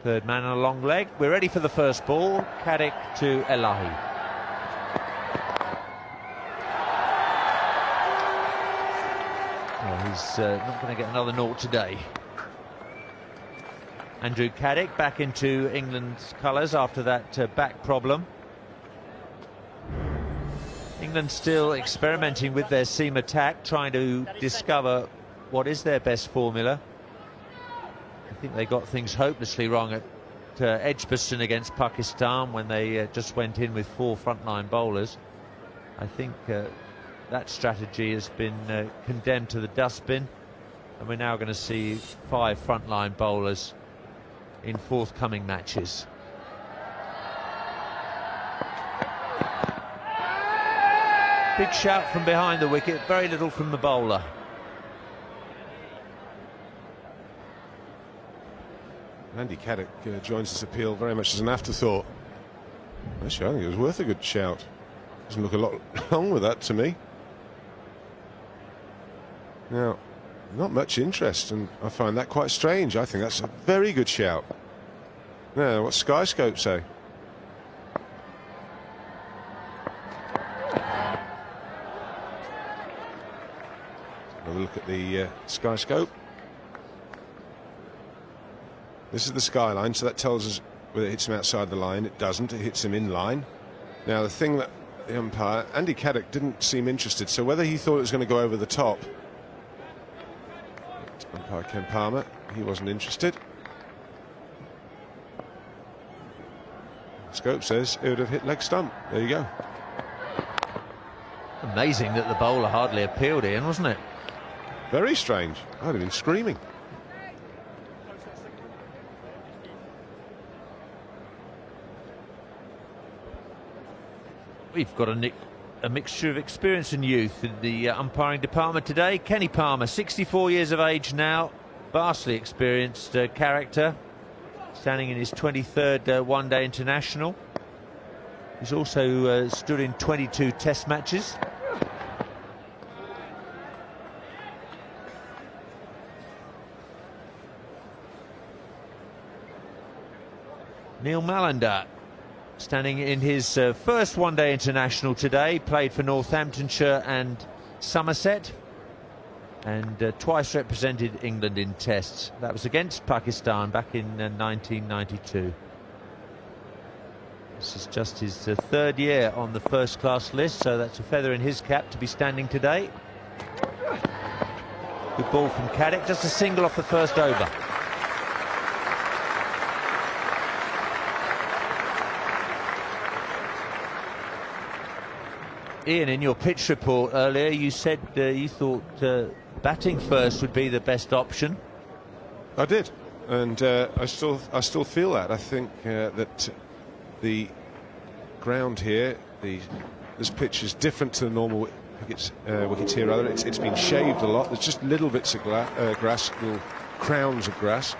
Third man on a long leg. We're ready for the first ball. Caddick to Elahi. Well, he's not going to get another naught today. Andrew Caddick back into England's colours after that back problem. England still experimenting with their seam attack, trying to discover what is their best formula. I think they got things hopelessly wrong at Edgbaston against Pakistan when they just went in with 4 frontline bowlers. I think that strategy has been condemned to the dustbin, and we're now going to see 5 frontline bowlers in forthcoming matches. Big shout from behind the wicket, very little from the bowler. Andy Caddick joins this appeal very much as an afterthought. Actually, I think it was worth a good shout. Doesn't look a lot wrong with that to me. Now, not much interest, and I find that quite strange. I think that's a very good shout. Now, what's Skyscope say? Have a look at the Skyscope. This is the skyline, so that tells us whether it hits him outside the line. It doesn't. It hits him in line. Now, the thing that the umpire, Andy Caddick, didn't seem interested, so whether he thought it was going to go over the top. Umpire Ken Palmer, he wasn't interested. Scope says it would have hit leg stump. There you go. Amazing that the bowler hardly appealed, Ian, wasn't it? Very strange. I'd have been screaming. We've got a mixture of experience and youth in the umpiring department today. Kenny Palmer, 64 years of age now, vastly experienced character, standing in his 23rd one-day international. He's also stood in 22 test matches. Neil Mallender, standing in his first one-day international today, played for Northamptonshire and Somerset, and twice represented England in tests. That was against Pakistan back in 1992. This is just his third year on the first-class list, so that's a feather in his cap to be standing today. Good ball from Caddick, just a single off the first over. Ian, in your pitch report earlier, you said you thought batting first would be the best option. I did, and I still feel that. I think that the ground here, this pitch is different to the normal wickets here. Rather, it's been shaved a lot. There's just little bits of grass, little crowns of grass.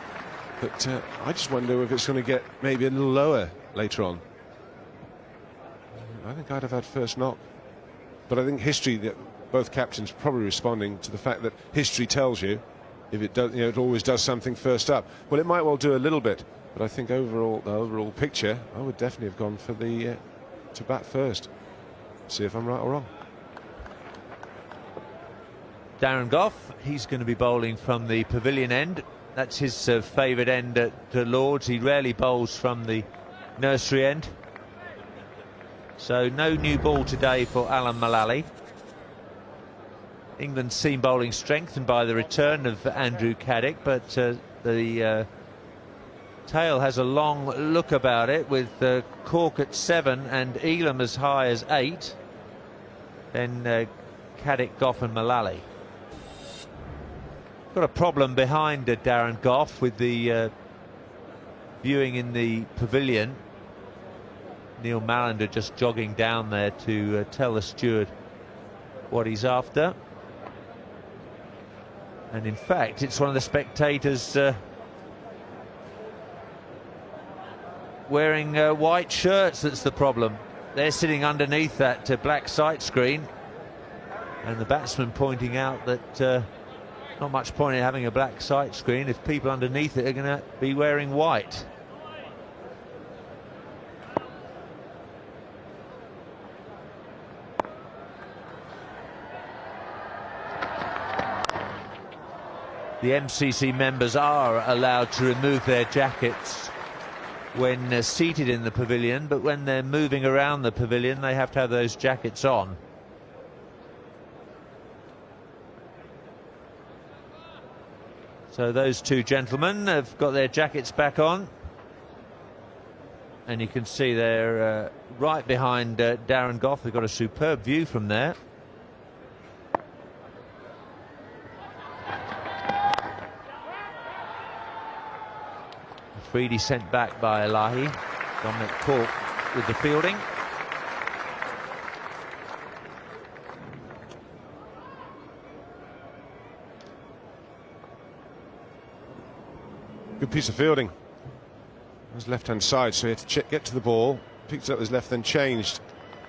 But I just wonder if it's going to get maybe a little lower later on. I think I'd have had first knock. But I think history, that both captains probably responding to the fact that history tells you if it does, it always does something first up. Well, it might well do a little bit, but I think overall, the overall picture, I would definitely have gone for the to bat first. See if I'm right or wrong. Darren Gough, he's going to be bowling from the pavilion end. That's his favourite end at Lord's. He rarely bowls from the nursery end. So no new ball today for Alan Mullally. England's seam bowling strengthened by the return of Andrew Caddick, but the tail has a long look about it, with Cork at 7 and Elam as high as 8. Then Caddick, Gough and Mullally. Got a problem behind Darren Gough with the viewing in the pavilion. Neil Mallender just jogging down there to tell the steward what he's after. And in fact, it's one of the spectators wearing white shirts that's the problem. They're sitting underneath that black sight screen, and the batsman pointing out that not much point in having a black sight screen if people underneath it are going to be wearing white. the MCC members are allowed to remove their jackets when seated in the pavilion, but when they're moving around the pavilion they have to have those jackets on. So those two gentlemen have got their jackets back on, and you can see they're right behind Darren Gough. They've got a superb view from there. Freedy sent back by Elahi. Dominic Cork with the fielding. Good piece of fielding. His left-hand side, so he had to get to the ball, picked it up with his left, then changed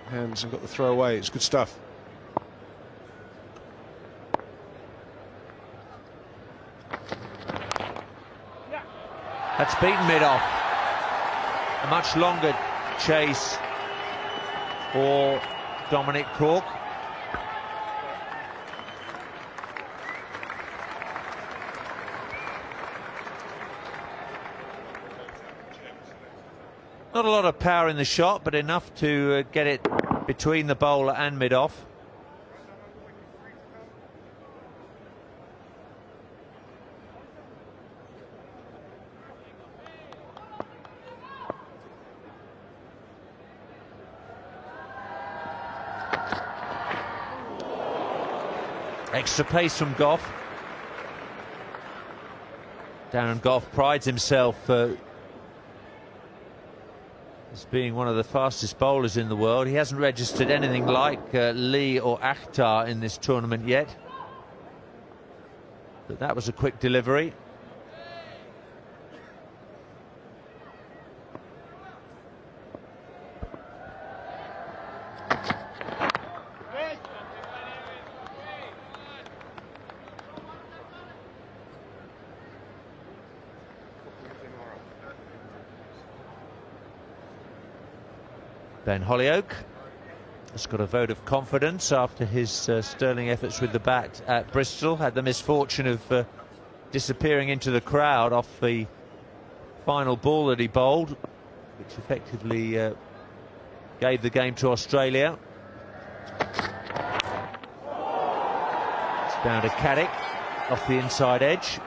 hands and got the throw away. It's good stuff. That's beaten mid-off. A much longer chase for Dominic Cork. Not a lot of power in the shot, but enough to get it between the bowler and mid-off. Extra pace from Gough. Darren Gough prides himself as being one of the fastest bowlers in the world. He hasn't registered anything like Lee or Akhtar in this tournament yet. But that was a quick delivery. Ben Hollioake has got a vote of confidence after his sterling efforts with the bat at Bristol. Had the misfortune of disappearing into the crowd off the final ball that he bowled, which effectively gave the game to Australia. It's down to Caddick off the inside edge.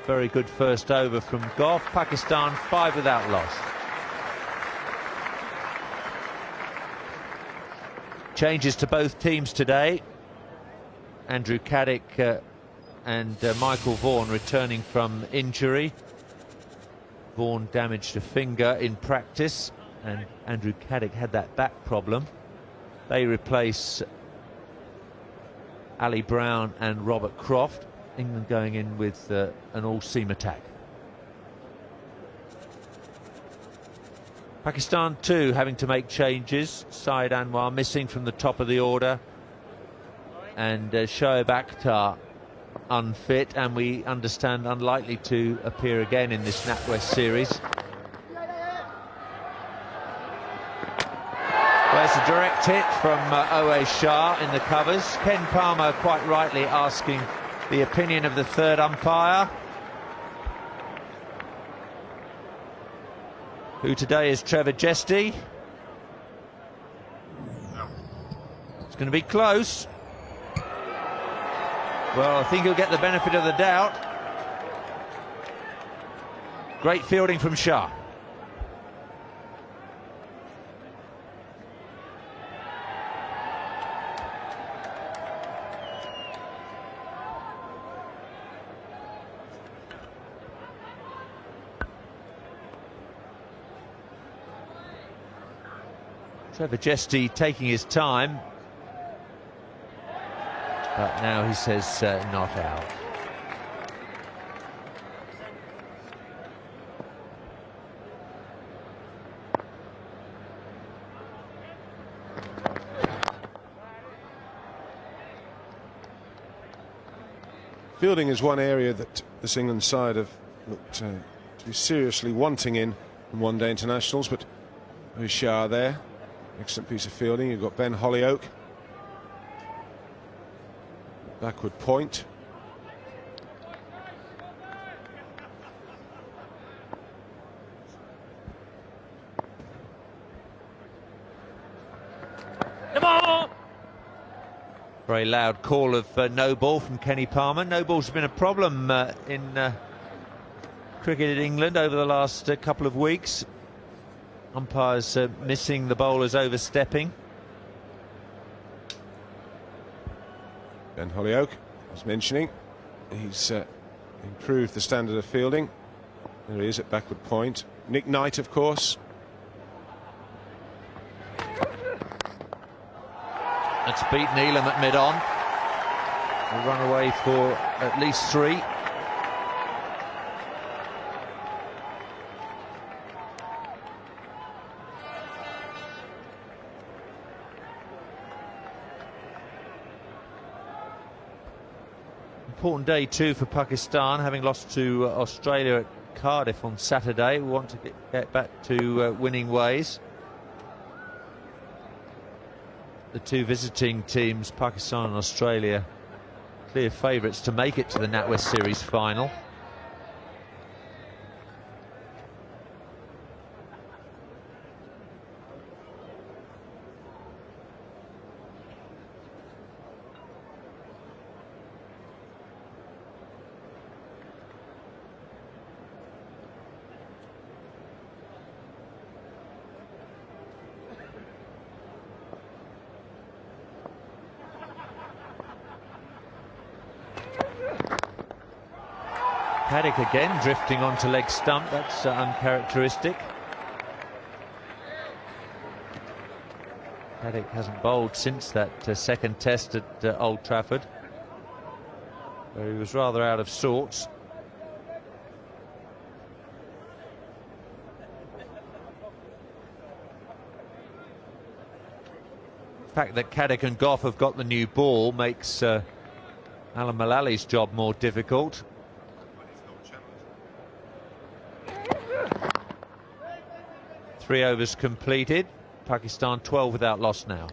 Very good first over from Gough. Pakistan 5 without loss. Changes to both teams today. Andrew Caddick and Michael Vaughan returning from injury. Vaughan damaged a finger in practice, and Andrew Caddick had that back problem. They replace Ali Brown and Robert Croft. England going in with an all-seam attack. Pakistan too having to make changes. Syed Anwar missing from the top of the order, and Shoaib Akhtar unfit, and we understand unlikely to appear again in this NatWest series. There's a direct hit from Owe Shah in the covers. Ken Palmer quite rightly asking the opinion of the third umpire, who today is Trevor Jesty. It's going to be close. Well, I think he'll get the benefit of the doubt. Great fielding from Shah. Trevor Jesty taking his time, but now he says not out. Fielding is one area that this England side have looked to be seriously wanting in one-day internationals, but Shah there. Excellent piece of fielding. You've got Ben Hollioake. Backward point. Very loud call of no ball from Kenny Palmer. No ball's been a problem in cricket in England over the last couple of weeks. Umpires missing the bowlers overstepping. Ben Hollioake, I was mentioning, he's improved the standard of fielding. There he is at backward point. Nick Knight, of course. That's beaten Elam at mid-on. A run away for at least 3. Important day too for Pakistan, having lost to Australia at Cardiff on Saturday. We want to get back to winning ways. The two visiting teams, Pakistan and Australia, clear favourites to make it to the NatWest Series final. Paddock again drifting onto leg stump. That's uncharacteristic. Paddock hasn't bowled since that second test at Old Trafford, where he was rather out of sorts. The fact that Caddick and Goff have got the new ball makes Alan Mullally's job more difficult. Three overs completed. Pakistan 12 without loss now.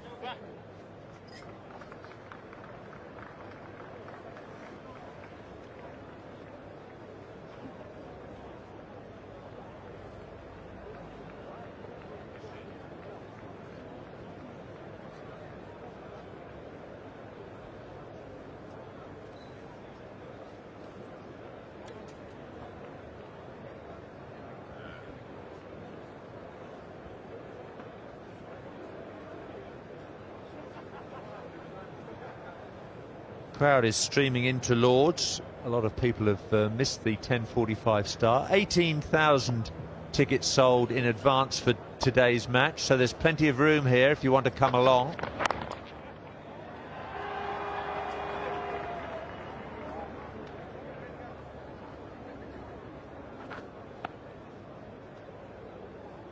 Crowd is streaming into Lord's. A lot of people have missed the 10:45 start. 18,000 tickets sold in advance for today's match, so there's plenty of room here if you want to come along.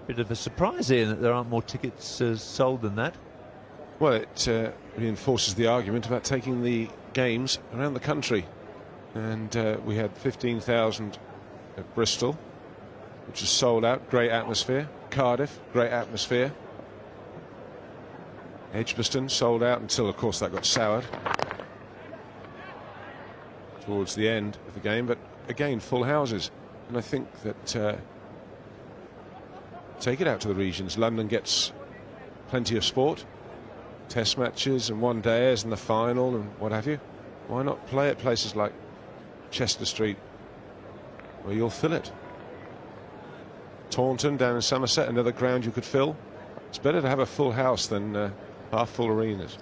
Bit of a surprise here that there aren't more tickets sold than that. Well, it reinforces the argument about taking the games around the country. And we had 15,000 at Bristol, which is sold out. Great atmosphere. Cardiff, great atmosphere. Edgbaston sold out until, of course, that got soured towards the end of the game. But again, full houses. And I think that take it out to the regions. London gets plenty of sport. Test matches and one-dayers and the final and what have you. Why not play at places like Chester Street, where you'll fill it? Taunton down in Somerset, another ground you could fill. It's better to have a full house than half-full arenas.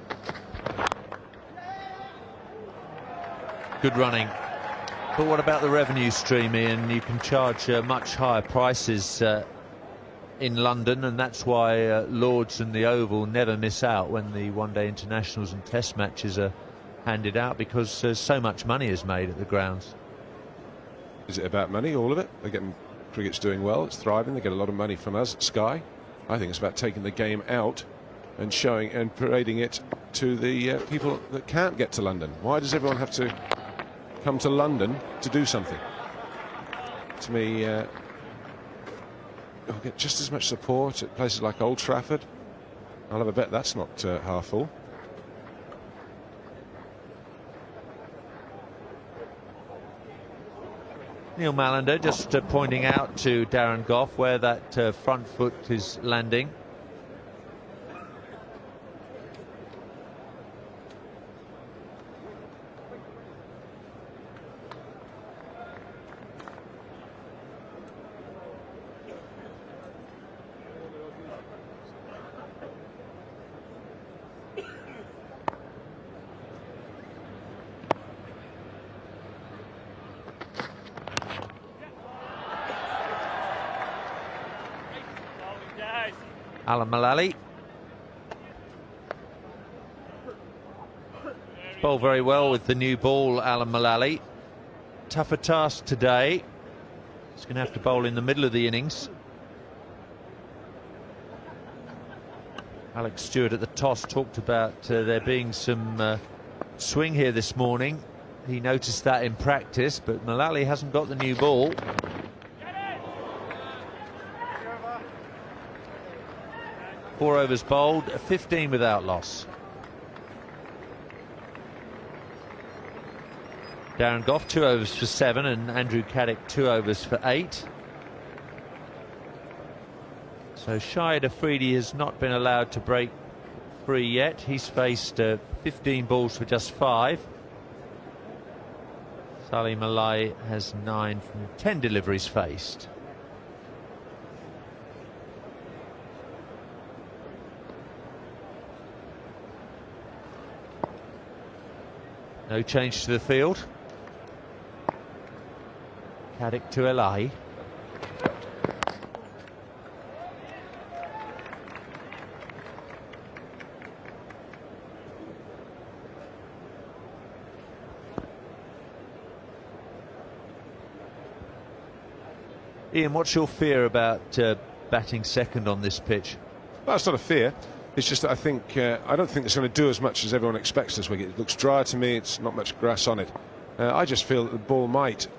Good running. But what about the revenue stream, Ian? You can charge much higher prices in London, and that's why Lord's and the Oval never miss out when the one-day internationals and test matches are handed out, because so much money is made at the grounds. Is it about money, all of it? They're getting, cricket's doing well, it's thriving, they get a lot of money from us at Sky. I think it's about taking the game out and showing and parading it to the people that can't get to London. Why does everyone have to come to London to do something? To me, we'll get just as much support at places like Old Trafford. I'll have a bet that's not half full. Neil Mallender just pointing out to Darren Goff where that front foot is landing. Alan Mullally. Bowled very well with the new ball, Alan Mullally. Tougher task today. He's going to have to bowl in the middle of the innings. Alex Stewart at the toss talked about there being some swing here this morning. He noticed that in practice, but Mullally hasn't got the new ball. Four overs bowled, 15 without loss. Darren Gough 2 overs for 7 and Andrew Caddick 2 overs for 8. So Shahid Afridi has not been allowed to break free yet. He's faced 15 balls for just 5. Salim Malai has 9 from 10 deliveries faced. No change to the field. Caddick to Elahi. Ian, what's your fear about batting second on this pitch? Well, it's not a fear. It's just that I think I don't think it's going to do as much as everyone expects this wicket. It looks dry to me. It's not much grass on it. I just feel that the ball might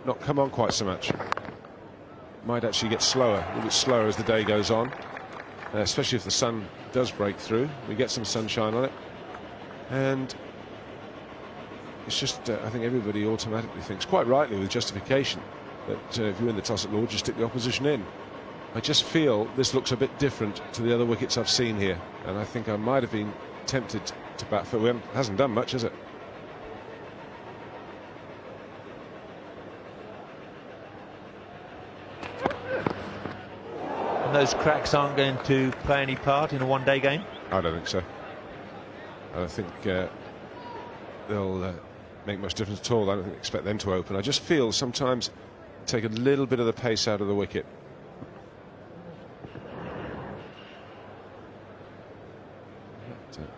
not come on quite so much. Might actually get slower, a little bit slower as the day goes on, especially if the sun does break through. We get some sunshine on it, and it's just I think everybody automatically thinks, quite rightly with justification, that if you win the toss at Lord's, you stick the opposition in. I just feel this looks a bit different to the other wickets I've seen here, and I think I might have been tempted to bat for it. Hasn't done much, has it? And those cracks aren't going to play any part in a one-day game? I don't think so. I don't think they'll make much difference at all. I don't expect them to open. I just feel sometimes take a little bit of the pace out of the wicket.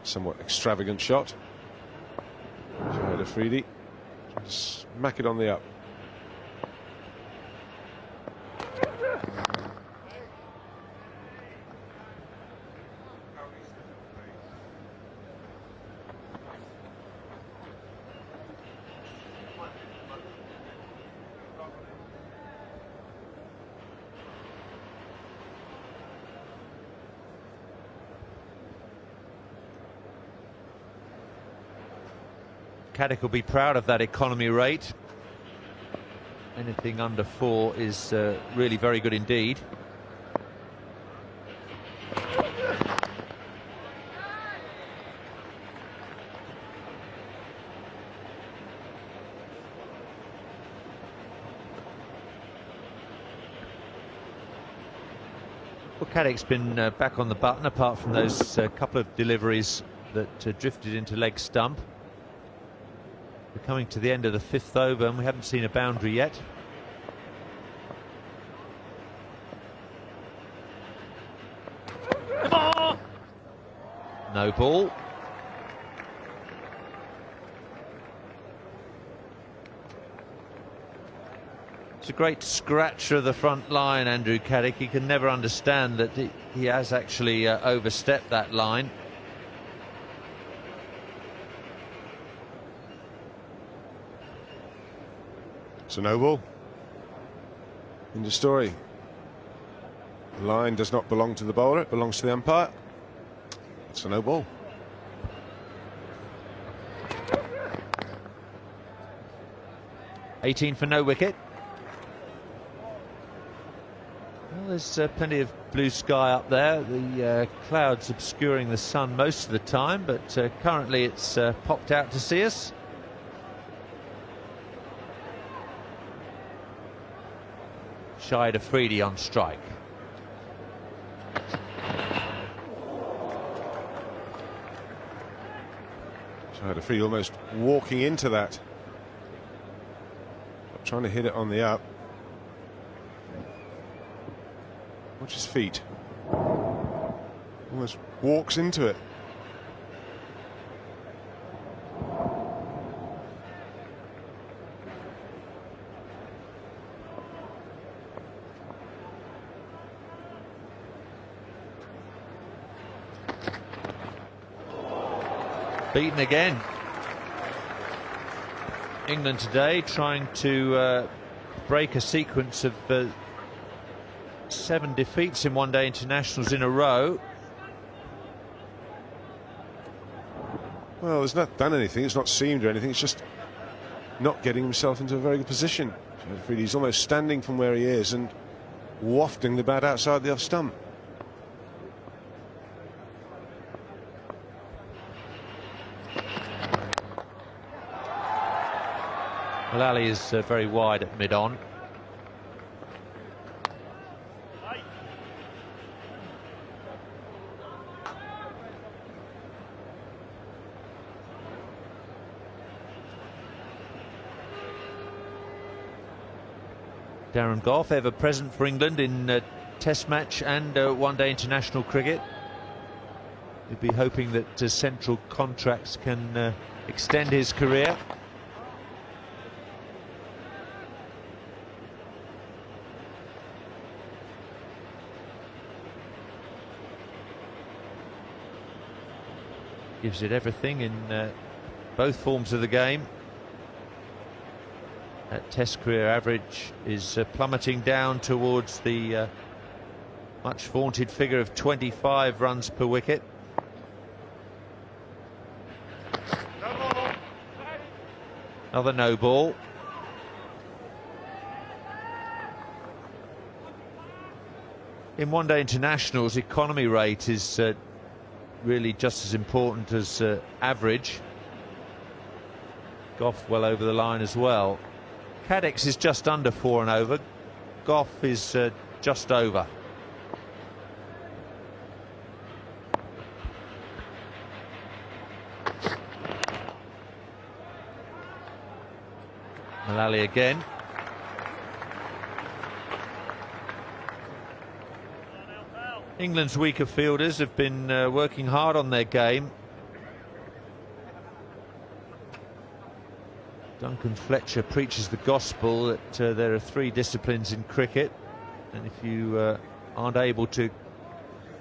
Somewhat extravagant shot. Shahid Afridi. Smack it on the up. Caddick will be proud of that economy rate. Anything under 4 is really very good indeed. Well, Caddick's been back on the button, apart from those couple of deliveries that drifted into leg stump. We're coming to the end of the 5th over and we haven't seen a boundary yet. No ball. It's a great scratcher of the front line, Andrew Caddick. He can never understand that he has actually overstepped that line. It's a no ball. In the story, the line does not belong to the bowler, it belongs to the umpire. It's a no ball. $18 for no wicket. Well, there's plenty of blue sky up there. The clouds obscuring the sun most of the time, but currently it's popped out to see us. Shahid Afridi on strike. Shahid Afridi almost walking into that. Trying to hit it on the up. Watch his feet. Almost walks into it. Beaten again. England today trying to break a sequence of 7 defeats in one-day internationals in a row. Well, he's not done anything, it's not seemed or anything, it's just not getting himself into a very good position. He's almost standing from where he is and wafting the bat outside the off stump. Well, Ali is very wide at mid-on. Darren Gough, ever present for England in Test match and one-day international cricket. He'd be hoping that central contracts can extend his career. Gives it everything in both forms of the game. That Test career average is plummeting down towards the much vaunted figure of 25 runs per wicket. Another no ball. In one-day internationals, economy rate is really just as important as average. Gough well over the line as well. Cadix is just under 4 and over. Gough is just over. Mullally again. England's weaker fielders have been working hard on their game. Duncan Fletcher preaches the gospel that there are 3 disciplines in cricket, and if you aren't able to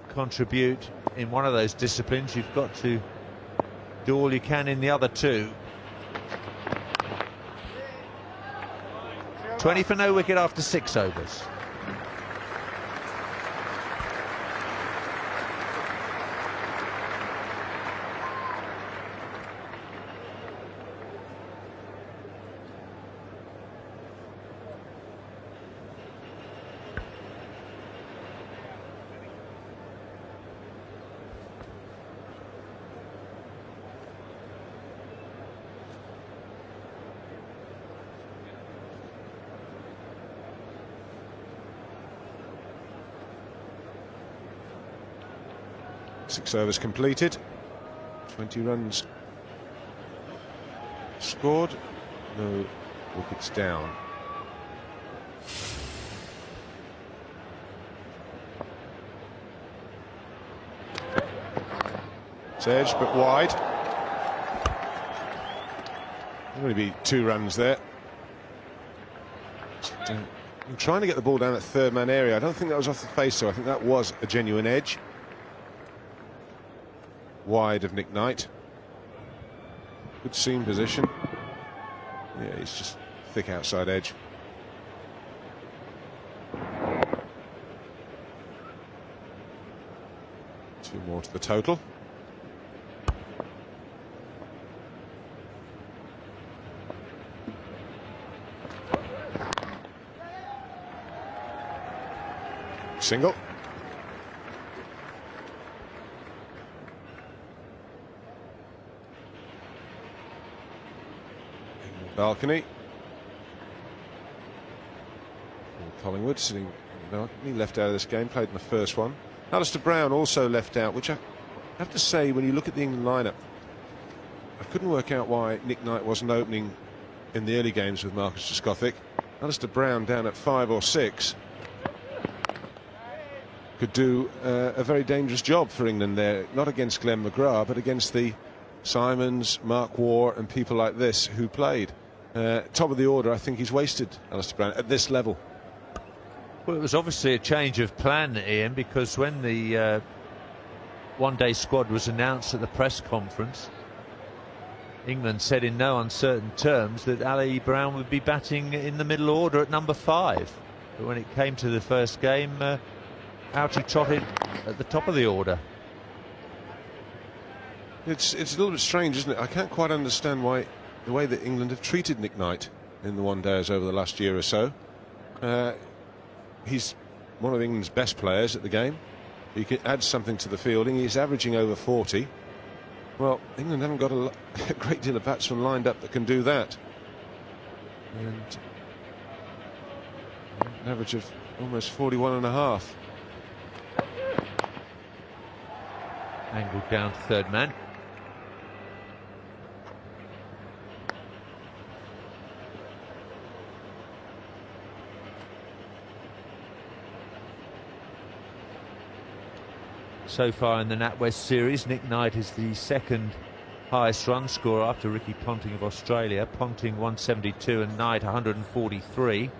contribute in one of those disciplines, you've got to do all you can in the other 2. 20 for no wicket after 6 overs. Six overs completed, 20 runs scored, no wickets down. It's edged but wide. There'll only be 2 runs there. I'm trying to get the ball down at third man area. I don't think that was off the face, so I think that was a genuine edge. Wide of Nick Knight. Good seam position. Yeah, he's just thick outside edge. Two more to the total. Single. Balcony. Collingwood sitting in the balcony, left out of this game, played in the first one. Alistair Brown also left out, which I have to say, when you look at the England lineup, I couldn't work out why Nick Knight wasn't opening in the early games with Marcus Trescothick. Alistair Brown down at 5 or 6 could do a very dangerous job for England there, not against Glenn McGrath, but against the Simons, Mark Waugh and people like this who played. Top of the order, I think he's wasted, Alistair Brown, at this level. Well, it was obviously a change of plan, Ian, because when the one-day squad was announced at the press conference, England said in no uncertain terms that Ali Brown would be batting in the middle order at number 5. But when it came to the first game, out he trotted at the top of the order. It's a little bit strange, isn't it? I can't quite understand why the way that England have treated Nick Knight in the one-days over the last year or so. He's one of England's best players at the game. He can add something to the fielding. He's averaging over 40. Well, England haven't got a great deal of batsmen lined up that can do that. And an average of almost 41 and a half. Angled down to third man. So far in the NatWest series, Nick Knight is the second highest run scorer after Ricky Ponting of Australia. Ponting 172 and Knight 143.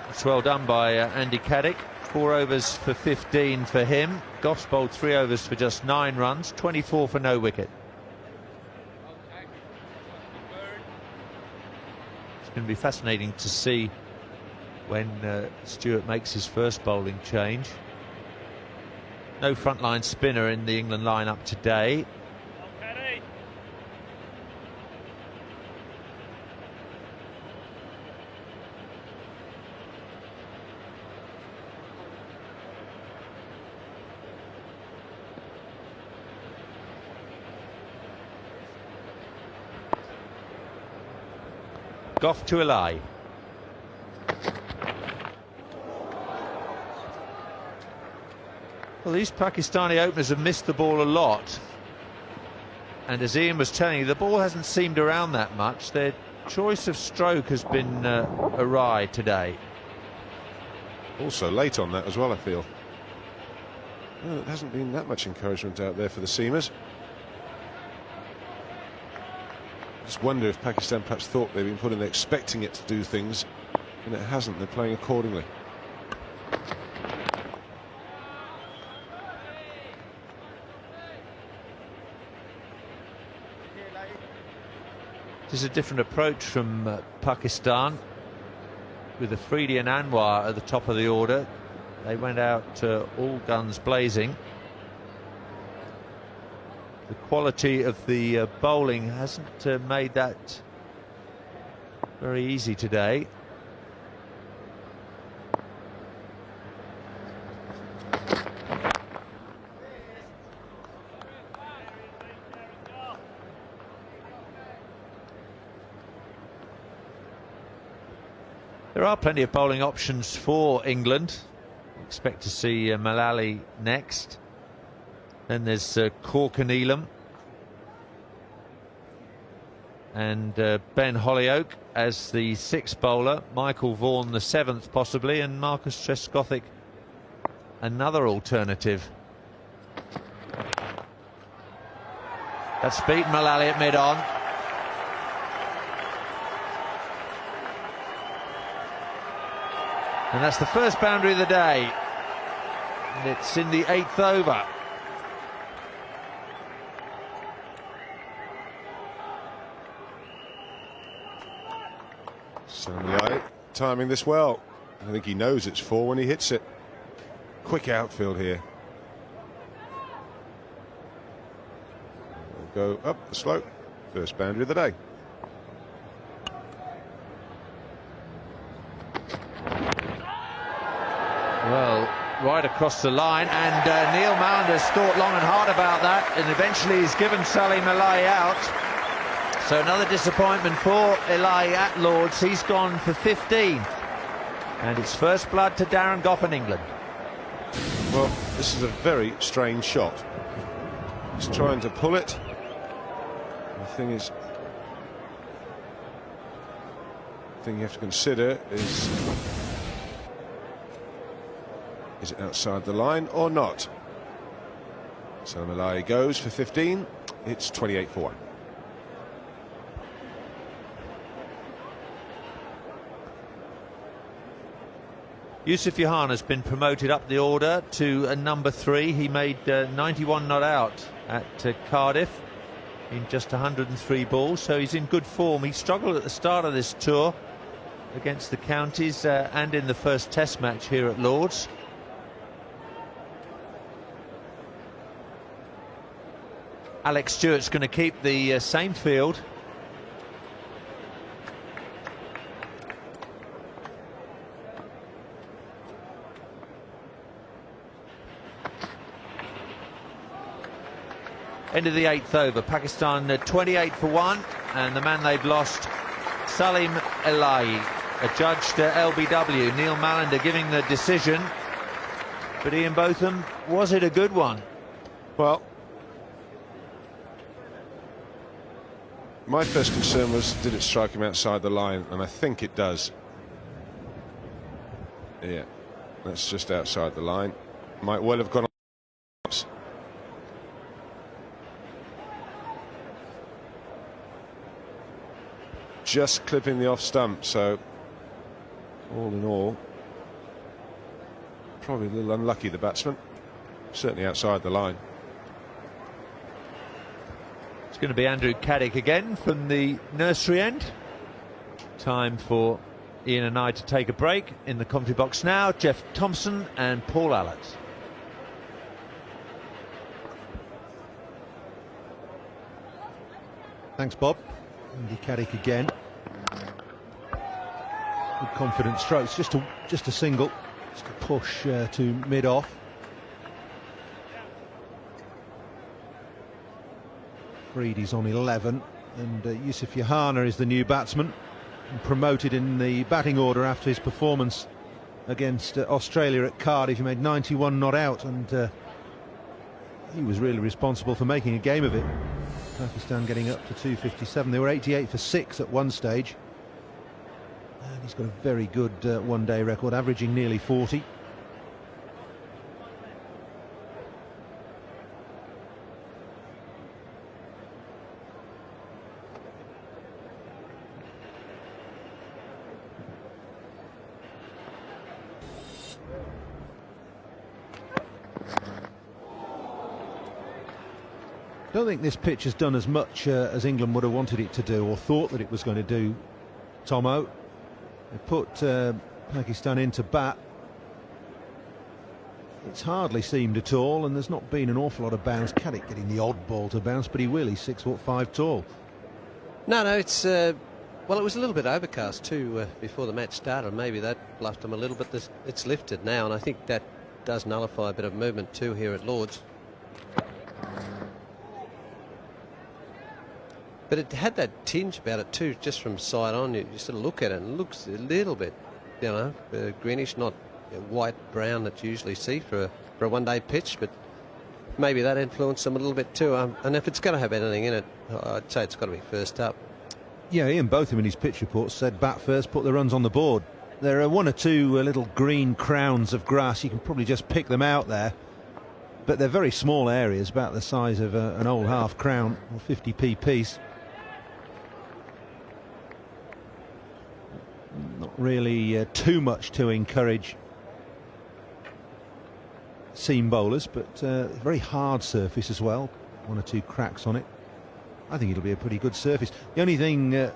It's well done by Andy Caddick. 4 overs for 15 for him. Goff's bowled 3 overs for just 9 runs, 24 for no wicket. It's going to be fascinating to see when Stewart makes his first bowling change. No frontline spinner in the England lineup today. Goff to Eli. Well, these Pakistani openers have missed the ball a lot. And as Ian was telling you, the ball hasn't seamed around that much. Their choice of stroke has been awry today. Also late on that as well, I feel. Well, it hasn't been that much encouragement out there for the seamers. Just wonder if Pakistan perhaps thought they've been put in there expecting it to do things, and it hasn't. They're playing accordingly. This is a different approach from Pakistan, with Afridi and Anwar at the top of the order. They went out all guns blazing. The quality of the bowling hasn't made that very easy today. There are plenty of bowling options for England. Expect to see Malali next. Then there's Corker Elam and Ben Hollioake as the 6th bowler, Michael Vaughan the 7th possibly, and Marcus Trescothick another alternative. That's beaten Malali at mid-on. And that's the first boundary of the day. And it's in the 8th over. Sunlight timing this well. I think he knows it's 4 when he hits it. Quick outfield here. We'll go up the slope. First boundary of the day. Well, right across the line, and Neil Mallander's thought long and hard about that, and eventually he's given Salim Eli out. So another disappointment for Eli at Lords. He's gone for 15. And it's first blood to Darren Goff in England. Well, this is a very strange shot. He's trying to pull it. The thing you have to consider is it outside the line or not? So Malai goes for 15. It's 28 for 1. Yusuf Yahan has been promoted up the order to number 3. He made 91 not out at Cardiff in just 103 balls, so he's in good form. He struggled at the start of this tour against the counties and in the first test match here at Lord's. Alex Stewart's going to keep the same field. End of the 8th over. Pakistan 28 for 1, and the man they've lost, Salim Elahi, adjudged LBW. Neil Mallender giving the decision. But Ian Botham, was it a good one? Well, my first concern was, did it strike him outside the line? And I think it does. Yeah, that's just outside the line. Might well have gone on. Just clipping the off stump, so all in all, probably a little unlucky, the batsman. Certainly outside the line. It's going to be Andrew Caddick again from the nursery end. Time for Ian and I to take a break. In the commentary box now, Jeff Thompson and Paul Allott. Thanks, Bob. Andy Caddick again. Good confident strokes, just a single, just a push to mid-off. Freedy's on 11, and Yusuf Yohana is the new batsman, promoted in the batting order after his performance against Australia at Cardiff. He made 91 not out, and he was really responsible for making a game of it. Pakistan getting up to 257. They were 88 for 6 at one stage. And he's got a very good one-day record, averaging nearly 40. I don't think this pitch has done as much as England would have wanted it to do, or thought that it was going to do, Tomo. They put Pakistan into bat. It's hardly seemed at all, and there's not been an awful lot of bounce. Caddick getting the odd ball to bounce, but he will. He's 6'5" tall. No, it's well, it was a little bit overcast too before the match started. Maybe that bluffed them a little bit. It's lifted now, and I think that does nullify a bit of movement too here at Lord's. But it had that tinge about it too, just from side on. You sort of look at it and it looks a little bit, greenish, not white brown that you usually see for a one-day pitch. But maybe that influenced them a little bit too. And if it's going to have anything in it, I'd say it's got to be first up. Yeah, Ian Botham in his pitch report said bat first, put the runs on the board. There are one or two little green crowns of grass. You can probably just pick them out there. But they're very small areas, about the size of an old half crown or 50p piece. Not really too much to encourage seam bowlers, but very hard surface as well. One or two cracks on it. I think it'll be a pretty good surface. The only thing that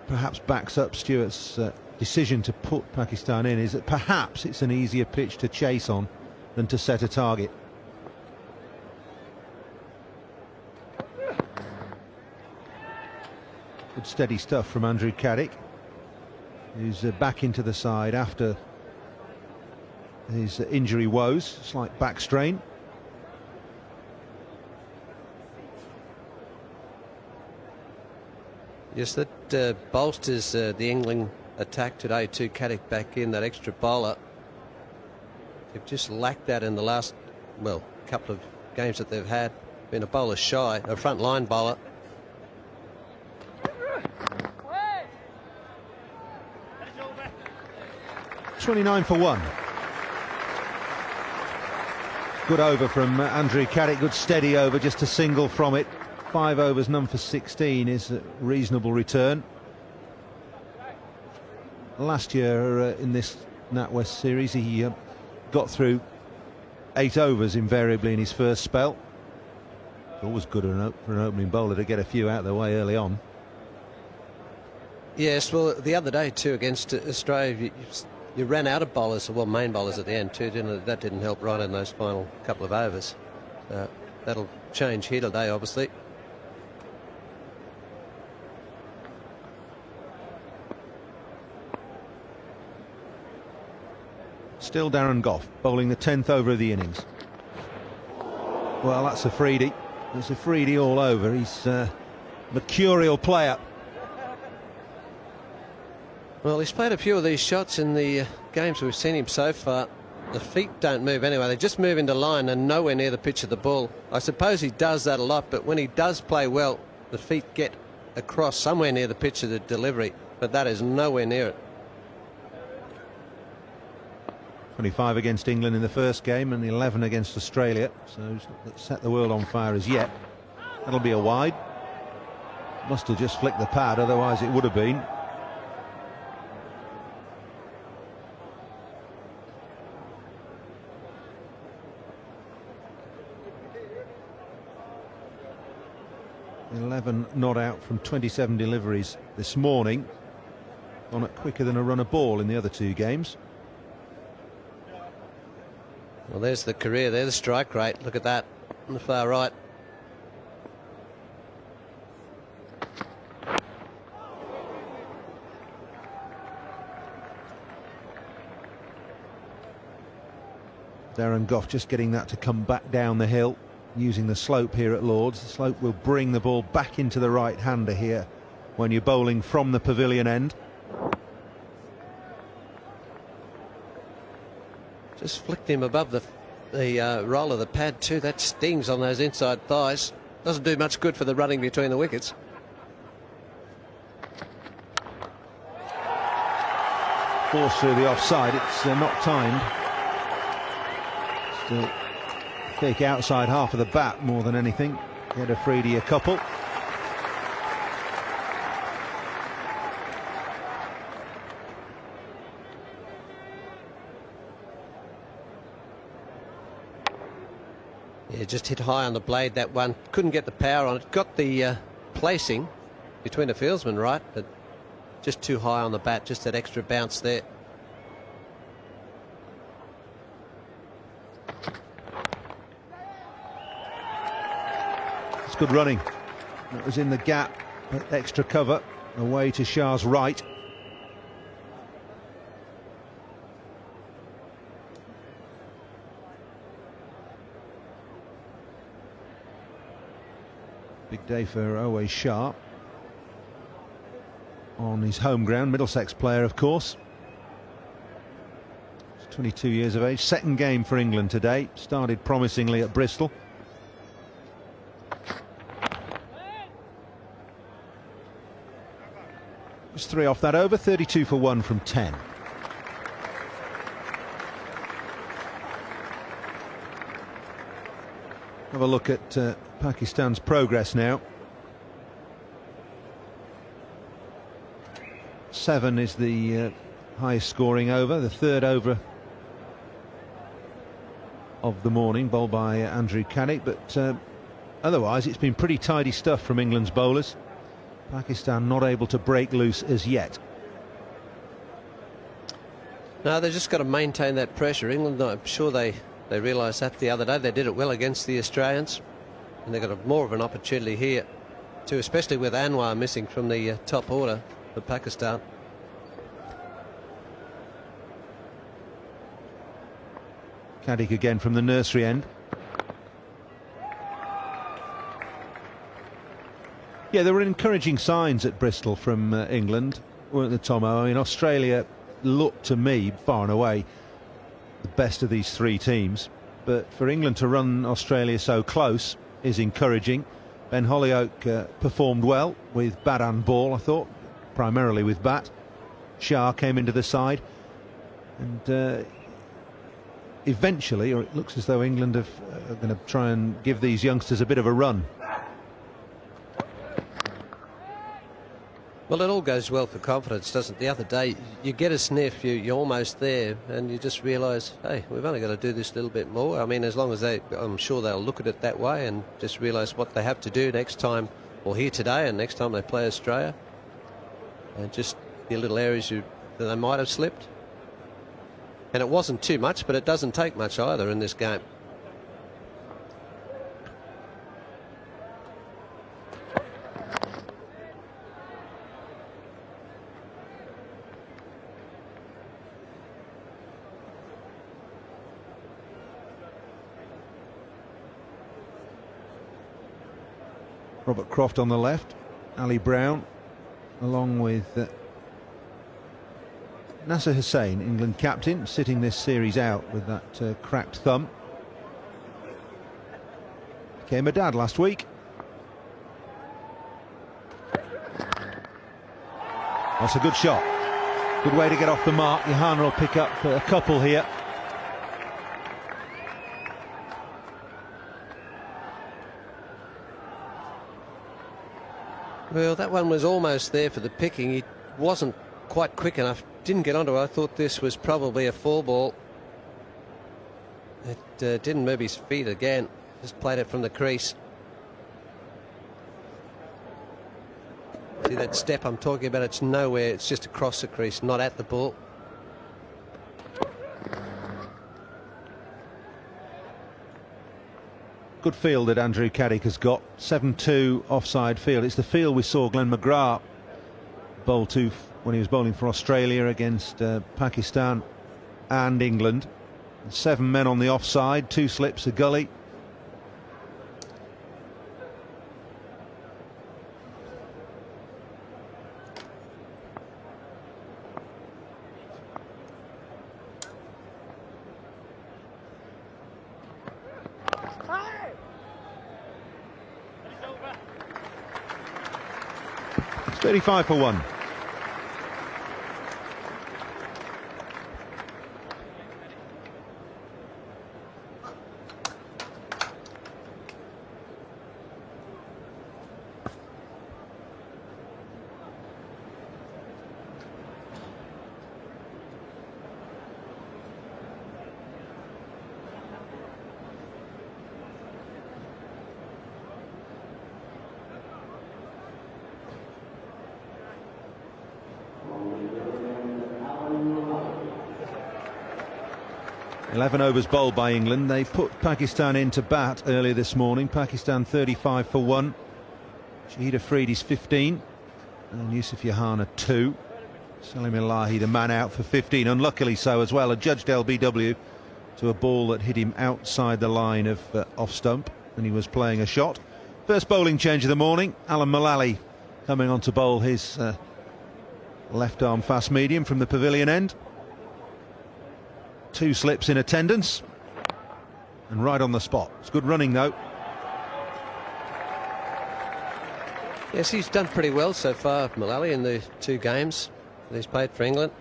perhaps backs up Stewart's decision to put Pakistan in is that perhaps it's an easier pitch to chase on than to set a target. Good steady stuff from Andrew Caddick, who's back into the side after his injury woes, slight back strain. Yes, that bolsters the England attack today too. Caddick back in, that extra bowler. They've just lacked that in the last, well, couple of games that they've had. Been a bowler shy, a front line bowler. $29 for 1. Good over from Andrew Caddick, good steady over, just a single from it. 5 overs, none for 16 is a reasonable return. Last year in this NatWest series he got through 8 overs invariably in his first spell. It's always good for an opening bowler to get a few out of the way early on. Yes, well, the other day too against Australia, you ran out of bowlers, well, main bowlers at the end too, didn't it? That didn't help right in those final couple of overs. That'll change here today, obviously. Still Darren Gough bowling the 10th over of the innings. Well, that's a Freedy. There's a Freedy all over. He's a mercurial player. Well, he's played a few of these shots in the games we've seen him so far. The feet don't move anyway. They just move into line and nowhere near the pitch of the ball. I suppose he does that a lot, but when he does play well, the feet get across somewhere near the pitch of the delivery, but that is nowhere near it. 25 against England in the first game and 11 against Australia, so he's not set the world on fire as yet. That'll be a wide. Must have just flicked the pad, otherwise it would have been. ...11 not out from 27 deliveries this morning. On it quicker than a run of ball in the other 2 games. Well, there's the career, there's the strike rate. Look at that on the far right. Darren Gough just getting that to come back down the hill, using the slope here at Lord's. The slope will bring the ball back into the right-hander here when you're bowling from the pavilion end. Just flicked him above the roll of the pad too. That stings on those inside thighs. Doesn't do much good for the running between the wickets. Forced through the offside. It's not timed. Still kick outside half of the bat more than anything. Get a Freedy a couple. Yeah, just hit high on the blade, that one. Couldn't get the power on it. Got the placing between the fieldsmen right, but just too high on the bat, just that extra bounce there. It's good running. It was in the gap, but extra cover away to Shah's right. Big day for Owais Shah on his home ground. Middlesex player, of course. He's 22 years of age. Second game for England today. Started promisingly at Bristol. Just 3 off that over. 32 for 1 from 10. Have a look at Pakistan's progress now. 7 is the highest scoring over, the 3rd over of the morning, bowled by Andrew Caddick, but otherwise it's been pretty tidy stuff from England's bowlers. Pakistan not able to break loose as yet. No, they've just got to maintain that pressure. England, I'm sure they realised that the other day. They did it well against the Australians, and they've got more of an opportunity here too, especially with Anwar missing from the top order for Pakistan. Caddick again from the nursery end. Yeah, there were encouraging signs at Bristol from England, weren't there, Tomo? I mean, Australia looked to me, far and away, the best of these three teams, but for England to run Australia so close is encouraging. Ben Holyoake performed well with bat and ball, I thought, primarily with bat. Shah came into the side, and eventually, or it looks as though England are going to try and give these youngsters a bit of a run. Well, it all goes well for confidence, doesn't it? The other day, you get a sniff, you're almost there, and you just realise, hey, we've only got to do this a little bit more. I mean, as long as I'm sure they'll look at it that way and just realise what they have to do next time, or here today, and next time they play Australia. And just the little areas that they might have slipped. And it wasn't too much, but it doesn't take much either in this game. Robert Croft on the left, Ali Brown, along with Nasser Hussain, England captain, sitting this series out with that cracked thumb. Became a dad last week. That's a good shot. Good way to get off the mark. Johanna will pick up a couple here. Well, that one was almost there for the picking. He wasn't quite quick enough. Didn't get onto it. I thought this was probably a 4-ball. It didn't move his feet again. Just played it from the crease. See that step I'm talking about? It's nowhere. It's just across the crease, not at the ball. Good field that Andrew Caddick has got. 7-2 offside field. It's the field we saw Glenn McGrath bowl to when he was bowling for Australia against Pakistan and England. 7 men on the offside, 2 slips, a gully. It's 35 for 1. Eleven overs bowled by England. They put Pakistan into bat earlier this morning. Pakistan 35 for 1. Shahid Afridi's 15 and Yusuf Johanna 2. Salim Ilahi the man out for 15, unluckily so as well. Adjudged LBW to a ball that hit him outside the line of off stump, and he was playing a shot. First bowling change of the morning. Alan Mullally coming on to bowl his left arm fast medium from the pavilion end. 2 slips in attendance and right on the spot. It's good running though. Yes, he's done pretty well so far, Mullally, in the 2 games that he's played for England.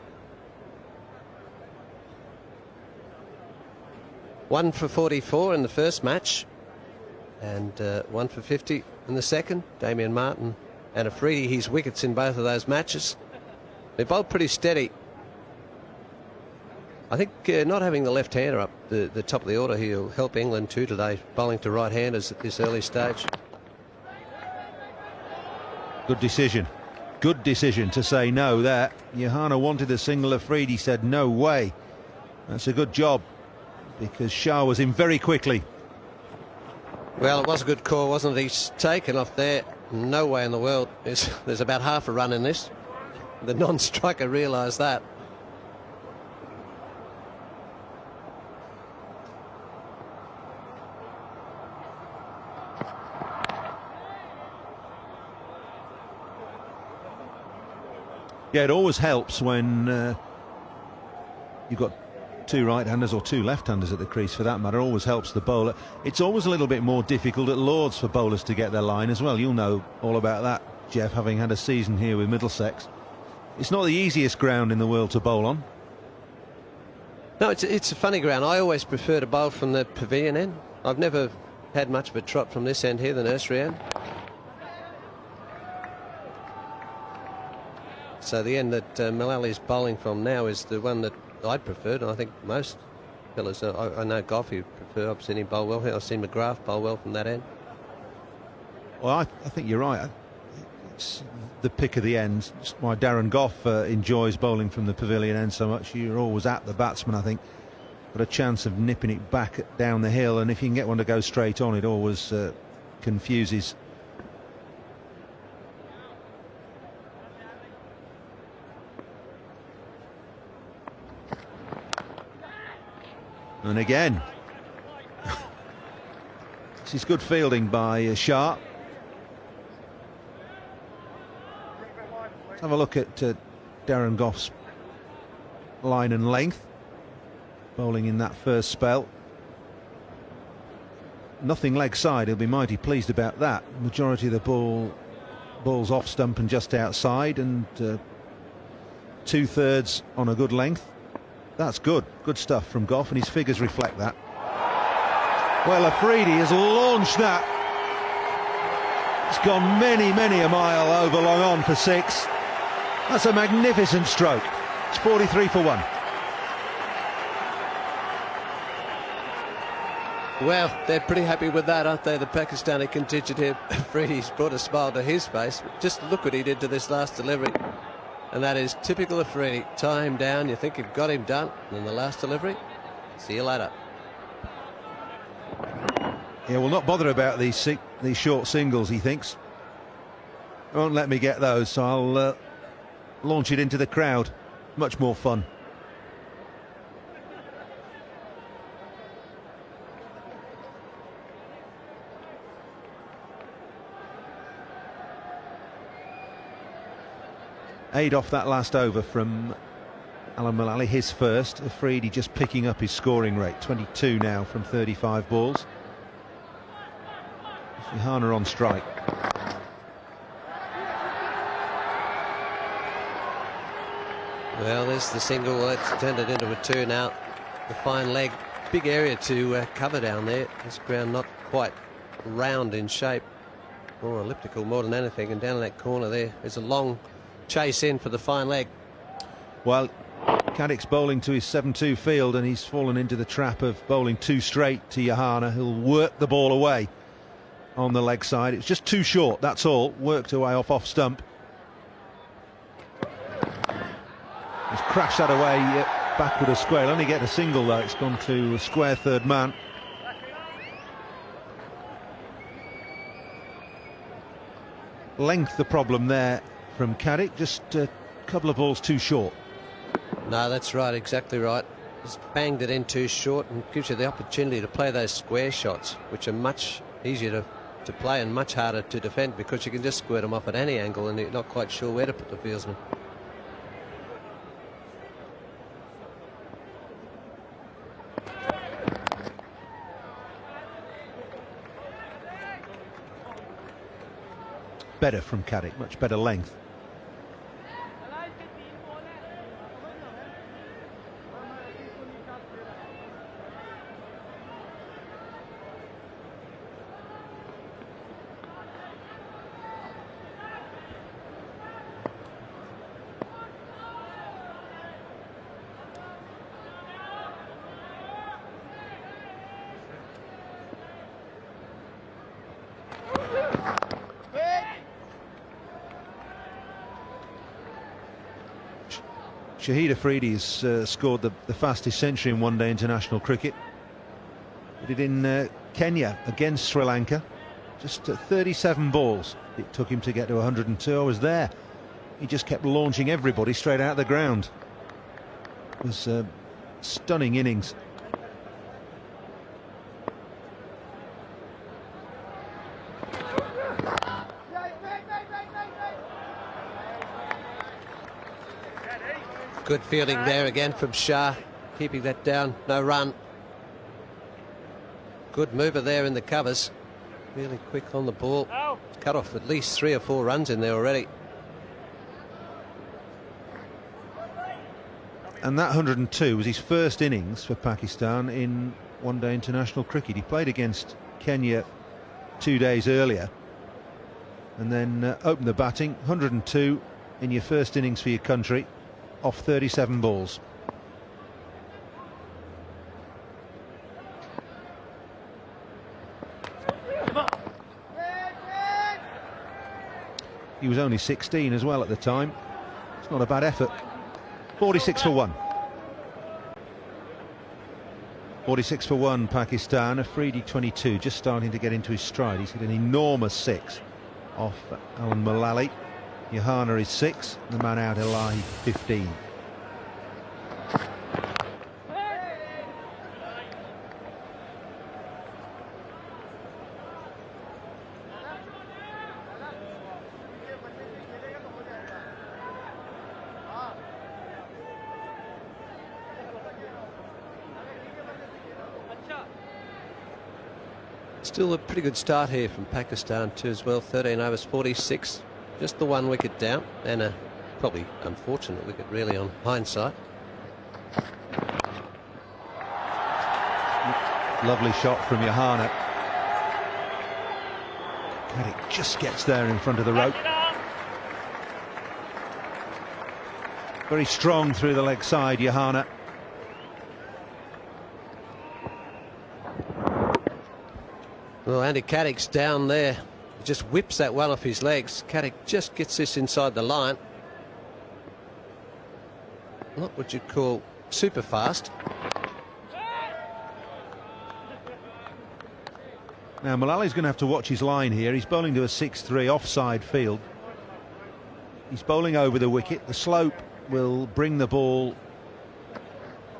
1 for 44 in the first match and 1 for 50 in the second. Damien Martin and Afridi, his wickets in both of those matches. They're both pretty steady. I think not having the left-hander up the top of the order here will help England too today, bowling to right-handers at this early stage. Good decision. Good decision to say no there. Johanna wanted a single. Afridi said no way. That's a good job because Shah was in very quickly. Well, it was a good call, wasn't it? He's taken off there. No way in the world. There's about half a run in this. The non-striker realised that. Yeah, it always helps when you've got two right-handers or two left-handers at the crease for that matter always helps the bowler. It's always a little bit more difficult at Lords for bowlers to get their line as well. You'll know all about that, Jeff, having had a season here with Middlesex. It's not the easiest ground in the world to bowl on. No, it's a funny ground. I always prefer to bowl from the pavilion end. I've never had much of a trot from this end here, the nursery end. So the end that Mullally bowling from now is the one that I'd preferred, and I think most fellas, I know Goff, you prefer. I've seen him bowl well here. I've seen McGrath bowl well from that end. Well, I think you're right. It's the pick of the end. It's why Darren Goff enjoys bowling from the pavilion end so much. You're always at the batsman, I think. Got a chance of nipping it back down the hill, and if you can get one to go straight on, it always confuses. And again, this is good fielding by Shah. Let's have a look at Darren Goff's line and length. Bowling in that first spell. Nothing leg side, he'll be mighty pleased about that. Majority of the ball's off stump and just outside, and 2/3 on a good length. That's good stuff from Goff, and his figures reflect that. Well, Afridi has launched that. It's gone many a mile over long on for 6. That's a magnificent stroke. It's 43 for 1. Well, they're pretty happy with that, aren't they? The Pakistani contingent here. Afridi's brought a smile to his face. Just look what he did to this last delivery. And that is typical of Afridi. Tie him down, you think you've got him done, and then the last delivery, see you later. Yeah, we'll not bother about these short singles, he thinks. Won't let me get those, so I'll launch it into the crowd. Much more fun. Aid off that last over from Alan Mullally, his first. Afridi just picking up his scoring rate, 22 now from 35 balls. Shihana on strike. Well, there's the single. Let's turn it into a 2 now. The fine leg, big area to cover down there. This ground not quite round in shape, more elliptical more than anything. And down in that corner there's a long chase in for the fine leg. Well, Caddick's bowling to his 7-2 field, and he's fallen into the trap of bowling too straight to Johanna. He'll work the ball away on the leg side. It's just too short, that's all. Worked away off stump. He's crashed that away backward of square. He'll only get a single though. It's gone to a square third man. Length the problem there from Caddick, just a couple of balls too short. No, that's right, exactly right. Just banged it in too short, and gives you the opportunity to play those square shots, which are much easier to play and much harder to defend, because you can just squirt them off at any angle and you're not quite sure where to put the fieldsman. Better from Caddick, much better length. Shahid Afridi's scored the fastest century in one-day international cricket. He did in Kenya against Sri Lanka. Just 37 balls it took him to get to 102. I was there. He just kept launching everybody straight out of the ground. It was a stunning innings. Good fielding there again from Shah. keeping that down. No run. Good mover there in the covers. Really quick on the ball. Cut off at least 3 or 4 runs in there already. And that 102 was his first innings for Pakistan in one-day international cricket. He played against Kenya 2 days earlier and then opened the batting. 102 in your first innings for your country off 37 balls. He was only 16 as well at the time. It's not a bad effort. 46 for 1. 46 for 1 Pakistan. Afridi 22, just starting to get into his stride. He's hit an enormous 6 off Alan Mullally. Johanna is 6, the man out Elahi 15. Still a pretty good start here from Pakistan too as well. 13 overs, 46. Just the 1 wicket down, and a probably unfortunate wicket really on hindsight. Lovely shot from Johanna. Caddick just gets there in front of the rope. Very strong through the leg side, Johanna. Well, Andy Caddick's down there. He just whips that one off his legs. Caddick just gets this inside the line. Not what you'd call super fast. Now Mullally's going to have to watch his line here. He's bowling to a 6-3 offside field. He's bowling over the wicket. The slope will bring the ball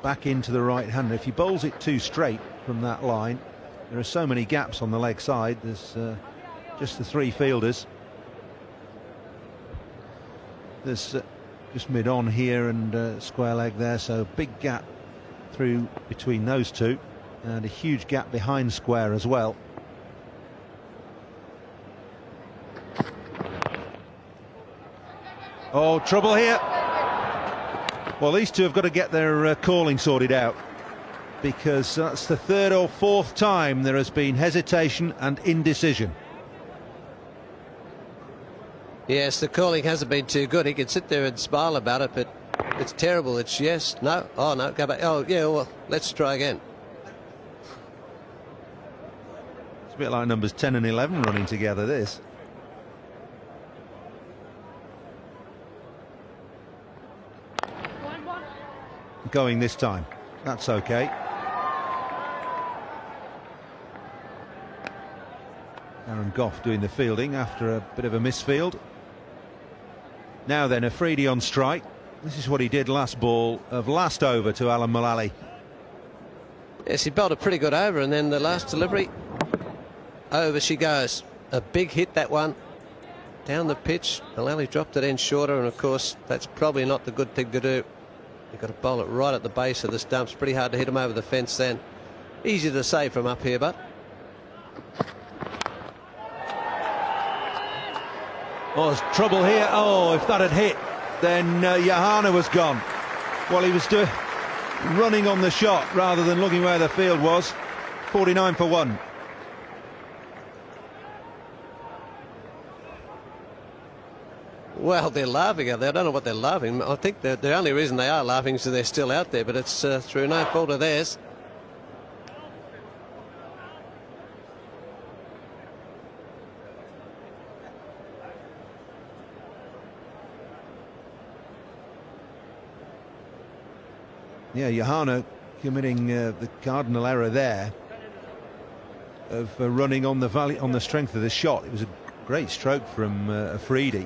back into the right hander. If he bowls it too straight from that line, there are so many gaps on the leg side. There's just the 3 fielders. There's just mid-on here and square leg there, so big gap through between those two, and a huge gap behind square as well. Oh, trouble here. Well, these two have got to get their calling sorted out, because that's the 3rd or 4th time there has been hesitation and indecision. Yes, the calling hasn't been too good. He can sit there and smile about it, but it's terrible. It's yes, no, oh no, go back. Oh yeah, well, let's try again. It's a bit like numbers 10 and 11 running together, this. Going this time. That's okay. Aaron Goff doing the fielding after a bit of a misfield. Now then, Afridi on strike. This is what he did last ball of last over to Alan Mullally. Yes, he bowled a pretty good over, and then the last delivery, over she goes. A big hit, that one. Down the pitch. Mullally dropped it in shorter, and of course that's probably not the good thing to do. You've got to bowl it right at the base of the stumps. Pretty hard to hit him over the fence then. Easy to save from up here, but... Oh, there's trouble here. Oh, if that had hit, then Johanna was gone. Well, he was running on the shot rather than looking where the field was. 49 for 1. Well, they're laughing out there. I don't know what they're laughing. I think the only reason they are laughing is that they're still out there, but it's through no fault of theirs. Yeah, Johanna committing the cardinal error there of running on the strength of the shot. It was a great stroke from Afridi.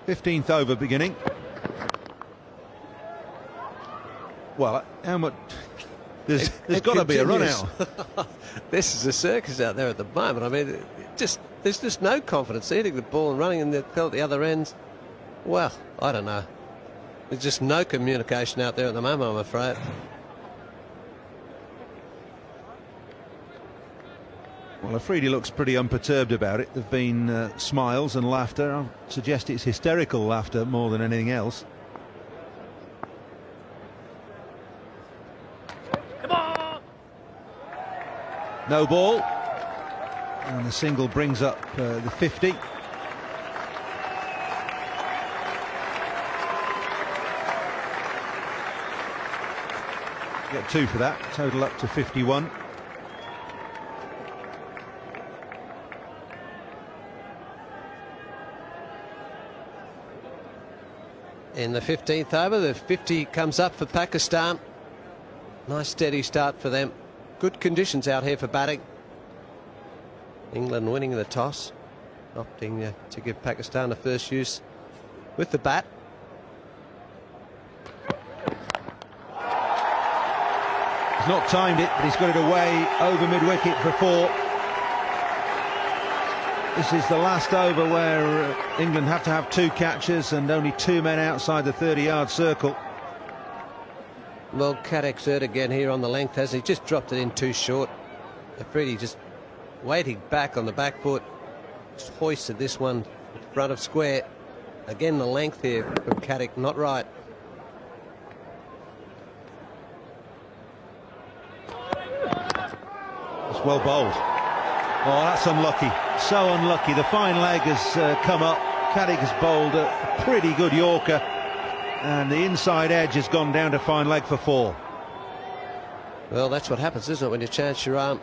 Fifteenth over beginning. Well, how much There's It got to be a run continues. out. This is a circus out there at the moment. I mean, there's just no confidence hitting the ball and running and the ball at the other ends. Well, I don't know. There's just no communication out there at the moment, I'm afraid. Well, Afridi looks pretty unperturbed about it. There've been smiles and laughter. I'll suggest it's hysterical laughter more than anything else. No ball. And the single brings up the 50. Get 2 for that. Total up to 51. In the 15th over, the 50 comes up for Pakistan. Nice steady start for them. Good conditions out here for batting. England winning the toss, opting to give Pakistan the first use with the bat. He's not timed it, but he's got it away over mid-wicket for 4. This is the last over where England have to have 2 catches and only 2 men outside the 30-yard circle. Well, Caddick's hurt again here on the length, has he? Just dropped it in too short. Afridi just waiting back on the back foot. Just hoisted this one in front of square. Again, the length here from Caddick, not right. It's well bowled. Oh, that's unlucky. So unlucky. The fine leg has come up. Caddick has bowled a pretty good Yorker, and the inside edge has gone down to fine leg for 4. Well, that's what happens, isn't it, when you chance your arm?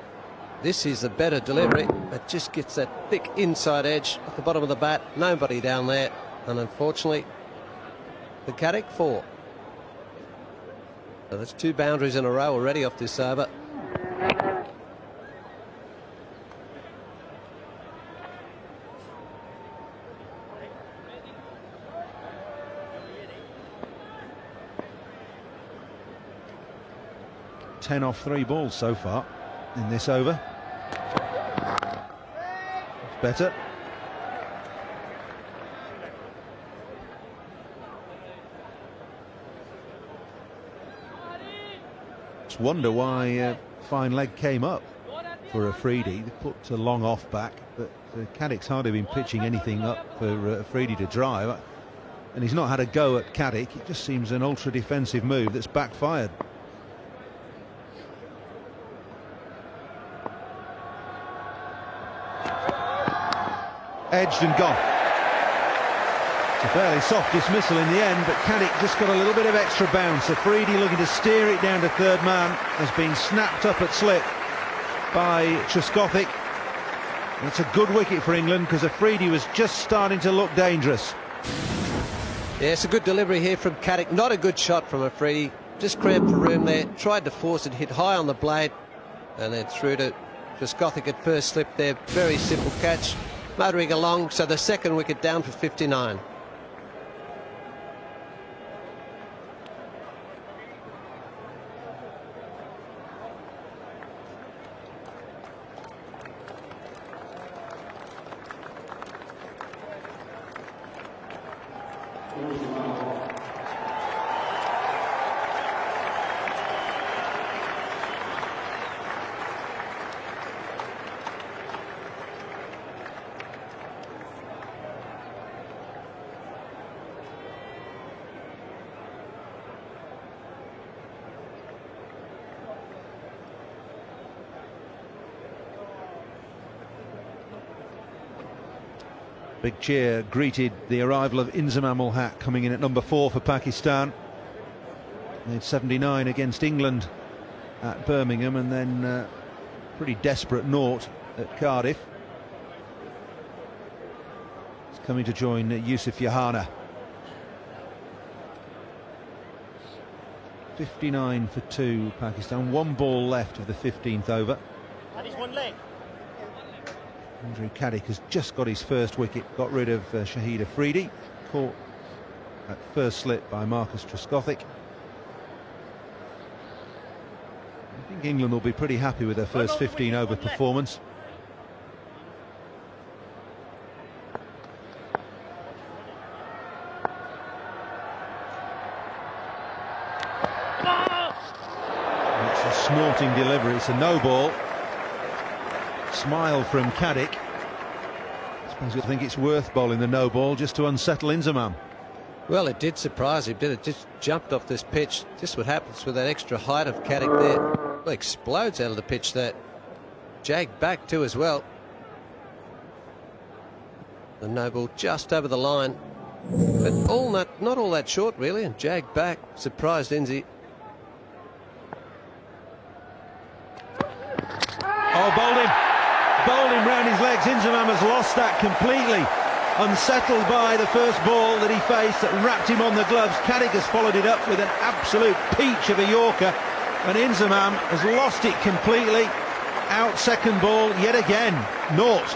This is the better delivery. It just gets that thick inside edge at the bottom of the bat. Nobody down there. And unfortunately, the Caddick 4. So that's 2 boundaries in a row already off this over. Ten off 3 balls so far in this over. It's better. Just wonder why fine leg came up for Afridi. They put a long off back, but Caddick's hardly been pitching anything up for Afridi to drive, and he's not had a go at Caddick. It just seems an ultra defensive move that's backfired. Edged and gone. It's a fairly soft dismissal in the end, but Caddick just got a little bit of extra bounce. Afridi looking to steer it down to third man, has been snapped up at slip by Trescothick. It's a good wicket for England because Afridi was just starting to look dangerous. Yeah, it's a good delivery here from Caddick. Not a good shot from Afridi. Just cramped for room there. Tried to force it, hit high on the blade, and then through to Trescothick at first slip there. Very simple catch. Motoring along, so the second wicket down for 59. Big cheer greeted the arrival of Inzamam ul Haq, coming in at number 4 for Pakistan. Made 79 against England at Birmingham, and then pretty desperate naught at Cardiff. He's coming to join Yusuf Yohana. 59 for 2 Pakistan. 1 ball left of the 15th over. That is 1 leg. Andrew Caddick has just got his first wicket, got rid of Shahid Afridi, caught at first slip by Marcus Trescothick. think England will be pretty happy with their first 15 over performance. It's a snorting delivery, it's a no ball. Smile from Caddick. I suppose you think it's worth bowling the no ball just to unsettle Inzamam. Well, it did surprise him, did it? Just jumped off this pitch. Just what happens with that extra height of Caddick there. Well, explodes out of the pitch, that. Jagged back too as well. The no ball just over the line. But not all that short, really, and jagged back. Surprised Inzi. Oh, bowled him round his legs. Inzamam has lost that completely. Unsettled by the first ball that he faced that wrapped him on the gloves. Caddick has followed it up with an absolute peach of a Yorker, and Inzamam has lost it completely. Out second ball yet again. Naught.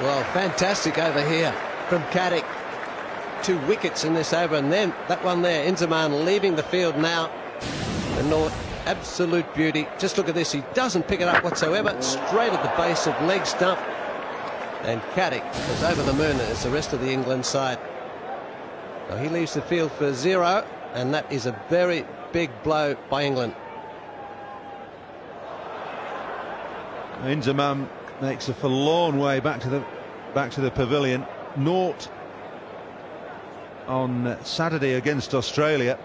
Well, fantastic over here from Caddick. 2 wickets in this over, and then that one there, Inzamam leaving the field now. And Naught, absolute beauty. Just look at this, he doesn't pick it up whatsoever. Straight at the base of leg stump. And Caddick was over the moon as the rest of the England side. So he leaves the field for 0, and that is a very big blow by England. Inzamam makes a forlorn way back to the pavilion. Naught on Saturday against Australia,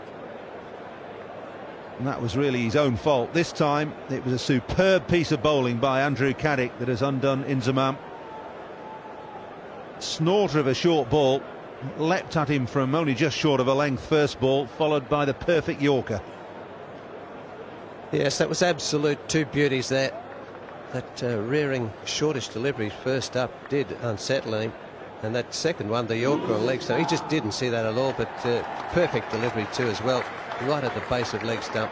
and that was really his own fault. This time it was a superb piece of bowling by Andrew Caddick that has undone Inzamam. Snorter of a short ball, leapt at him from only just short of a length first ball, followed by the perfect Yorker. Yes, that was absolute 2 beauties there. That rearing shortish delivery first up did unsettle him, and that second one, the Yorker on leg stump, he just didn't see that at all, but perfect delivery too as well, right at the base of leg stump.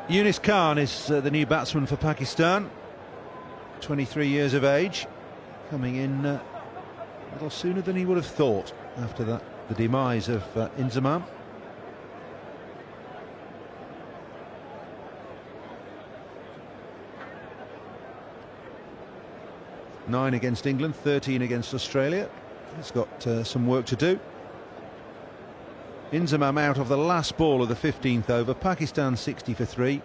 Yunus Khan is the new batsman for Pakistan, 23 years of age, coming in a little sooner than he would have thought after the demise of Inzamam. Nine against England, 13 against Australia. He's got some work to do. Inzamam out of the last ball of the 15th over. Pakistan 60 for 3.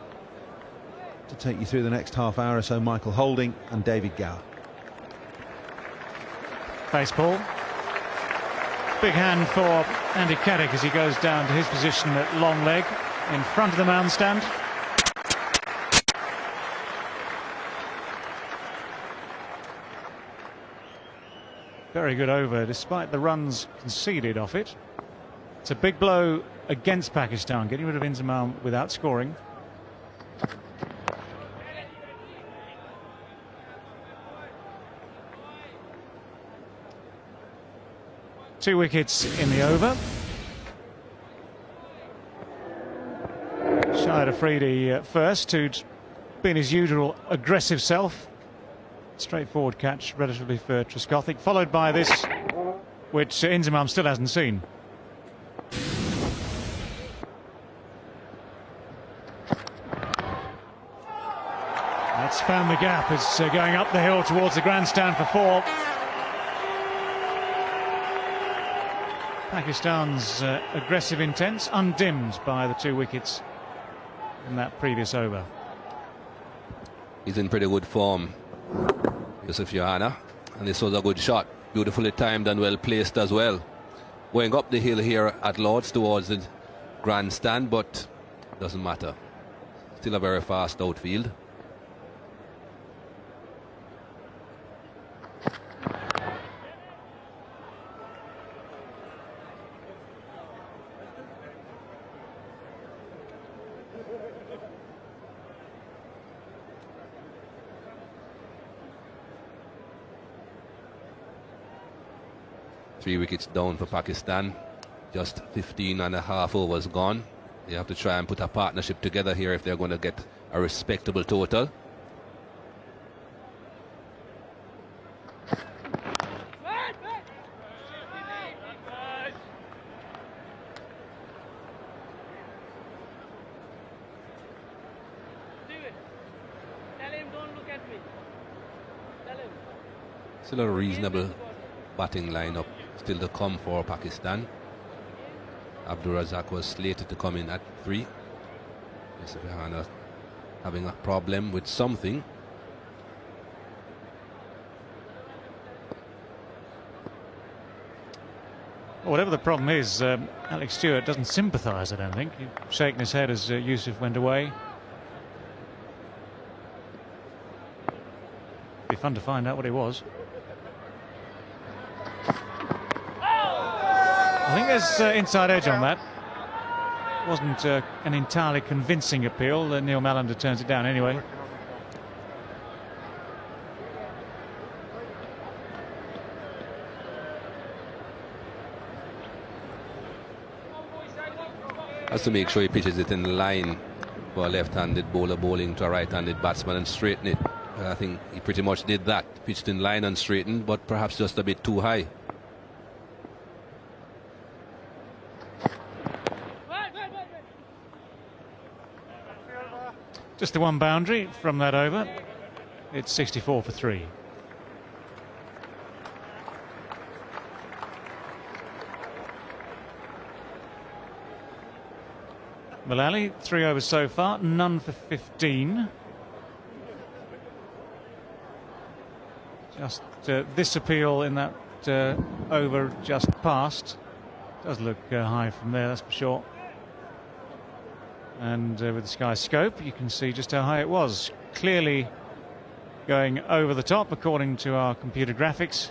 To take you through the next half hour or so, Michael Holding and David Gower. Baseball. Big hand for Andy Caddick as he goes down to his position at long leg in front of the mound stand. Very good over despite the runs conceded off it. It's a big blow against Pakistan, getting rid of Inzamam without scoring. Two wickets in the over. Shahid Afridi first, who'd been his usual aggressive self. Straightforward catch, relatively for Trescothick, followed by this, which Inzamam still hasn't seen. That's found the gap. It's going up the hill towards the grandstand for 4. Pakistan's aggressive intents undimmed by the 2 wickets in that previous over. He's in pretty good form, Yusuf Johanna, and this was a good shot, beautifully timed and well placed as well. Going up the hill here at Lord's towards the grandstand, but doesn't matter. Still a very fast outfield. Three wickets down for Pakistan. Just 15.5 overs gone. They have to try and put a partnership together here if they're going to get a respectable total. Still a reasonable batting lineup still to come for Pakistan. Abdur Razak was slated to come in at 3. Yusuf Yohana having a problem with something. Well, whatever the problem is, Alex Stewart doesn't sympathise, I don't think. He's shaking his head as Yusuf went away. Be fun to find out what it was. I think there's inside edge on that. Wasn't an entirely convincing appeal. Neil Malander turns it down anyway. Has to make sure he pitches it in line for a left-handed bowler bowling to a right-handed batsman and straighten it. I think he pretty much did that. Pitched in line and straightened, but perhaps just a bit too high. Just the one boundary from that over. It's 64 for 3. Mullally, 3 overs so far, none for 15. Just this appeal in that over just past. Does look high from there, that's for sure. And with the Sky Scope, you can see just how high it was. Clearly going over the top, according to our computer graphics.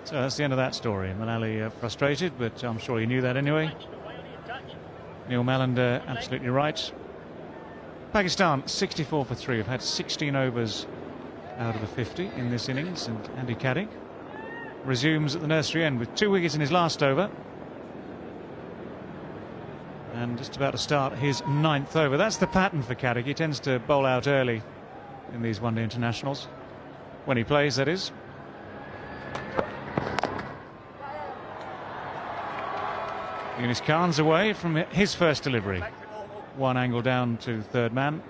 So that's the end of that story. Mullally frustrated, but I'm sure he knew that anyway. Neil Malander absolutely right. Pakistan 64 for 3. Have had 16 overs out of the 50 in this innings, and Andy Caddick resumes at the nursery end with 2 wickets in his last over. And just about to start his 9th over. That's the pattern for Caddick. He tends to bowl out early in these one-day internationals. When he plays, that is. Yunus Khan's away from his first delivery. One angle down to third man.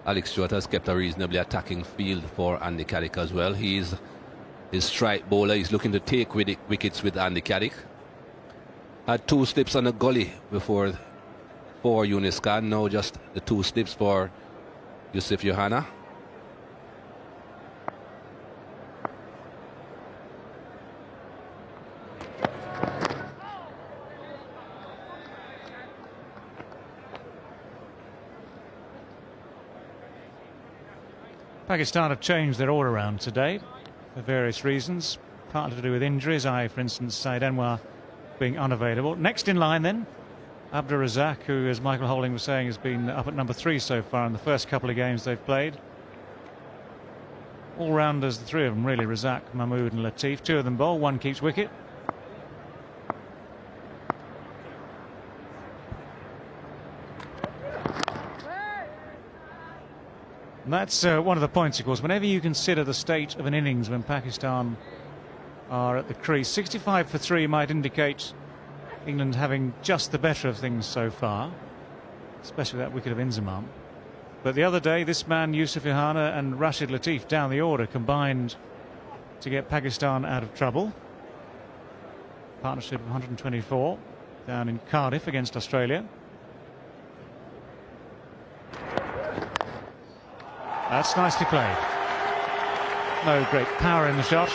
Alex Stewart has kept a reasonably attacking field for Andy Caddick as well. He's his strike bowler. He's looking to take wickets with Andy Caddick. Had 2 slips on a gully before for Yunus Khan. Now just the 2 slips for Yusuf Yohana. Pakistan have changed their all around today for various reasons, partly to do with injuries. For instance, Saeed Anwar being unavailable. Next in line then, Abdur Razak, who, as Michael Holding was saying, has been up at number 3 so far in the first couple of games they've played. All-rounders, the 3 of them really, Razak, Mahmood and Latif. 2 of them bowl, 1 keeps wicket. And that's one of the points, of course. Whenever you consider the state of an innings when Pakistan are at the crease, 65 for 3 might indicate England having just the better of things so far, especially that wicket of Inzamam. But the other day, this man, Yusuf Yohana and Rashid Latif down the order combined to get Pakistan out of trouble. Partnership of 124 down in Cardiff against Australia. That's nicely played. No great power in the shot.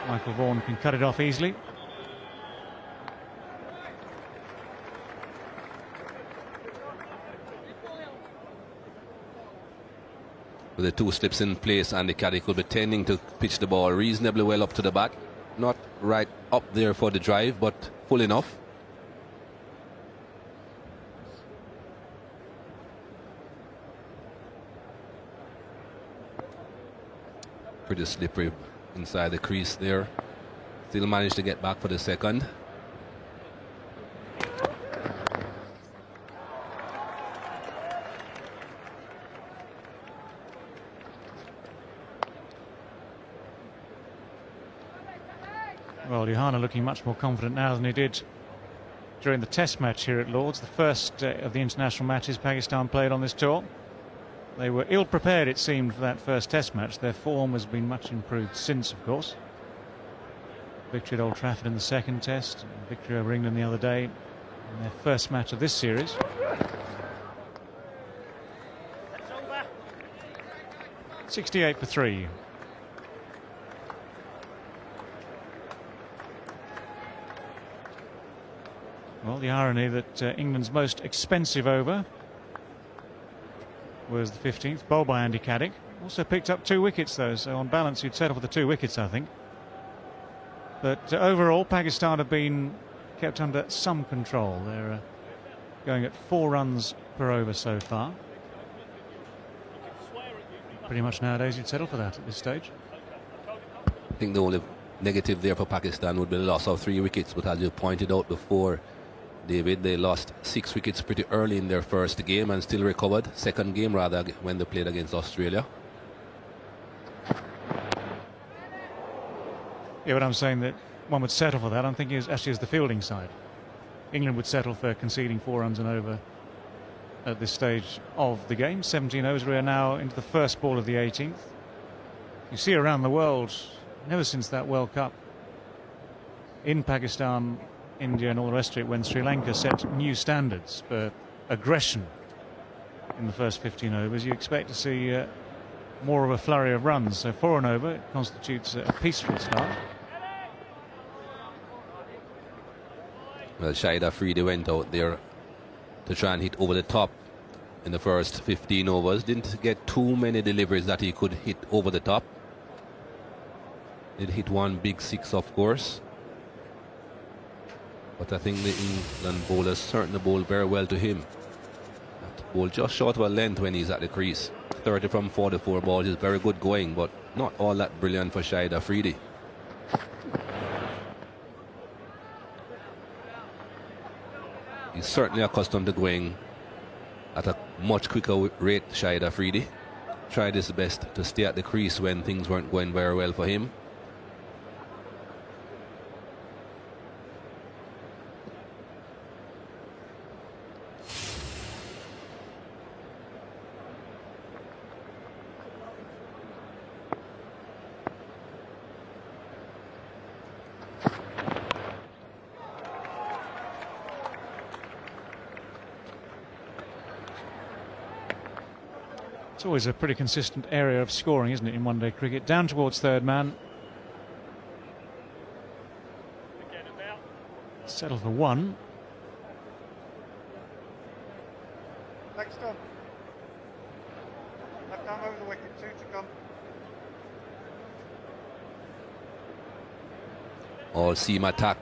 Michael Vaughan can cut it off easily. With the 2 slips in place, Andy Caddick will be tending to pitch the ball reasonably well up to the bat. Not right up there for the drive, but full enough. Pretty slippery inside the crease there. Still managed to get back for the second. Well, Johanna looking much more confident now than he did during the Test match here at Lord's, the first of the international matches Pakistan played on this tour. They were ill-prepared, it seemed, for that first Test match. Their form has been much improved since, of course. Victory at Old Trafford in the second Test, victory over England the other day in their first match of this series. .68 for 3. Well, the irony that England's most expensive over was the 15th, bowled by Andy Caddick. Also picked up 2 wickets, though, so on balance you'd settle for the 2 wickets, I think. But overall, Pakistan have been kept under some control. They're going at 4 runs per over so far. Pretty much nowadays you'd settle for that at this stage. I think the only negative there for Pakistan would be the loss of 3 wickets, but as you pointed out before, David, they lost 6 wickets pretty early in their first game and still recovered. Second game, rather, when they played against Australia. Yeah, but I'm saying that one would settle for that. I'm thinking actually as the fielding side. England would settle for conceding 4 runs and over at this stage of the game. 17 overs. We are now into the first ball of the 18th. You see around the world, never since that World Cup in Pakistan, India and all the rest of it, when Sri Lanka set new standards for aggression in the first 15 overs, you expect to see more of a flurry of runs. So 4 and over, it constitutes a peaceful start. Well, Shahid Afridi went out there to try and hit over the top in the first 15 overs. Didn't get too many deliveries that he could hit over the top. Did hit 1 big 6, of course. But I think the England bowlers certainly bowl very well to him. That bowl just short of a length when he's at the crease. 30 from 44 balls is very good going, but not all that brilliant for Shahid Afridi. He's certainly accustomed to going at a much quicker rate, Shahid Afridi. Tried his best to stay at the crease when things weren't going very well for him. It's always a pretty consistent area of scoring, isn't it, in one-day cricket? Down towards third man. Settle for 1. Next on. Left arm over the wicket, 2 to come. All seam attack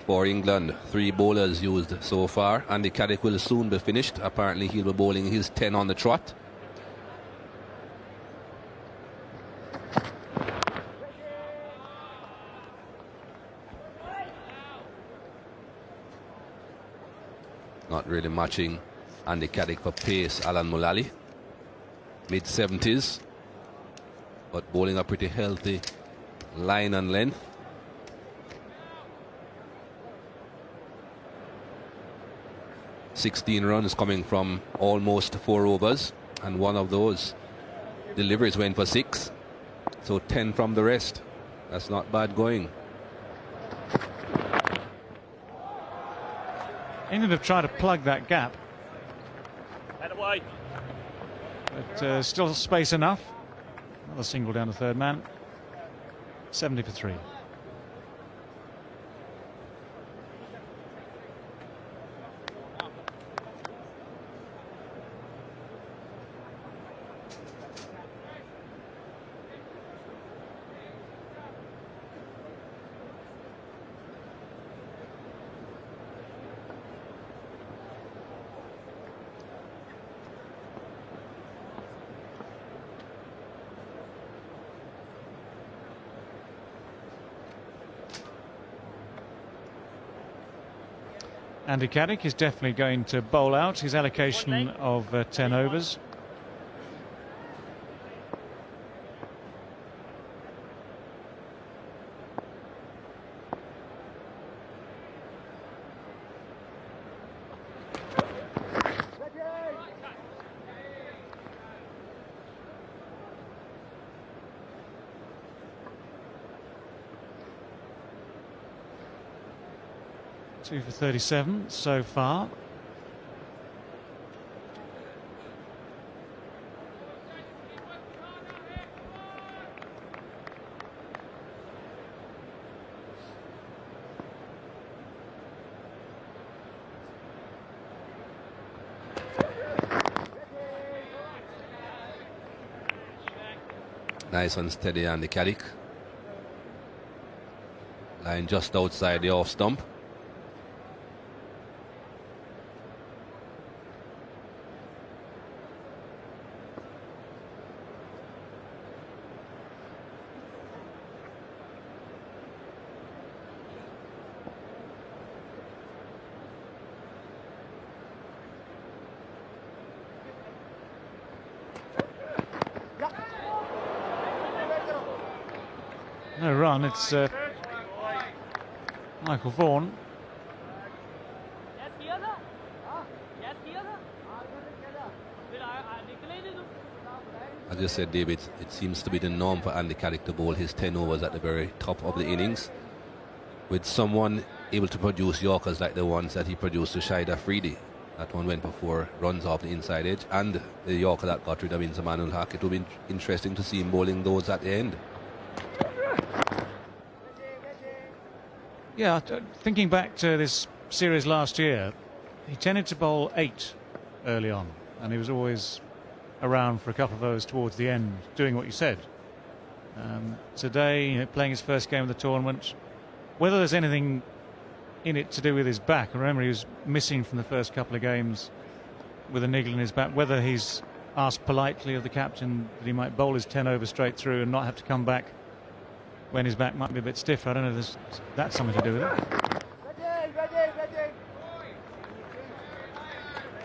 for England. 3 bowlers used so far. Andy Caddick will soon be finished. Apparently he'll be bowling his 10 on the trot. Not really matching Andy Caddick for pace, Alan Mullally. Mid-70s, but bowling a pretty healthy line and length. .16 runs coming from almost 4 overs, and one of those deliveries went for 6. So 10 from the rest. That's not bad going. England have tried to plug that gap. Head away. But still space enough. Another single down to third man. 70 for 3. Andy Caddick is definitely going to bowl out his allocation of 10 overs. 2 for 37 so far. Nice and steady Andy Caddick. Line just outside the off stump. No run, it's Michael Vaughan. As you said, David, it seems to be the norm for Andy Caddick to bowl his 10 overs at the very top of the innings, with someone able to produce Yorkers like the ones that he produced to Shahid Afridi. That one went before runs off the inside edge, and the Yorker that got rid of Inzamam ul Haq. It will be interesting to see him bowling those at the end. Yeah, thinking back to this series last year, he tended to bowl 8 early on, and he was always around for a couple of those towards the end, doing what you said. Today, playing his first game of the tournament, whether there's anything in it to do with his back, I remember he was missing from the first couple of games with a niggle in his back, whether he's asked politely of the captain that he might bowl his 10 over straight through and not have to come back when his back might be a bit stiffer. I don't know if that's something to do with it.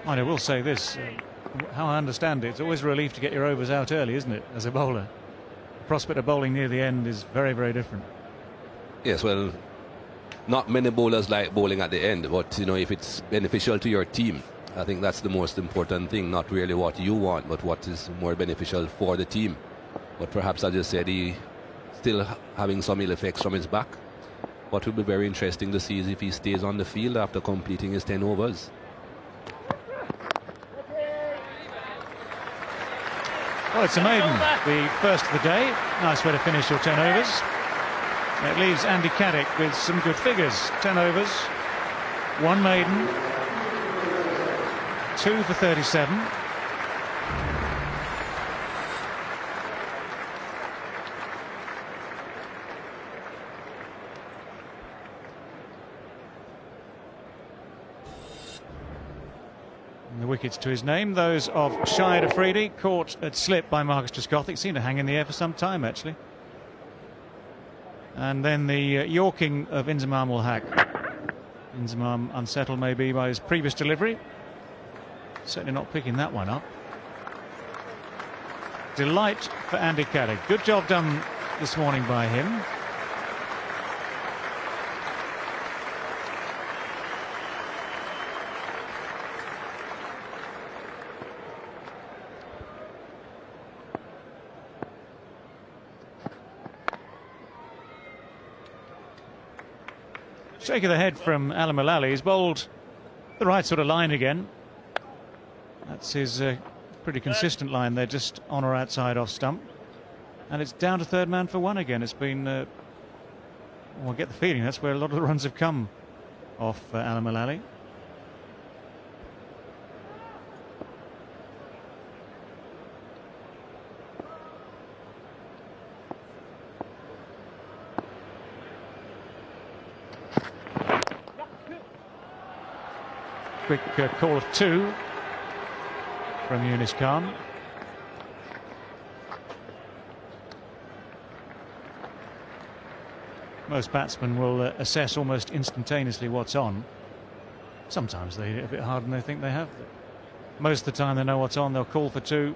I will say this, how I understand it, it's always a relief to get your overs out early, isn't it, as a bowler? The prospect of bowling near the end is very, very different. Yes, well, not many bowlers like bowling at the end, but if it's beneficial to your team, I think that's the most important thing. Not really what you want, but what is more beneficial for the team. But perhaps, as I said, he still having some ill effects from his back. What will be very interesting to see is if he stays on the field after completing his 10 overs. Well, it's a maiden, the first of the day. Nice way to finish your 10 overs. It leaves Andy Caddick with some good figures. 10 overs, 1 maiden, 2 for 37. And the wickets to his name, those of Shahid Afridi, caught at slip by Marcus Trescothick. Seemed to hang in the air for some time, actually. And then the Yorking of Inzamam ul Haq. Inzamam unsettled maybe by his previous delivery. Certainly not picking that one up. Delight for Andy Caddick. Good job done this morning by him. Shake of the head from Alan Mullally. He's bowled the right sort of line again. That's his pretty consistent line there, just on or outside off stump. And it's down to third man for 1 again. It's been, well, I get the feeling that's where a lot of the runs have come off Alan Mullally. Quick call of 2 from Yunis Khan. Most batsmen will assess almost instantaneously what's on. Sometimes they hit it a bit harder than they think they have. Most of the time they know what's on, they'll call for 2.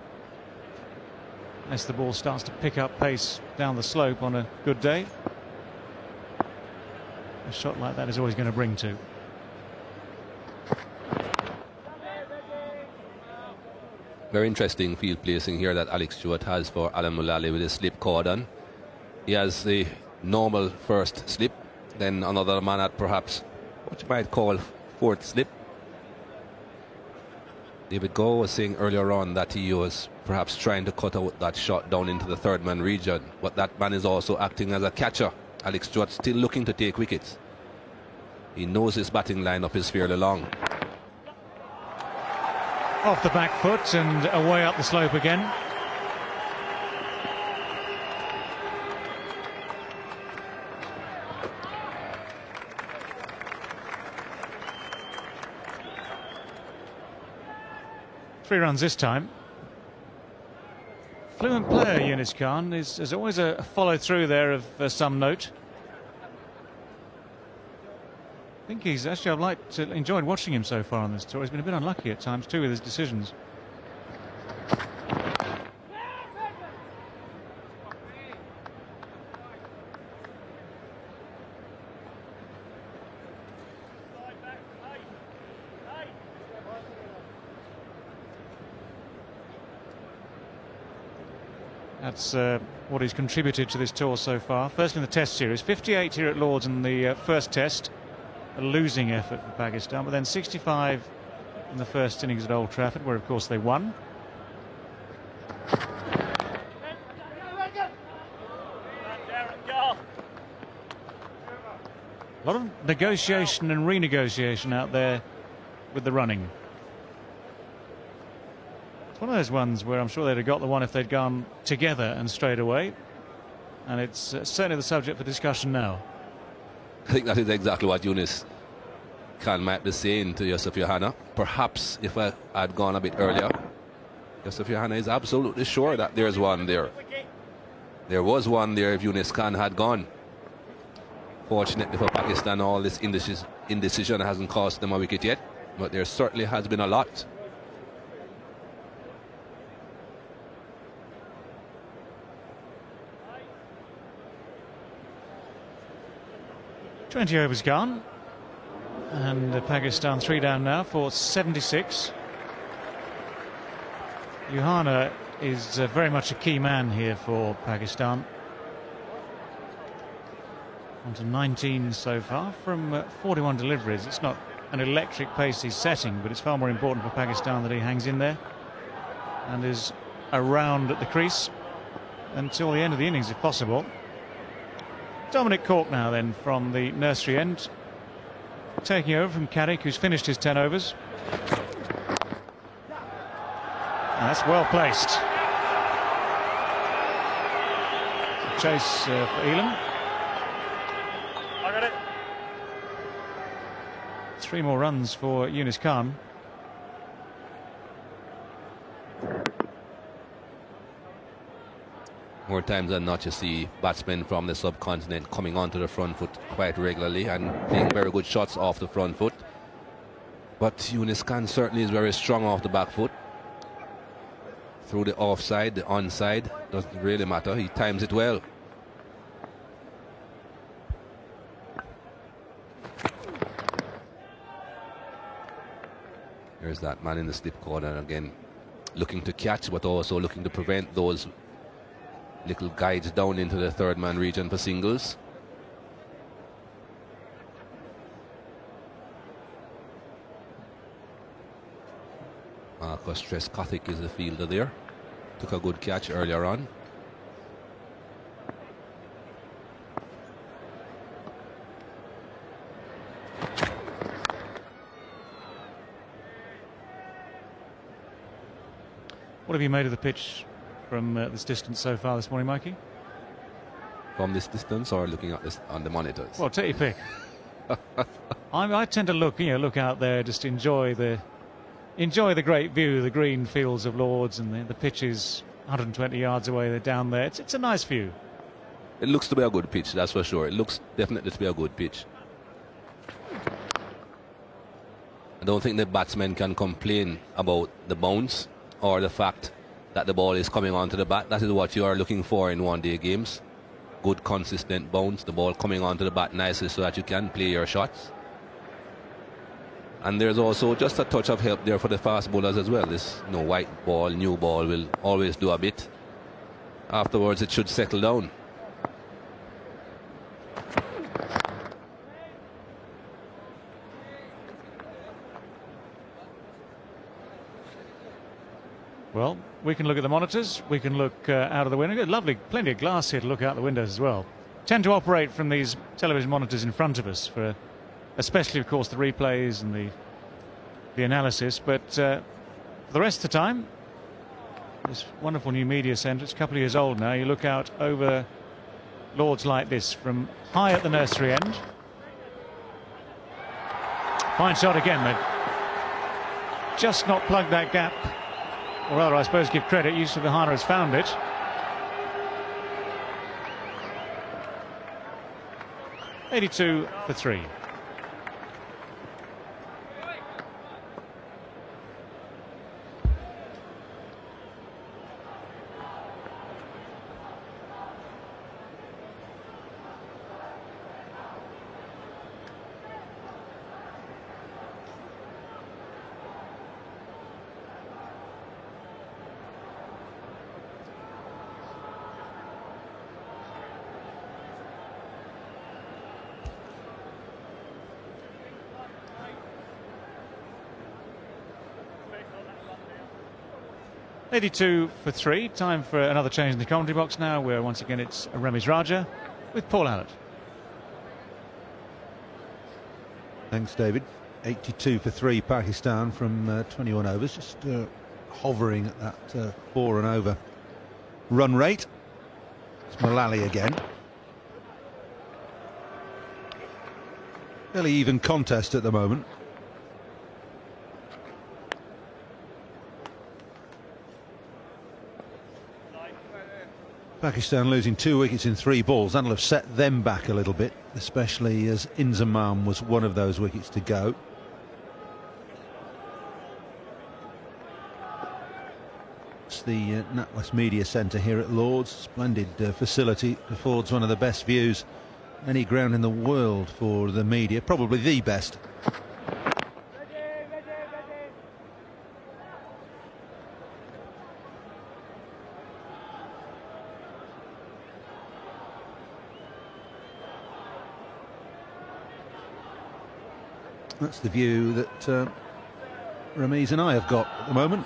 Unless the ball starts to pick up pace down the slope on a good day. A shot like that is always going to bring 2. Very interesting field placing here that Alex Stewart has for Alan Mullally with his slip cordon. He has the normal first slip, then another man at perhaps what you might call fourth slip. David Goh was saying earlier on that he was perhaps trying to cut out that shot down into the third man region, but that man is also acting as a catcher. Alex Stewart still looking to take wickets. He knows his batting lineup is fairly long. Off the back foot and away up the slope again. Three runs this time. Fluent player, Yunus Khan. There's always a follow through there of some note. I think he's actually, enjoyed watching him so far on this tour. He's been a bit unlucky at times too with his decisions. That's what he's contributed to this tour so far. First in the Test series, 58 here at Lord's in the first Test, a losing effort for Pakistan, but then 65 in the first innings at Old Trafford, where of course they won. A lot of negotiation and renegotiation out there with the running. It's one of those ones where I'm sure they'd have got the one if they'd gone together and straight away. And it's certainly the subject for discussion now. I think that is exactly what Yunus Khan might be saying to Yusuf Yohana. Perhaps if I had gone a bit earlier, Yusuf Yohana is absolutely sure that there's one there. There was one there if Yunus Khan had gone. Fortunately for Pakistan, all this indecision hasn't cost them a wicket yet, but there certainly has been a lot. "20 overs gone, and Pakistan 3 down now for 76. Yohana is very much a key man here for Pakistan. On to 19 so far from 41 deliveries. It's not an electric pace he's setting, but it's far more important for Pakistan that he hangs in there and is around at the crease until the end of the innings if possible. Dominic Cork now then from the nursery end, taking over from Carrick, who's finished his 10 overs. And that's well placed. Chase for Elam. I got it. 3 more runs for Yunus Khan. More times than not, you see batsmen from the subcontinent coming onto the front foot quite regularly and playing very good shots off the front foot. But Yunus Khan certainly is very strong off the back foot. Through the offside, the onside, doesn't really matter. He times it well. There's that man in the slip corner again, looking to catch, but also looking to prevent those little guides down into the third man region for singles. Marcus Trescothick is the fielder there. Took a good catch earlier on. What have you made of the pitch from this distance so far this morning, Mikey? From this distance or looking at this on the monitors? Well, take your pick. I tend to look out there, just enjoy the great view, the green fields of Lord's, and the pitch is 120 yards away. They're down there. It's a nice view. It looks to be a good pitch, that's for sure. It looks definitely to be a good pitch. I don't think the batsmen can complain about the bounce or the fact that the ball is coming onto the bat. That is what you are looking for in one-day games. Good, consistent bounce, the ball coming onto the bat nicely so that you can play your shots. And there's also just a touch of help there for the fast bowlers as well. This white ball, new ball will always do a bit. Afterwards, it should settle down. Well, we can look at the monitors. We can look out of the window. Lovely, plenty of glass here to look out the windows as well. Tend to operate from these television monitors in front of us for, especially, of course, the replays and the analysis. But for the rest of the time, this wonderful new media centre, it's a couple of years old now. You look out over Lords like this from high at the nursery end. Fine shot again, but just not plugged that gap. Or rather, I suppose, give credit. Yusuf Ohana has found it. .82 for 3. .82 for 3. Time for another change in the commentary box now, where once again it's Ramiz Raja with Paul Hallett. Thanks, David. 82 for 3 Pakistan from 21 overs, just hovering at that 4 and over run rate. It's Mullally again. Fairly even contest at the moment. Pakistan losing 2 wickets in 3 balls. That'll have set them back a little bit, especially as Inzamam was one of those wickets to go. It's the NatWest Media Centre here at Lords. Splendid facility. Affords one of the best views any ground in the world for the media, probably the best. That's the view that Ramiz and I have got at the moment.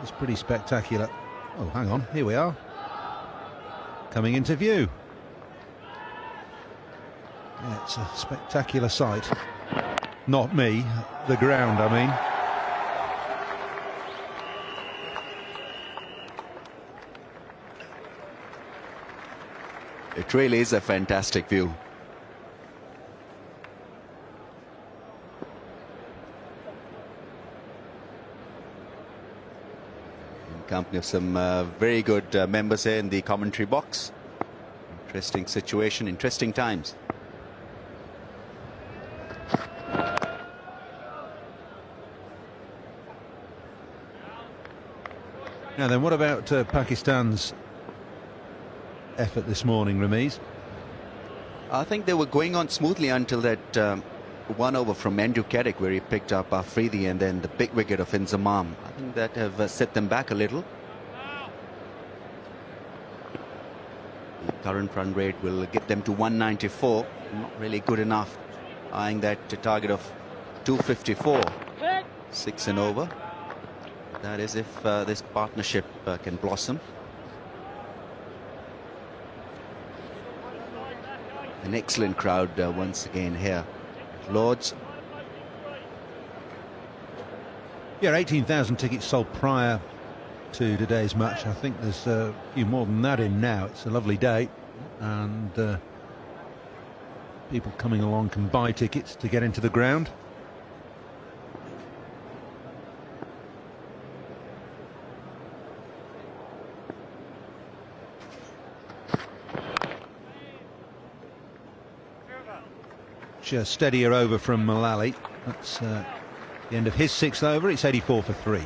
It's pretty spectacular. Oh, hang on, here we are. Coming into view. Yeah, it's a spectacular sight. Not me, the ground, I mean. It really is a fantastic view. Company of some very good members here in the commentary box. Interesting situation, interesting times. Now then, what about Pakistan's effort this morning, Ramiz? I think they were going on smoothly until that 1 over from Andrew Carrick, where he picked up Afridi and then the big wicket of Inzamam. I think that have set them back a little. The current run rate will get them to 194. Not really good enough. Eyeing that target of 254. 6 and over. That is if this partnership can blossom. An excellent crowd once again here. Lords. Yeah, 18,000 tickets sold prior to today's match. I think there's a few more than that in now. It's a lovely day, and people coming along can buy tickets to get into the ground. Just steadier over from Mullally. That's the end of his 6th over. It's 84 for 3.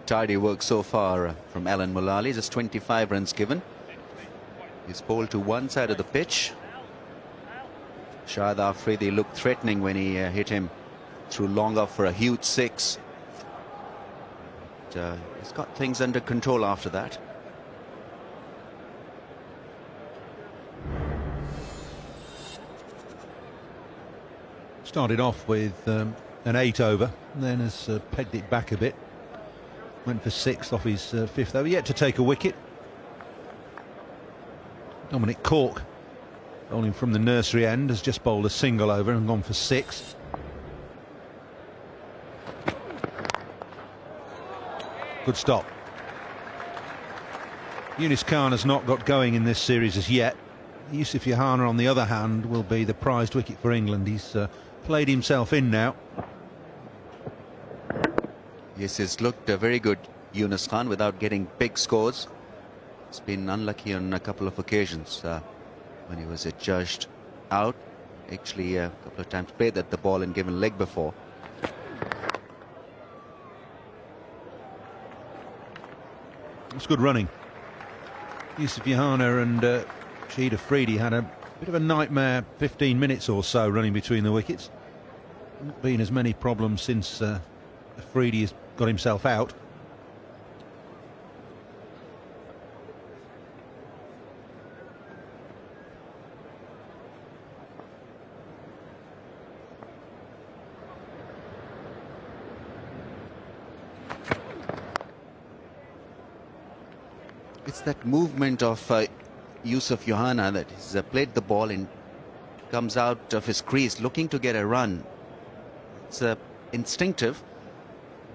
Tidy work so far from Alan Mullally. Just 25 runs given. He's bowled to one side of the pitch. Shahid Afridi looked threatening when he hit him through long off for a huge 6. He's got things under control after that. Started off with an 8 over, and then has pegged it back a bit. Went for 6th off his 5th over, yet to take a wicket. Dominic Cork, bowling from the nursery end, has just bowled a single over and gone for 6. Good stop. Yunus Khan has not got going in this series as yet. Yusuf Yohana, on the other hand, will be the prized wicket for England. He's played himself in now. Yes, he's looked very good, Yunus Khan, without getting big scores. He's been unlucky on a couple of occasions when he was adjudged out. Actually, a couple of times played at the ball and given leg before. It's good running. Yusuf Yohana and Shahid Afridi had a bit of a nightmare 15 minutes or so running between the wickets. Not been as many problems since Afridi has got himself out. It's that movement of Yusuf Yohana that he's played the ball and comes out of his crease looking to get a run. It's instinctive.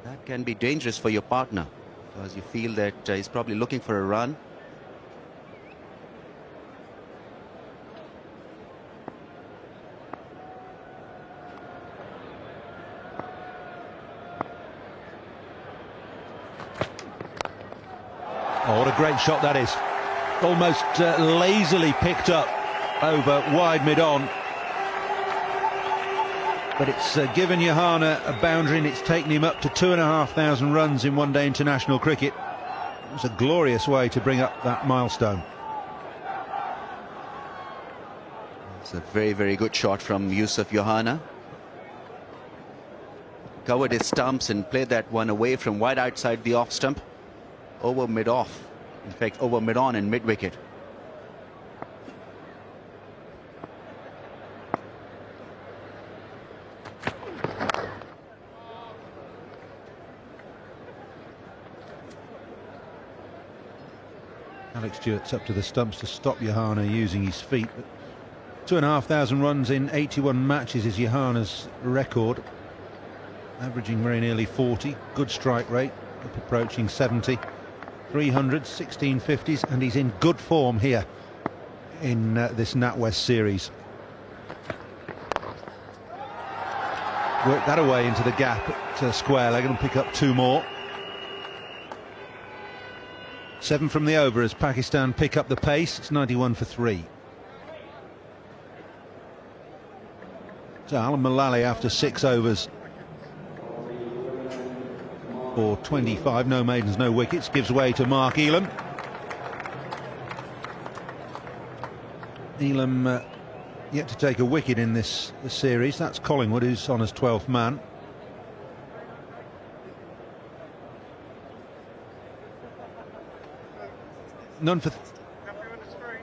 That can be dangerous for your partner because you feel that he's probably looking for a run. Oh, what a great shot that is. Almost lazily picked up over wide mid-on. But it's given Yohana a boundary and it's taken him up to 2,500 runs in one-day international cricket. It was a glorious way to bring up that milestone. It's a very, very good shot from Yusuf Yohana. Covered his stumps and played that one away from wide outside the off stump. Over mid-off, in fact over mid-on and mid-wicket. Alex Stewart's up to the stumps to stop Yohana using his feet. But 2,500 runs in 81 matches is Yohana's record, averaging very nearly 40. Good strike rate, up approaching 70. 300, 1650s, and he's in good form here in this NatWest series. Work that away into the gap at square leg and pick up 2 more. 7 from the over as Pakistan pick up the pace. It's 91 for 3. So Alan Mullally, after 6 overs for 25, no maidens, no wickets, gives way to Mark Elam. Elam yet to take a wicket in this series. That's Collingwood, who's on as 12th man. None for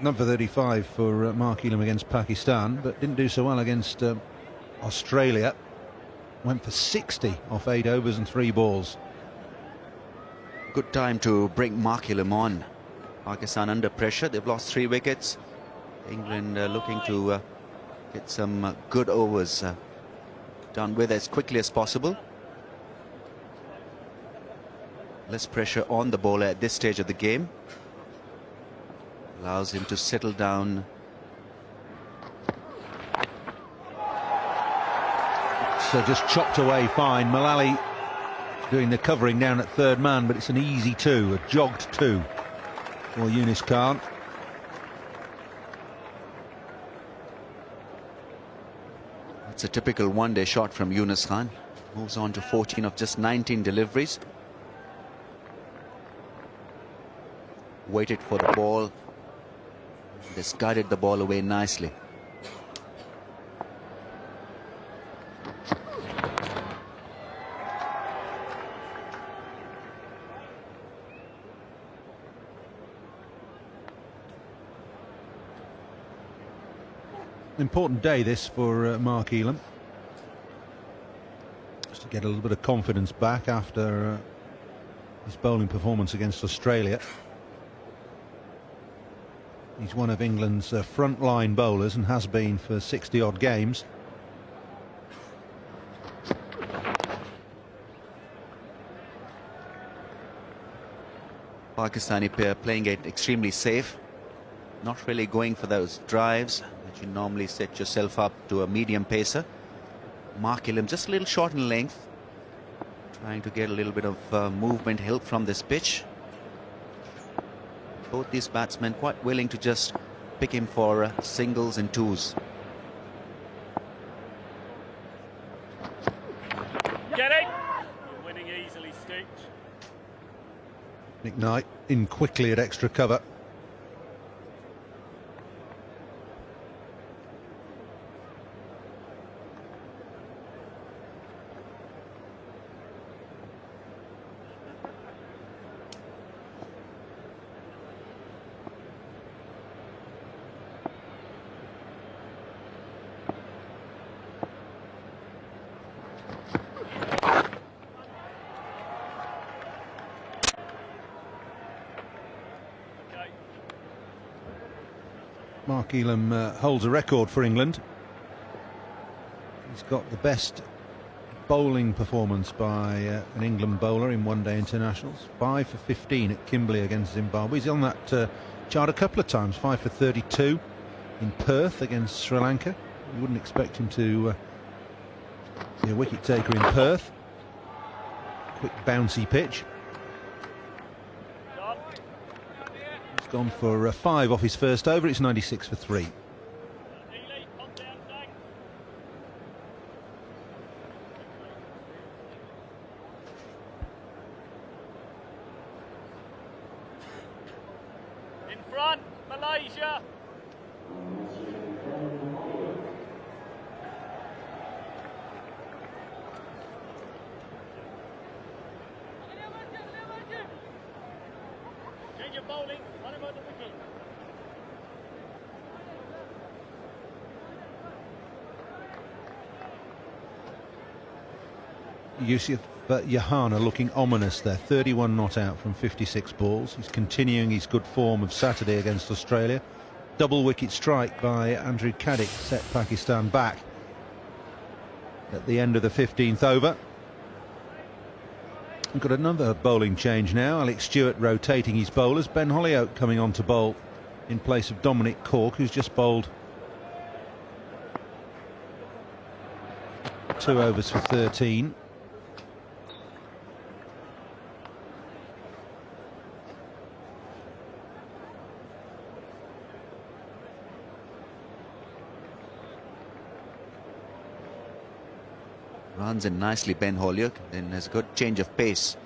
35 for Mark Elam against Pakistan, but didn't do so well against Australia. Went for 60 off 8 overs and 3 balls. Good time to bring Mark Elam on. Pakistan under pressure. They've lost 3 wickets. England looking to get some good overs done with as quickly as possible. Less pressure on the bowler at this stage of the game. Allows him to settle down. So just chopped away fine. Mullally doing the covering down at 3rd man, but it's an easy 2, a jogged 2 for Yunus Khan. It's a typical one-day shot from Yunus Khan. Moves on to 14 of just 19 deliveries. Waited for the ball. Just guided the ball away nicely. Important day this for Mark Elam. get a little bit of confidence back after his bowling performance against Australia. He's one of England's front-line bowlers and has been for 60-odd games. Pakistani pair playing it extremely safe, not really going for those drives that you normally set yourself up to a medium pacer. Mark Ilham just a little short in length, trying to get a little bit of movement help from this pitch. Both these batsmen quite willing to just pick him for singles and twos. Get it! You're winning easily, Stitch. Nick Knight in quickly at extra cover. Mark Elam holds a record for England. He's got the best bowling performance by an England bowler in one-day internationals. 5 for 15 at Kimberley against Zimbabwe. He's on that chart a couple of times. 5 for 32 in Perth against Sri Lanka. You wouldn't expect him to be a wicket taker in Perth. Quick bouncy pitch. Gone for 5 off his first over. It's 96 for 3. In front, Malaysia. Change your bowling. What about the wicket? Yusuf Yahana looking ominous there. 31 not out from 56 balls. He's continuing his good form of Saturday against Australia. Double wicket strike by Andrew Caddick set Pakistan back at the end of the 15th over. We've got another bowling change now. Alex Stewart rotating his bowlers. Ben Hollioake coming on to bowl in place of Dominic Cork, who's just bowled 2 overs for 13. Runs in nicely, Ben Hollioake, and has a good change of pace.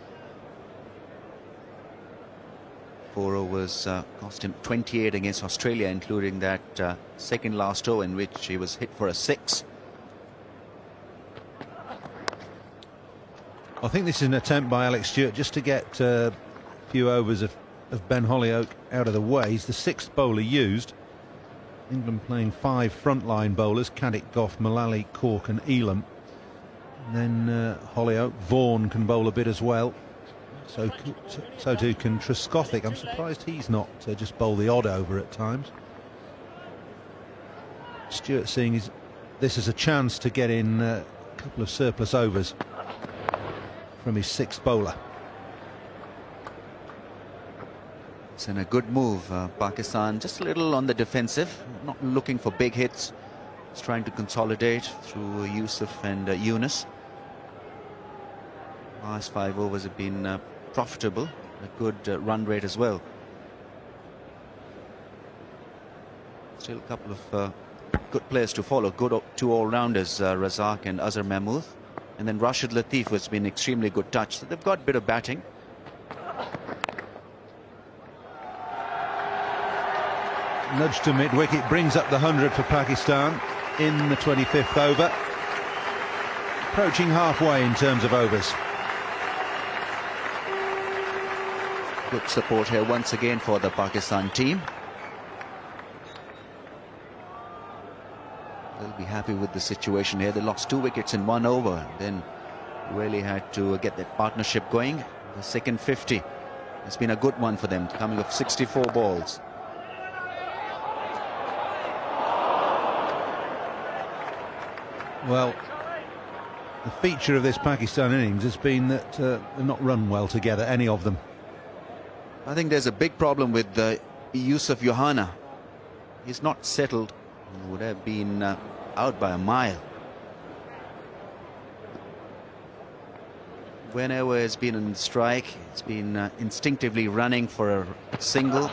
4 overs cost him 28 against Australia, including that second last over in which he was hit for a 6. I think this is an attempt by Alex Stewart just to get a few overs of Ben Hollioake out of the way. He's the 6th bowler used. England playing 5 frontline bowlers: Caddick, Gough, Mullally, Cork and Elam. And then Hollioake, Vaughan can bowl a bit as well. So too can Trescothick. I'm surprised he's not just bowl the odd over at times. Stewart seeing this as a chance to get in a couple of surplus overs from his 6th bowler. It's in a good move. Pakistan just a little on the defensive, not looking for big hits. It's trying to consolidate through Yusuf and Yunus. Last 5 overs have been profitable, a good run rate as well. Still a couple of good players to follow. Good 2 all-rounders, Razak and Azhar Mahmood. And then Rashid Latif has been extremely good touch. So they've got a bit of batting. Nudge to mid-wicket brings up the 100 for Pakistan in the 25th over. Approaching halfway in terms of overs. Good support here once again for the Pakistan team. They'll be happy with the situation here. They lost 2 wickets in 1 over. Then Really had to get that partnership going. The second 50 has been a good one for them, coming off 64 balls. Well, the feature of this Pakistan innings has been that they've not run well together, any of them. I think there's a big problem with Yusuf Yohana. He's not settled. He would have been out by a mile. Whenever he's been on strike, it's been instinctively running for a single.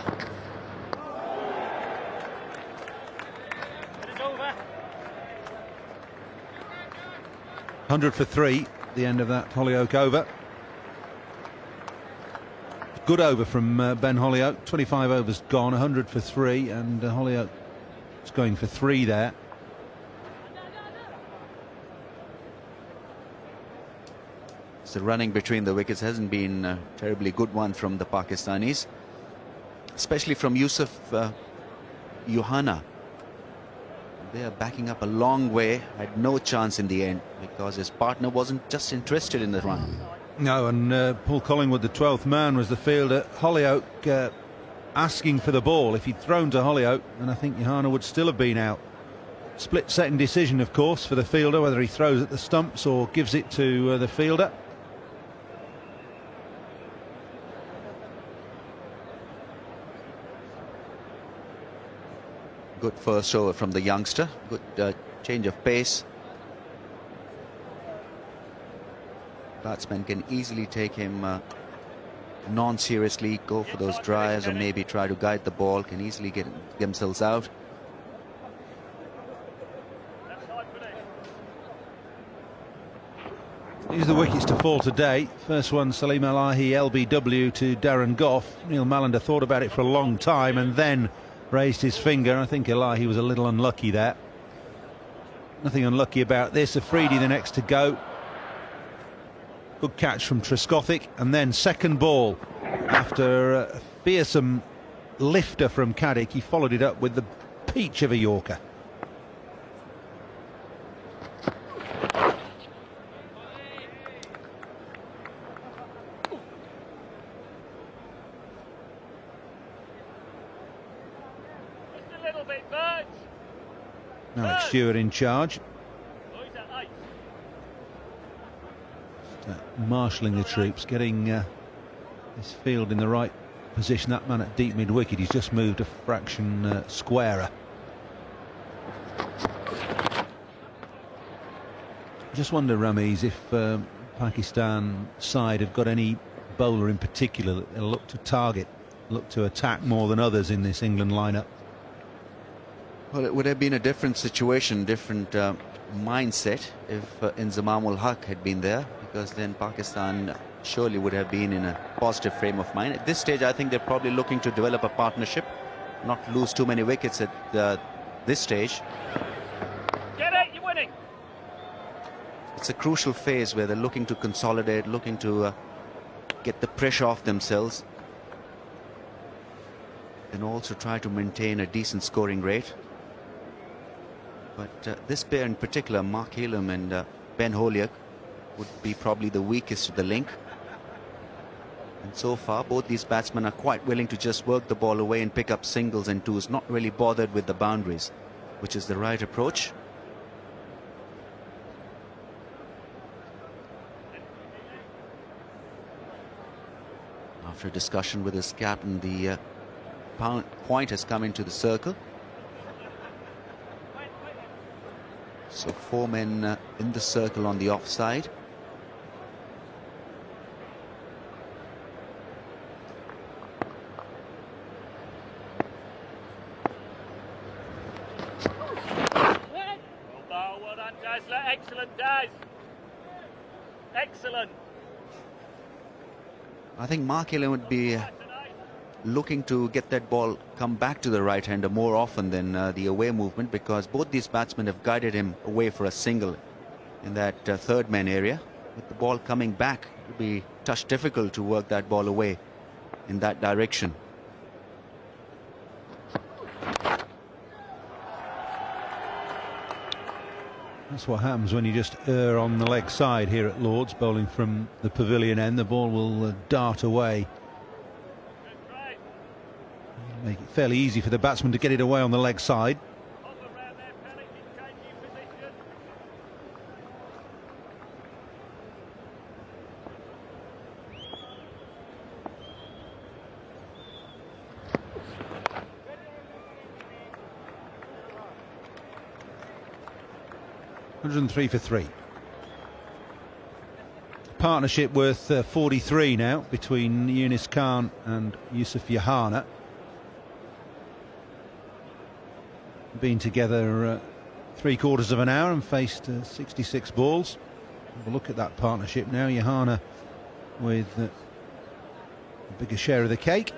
It's over. 100 for 3, the end of that Holyoke over. Good over from Ben Holyoke. 25 overs gone, 100 for 3, and Holyoke is going for 3 there. The running between the wickets hasn't been a terribly good one from the Pakistanis, especially from Yusuf Yohana. They are backing up a long way, had no chance in the end because his partner wasn't just interested in the run. No, and Paul Collingwood, the 12th man, was the fielder. Holyoke asking for the ball. If he'd thrown to Holyoke, then I think Yohana would still have been out. Split-second decision, of course, for the fielder, whether he throws at the stumps or gives it to the fielder. Good first over from the youngster. Good change of pace. Batsmen can easily take him non-seriously, go for those drives or maybe try to guide the ball, can easily get themselves out. These are the wickets to fall today. First one, Salim Alahi, LBW to Darren Gough. Neil Mallender thought about it for a long time and then raised his finger. I think Alahi was a little unlucky there. Nothing unlucky about this. Afridi the next to go. Good catch from Trescothick, and then second ball after a fearsome lifter from Caddick. He followed it up with the peach of a Yorker. Alex Stewart in charge. Marshalling the troops, getting this field in the right position. That man at deep mid-wicket, he's just moved a fraction squarer. Just wonder, Ramiz, if Pakistan side have got any bowler in particular that they'll look to target, look to attack more than others in this England lineup. Well, it would have been a different situation, different mindset if Inzamam ul Haq had been there, because then Pakistan surely would have been in a positive frame of mind. At this stage, I think they're probably looking to develop a partnership, not lose too many wickets at this stage. Get it, you're winning. It's a crucial phase where they're looking to consolidate, looking to get the pressure off themselves, and also try to maintain a decent scoring rate. But this pair in particular, Mark Helam and Ben Holyoke, would be probably the weakest of the link. And so far, both these batsmen are quite willing to just work the ball away and pick up singles and twos, not really bothered with the boundaries, which is the right approach. After a discussion with his captain, the point has come into the circle. So 4 men in the circle on the offside. Well done, Dazzler. Excellent, Daz. Excellent. I think Mark Helam would be looking to get that ball come back to the right-hander more often than the away movement, because both these batsmen have guided him away for a single in that third man area. With the ball coming back, it would be touch difficult to work that ball away in that direction. That's what happens when you just err on the leg side here at Lord's, bowling from the pavilion end. The ball will dart away. Make it fairly easy for the batsman to get it away on the leg side. $103 for 3. Partnership worth 43 now between Yunis Khan and Yusuf Yohana. Been together 3/4 of an hour and faced 66 balls. Have a look at that partnership now. Yohana with a bigger share of the cake.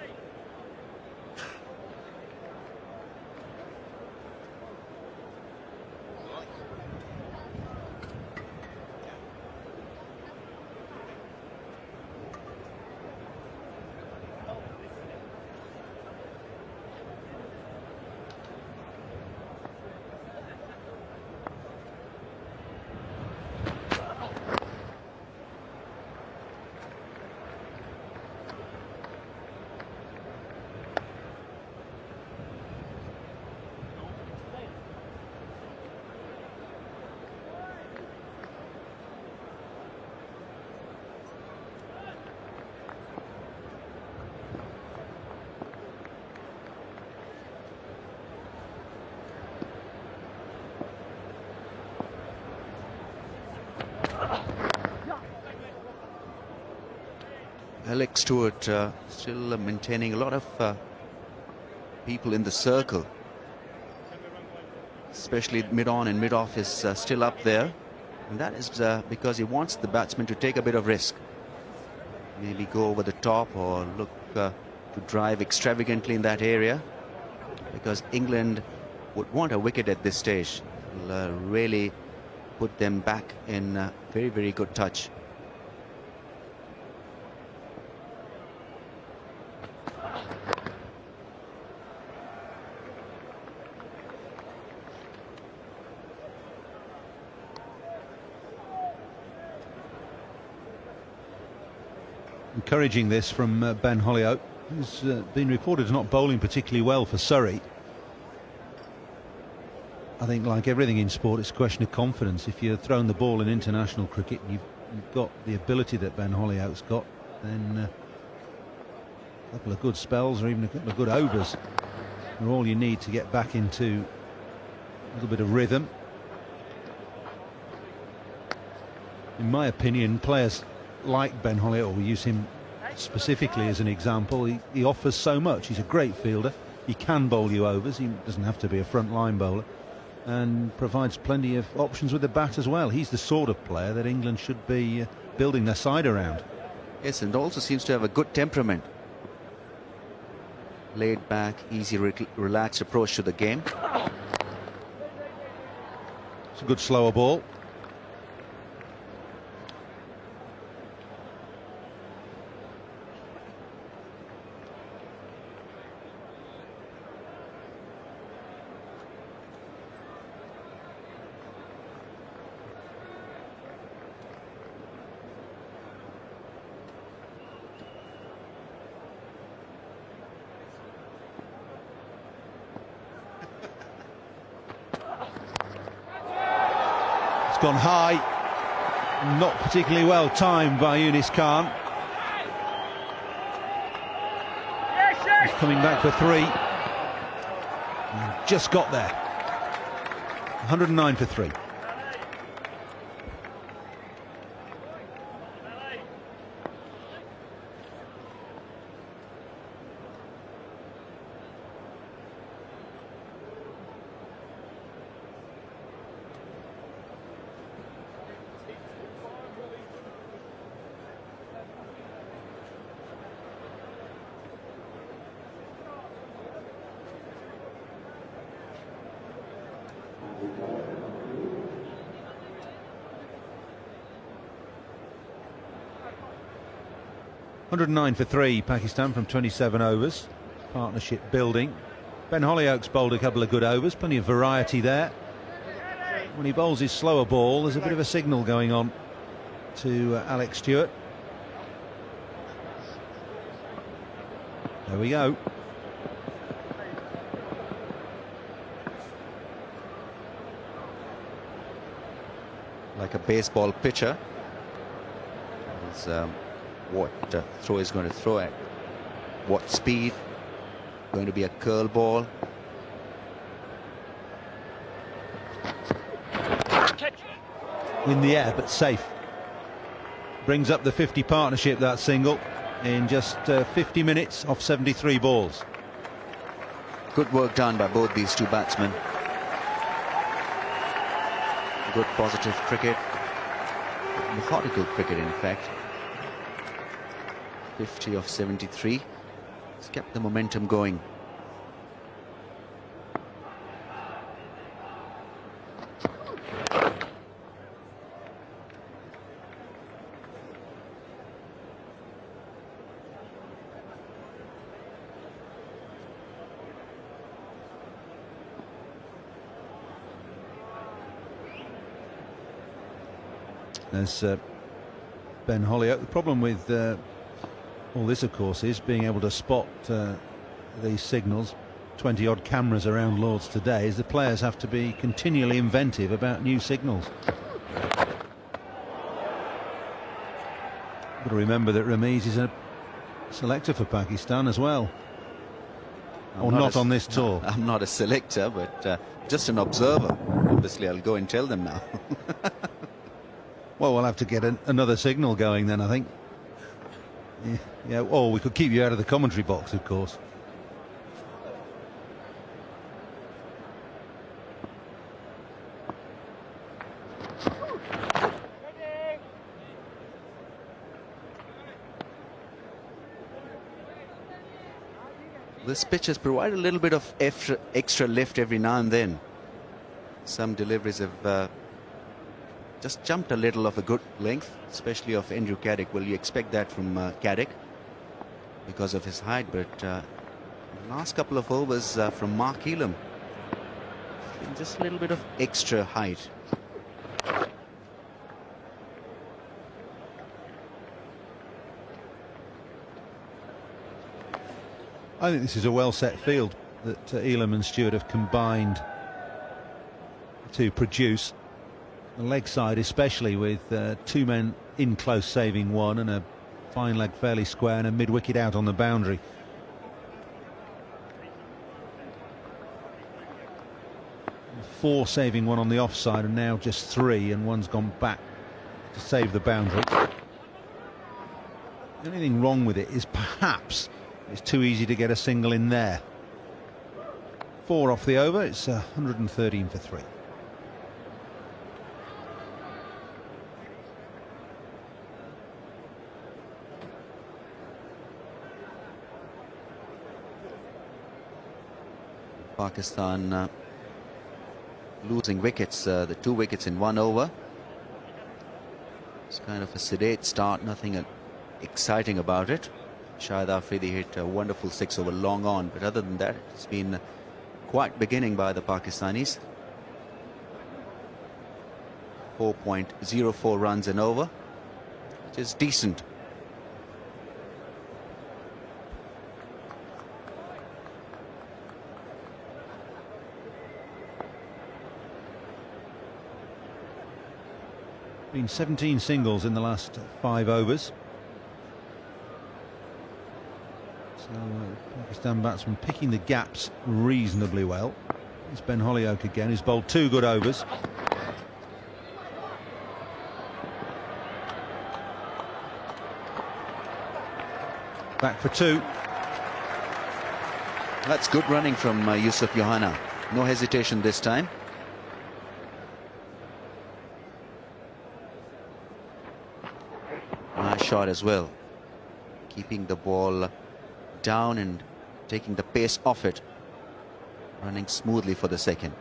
Alex Stewart still maintaining a lot of people in the circle, especially mid-on and mid-off is still up there, and that is because he wants the batsman to take a bit of risk, maybe go over the top or look to drive extravagantly in that area, because England would want a wicket at this stage. Will really put them back in very, very good touch. Encouraging this from Ben Hollioake, who's been reported as not bowling particularly well for Surrey. I think, like everything in sport, it's a question of confidence. If you're throwing the ball in international cricket and you've got the ability that Ben Hollioake's got, then a couple of good spells or even a couple of good overs are all you need to get back into a little bit of rhythm. In my opinion, players like Ben Hollioake, or we use him specifically as an example, he offers so much. He's a great fielder. He can bowl you overs. He doesn't have to be a front line bowler, and provides plenty of options with the bat as well. He's the sort of player that England should be building their side around. Yes, and also seems to have a good temperament. Laid back, easy, relaxed approach to the game. It's a good slower ball. Gone high, not particularly well timed by Yunis Khan. He's coming back for 3. And just got there. 109 for 3. $109 for 3, Pakistan from 27 overs. Partnership building. Ben Hollioake's bowled a couple of good overs, plenty of variety there. when he bowls his slower ball, there's a bit of a signal going on to Alex Stewart. There we go. Like a baseball pitcher. Is what throw is going to throw at what speed. Going to be a curl ball. In the air, but safe. Brings up the 50 partnership, that single, in just 50 minutes off 73 balls. Good work done by both these two batsmen. Good positive cricket. Methodical cricket, in fact. 50 of 73. It's kept the momentum going. As Ben Holyoake, the problem with all this, of course, is being able to spot these signals. 20 odd cameras around Lords today, is the players have to be continually inventive about new signals. Got to remember that Ramiz is a selector for Pakistan as well. Or not on this tour. No, I'm not a selector, but just an observer. Obviously, I'll go and tell them now. Well, we'll have to get another signal going then, I think. Yeah. Or we could keep you out of the commentary box, of course. This pitch has provided a little bit of extra lift every now and then. Some deliveries have just jumped a little of a good length, especially of Andrew Caddick. Well, you expect that from Caddick because of his height, but the last couple of overs from Mark Elam, just a little bit of extra height. I think this is a well set field that Elam and Stewart have combined to produce. The leg side especially, with two men in close saving one and a fine leg fairly square and a mid wicket out on the boundary. Four saving one on the offside and now just three, and one's gone back to save the boundary. The only thing wrong with it is perhaps it's too easy to get a single in there. Four off the over, it's 113 for three. Pakistan losing wickets, the 2 wickets in 1 over. It's kind of a sedate start, nothing exciting about it. Shahid Afridi hit a wonderful 6 over long on, but other than that, it's been quite beginning by the Pakistanis. 4.04 runs an over, which is decent. Been 17 singles in the last 5 overs. So Pakistan batsman picking the gaps reasonably well. It's Ben Holyoake again, who's bowled 2 good overs. Back for 2. That's good running from Yusuf Yohana. No hesitation this time. Nice shot as well. Keeping the ball down and taking the pace off it. Running smoothly for the second.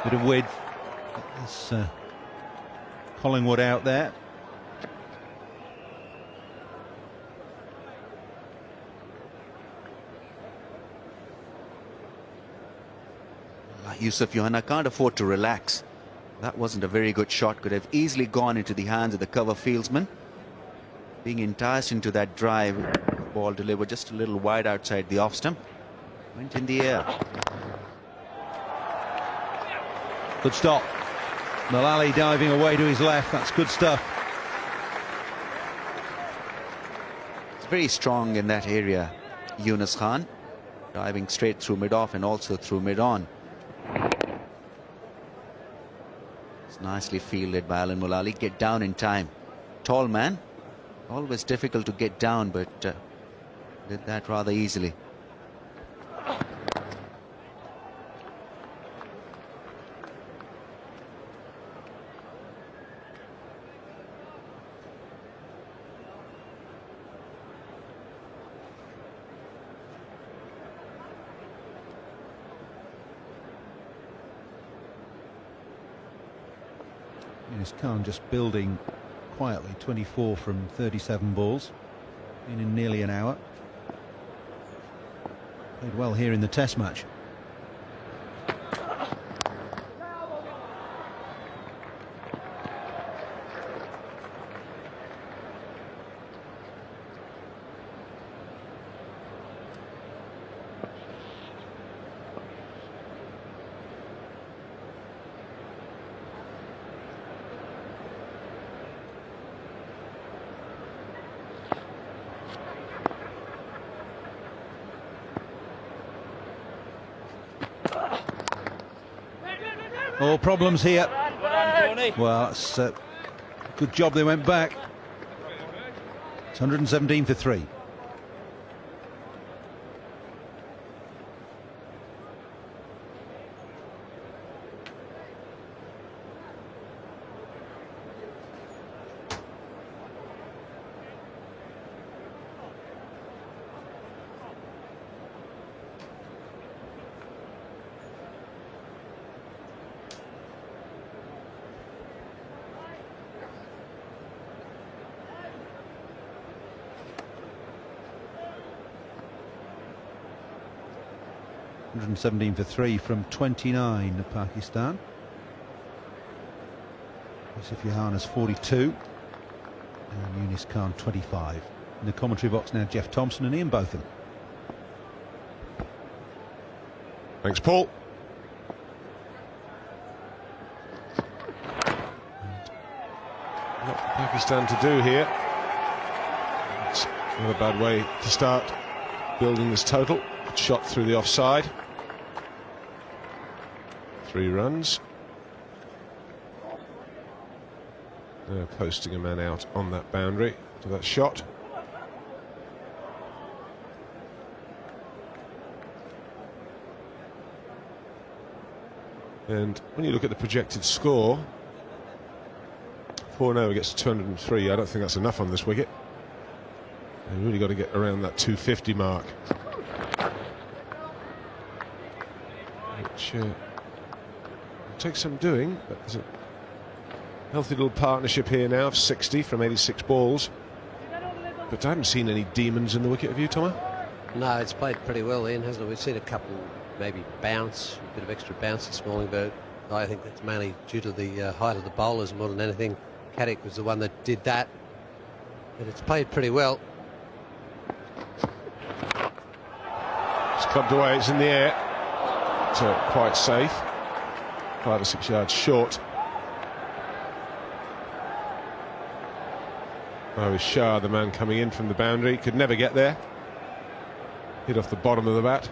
Bit of width. It's Collingwood out there. Yusuf Yohana can't afford to relax. That wasn't a very good shot. Could have easily gone into the hands of the cover fieldsman. Being enticed into that drive, the ball delivered just a little wide outside the off stump. Went in the air. Good stop. Mullally diving away to his left. That's good stuff. It's very strong in that area, Yunus Khan. Diving straight through mid-off and also through mid-on. It's nicely fielded by Alan Mullally. Get down in time. Tall man. Always difficult to get down, but did that rather easily. Yunus Khan just building quietly, 24 from 37 balls in nearly an hour. Played well here in the Test match. All problems here. Well, it's a good job they went back. It's 117 for 3. $117 for 3 from 29 of Pakistan. Yusuf Yohana's 42 and Yunus Khan 25. In the commentary box now, Jeff Thompson and Ian Botham. Thanks, Paul. Not for Pakistan to do here. It's not a bad way to start building this total. Shot through the offside. 3 runs. They're posting a man out on that boundary to that shot. And when you look at the projected score, 4-0 gets 203. I don't think that's enough on this wicket. They've really got to get around that 250 mark. Which takes some doing, but there's a healthy little partnership here now of 60 from 86 balls. But I haven't seen any demons in the wicket, have you, Thomas? No, it's played pretty well, Ian, hasn't it? We've seen a couple maybe bounce, a bit of extra bounce this morning, but I think that's mainly due to the height of the bowlers more than anything. Caddick was the one that did that, but it's played pretty well. It's clubbed away, it's in the air. So quite safe, 5 or 6 yards short. Oh, Shah, the man coming in from the boundary, could never get there. Hit off the bottom of the bat.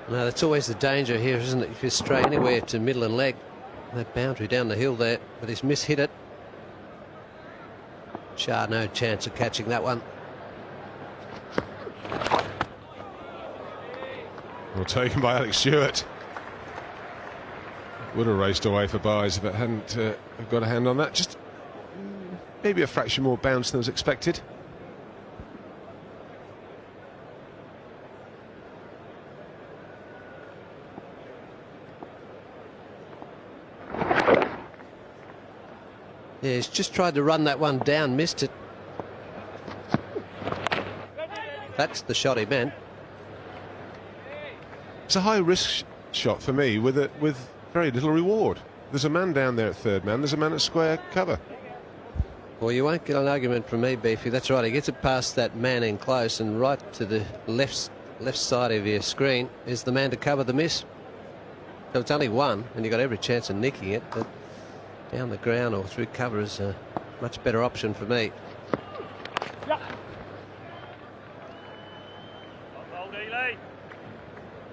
No, that's always the danger here, isn't it? If you stray anywhere to middle and leg, that boundary down the hill there, but he's mishit it. Shah, no chance of catching that one. Well, taken by Alex Stewart. Would have raced away for Byes if it hadn't got a hand on that. Just maybe a fraction more bounce than was expected. Yeah, he's just tried to run that one down, missed it. That's the shot he meant. It's a high risk shot for me with very little reward. There's a man down there at third man. There's a man at square cover. Well, you won't get an argument from me, Beefy. That's right. He gets it past that man in close, and right to the left side of your screen is the man to cover the miss. So it's only one, and you've got every chance of nicking it. But down the ground or through cover is a much better option for me. Hold, Ely.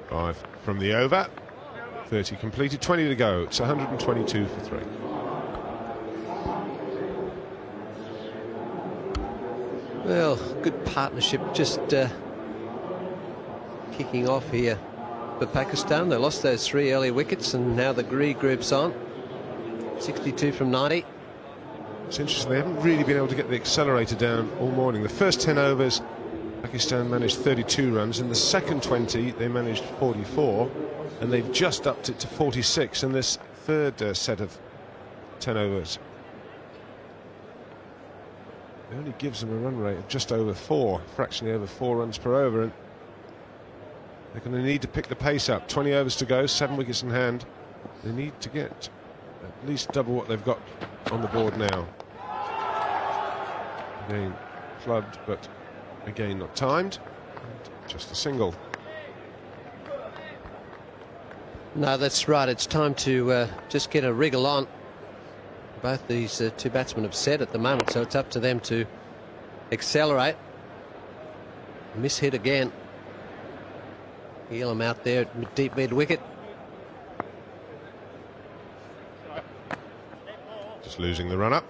5 from the over. 30 completed, 20 to go. It's 122 for 3. Well, good partnership just kicking off here for Pakistan. They lost those 3 early wickets, and now the regroup's on. 62 from 90. It's interesting, they haven't really been able to get the accelerator down all morning. The first 10 overs, Pakistan managed 32 runs. In the second 20, they managed 44, and they've just upped it to 46 in this third set of 10 overs. It only gives them a run rate of just over 4, fractionally over 4 runs per over, and they're going to need to pick the pace up. 20 overs to go, 7 wickets in hand. They need to get at least double what they've got on the board now. Again clubbed, but again not timed. And just a single. No, that's right. It's time to just get a wriggle on. Both these two batsmen have set at the moment, so it's up to them to accelerate. Mishit again. Elam out there at deep mid wicket. Just losing the run up.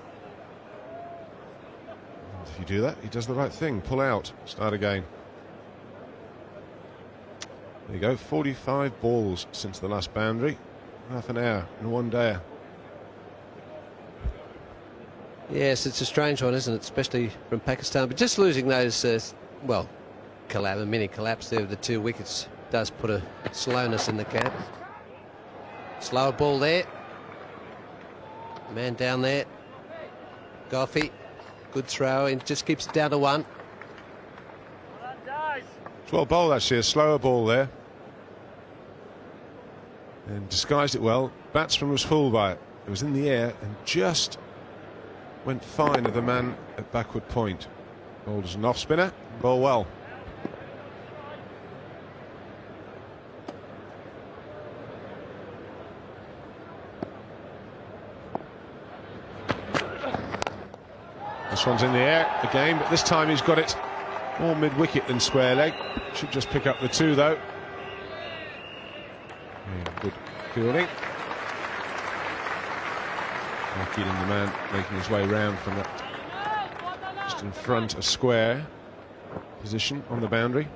And if you do that, he does the right thing. Pull out. Start again. There you go. 45 balls since the last boundary. Half an hour in one day. Yes, it's a strange one, isn't it? Especially from Pakistan. But just losing those, well, a mini collapse there of the 2 wickets does put a slowness in the camp. Slower ball there. Man down there. Goffey. Good throw. And just keeps it down to 1. It's well bowled, actually. A slower ball there. And disguised it well. Batsman was fooled by it. It was in the air and just went fine of the man at backward point. Bowled as an off spinner. Bowl well. This one's in the air again, but this time he's got it more mid-wicket than square leg. Should just pick up the 2 though. Yeah, good fielding. Keeling the man making his way round from that just in front of square position on the boundary.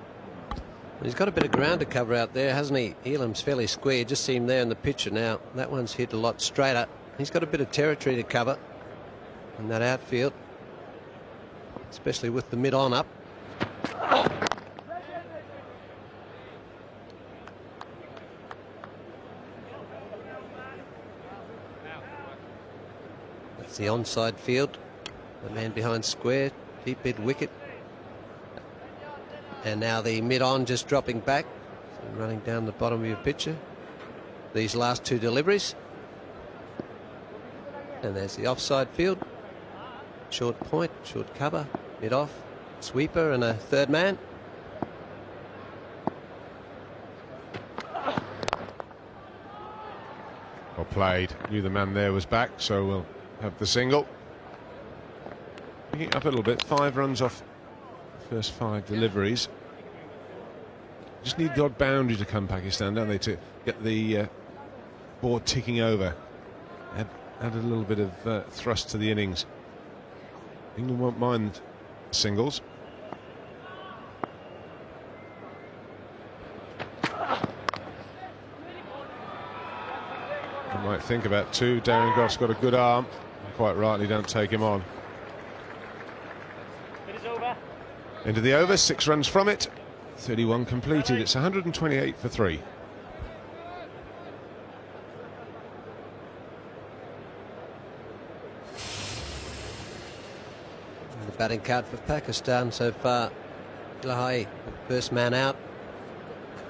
He's got a bit of ground to cover out there, hasn't he? Elam's fairly square. Just see him there in the picture now. That one's hit a lot straighter. He's got a bit of territory to cover in that outfield, especially with the mid-on up. That's the onside field. The man behind square, deep mid wicket. And now the mid-on just dropping back, so running down the bottom of your picture. These last 2 deliveries. And there's the offside field. Short point, short cover, mid-off, sweeper and a third man. Well played. Knew the man there was back, so we'll have the single. Picking it up a little bit. 5 runs off the first 5 deliveries. Just need the odd boundary to come, Pakistan, don't they, to get the board ticking over. Add a little bit of thrust to the innings. England won't mind singles. You might think about 2. Darren Goff's got a good arm. Quite rightly, don't take him on. Into the over, 6 runs from it. 31 completed. It's 128 for 3. The batting card for Pakistan so far. Lahai, first man out.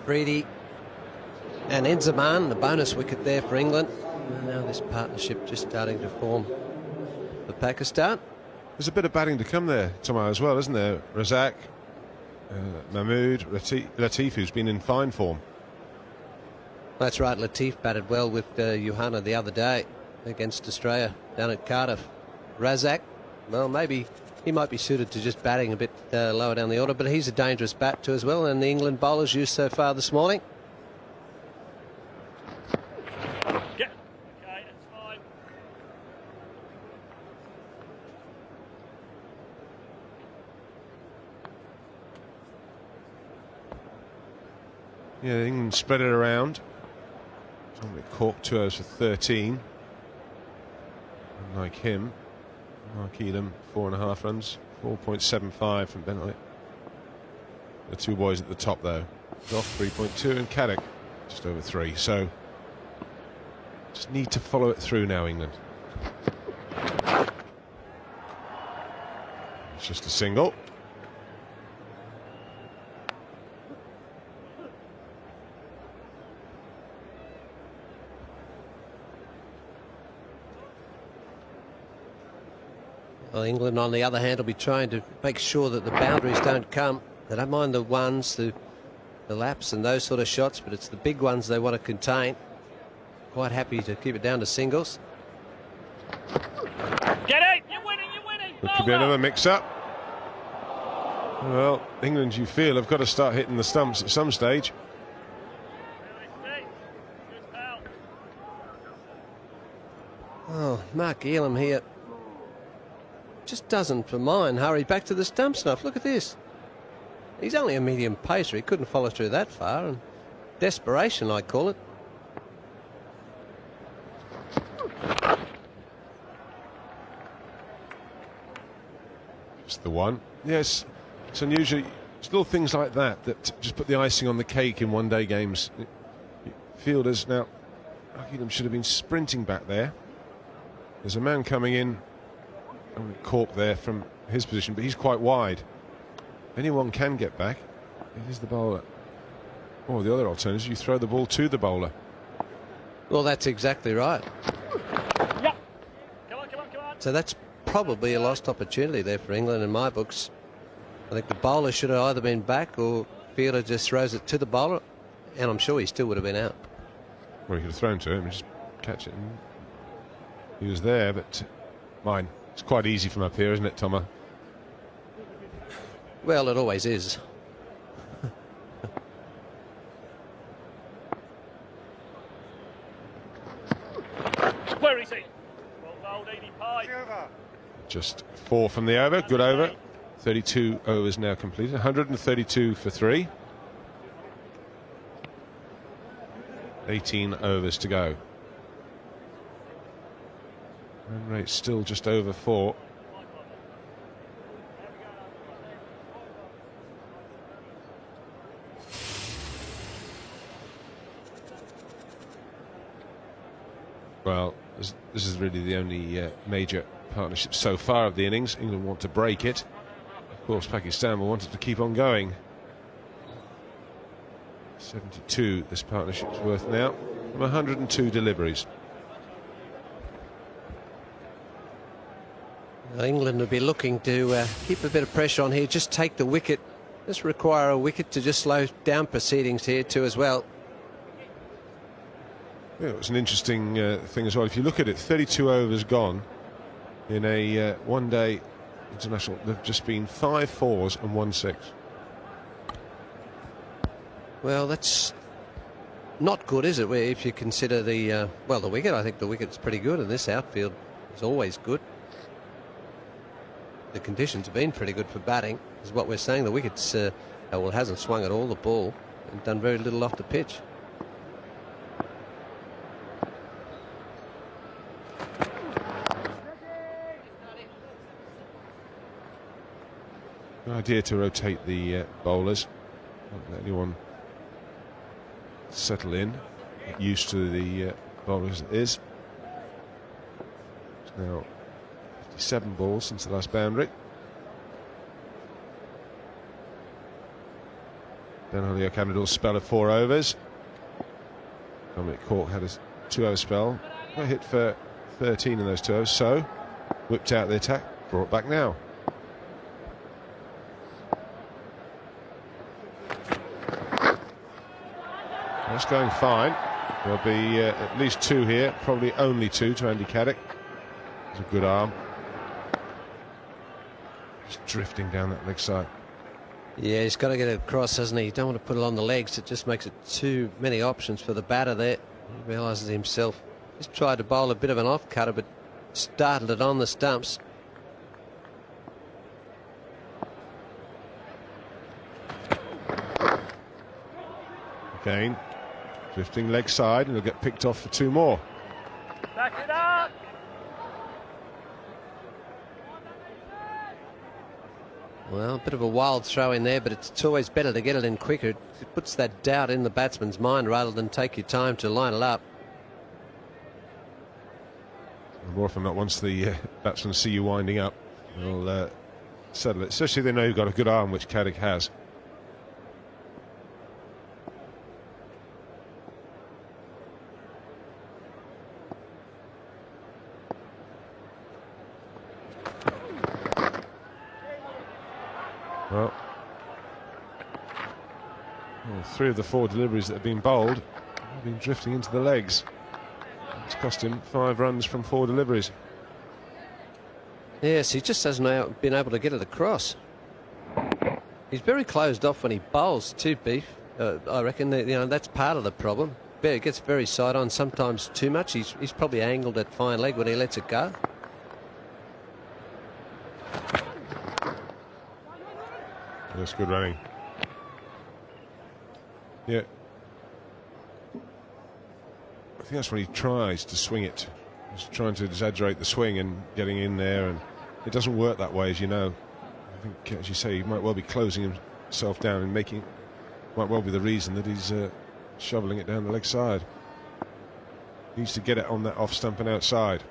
Freedy And Enzaman, the bonus wicket there for England. And now this partnership just starting to form for Pakistan. There's a bit of batting to come there, Tomo, as well, isn't there? Razak, Mahmood, Latif, who's been in fine form. That's right, Latif batted well with Johanna the other day against Australia down at Cardiff. Razak, well, maybe he might be suited to just batting a bit lower down the order, but he's a dangerous bat too as well, and the England bowlers used so far this morning. Yeah. Okay, that's fine. Yeah, England spread it around. Dominic Cork 2 overs for 13. Unlike him, Mark Elam 4.5 runs, 4.75 from Bentley. The two boys at the top though, Goff 3.2 and Caddick just over 3. So just need to follow it through now, England. It's just a single. Well, England, on the other hand, will be trying to make sure that the boundaries don't come. They don't mind the ones, the laps and those sort of shots, but it's the big ones they want to contain. Quite happy to keep it down to singles. Get it! You're winning, you're winning! It could be another mix-up. Well, England, you feel, have got to start hitting the stumps at some stage. Oh, Mark Elam here just doesn't, for mine, hurry back to the stump snuff. Look at this. He's only a medium pacer. He couldn't follow through that far. And desperation, I call it. Just the one. Yes, it's unusual. It's little things like that that just put the icing on the cake in one-day games. Fielders now, Elam should have been sprinting back there. There's a man coming in, Cork there from his position, but he's quite wide. Anyone can get back. It is the bowler. Or the other alternative, you throw the ball to the bowler. Well, that's exactly right. Yeah. Come on, come on, come on. So that's probably a lost opportunity there for England in my books. I think the bowler should have either been back or fielder just throws it to the bowler, and I'm sure he still would have been out. Well, he could have thrown to him and just catch it. He was there, but mine. It's quite easy from up here, isn't it, Tomo? Well, it always is. Where is he? Well bowled, Edie Pye. Just 4 from the over. Good over. 32 overs now completed. 132 for 3. 18 overs to go. Run rate still just over 4. Well, this is really the only major partnership so far of the innings. England want to break it. Of course, Pakistan will want it to keep on going. 72 this partnership's worth now from 102 deliveries. England will be looking to keep a bit of pressure on here, just take the wicket. Just require a wicket to just slow down proceedings here too as well. Yeah, it was an interesting thing as well. If you look at it, 32 overs gone in a one-day international. There've just been 5 fours and 1 6. Well, that's not good, is it? If you consider the the wicket, I think the wicket's pretty good, and this outfield is always good. The conditions have been pretty good for batting, is what we're saying. The wicket's it hasn't swung at all, the ball, and done very little off the pitch. Good idea to rotate the bowlers. Not let anyone settle in. Get used to the bowlers it is. It's now 57 balls since the last boundary. Ben Holyoke having a little spell of 4 overs. Dominic Cork had a 2-over spell. Got hit for 13 in those 2 overs, so whipped out the attack, brought back now. That's going fine. There'll be at least 2 here, probably only 2 to Andy Caddick. It's a good arm. Just drifting down that leg side. Yeah, he's got to get it across, hasn't he? You don't want to put it on the legs. It just makes it too many options for the batter there. He realises himself. He's tried to bowl a bit of an off-cutter, but started it on the stumps. Again, drifting leg side, and he'll get picked off for 2 more. Back it up. Well, a bit of a wild throw in there, but it's always better to get it in quicker. It puts that doubt in the batsman's mind rather than take your time to line it up. More often than not, once the batsmen see you winding up, they'll settle it, especially if they know you've got a good arm, which Caddick has. Well, 3 of the 4 deliveries that have been bowled have been drifting into the legs. It's cost him 5 runs from 4 deliveries. Yes, he just hasn't been able to get it across. He's very closed off when he bowls too, Beef. I reckon that, that's part of the problem. It gets very side on, sometimes too much. He's probably angled at fine leg when he lets it go. That's good running. Yeah. I think that's when he tries to swing it. He's trying to exaggerate the swing and getting in there, and it doesn't work that way, as you know. I think, as you say, he might well be closing himself down and might well be the reason that he's shoveling it down the leg side. He needs to get it on that off stump and outside.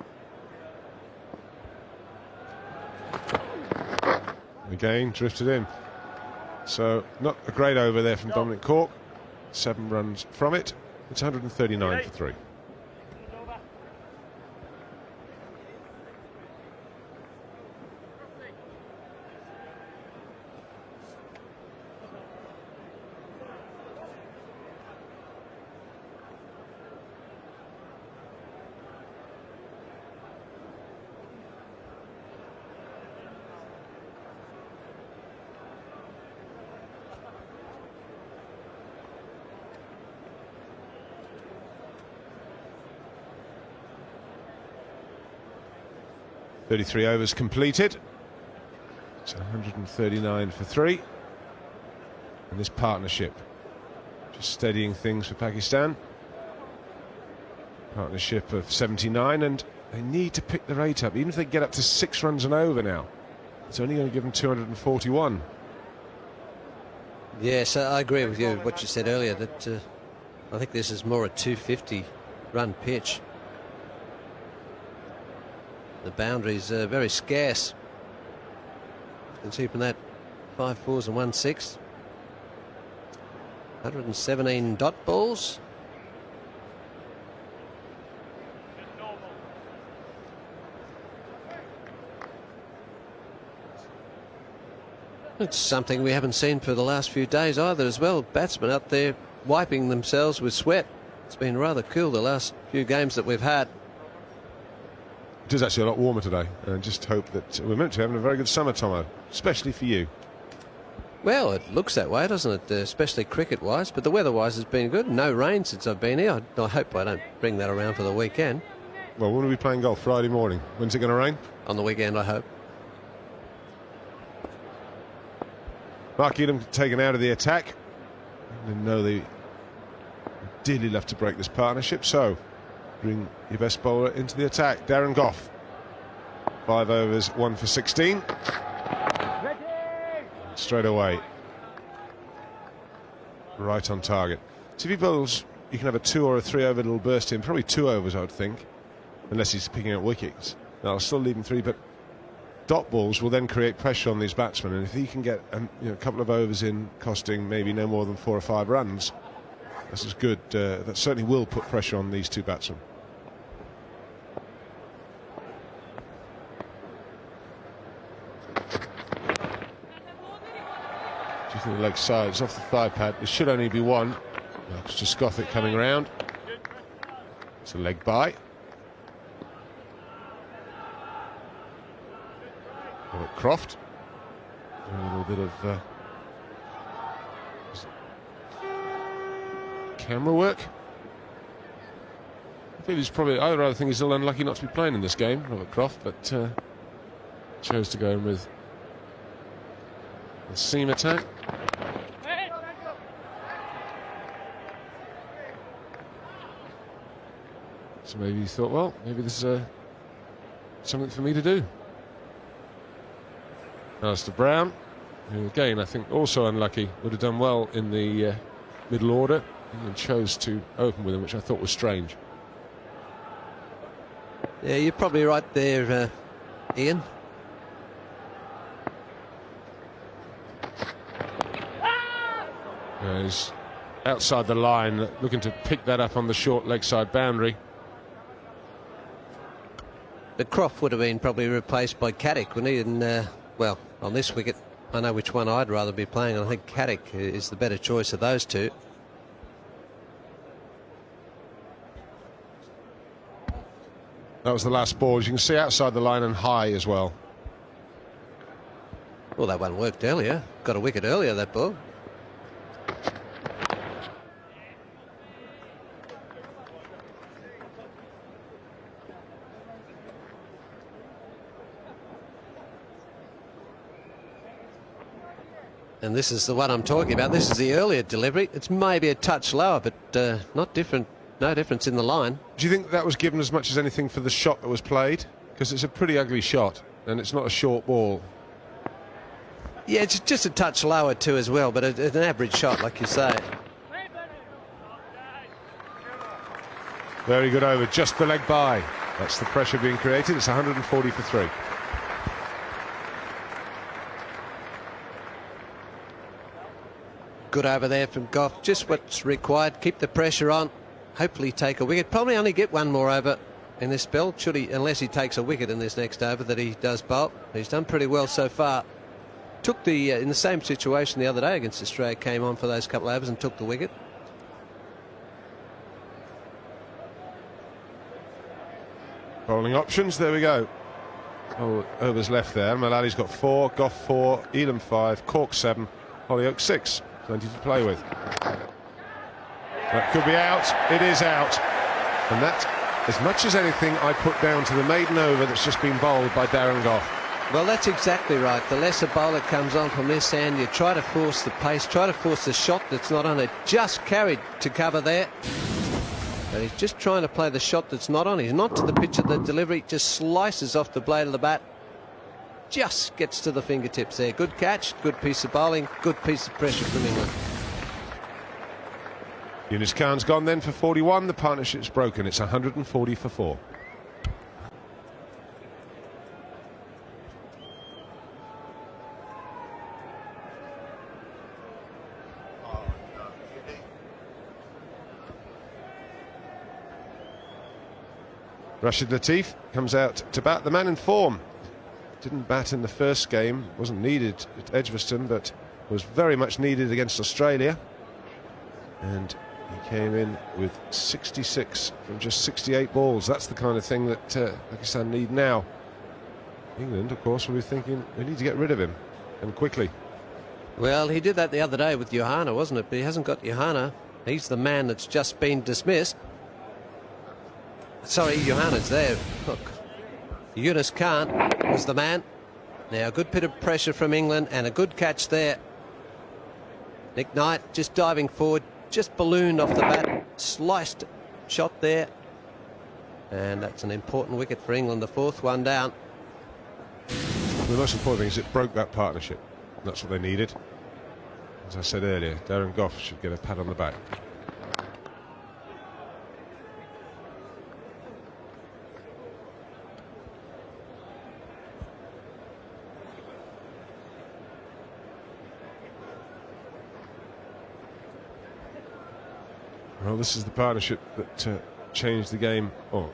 Again, drifted in. So, not a great over there from Dominic Cork. 7 runs from it. It's 139 for 3. .33 overs completed. It's 139 for 3. And this partnership just steadying things for Pakistan. Partnership of 79, and they need to pick the rate up. Even if they get up to 6 runs and over now, it's only going to give them 241. Yes, I agree with you, what you said earlier, that I think this is more a 250 run pitch. The boundaries are very scarce. You can see from that 5 fours and 1 6. 117 dot balls. It's something we haven't seen for the last few days either as well. Batsmen out there wiping themselves with sweat. It's been rather cool the last few games that we've had. It is actually a lot warmer today, and just hope that we're meant to have a very good summer, Tomo, especially for you. Well, it looks that way, doesn't it? Especially cricket-wise, but the weather-wise has been good. No rain since I've been here. I hope I don't bring that around for the weekend. Well, when are we playing golf? Friday morning. When's it going to rain? On the weekend, I hope. Mark Edom taken out of the attack. Didn't know they ideally love to break this partnership, so bring your best bowler into the attack. Darren Gough. 5 overs, 1 for 16. Straight away. Right on target. So if he bowls, you can have a 2 or a 3 over little burst in. Probably 2 overs, I would think. Unless he's picking out wickets. I'll still leave him 3, but dot balls will then create pressure on these batsmen. And if he can get a couple of overs in, costing maybe no more than 4 or 5 runs, This is good. That certainly will put pressure on these two batsmen. Do you think the leg side is off the thigh pad? There should only be one. It's just Gothic coming around. It's a leg by. Robert Croft. A little bit of camera work. I think he's probably, I rather think he's still unlucky not to be playing in this game, Robert Croft, but chose to go in with the seam attack. So maybe he thought, well, maybe this is something for me to do. Alistair Brown, who again I think also unlucky, would have done well in the middle order, and chose to open with him, which I thought was strange. Yeah, you're probably right there, Ian. He's outside the line, looking to pick that up on the short leg side boundary. But Croft would have been probably replaced by Caddick, wouldn't he? And, well, on this wicket, I know which one I'd rather be playing. I think Caddick is the better choice of those two. That was the last ball. As you can see, outside the line and high as well. Well, that one worked earlier. Got a wicket earlier, that ball. And this is the one I'm talking about. This is the earlier delivery. It's maybe a touch lower, but not different. No difference in the line. Do you think that was given as much as anything for the shot that was played? Because it's a pretty ugly shot, and it's not a short ball. Yeah, it's just a touch lower too as well, but it's an average shot, like you say. Very good over, just the leg by. That's the pressure being created. It's 140 for 3. Good over there from Goff. Just what's required. Keep the pressure on. Hopefully take a wicket. Probably only get one more over in this spell, should he, unless he takes a wicket in this next over that he does bowl. He's done pretty well so far. Took the in the same situation the other day against Australia, came on for those couple of overs and took the wicket. Bowling options, there we go. Oh, overs left there. Mullally's got 4, Goff 4, Elam 5, Cork 7, Hollyoak 6. Plenty to play with. That could be out. It is out. And that, as much as anything, I put down to the maiden over that's just been bowled by Darren Goff. Well, that's exactly right. The lesser bowler comes on from this end. You try to force the pace, try to force the shot that's not on it. Just carried to cover there. But he's just trying to play the shot that's not on. He's not to the pitch of the delivery. Just slices off the blade of the bat. Just gets to the fingertips there. Good catch, good piece of bowling, good piece of pressure from England. Yunus Khan's gone then for 41. The partnership's broken. It's 140 for 4. Rashid Latif comes out to bat, the man in form. Didn't bat in the first game, wasn't needed at Edgbaston, but was very much needed against Australia. And he came in with 66 from just 68 balls. That's the kind of thing that Pakistan need now. England, of course, will be thinking we need to get rid of him, and quickly. Well, he did that the other day with Johanna, wasn't it? But he hasn't got Johanna. He's the man that's just been dismissed. Sorry, Johanna's there. Look, Yunus Khan was the man. Now, a good bit of pressure from England and a good catch there. Nick Knight just diving forward, just ballooned off the bat, sliced shot there. And that's an important wicket for England, the 4th one down. The most important thing is it broke that partnership. That's what they needed. As I said earlier, Darren Goff should get a pat on the back. Well, this is the partnership that changed the game, or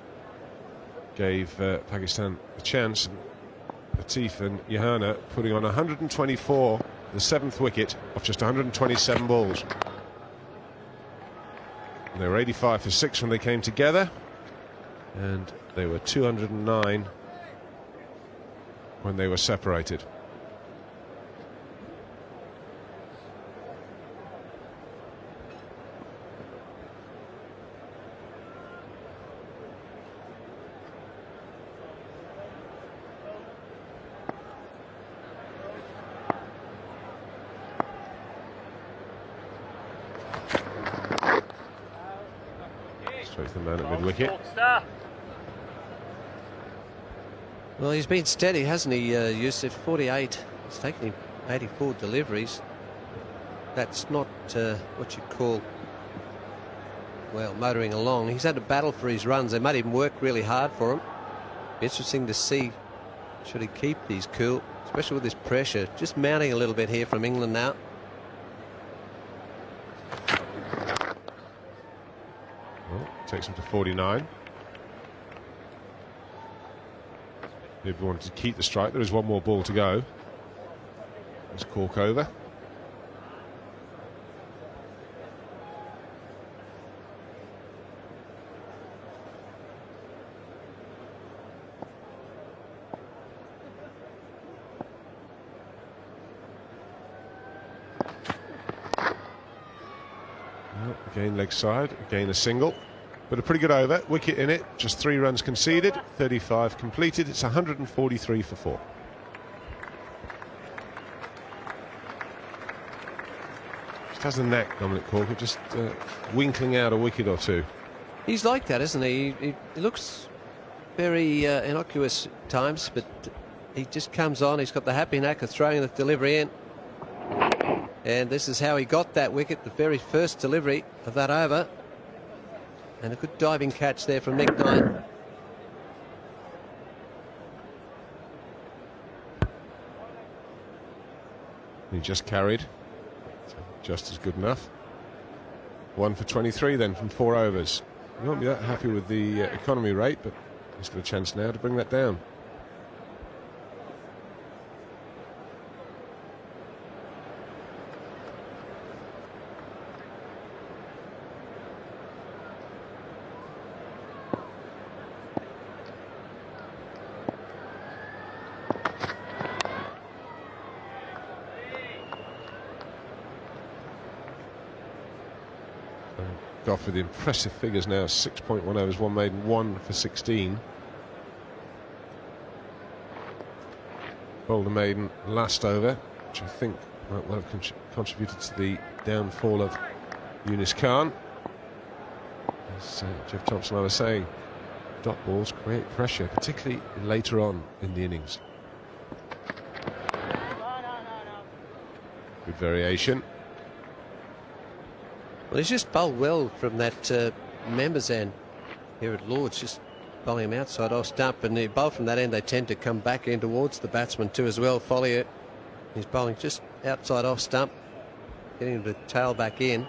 gave Pakistan a chance. Latif and Johanna putting on 124, the 7th wicket off just 127 balls. And they were 85 for 6 when they came together, and they were 209 when they were separated. Straight to the man at mid-wicket. Well, he's been steady, hasn't he, Yusuf? 48. It's taken him 84 deliveries. That's not what you call, well, motoring along. He's had to battle for his runs. They made him work really hard for him. Interesting to see, should he keep these cool, especially with this pressure. Just mounting a little bit here from England now. Well, takes him to 49. If we wanted to keep the strike, there is one more ball to go. Let's cork over. Well, again leg side, again a single. But a pretty good over, wicket in it, just 3 runs conceded, 35 completed. It's 143 for 4. Just has a knack, Dominic Cork, of just winkling out a wicket or two. He's like that, isn't he? He looks very innocuous at times, but he just comes on. He's got the happy knack of throwing the delivery in. And this is how he got that wicket, the very first delivery of that over. And a good diving catch there from Nick Knight. He just carried, so just as good enough. 1 for 23 then from 4 overs. He won't be that happy with the economy rate, but he's got a chance now to bring that down. Off with the impressive figures now, 6.1 overs, 1 maiden, 1 for 16. Bowled a maiden last over, which I think might well have contributed to the downfall of Yunis Khan. As Jeff Thompson and I were saying, dot balls create pressure, particularly later on in the innings. Good variation. Well, he's just bowled well from that members end here at Lord's, just bowling him outside off stump, and he bowled from that end. They tend to come back in towards the batsman too as well. Follier, he's bowling just outside off stump, getting him to tail back in.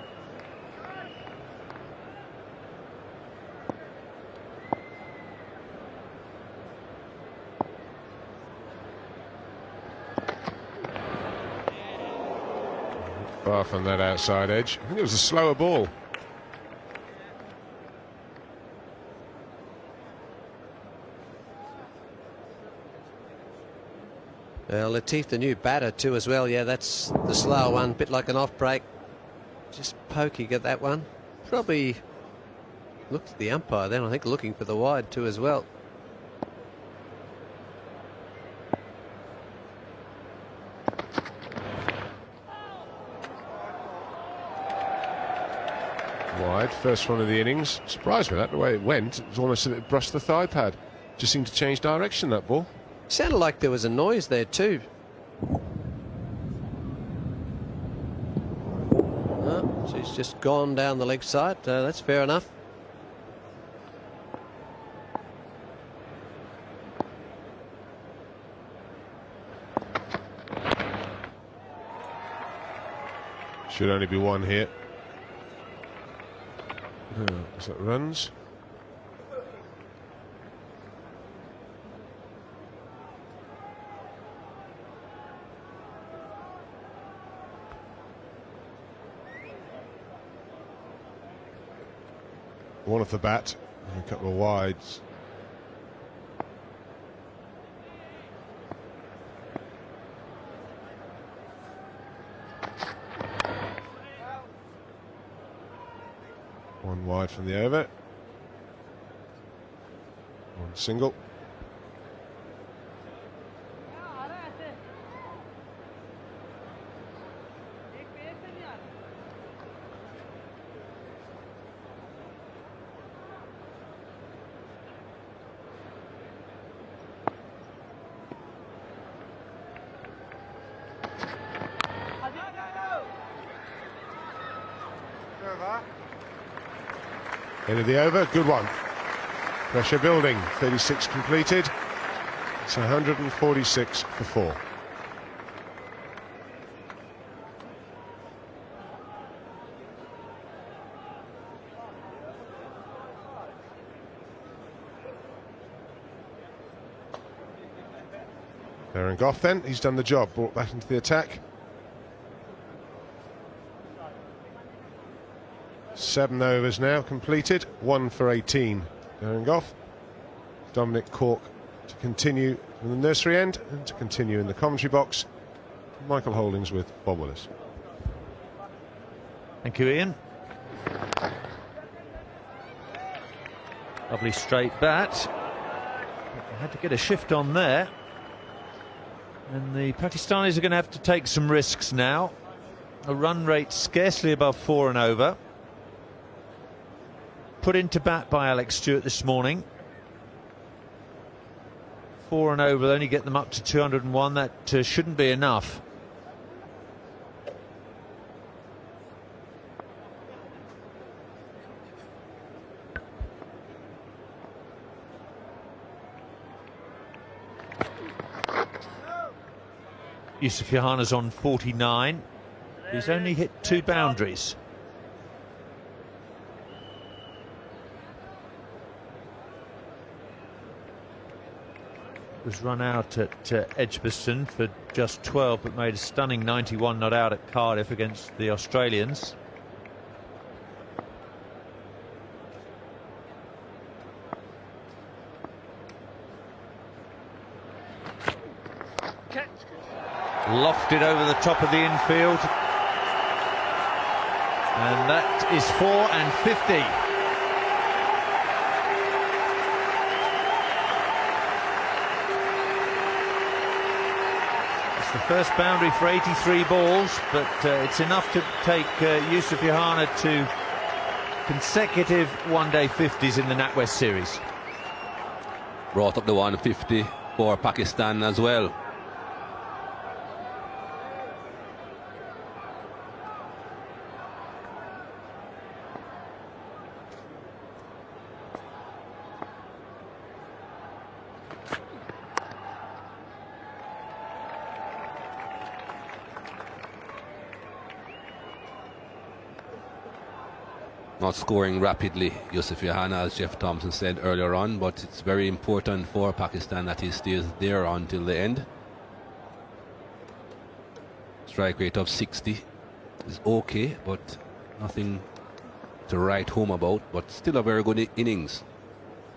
Far from that outside edge. I think it was a slower ball. Latif, the new batter too as well. Yeah, that's the slower one, bit like an off break. Just poking at that one. Probably looked at the umpire then, I think, looking for the wide too as well. Wide, first one of the innings. Surprised me that, the way it went. It was almost as if it brushed the thigh pad. Just seemed to change direction, that ball. Sounded like there was a noise there too. Oh, she's just gone down the leg side. That's fair enough. Should only be one here. As it runs. One off the bat, and a couple of wides. One wide from the over. One single. End of the over, good one. Pressure building, 36 completed. It's 146 for 4. Darren Gough then, he's done the job, brought back into the attack. 7 overs now completed, 1 for 18. Darren Gough. Dominic Cork to continue from the nursery end and to continue in the commentary box. Michael Holdings with Bob Willis. Thank you, Ian. Lovely straight bat. I had to get a shift on there. And the Pakistanis are going to have to take some risks now. A run rate scarcely above 4 and over. Put into bat by Alex Stewart this morning. 4 and over will only get them up to 201. That shouldn't be enough. Yusuf Yohana's on 49. He's only hit 2 boundaries. Was run out at Edgbaston for just 12, but made a stunning 91 not out at Cardiff against the Australians. Lofted over the top of the infield. And that is 4 and 50. The first boundary for 83 balls, but it's enough to take Yusuf Yohana to consecutive one-day 50s in the NatWest series. Brought up the 150 for Pakistan as well. Not scoring rapidly, Yusuf Yohana, as Jeff Thompson said earlier on, but it's very important for Pakistan that he stays there until the end. Strike rate of 60 is okay, but nothing to write home about, but still a very good innings.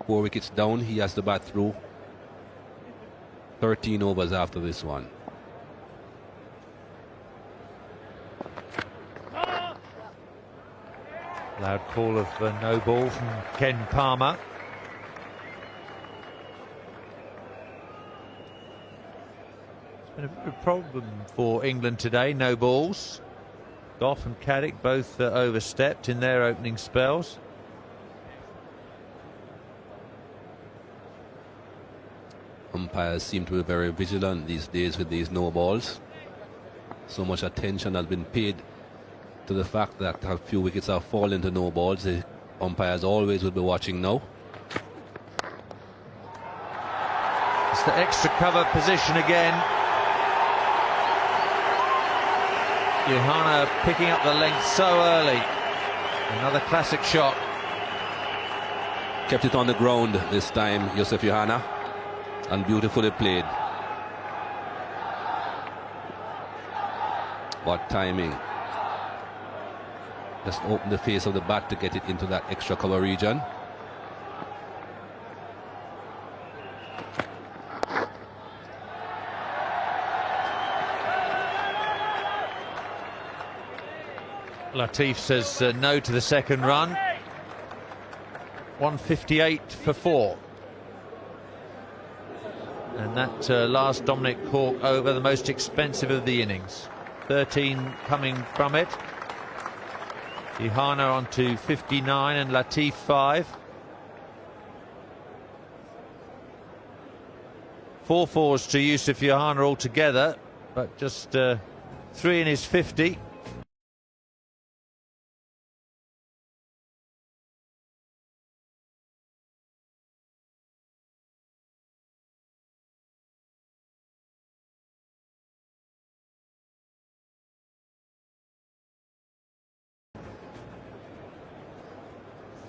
4 wickets down, he has to bat through 13 overs after this one. Loud call of no ball from Ken Palmer. It's been a problem for England today, no balls. Gough and Caddick both overstepped in their opening spells. Umpires seem to be very vigilant these days with these no balls. So much attention has been paid to the fact that a few wickets have fallen to no balls. The umpires always will be watching now. It's the extra cover position again. Yohana picking up the length so early. Another classic shot. Kept it on the ground this time, Yusuf Yohana, and beautifully played. What timing. Just open the face of the bat to get it into that extra cover region. Latif says no to the second run. 158 for 4. And that last Dominic Cork over, the most expensive of the innings. 13 coming from it. Yohana on to 59 and Latif 5. 4 fours to Yusuf Yohana altogether, but just 3 in his 50.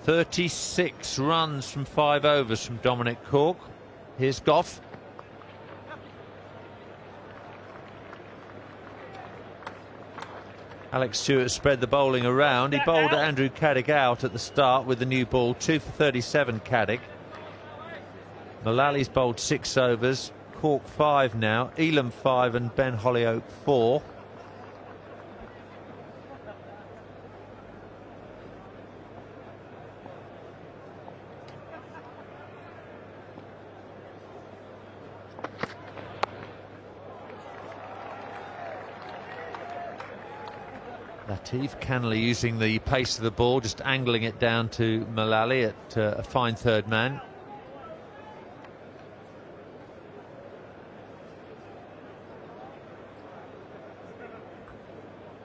.36 runs from 5 overs from Dominic Cork. Here's Gough. Alex Stewart spread the bowling around. He bowled Andrew Caddick out at the start with the new ball. 2 for 37 Caddick. Mullally's bowled 6 overs. Cork 5 now. Elam 5 and Ben Hollioake 4. Latif Canley using the pace of the ball, just angling it down to Mullally at a fine third man.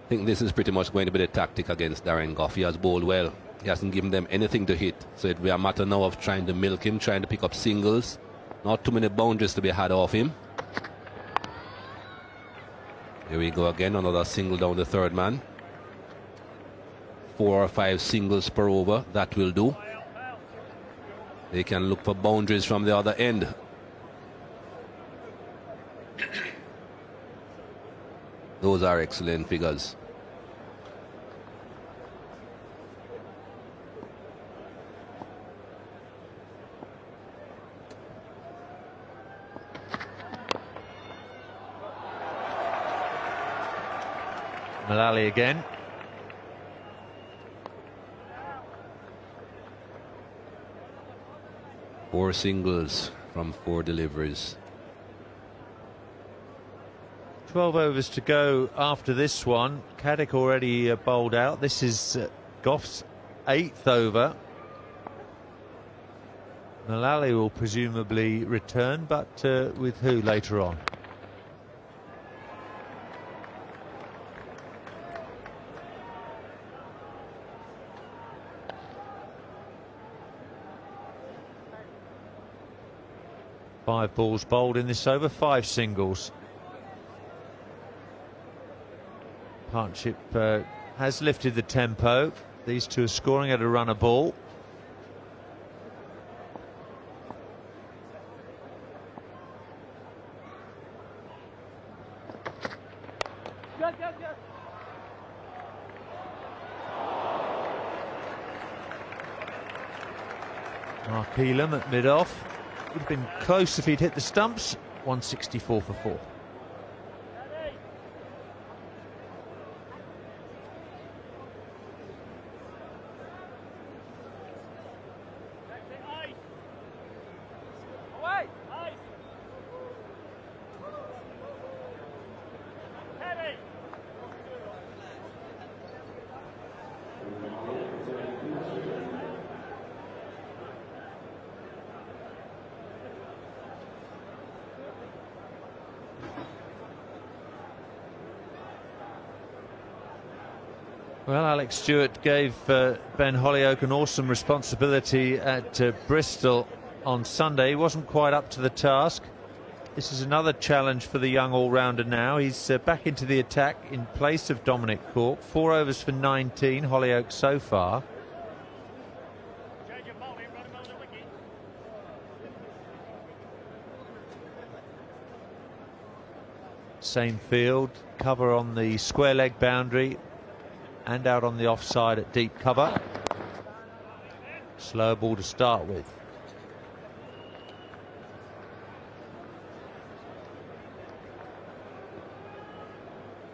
I think this is pretty much going to be the tactic against Darren Gough. He has bowled well. He hasn't given them anything to hit. So it will be a matter now of trying to milk him, trying to pick up singles. Not too many boundaries to be had off him. Here we go again, another single down the third man. 4 or 5 singles per over, that will do. They can look for boundaries from the other end. Those are excellent figures. Mullally again. Four singles from 4 deliveries. 12 overs to go after this one. Caddick already bowled out. This is Gough's 8th over. Mullally will presumably return, but with who later on? Five balls bowled in this over, 5 singles. Partnership has lifted the tempo. These two are scoring at a run a ball. Mark Elam at mid-off. Would have been close if he'd hit the stumps. 164 for 4. Well, Alex Stewart gave Ben Hollioake an awesome responsibility at Bristol on Sunday. He wasn't quite up to the task. This is another challenge for the young all-rounder now. He's back into the attack in place of Dominic Cork. 4 overs for 19, Hollioake so far. same field, cover on the square leg boundary and out on the offside at deep cover. Slow ball to start with.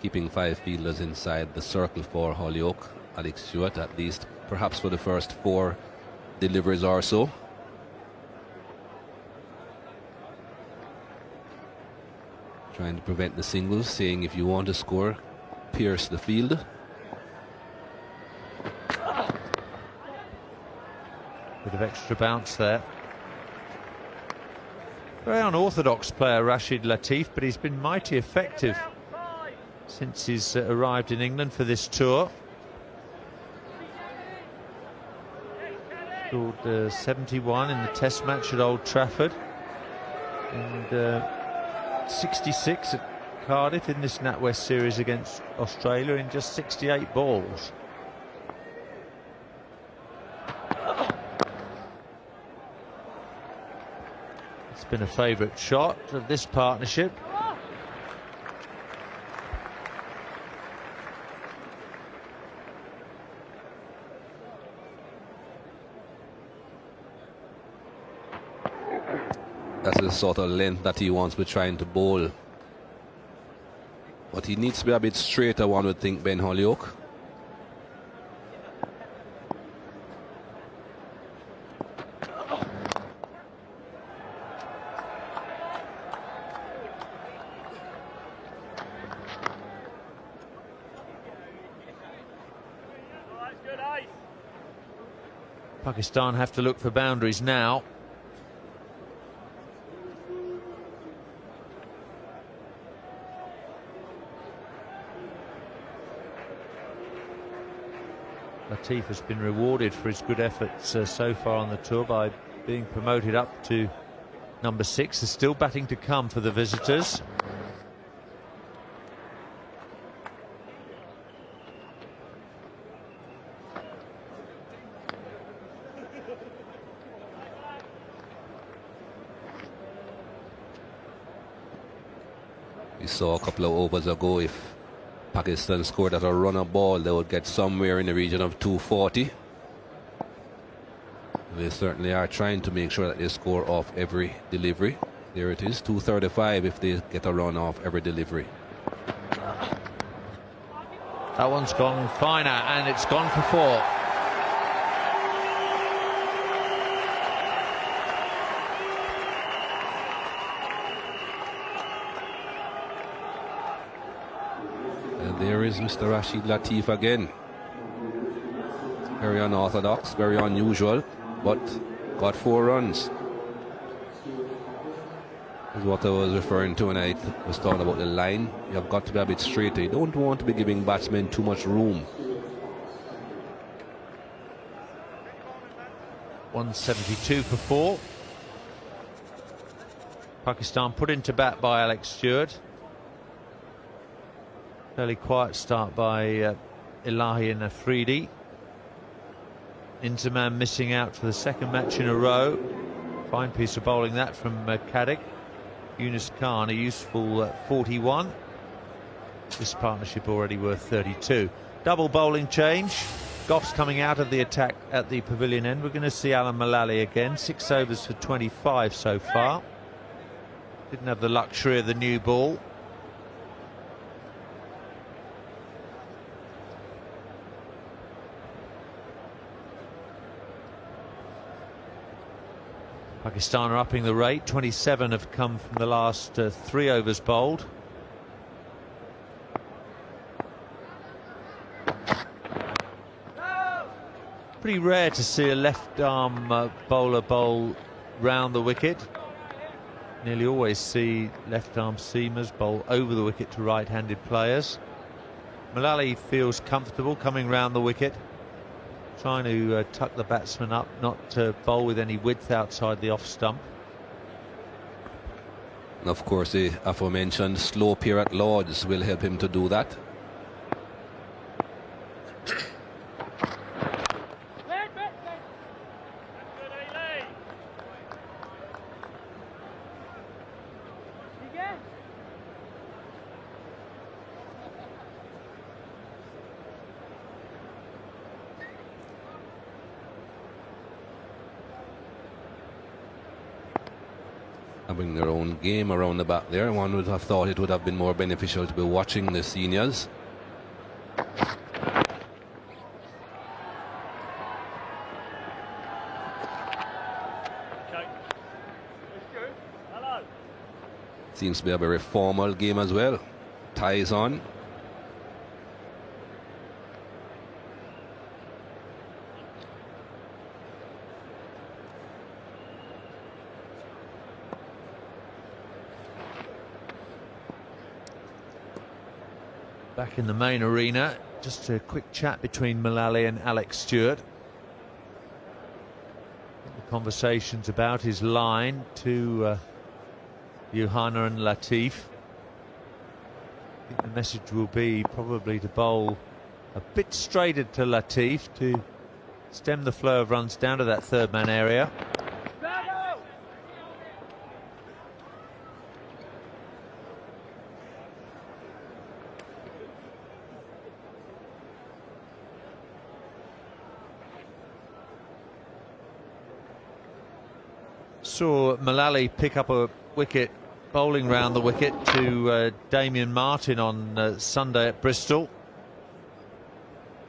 Keeping 5 fielders inside the circle for Holyoke. Alex Stewart, at least perhaps for the first 4 deliveries or so. Trying to prevent the singles, saying if you want to score, pierce the field. Bit of extra bounce there. Very unorthodox player, Rashid Latif, but he's been mighty effective since he's arrived in England for this tour. Scored 71 in the Test match at Old Trafford, and 66 at Cardiff in this NatWest series against Australia in just 68 balls. It's been a favourite shot of this partnership. That's the sort of length that he wants to be trying to bowl. But he needs to be a bit straighter, one would think, Ben Holyoke. Pakistan have to look for boundaries now. Latif has been rewarded for his good efforts so far on the tour by being promoted up to number 6. There's still batting to come for the visitors. We saw a couple of overs ago, if Pakistan scored at a runner ball, they would get somewhere in the region of 240. They certainly are trying to make sure that they score off every delivery. There it is, 235 if they get a run off every delivery. That one's gone finer, and it's gone for 4. There is Mr. Rashid Latif again. Very unorthodox, very unusual, but got 4 runs. Is what I was referring to when I was talking about the line. You've got to be a bit straighter. You don't want to be giving batsmen too much room. 172 for 4. Pakistan put into bat by Alex Stewart. Fairly quiet start by Ilahi and Afridi. Inzamam missing out for the 2nd match in a row. Fine piece of bowling that from Caddick. Yunus Khan, a useful 41. This partnership already worth 32. Double bowling change. Goff's coming out of the attack at the pavilion end. We're going to see Alan Mullally again. 6 overs for 25 so far. Didn't have the luxury of the new ball. Pakistan are upping the rate. 27 have come from the last 3 overs bowled. Pretty rare to see a left arm bowler bowl round the wicket. Nearly always see left arm seamers bowl over the wicket to right-handed players. Mullally feels comfortable coming round the wicket, trying to tuck the batsman up, not to bowl with any width outside the off stump. And of course, the aforementioned slope here at Lord's will help him to do that. having their own game around the back there. One would have thought it would have been more beneficial to be watching the seniors. Okay. Hello. Seems to be a very formal game as well. Ties on. Back in the main arena, just a quick chat between Mullally and Alex Stewart. The conversations about his line to Johanna and Latif. I think the message will be probably to bowl a bit straighter to Latif to stem the flow of runs down to that third man area. Saw Mullally pick up a wicket, bowling round the wicket to Damien Martin on Sunday at Bristol.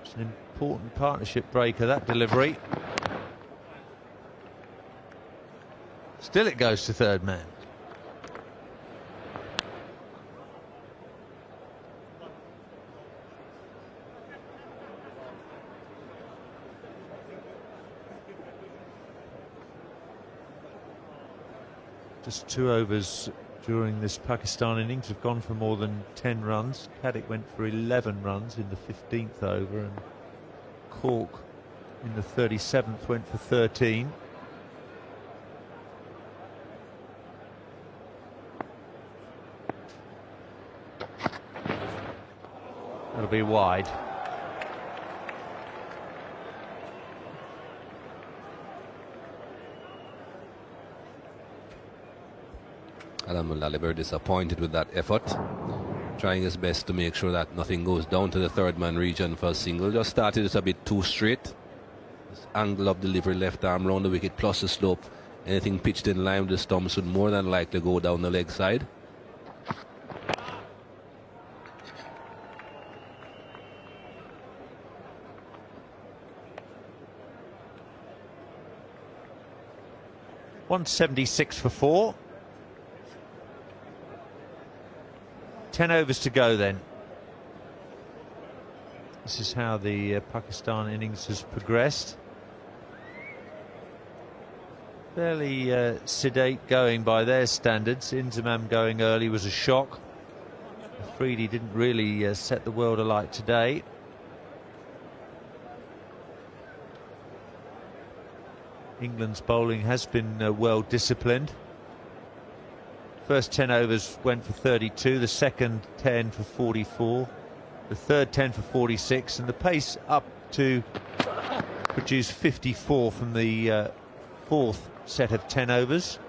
It's an important partnership breaker, that delivery. Still it goes to third man. Just 2 overs during this Pakistan innings have gone for more than 10 runs. Caddick went for 11 runs in the 15th over, and Cork in the 37th went for 13. That'll be wide. Alam Mullally very disappointed with that effort, trying his best to make sure that nothing goes down to the third man region for a single. Just started it a bit too straight. This angle of delivery, left arm round the wicket plus the slope. Anything pitched in line with the stumps would more than likely go down the leg side. .176 for 4. 10 overs to go then. This is how the Pakistan innings has progressed. Fairly sedate going by their standards. Inzamam going early was a shock. Afridi didn't really set the world alight today. England's bowling has been well disciplined. First 10 overs went for 32, the second 10 for 44, the third 10 for 46, and the pace up to produce 54 from the fourth set of 10 overs.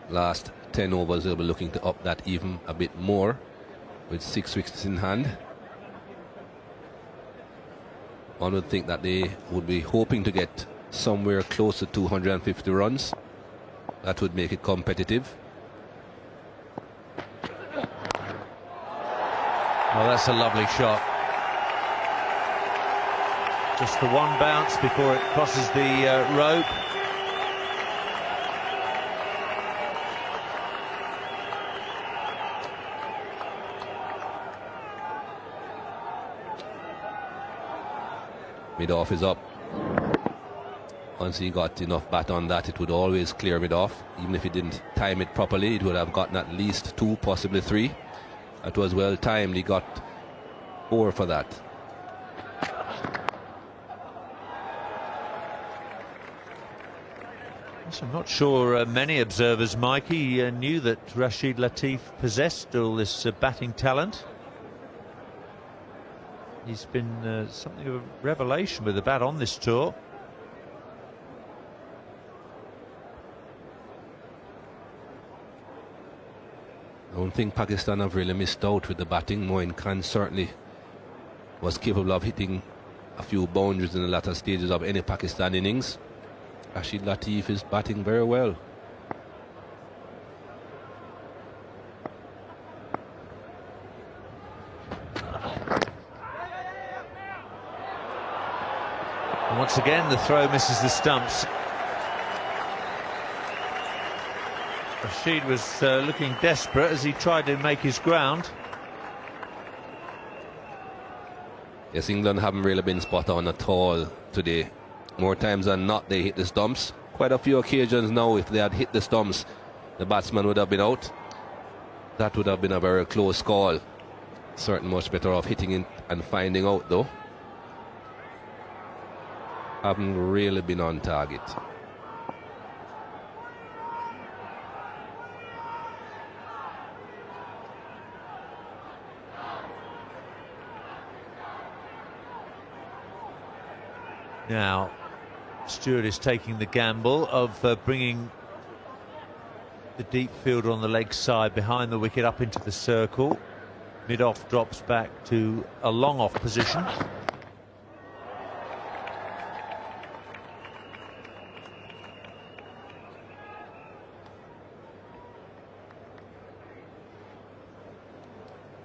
Last 10 overs, they'll be looking to up that even a bit more with 6 wickets in hand. One would think that they would be hoping to get somewhere close to 250 runs. That would make it competitive. Oh, that's a lovely shot. Just the one bounce before it crosses the rope. Mid-off is up. Once he got enough bat on that, it would always clear mid-off. Even if he didn't time it properly, it would have gotten at least 2, possibly 3. That was well timed. He got 4 for that. Yes, I'm not sure many observers, Mikey, knew that Rashid Latif possessed all this batting talent. He's been something of a revelation with the bat on this tour. I don't think Pakistan have really missed out with the batting. Moin Khan certainly was capable of hitting a few boundaries in the latter stages of any Pakistan innings. Rashid Latif is batting very well. And once again, the throw misses the stumps. Rashid was looking desperate as he tried to make his ground. Yes, England haven't really been spot on at all today. More times than not, they hit the stumps. Quite a few occasions now, if they had hit the stumps, the batsman would have been out. That would have been a very close call. Certain much better off hitting it and finding out, though. Haven't really been on target. Now, Stewart is taking the gamble of bringing the deep fielder on the leg side behind the wicket up into the circle. Mid-off drops back to a long-off position.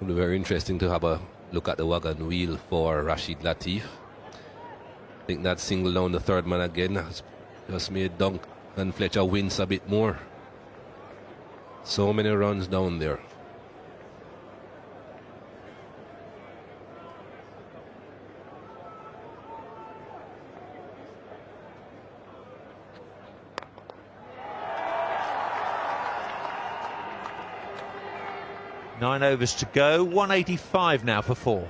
It will be very interesting to have a look at the wagon wheel for Rashid Latif. I think that single down the third man again has just made Dunk and Fletcher wince a bit more. So many runs down there. Nine overs to go, 185 now for 4.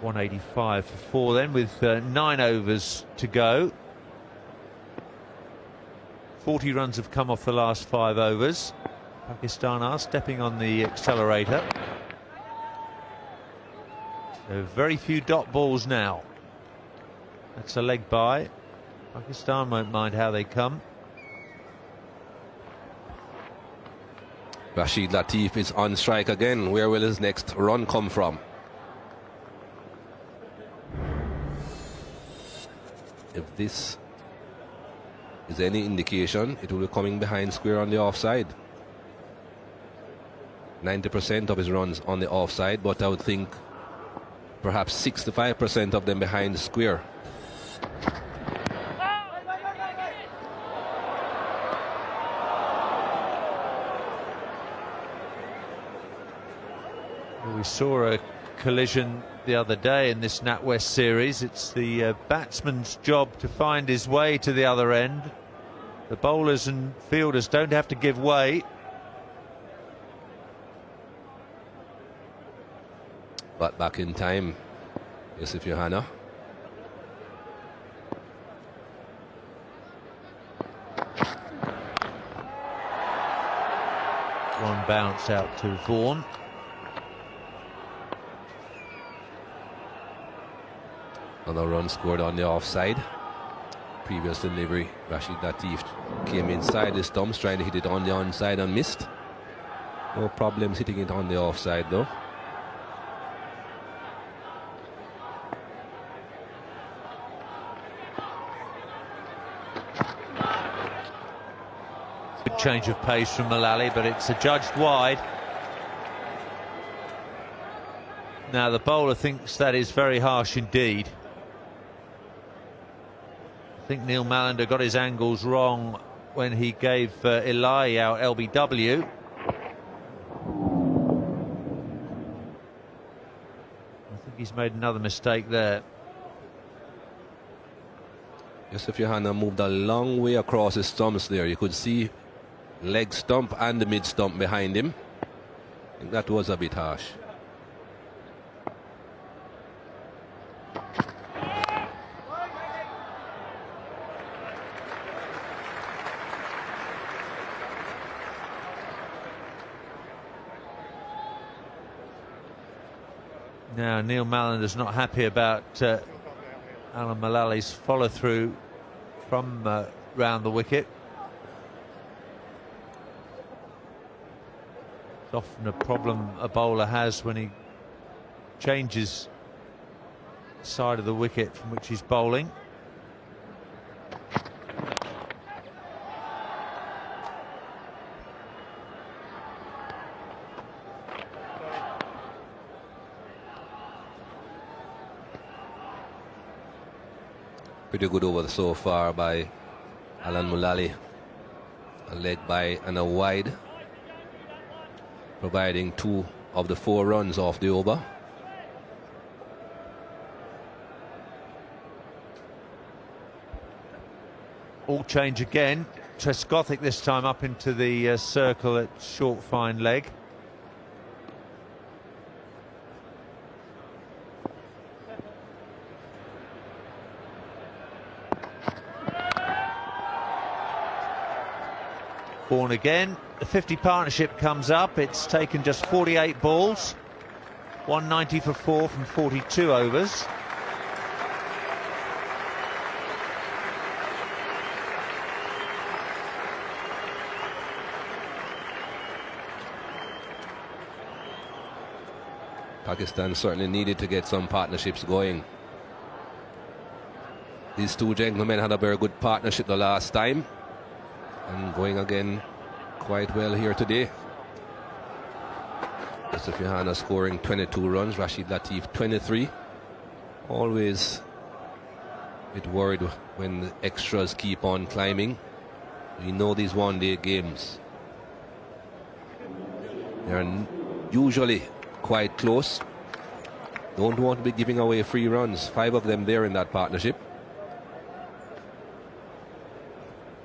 .185 for 4 then, with 9 overs to go. 40 runs have come off the last 5 overs. Pakistan are stepping on the accelerator. So very few dot balls now. That's a leg by. Pakistan won't mind how they come. Rashid Latif is on strike again. Where will his next run come from? If this is any indication, it will be coming behind square on the offside. 90% of his runs on the offside, but I would think perhaps 65% of them behind square. We saw a collision the other day in this NatWest series. It's the batsman's job to find his way to the other end. The bowlers and fielders don't have to give way. But back in time, Yusuf Yohana. One bounce out to Vaughan. Another run scored on the offside. Previous delivery, Rashid Latif came inside the stumps trying to hit it on the onside and missed. No problems hitting it on the offside though. Good change of pace from Mullally, but it's adjudged wide. Now the bowler thinks that is very harsh indeed. I think Neil Mallender got his angles wrong when he gave Ilahi out LBW. I think he's made another mistake there. Yusuf Yohana moved a long way across his stumps there. You could see leg stump and the mid stump behind him. I think that was a bit harsh. Now Neil Mallander's not happy about Alan Mullally's follow through from round the wicket. It's often a problem a bowler has when he changes the side of the wicket from which he's bowling. Pretty good over so far by Alan Mullally. A leg by and a wide, providing 2 of the 4 runs off the over. All change again. Trescothick this time up into the circle at short fine leg. Bourne again. The 50 partnership comes up. It's taken just 48 balls. 190 for 4 from 42 overs. Pakistan certainly needed to get some partnerships going. These 2 gentlemen had a very good partnership the last time, and going again quite well here today. Yusuf Yohana scoring 22 runs, Rashid Latif 23. Always a bit worried when the extras keep on climbing. We know these one-day games, they're usually quite close. Don't want to be giving away free runs. 5 of them there in that partnership.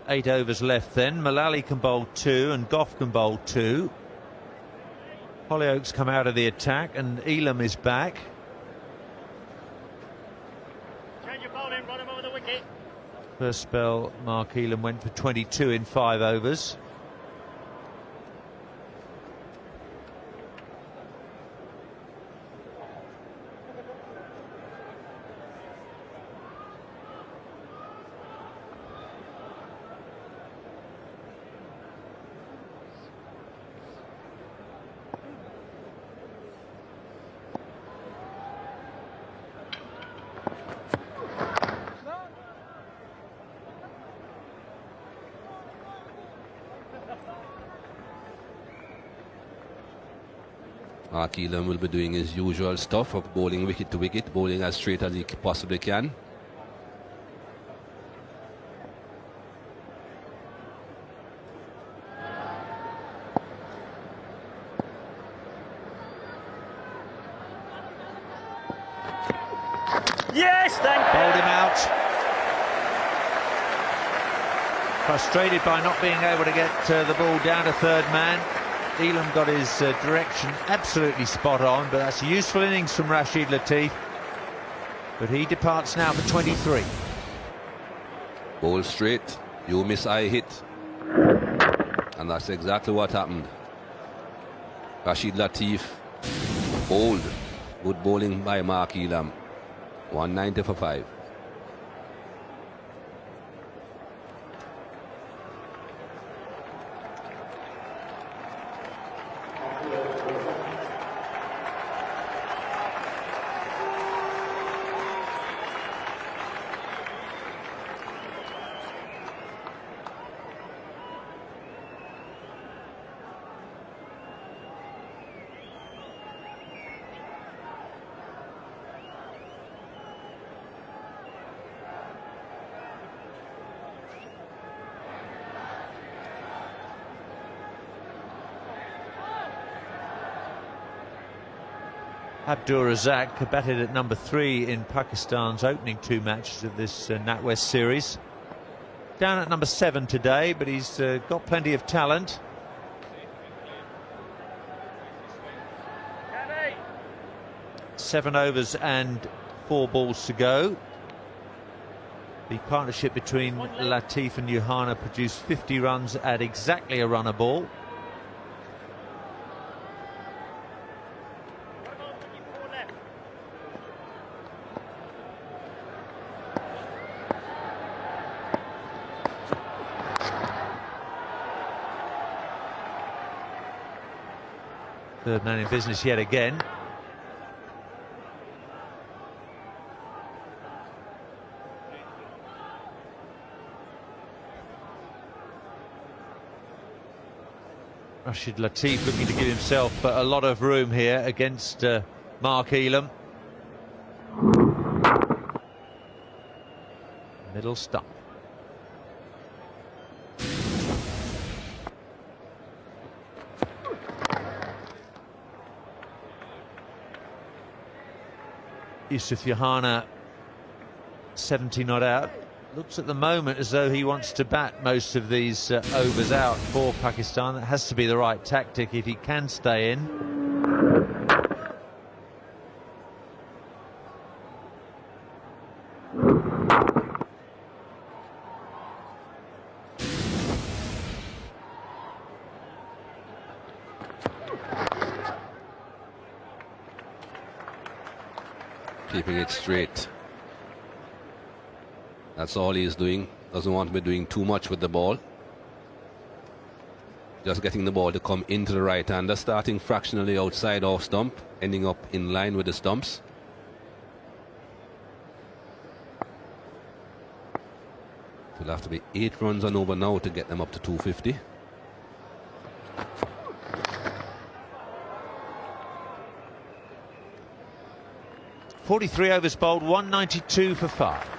8 overs left then. Mullally can bowl 2 and Gough can bowl 2. Hollyoaks come out of the attack and Elam is back. Change your bowling, run him over the wicket. First spell, Mark Elam went for 22 in 5 overs. Mark Elam will be doing his usual stuff of bowling wicket to wicket, bowling as straight as he possibly can. Yes, thank you. Bowled him out. Frustrated by not being able to get the ball down to third man. Elam got his direction absolutely spot on, but that's a useful innings from Rashid Latif. But he departs now for 23. Bowl straight, you miss, I hit. And that's exactly what happened. Rashid Latif bowled. Good bowling by Mark Elam. 190 for 5. Abdur Razak batted at number 3 in Pakistan's opening 2 matches of this NatWest series. down at number 7 today, but he's got plenty of talent. Kenny. 7 overs and 4 balls to go. The partnership between Latif and Johanna produced 50 runs at exactly a run a ball. Third man in business yet again. Rashid Latif looking to give himself a lot of room here against Mark Elam. Middle stump. Yusuf Johanna, 70 not out. Looks at the moment as though he wants to bat most of these overs out for Pakistan. That has to be the right tactic if he can stay in. Keeping it straight. That's all he's doing. Doesn't want to be doing too much with the ball. Just getting the ball to come into the right-hander, starting fractionally outside off stump, ending up in line with the stumps. It'll have to be 8 runs and over now to get them up to 250. .43 overs bowled, 192 for 5.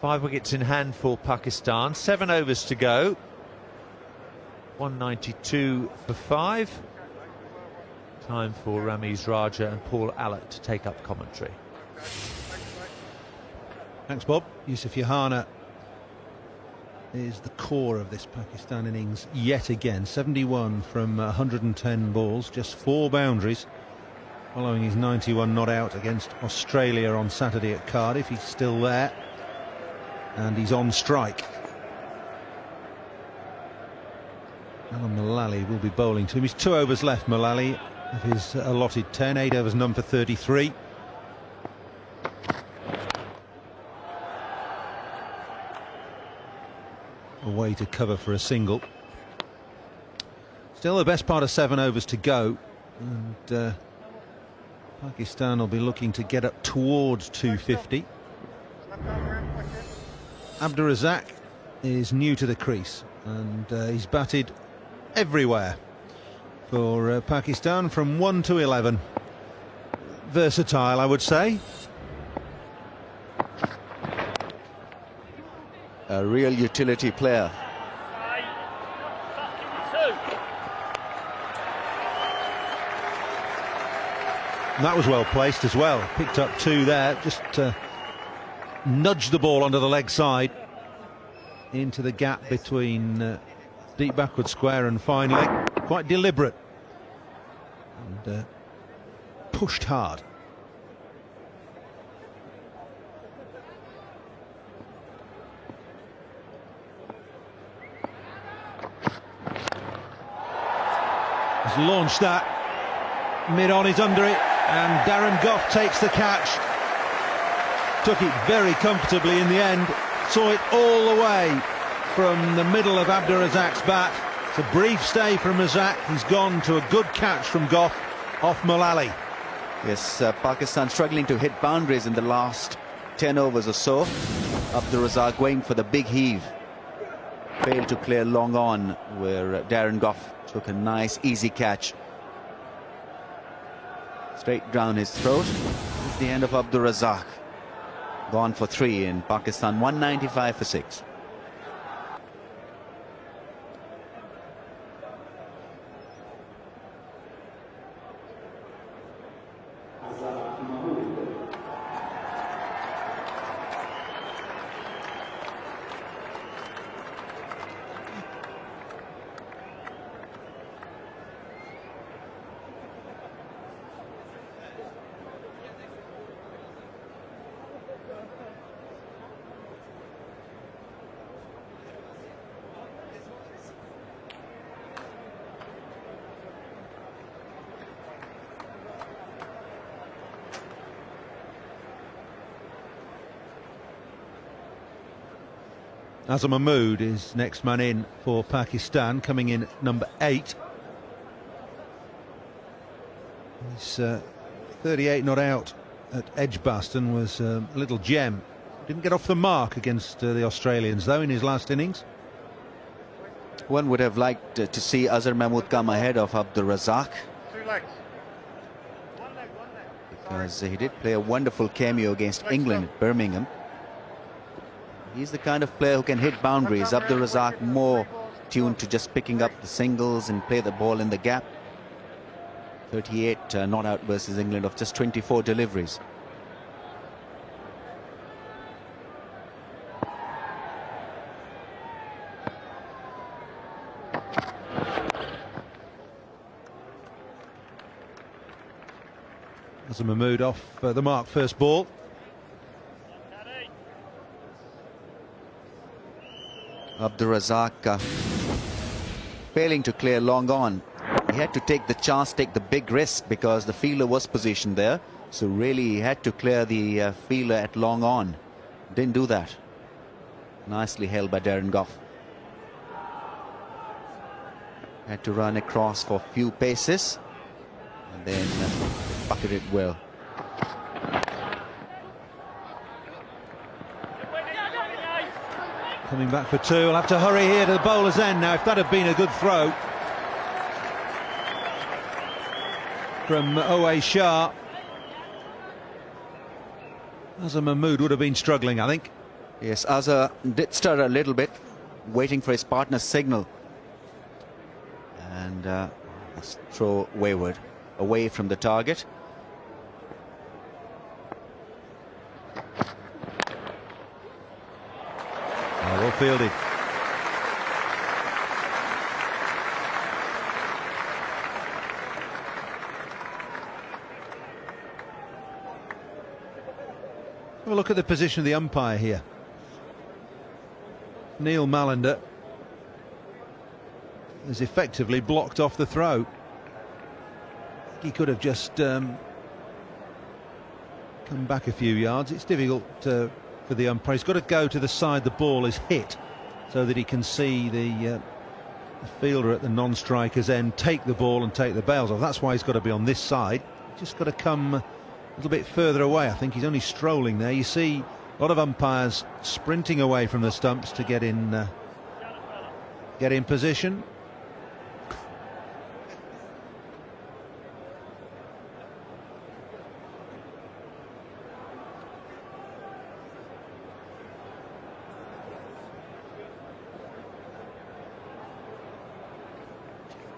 Five wickets in hand for Pakistan. 7 overs to go. 192 for 5. Time for Ramiz Raja and Paul Allott to take up commentary. Thanks, Bob. Yusuf Johanna is the core of this Pakistan innings yet again. 71 from 110 balls, just 4 boundaries. Following his 91 not out against Australia on Saturday at Cardiff. He's still there. And he's on strike. Alan Mullally will be bowling to him. He's 2 overs left, Mullally, of his allotted 10. 8 overs, none for 33. Away to cover for a single. Still the best part of 7 overs to go. And Pakistan will be looking to get up towards 250. Abdur Razzaq is new to the crease and he's batted everywhere for Pakistan from 1 to 11. Versatile, I would say. A real utility player. And that was well placed as well. Picked up 2 there, just nudged the ball onto the leg side into the gap between deep backward square and fine leg. Quite deliberate and pushed hard. Has launched that mid-on, is under it, and Darren Gough takes the catch. Took it very comfortably in the end, saw it all the way from the middle of Abdur Razzaq's bat. It's a brief stay from Razzaq. He's gone to a good catch from Gough off Mullally. Yes, Pakistan struggling to hit boundaries in the last 10 overs or so. Abdur Razzaq going for the big heave. Failed to clear long on, where Darren Gough took a nice easy catch. Straight down his throat. This is the end of Abdur Razzaq. Gone for 3 in Pakistan, 195 for 6. Azam Mahmood is next man in for Pakistan, coming in at number 8. He's 38 not out at Edgbaston, was a little gem. Didn't get off the mark against the Australians, though, in his last innings. One would have liked to see Azhar Mahmood come ahead of Abdur Razzaq, because he did play a wonderful cameo against England at Birmingham. He's the kind of player who can hit boundaries. Abdur Razzaq more tuned to just picking up the singles and play the ball in the gap. 38 not out versus England of just 24 deliveries. Azam Mahmood off the mark, first ball. Abdur Razzaq failing to clear long on. He had to take the chance, take the big risk, because the fielder was positioned there. So really he had to clear the fielder at long on. Didn't do that. Nicely held by Darren Gough. Had to run across for a few paces and then bucket it well. Coming back for 2. We'll have to hurry here to the bowler's end now. If that had been a good throw from Owe Shah, Azhar Mahmood would have been struggling, I think. Yes, Azhar did stutter a little bit, waiting for his partner's signal. And let's throw wayward, away from the target. Well fielded. Well, look at the position of the umpire here. Neil Mallender has effectively blocked off the throw. He could have just come back a few yards. It's difficult for the umpire. He's got to go to the side the ball is hit, so that he can see the fielder at the non-striker's end take the ball and take the bails off. That's why he's got to be on this side. He's just got to come a little bit further away. I think he's only strolling there. You see a lot of umpires sprinting away from the stumps to get in position.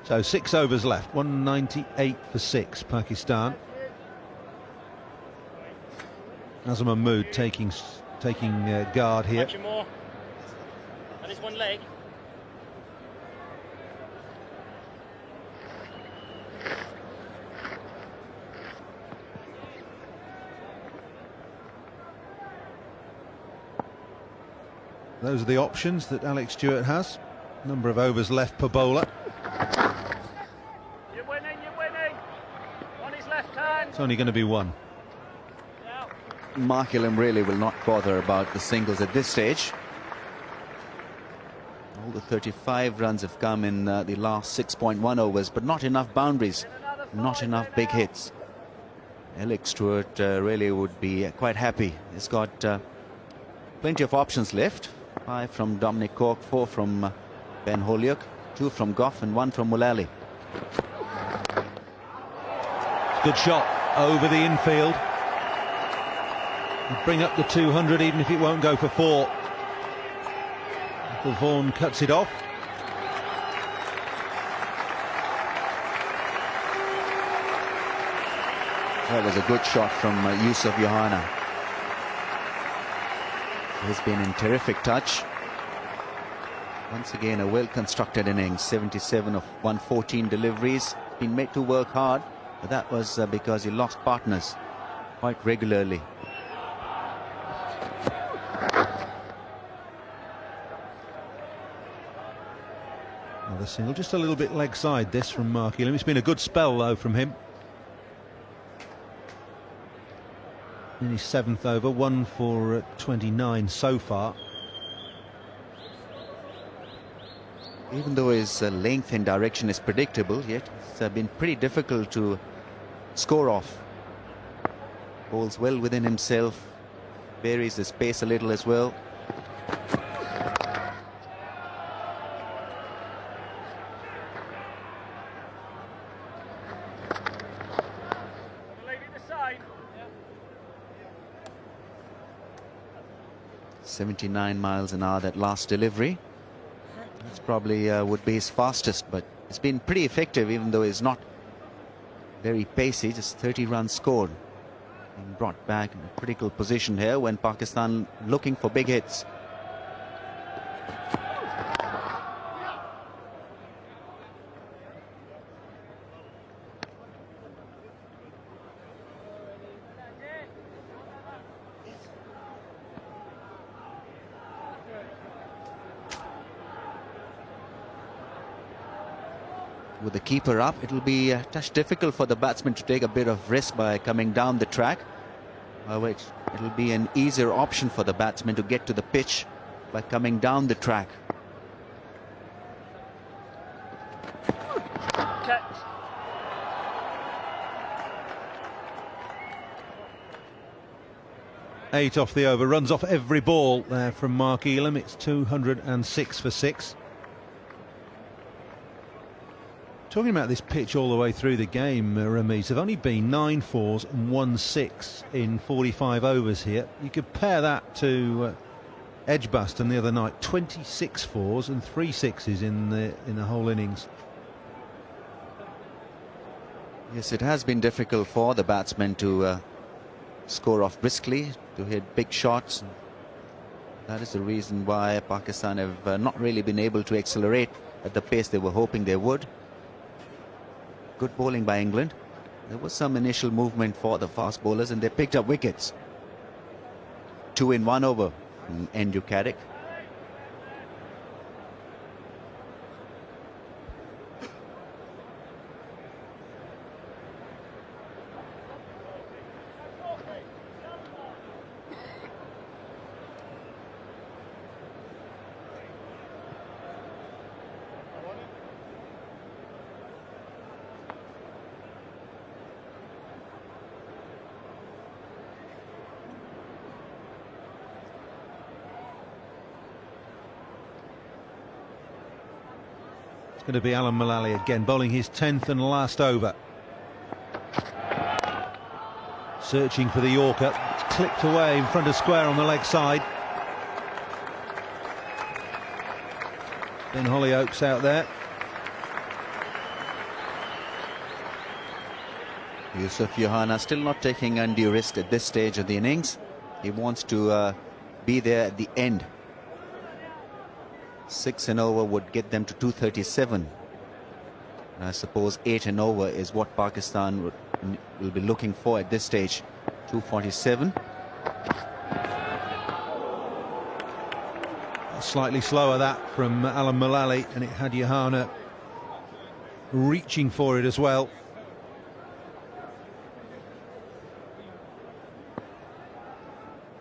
So 6 overs left, 198 for 6, Pakistan. Azhar Mahmood taking guard here. More. And it's one leg. Those are the options that Alex Stewart has. Number of overs left per bowler. You're winning, you're winning. On his left hand. It's only going to be 1. Mark Ilham really will not bother about the singles at this stage. All the 35 runs have come in the last 6.1 overs, but not enough boundaries, not enough big hits. Alex Stewart really would be quite happy. He's got plenty of options left. 5 from Dominic Cork, 4 from Ben Holyoke, 2 from Gough and 1 from Mullally. Good shot over the infield. Bring up the 200 even if it won't go for 4. Michael Vaughan cuts it off. That was a good shot from Yusuf Yohana. He's been in terrific touch. Once again, a well-constructed innings. 77 of 114 deliveries. Been made to work hard, but that was because he lost partners quite regularly. Another single, just a little bit leg side this from Mark Elam. It's been a good spell though from him. In his 7th over, 1 for 29 so far. Even though his length and direction is predictable, yet it's been pretty difficult to score off. Bowls well within himself, varies his pace a little as well. Lady this side. 79 miles an hour, that last delivery. That's probably would be his fastest, but it's been pretty effective, even though it's not very pacey. Just 30 runs scored. Being brought back in a critical position here when Pakistan looking for big hits. With the keeper up, it'll be a touch difficult for the batsman to take a bit of risk by coming down the track. Which it'll be an easier option for the batsman to get to the pitch by coming down the track. Catch. Eight off the over, runs off every ball there from Mark Elam. It's 206 for 6. Talking about this pitch all the way through the game, Ramiz, there have only been 9 fours and 1 6 in 45 overs here. You compare that to Edgbaston the other night, 26 fours and 3 sixes in the whole innings. Yes, it has been difficult for the batsmen to score off briskly, to hit big shots. That is the reason why Pakistan have not really been able to accelerate at the pace they were hoping they would. Good bowling by England. There was some initial movement for the fast bowlers and they picked up wickets. 2 in 1 over from Andrew Caddick. It's going to be Alan Mullally again, bowling his 10th and last over. Searching for the Yorker. It's clipped away in front of square on the leg side. Ben Holyoke's out there. Yusuf Yohana still not taking undue risk at this stage of the innings. He wants to be there at the end. 6 and over would get them to 237. And I suppose 8 and over is what Pakistan will be looking for at this stage. 247. Slightly slower that from Alan Mullally, and it had Yohana reaching for it as well.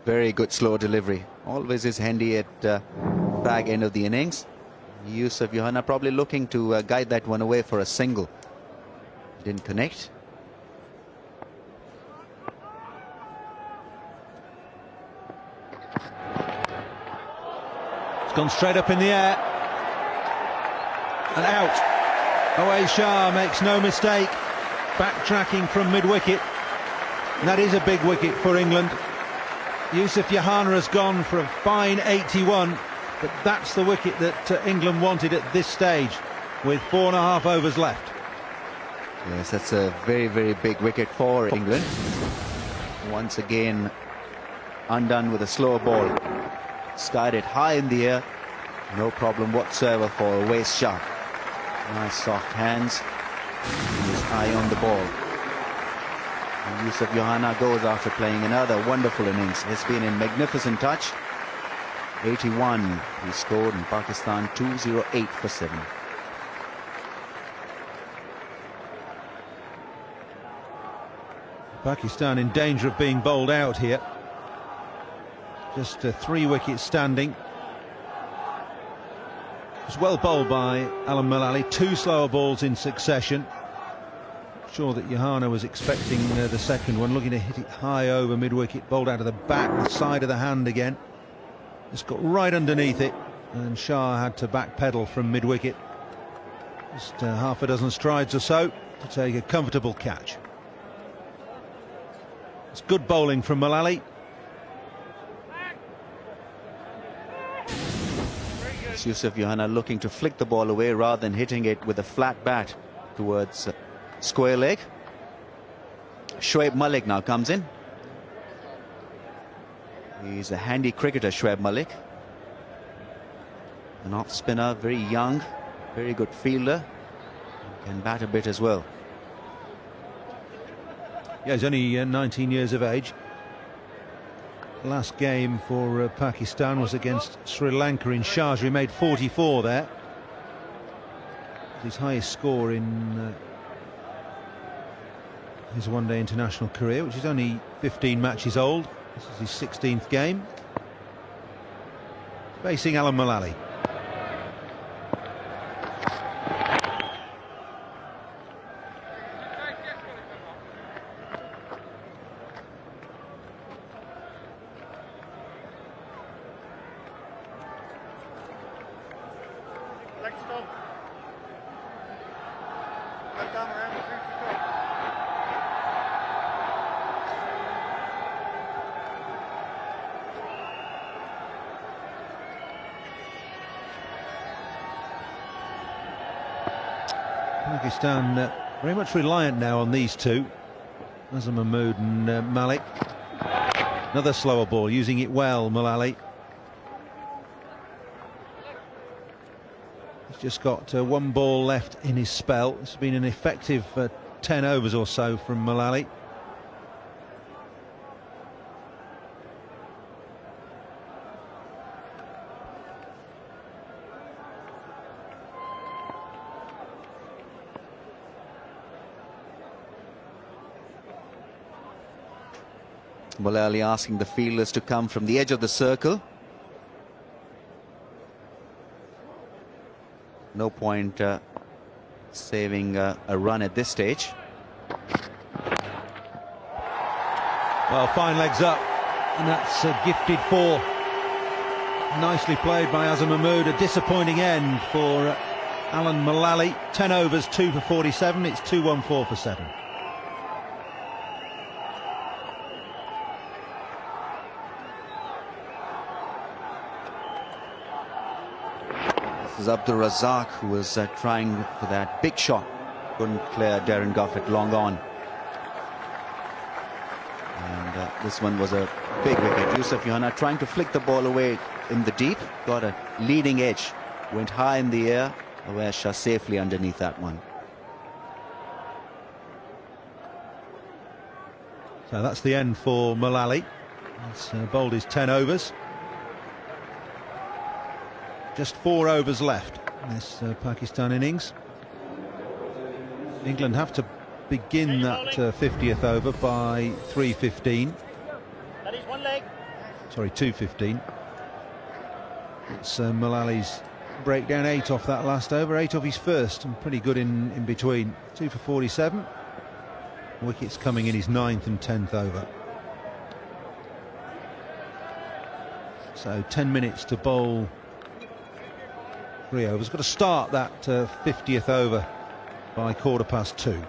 Very good slow delivery. Always is handy at fag end of the innings. Yusuf Yohana probably looking to guide that one away for a single. Didn't connect. It's gone straight up in the air. And out. Awais Shah makes no mistake. Backtracking from mid-wicket. And that is a big wicket for England. Yusuf Yohana has gone for a fine 81, but that's the wicket that England wanted at this stage, with 4.5 overs left. Yes, that's a very, very big wicket for England. Once again, undone with a slower ball. Skied it high in the air. No problem whatsoever for Awais Shah. Nice soft hands. His eye on the ball. And Yusuf Yohana goes after playing another wonderful innings. It's been a magnificent touch. 81 he scored, in Pakistan 208 for 7. Pakistan in danger of being bowled out here. Just 3 wickets standing. It was well bowled by Alan Mullally. 2 slower balls in succession. Sure that Yohana was expecting the second one, looking to hit it high over mid-wicket, bowled out of the back, the side of the hand again. It's got right underneath it, and Shah had to backpedal from mid-wicket. Just half a dozen strides or so to take a comfortable catch. It's good bowling from Mullally. It's Yusuf Yohana looking to flick the ball away rather than hitting it with a flat bat towards square leg. Shoaib Malik now comes in. He's a handy cricketer, Shoaib Malik. An off spinner, very young, very good fielder. Can bat a bit as well. Yeah, he's only 19 years of age. Last game for Pakistan was against Sri Lanka in Sharjah. He made 44 there. His highest score in his one-day international career, which is only 15 matches old. This is his 16th game. Facing Alan Mullally. Pakistan very much reliant now on these two, Azhar Mahmood and Malik. Another slower ball, using it well, Mullally. He's just got 1 ball left in his spell. It's been an effective 10 overs or so from Mullally. Mullally asking the fielders to come from the edge of the circle. No point saving a run at this stage. Well, fine legs up, and that's gifted 4. Nicely played by Azhar Mahmood. A disappointing end for Alan Mullally. 10 overs, 2 for 47. It's 2-1-4 for 7. This is Abdul Razak, who was trying for that big shot. Couldn't clear Darren Goffett, long on. And this one was a big wicket. Yusuf Yohana trying to flick the ball away in the deep. Got a leading edge. Went high in the air. Awais Shah safely underneath that one. So that's the end for Mullally. He's bowled his 10 overs. Just 4 overs left in this Pakistan innings. England have to begin that 50th over by 3:15. That is 1 leg. Sorry, 2:15. It's Mullally's breakdown. 8 off that last over, 8 off his first, and pretty good in between. 2 for 47. Wickets coming in his 9th and 10th over. So 10 minutes to bowl 3 overs. Got to start that 50th over by 2:15.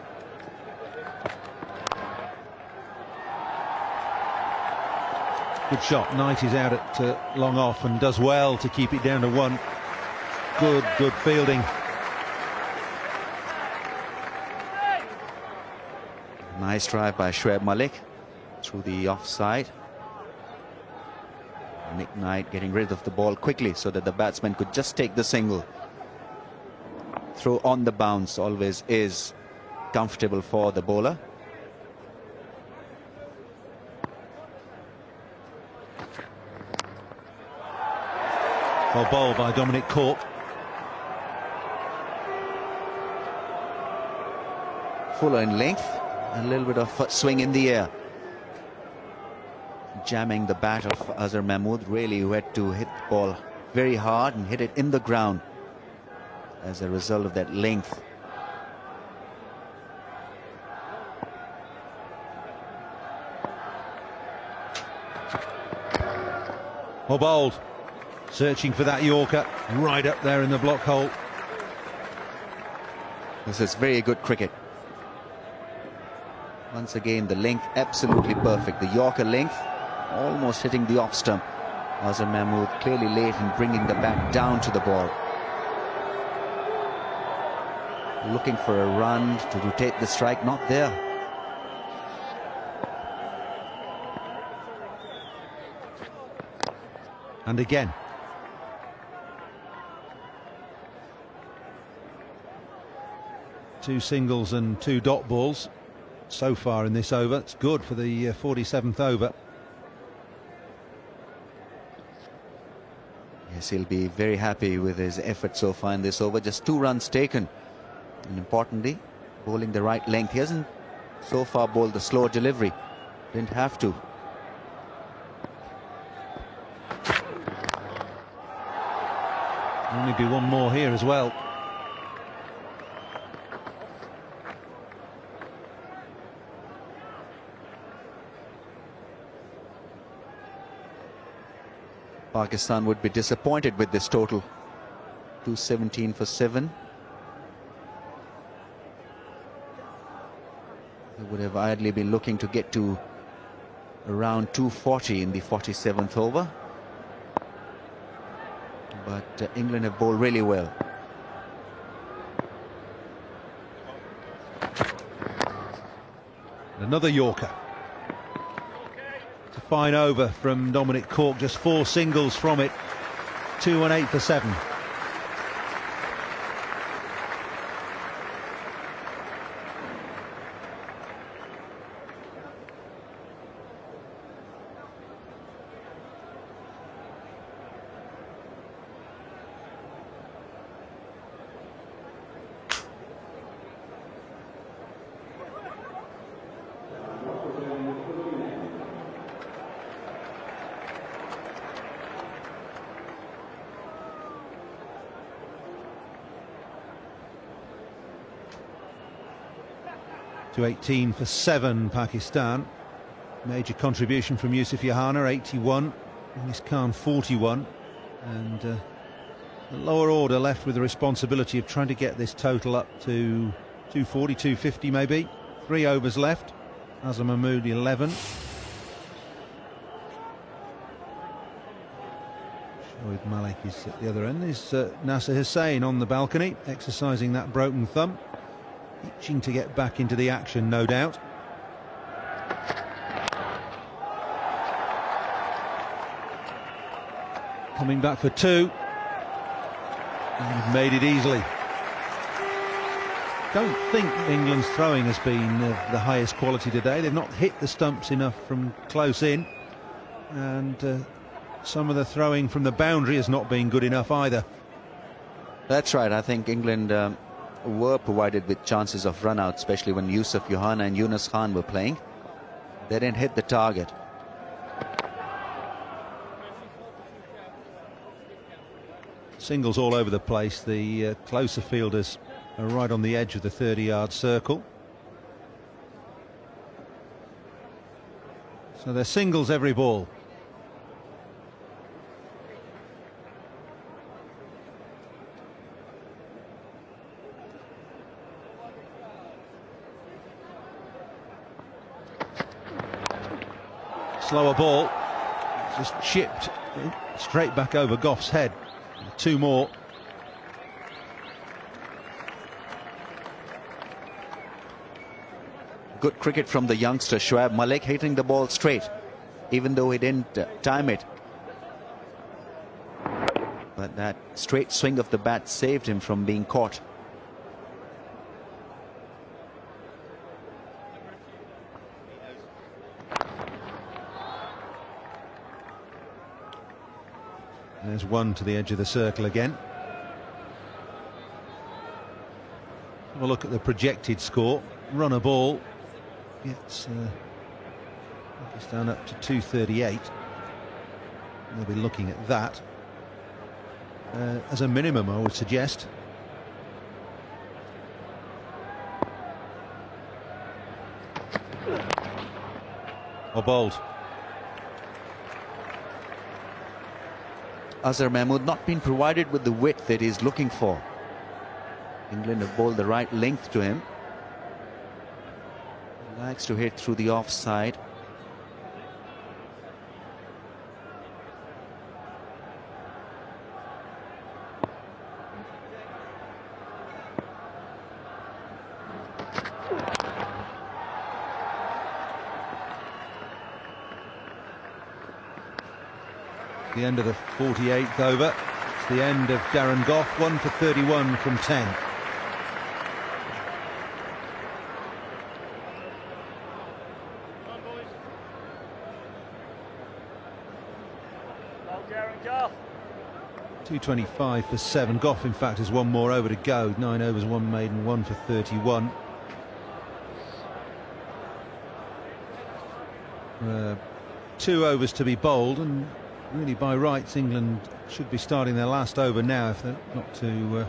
Good shot. Knight is out at long off and does well to keep it down to 1. Good fielding. Nice drive by Shoaib Malik through the offside. Nick Knight getting rid of the ball quickly so that the batsman could just take the single. Throw on the bounce always is comfortable for the bowler. Well bowled by Dominic Cork. Fuller in length, a little bit of swing in the air. Jamming the bat of Azhar Mahmood, really who had to hit the ball very hard and hit it in the ground as a result of that length. Well bowled. Searching for that Yorker right up there in the block hole. This is very good cricket. Once again, the length absolutely perfect. The Yorker length almost hitting the off stump. Azhar Mahmood clearly late in bringing the bat down to the ball. Looking for a run to rotate the strike, not there. And again. Two singles and 2 dot balls so far in this over. It's good for the 47th over. Yes, he'll be very happy with his effort so far in this over. Just 2 runs taken. And importantly, bowling the right length. He hasn't so far bowled the slow delivery. Didn't have to. Only be one more here as well. Pakistan would be disappointed with this total. 217 for 7. They would have ideally been looking to get to around 240 in the 47th over. But England have bowled really well. Another Yorker. It's a fine over from Dominic Cork. Just 4 singles from it. 2-8 for 7. To 18 for 7, Pakistan. Major contribution from Yusuf Yohana, 81. Ennis Khan, 41. And the lower order left with the responsibility of trying to get this total up to 240, 250 maybe. 3 overs left. Azhar Mahmood, 11. Shoaib Malik is at the other end. There's Nasser Hussain on the balcony, exercising that broken thumb. Itching to get back into the action, no doubt. Coming back for 2. And made it easily. Don't think England's throwing has been of the highest quality today. They've not hit the stumps enough from close in. And some of the throwing from the boundary has not been good enough either. That's right. I think England were provided with chances of run out, especially when Yusuf Yohana and Yunus Khan were playing. They didn't hit the target. Singles all over the place. The closer fielders are right on the edge of the 30-yard circle. So they're singles every ball. slower ball, just chipped straight back over Goff's head. 2 more. Good cricket from the youngster Shoaib Malik, hitting the ball straight, even though he didn't time it. But that straight swing of the bat saved him from being caught. There's one to the edge of the circle again. Have a look at the projected score. Run a ball gets Pakistan up to 238. They'll be looking at that as a minimum, I would suggest. Or bowled. Azhar Mahmood not been provided with the width that he's looking for. England have bowled the right length to him. He likes to hit through the offside. The end of the 48th over. It's the end of Darren Gough, 1 for 31 from 10. Come on, boys. Well, Darren Gough. 225 for 7. Gough, in fact, has 1 more over to go. 9 overs, 1 maiden, 1 for 31. 2 overs to be bowled, and really by rights England should be starting their last over now if they're not to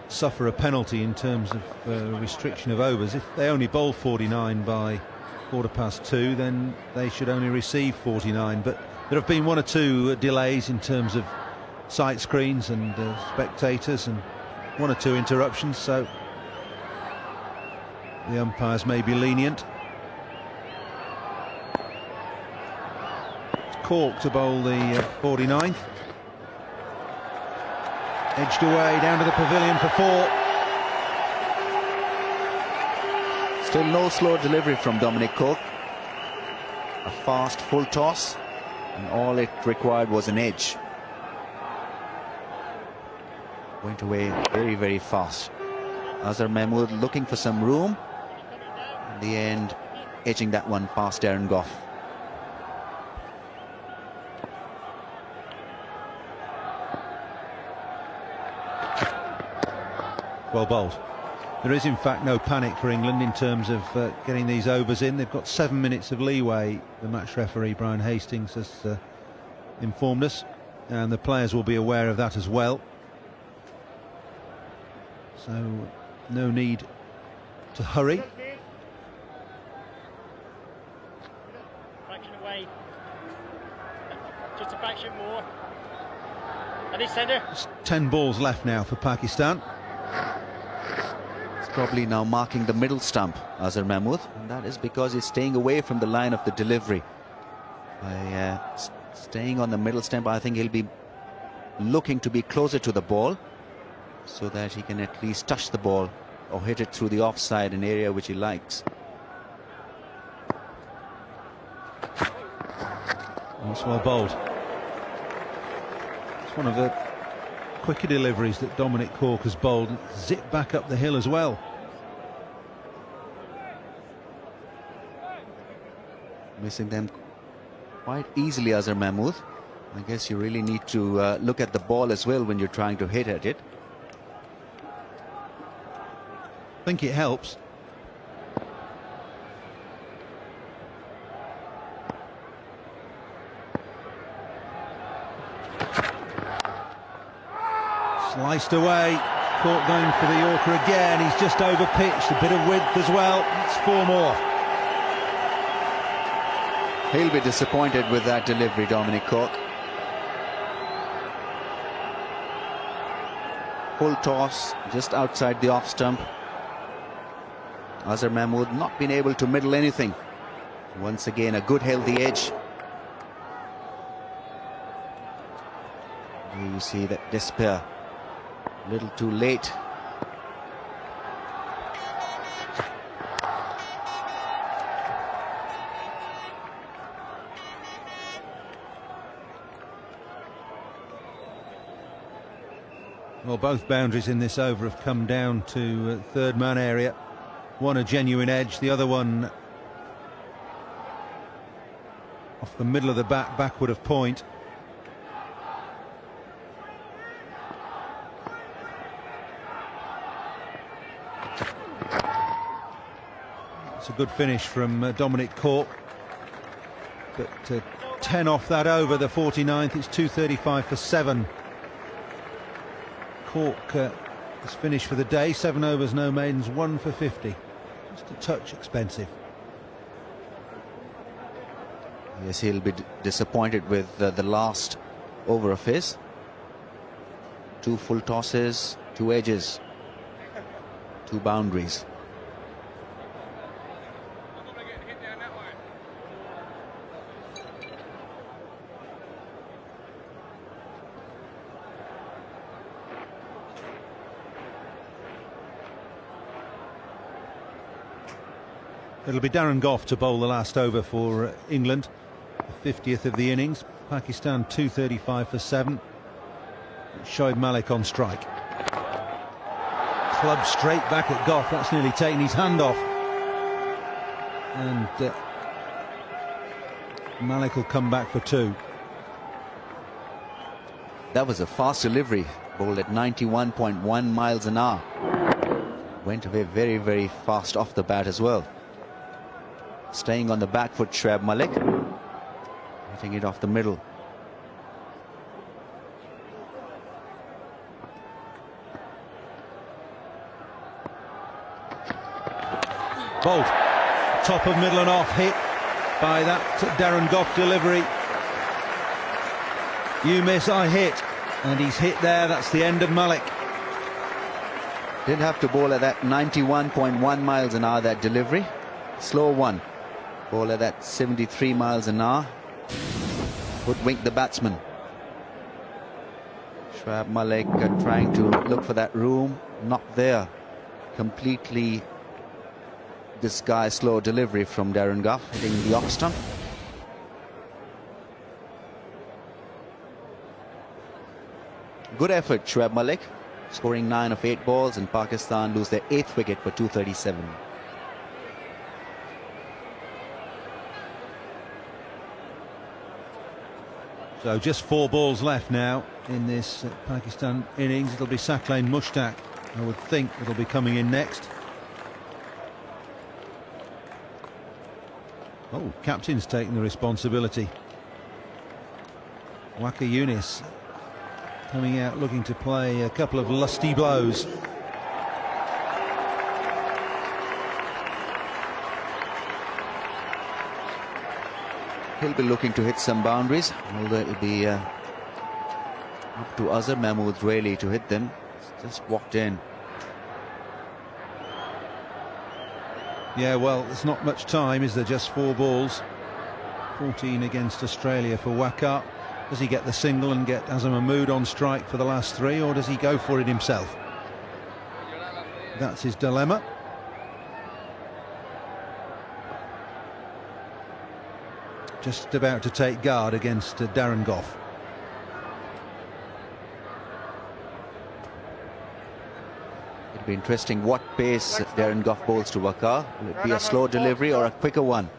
suffer a penalty in terms of restriction of overs. If they only bowl 49 by 2:15, then they should only receive 49. But there have been 1 or 2 delays in terms of sight screens and spectators, and 1 or 2 interruptions, so the umpires may be lenient. Cork to bowl the 49th. Edged away down to the pavilion for 4. Still no slow delivery from Dominic Cork. A fast full toss, and all it required was an edge. Went away very, very fast. Azhar Mahmood looking for some room. In the end, edging that one past Darren Gough. Well bowled. There is in fact no panic for England in terms of getting these overs in. They've got 7 minutes of leeway, the match referee Brian Hastings has informed us, and the players will be aware of that as well. So no need to hurry. Fraction away. Just a fraction more. And his centre. 10 balls left now for Pakistan. Probably now marking the middle stump, Azhar Mahmood, and that is because he's staying away from the line of the delivery. By staying on the middle stump, I think he'll be looking to be closer to the ball so that he can at least touch the ball or hit it through the offside, an area which he likes. That's well bowled. It's one of the quicker deliveries that Dominic Cork has bowled. Zip back up the hill as well. Missing them quite easily, Azhar Mahmood. I guess you really need to look at the ball as well when you're trying to hit at it. I think it helps. Sliced away. Cork going for the Yorker again. He's just over pitched. A bit of width as well. It's 4 more. He'll be disappointed with that delivery, Dominic Cork. Full toss just outside the off stump. Azhar Mahmood not been able to middle anything. Once again, a good healthy edge. Here you see that despair. A little too late. Well, both boundaries in this over have come down to third man area. One a genuine edge, the other one off the middle of the bat, backward of point. It's a good finish from Dominic Cork. But 10 off that over, the 49th, it's 235 for 7. Cork has finished for the day, 7 overs, no maidens, 1 for 50. Just a touch expensive. Yes, he'll be disappointed with the last over of his. 2 full tosses, 2 edges, 2 boundaries. It'll be Darren Gough to bowl the last over for England, the 50th of the innings. Pakistan 235 for 7. Shoaib Malik on strike. Club straight back at Gough. That's nearly taken his hand off. And Malik will come back for 2. That was a fast delivery, bowled at 91.1 miles an hour. Went away very, very fast off the bat as well. Staying on the back foot, Shoaib Malik, hitting it off the middle. Bolt, top of middle and off, hit by that Darren Gough delivery. You miss, I hit, and he's hit there. That's the end of Malik. Didn't have to bowl at that 91.1 miles an hour, that delivery. Slow one. Ball at that 73 miles an hour. Hoodwink the batsman. Shoaib Malik trying to look for that room. Not there. Completely disguised slow delivery from Darren Gough, hitting the off stump. Good effort, Shoaib Malik. Scoring 9 of 8 balls, and Pakistan lose their 8th wicket for 237. So just 4 balls left now in this Pakistan innings. It'll be Saqlain Mushtaq, I would think, it'll be coming in next. Oh, captain's taking the responsibility. Waqar Younis coming out looking to play a couple of lusty blows. He'll be looking to hit some boundaries, although it'll be up to Azhar Mahmood really to hit them. Just walked in. Yeah, well, there's not much time, is there? Just 4 balls. 14 against Australia for Waqar. Does he get the single and get Azhar Mahmood on strike for the last 3, or does he go for it himself? That's his dilemma. Just about to take guard against Darren Gough. It'll be interesting what pace Darren Gough bowls to Waqar. Will it be a slow delivery or a quicker one?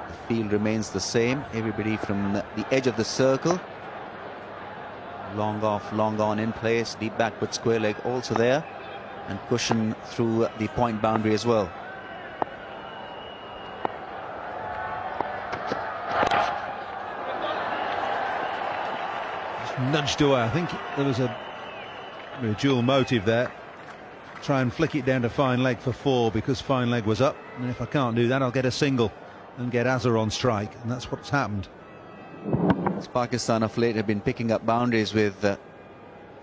The field remains the same. Everybody from the edge of the circle. Long off, long on in place. Deep backward square leg also there. And cushion through the point boundary as well. Nudged away. I think there was a dual motive there. Try and flick it down to fine leg for 4 because fine leg was up, and if I can't do that I'll get a single and get Azhar on strike, and that's what's happened. Pakistan of late have been picking up boundaries with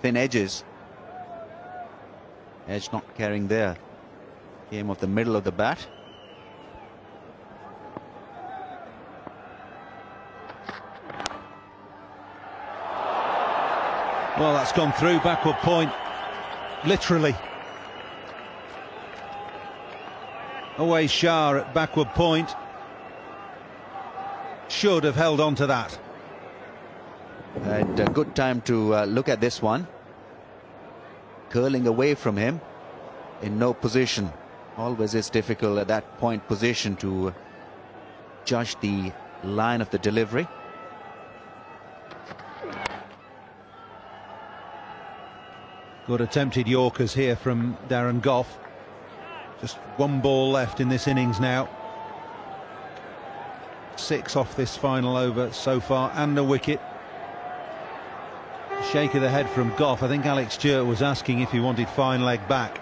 thin edges. Edge not carrying there. Came off the middle of the bat. Well, that's gone through, backward point, literally. Awais Shah at backward point. Should have held on to that. Had a good time to look at this one. Curling away from him, in no position. Always is difficult at that point position to judge the line of the delivery. Good attempted Yorkers here from Darren Gough. Just one ball left in this innings now. 6 off this final over so far and a wicket. Shake of the head from Gough. I think Alex Stewart was asking if he wanted fine leg back,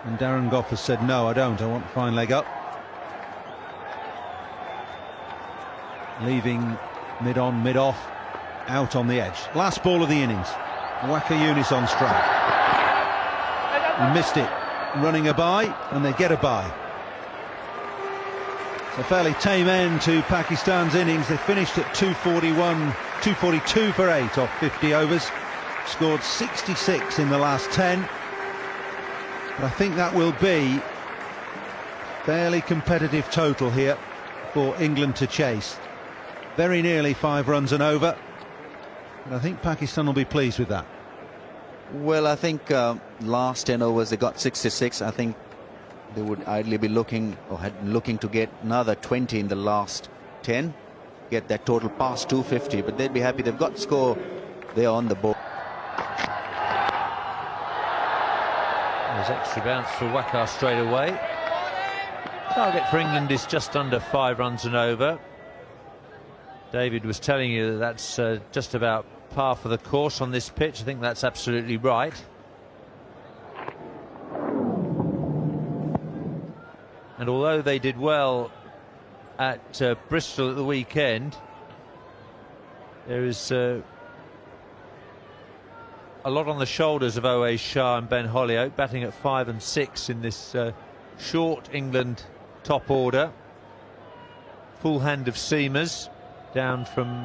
and Darren Gough has said no, I don't, I want fine leg up. Leaving mid on, mid off, out on the edge. Last ball of the innings. Waqar Younis on strike. He missed it, running a bye, and they get a bye. It's a fairly tame end to Pakistan's innings. They finished at 242 for 8 off 50 overs. Scored 66 in the last 10. But I think that will be fairly competitive total here for England to chase. Very nearly 5 runs and over. And I think Pakistan will be pleased with that. Well, I think last 10 overs they got 66. I think they would ideally be looking to get another 20 in the last 10, get that total past 250, but they'd be happy. They've got score there on the board. There's extra bounce for Waqar straight away. Target for England is just under 5 runs and over. David was telling you that that's just about par for the course on this pitch. I think that's absolutely right. And although they did well at Bristol at the weekend, there is a lot on the shoulders of Awais Shah and Ben Hollioake, batting at 5 and 6 in this short England top order. Full hand of seamers, down from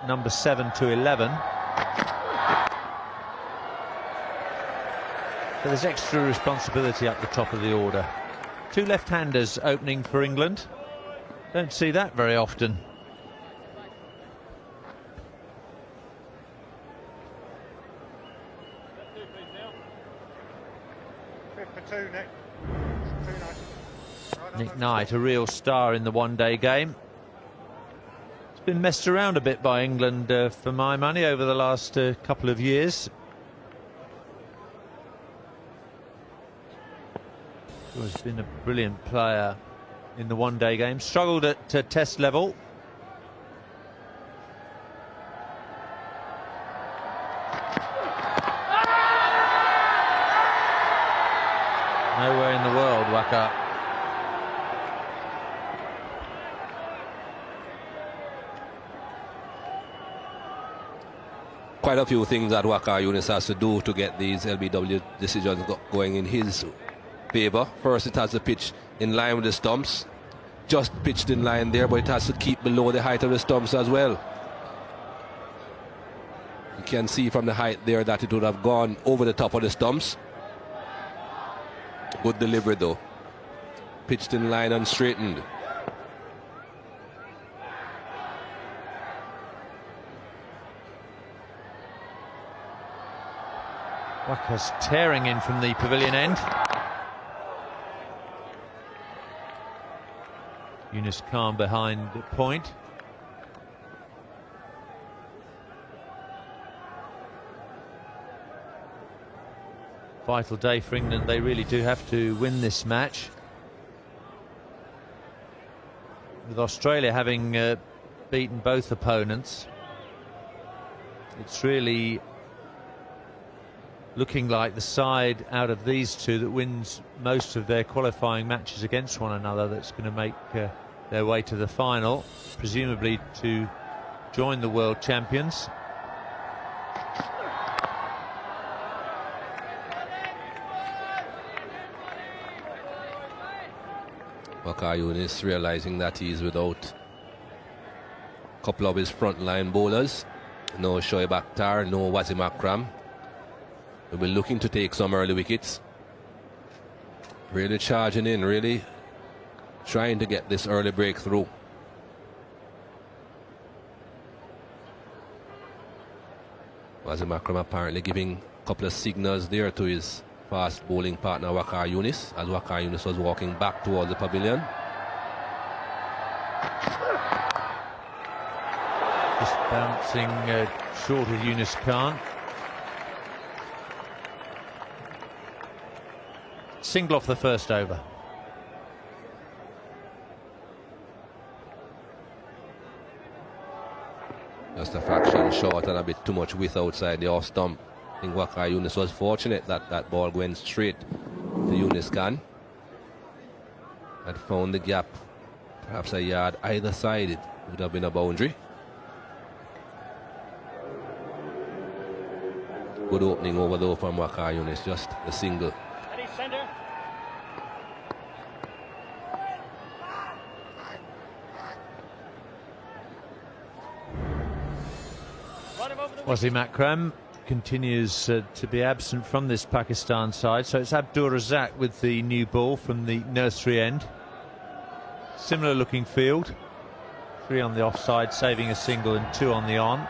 number 7 to 11. So there's extra responsibility up the top of the order. 2 left-handers opening for England. Don't see that very often. Nick Knight, a real star in the one-day game. It's been messed around a bit by England for my money over the last couple of years. He's been a brilliant player in the one-day game. Struggled at test level. Nowhere in the world, Waqar. Quite a few things that Waqar Younis has to do to get these LBW decisions going in his favour. First, it has to pitch in line with the stumps. Just pitched in line there, but it has to keep below the height of the stumps as well. You can see from the height there that it would have gone over the top of the stumps. Good delivery though. Pitched in line and straightened. Waqar's tearing in from the pavilion end. Younis calm behind the point. Vital day for England. They really do have to win this match. With Australia having beaten both opponents, it's really looking like the side out of these two that wins most of their qualifying matches against one another that's going to make their way to the final, presumably to join the world champions. Waqar Younis realizing that he's without a couple of his front-line bowlers. No Shoaib Akhtar, no Wasim Akram. They'll be looking to take some early wickets. Really charging in, really trying to get this early breakthrough. Wasim Akram apparently giving a couple of signals there to his fast bowling partner Waqar Younis as Waqar Younis was walking back towards the pavilion. Just bouncing short of Yunus Khan. Single off the first over. Just a fraction short and a bit too much width outside the off stump. I think Waqar Younis was fortunate that that ball went straight to Yunus Khan. Had found the gap, perhaps a yard either side, it would have been a boundary. Good opening over though from Waqar Younis, just a single. Ready, centre. Wasim Akram continues to be absent from this Pakistan side, so it's Abdur Razzaq with the new ball from the nursery end. Similar looking field, 3 on the offside, saving a single, and 2 on the on.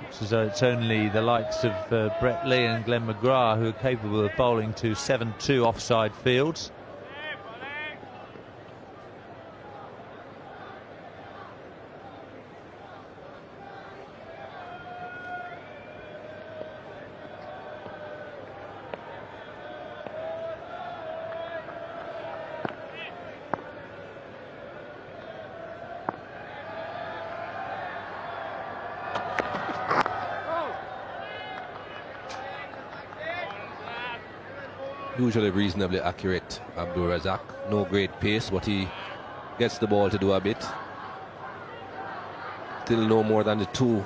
Looks as though it's only the likes of Brett Lee and Glenn McGrath who are capable of bowling to 7-2 offside fields. Usually reasonably accurate, Abdur Razzaq. No great pace, but he gets the ball to do a bit. Still no more than the 2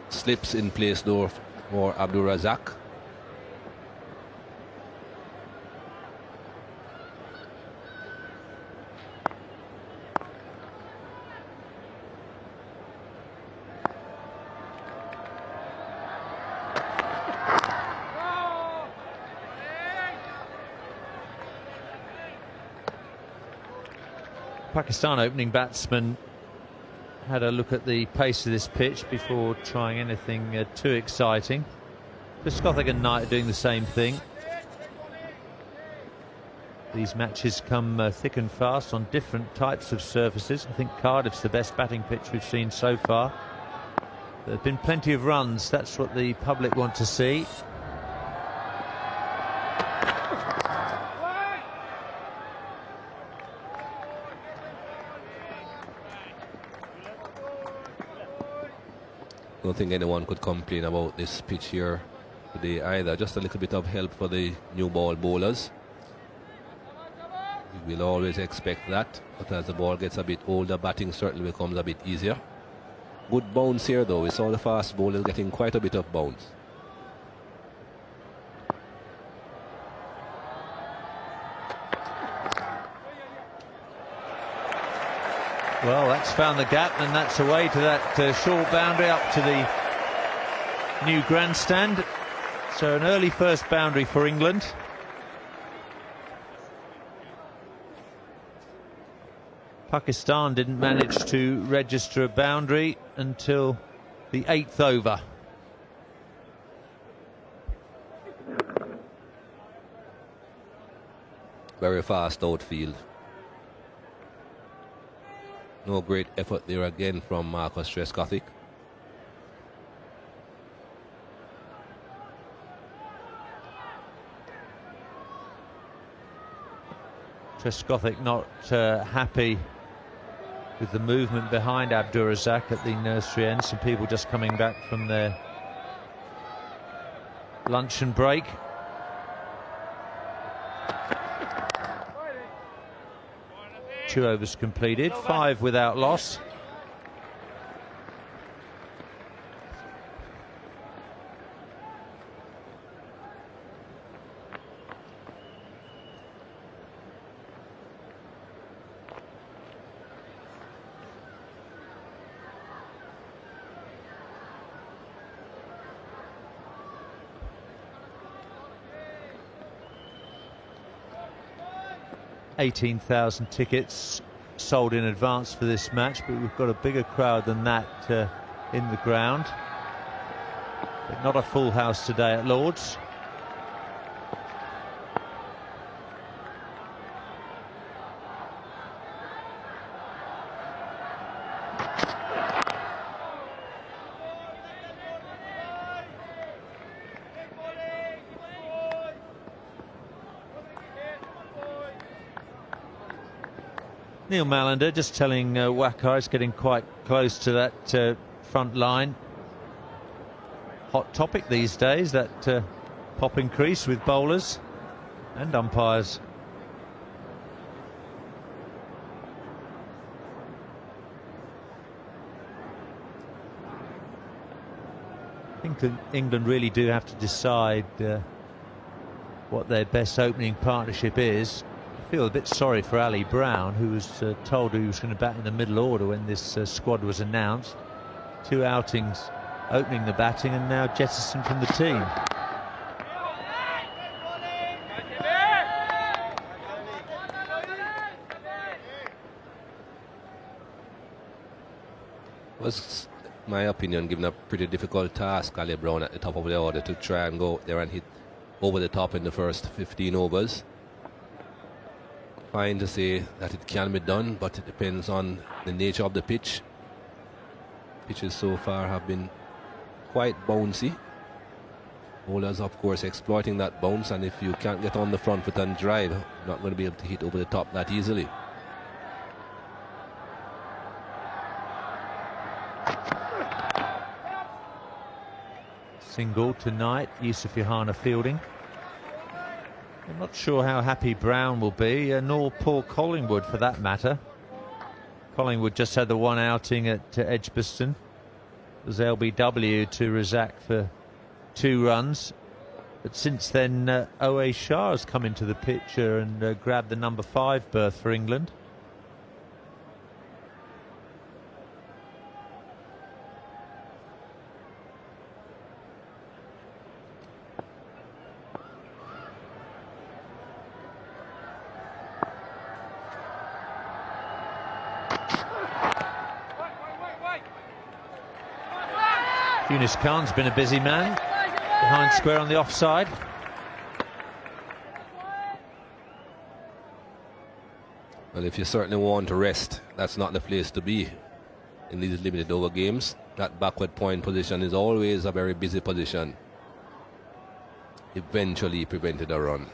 slips in place though for Abdur Razzaq. Pakistan opening batsman had a look at the pace of this pitch before trying anything too exciting. Trescothick and Knight are doing the same thing. These matches come thick and fast on different types of surfaces. I think Cardiff's the best batting pitch we've seen so far. There have been plenty of runs. That's what the public want to see. Don't think anyone could complain about this pitch here today either. Just a little bit of help for the new ball bowlers. We'll always expect that, but as the ball gets a bit older, batting certainly becomes a bit easier. Good bounce here though. We saw the fast bowlers getting quite a bit of bounce. Well, that's found the gap, and that's away to that short boundary up to the new grandstand. So an early first boundary for England. Pakistan didn't manage to register a boundary until the 8th over. Very fast outfield. No great effort there again from Marcus Trescothick. Trescothick not happy with the movement behind Abdur Razzaq at the nursery end. Some people just coming back from their luncheon break. Two overs completed, 5 without loss. 18,000 tickets sold in advance for this match, but we've got a bigger crowd than that in the ground. But not a full house today at Lord's. Neil Mallender just telling Waqar it's getting quite close to that front line. Hot topic these days, that pop increase with bowlers and umpires. I think England really do have to decide what their best opening partnership is. I feel a bit sorry for Ali Brown, who was told he was going to bat in the middle order when this squad was announced. 2 outings opening the batting and now jettisoned from the team. Was, in my opinion, given a pretty difficult task, Ali Brown at the top of the order, to try and go there and hit over the top in the first 15 overs. Fine to say that it can be done, but it depends on the nature of the pitch. Pitches so far have been quite bouncy. Bowlers, of course, exploiting that bounce, and if you can't get on the front foot and drive, you're not going to be able to hit over the top that easily. Single tonight, Yusuf Yohana fielding. I'm not sure how happy Brown will be, nor Paul Collingwood for that matter. Collingwood just had the one outing at Edgbaston. It was LBW to Razak for 2 runs. But since then, O.A. Shah has come into the picture and grabbed the number 5 berth for England. Yunus Khan's been a busy man behind square on the offside. Well, if you certainly want to rest, that's not the place to be in these limited over games. That backward point position is always a very busy position. Eventually prevented a run.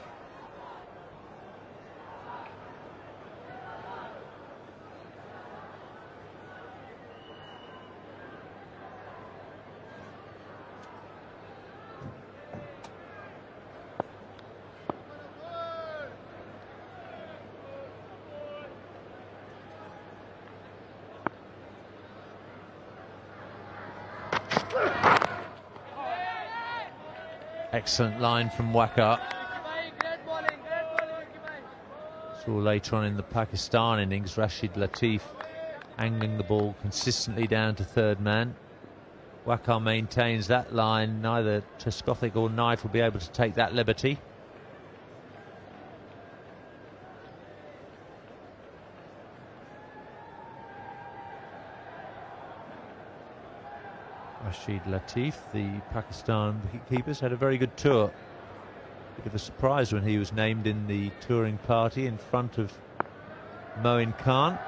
Excellent line from Waqar. Saw later on in the Pakistan innings, Rashid Latif angling the ball consistently down to third man. Waqar maintains that line. Neither Trescothick or Knight will be able to take that liberty. Rashid Latif, the Pakistan wicketkeepers, had a very good tour. Bit of a surprise when he was named in the touring party in front of Moin Khan.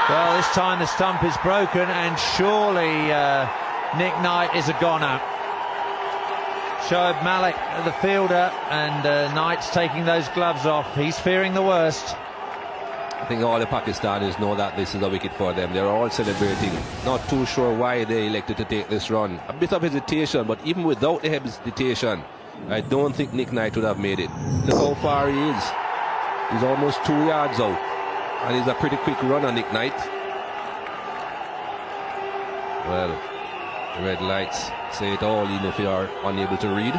Well, this time the stump is broken, and surely Nick Knight is a goner. Shoaib Malik, the fielder, and Knight's taking those gloves off. He's fearing the worst. I think all the Pakistanis know that this is a wicket for them. They're all celebrating. Not too sure why they elected to take this run. A bit of hesitation, but even without the hesitation, I don't think Nick Knight would have made it. Look how far he is. He's almost 2 yards out. And he's a pretty quick runner, Nick Knight. Well, the red lights say it all, even if you are unable to read.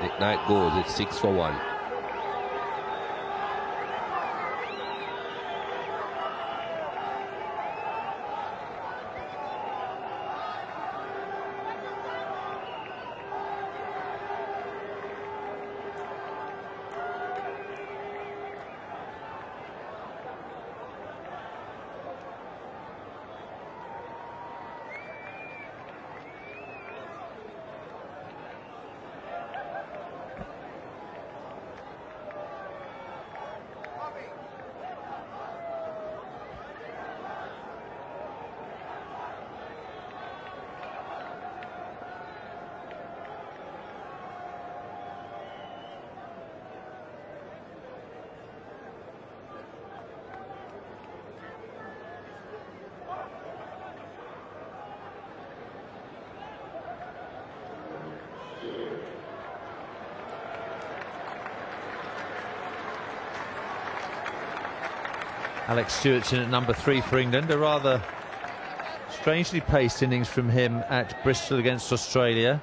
Nick Knight goes. It's 6 for 1. Alex Stewart's in at number 3 for England. A rather strangely paced innings from him at Bristol against Australia.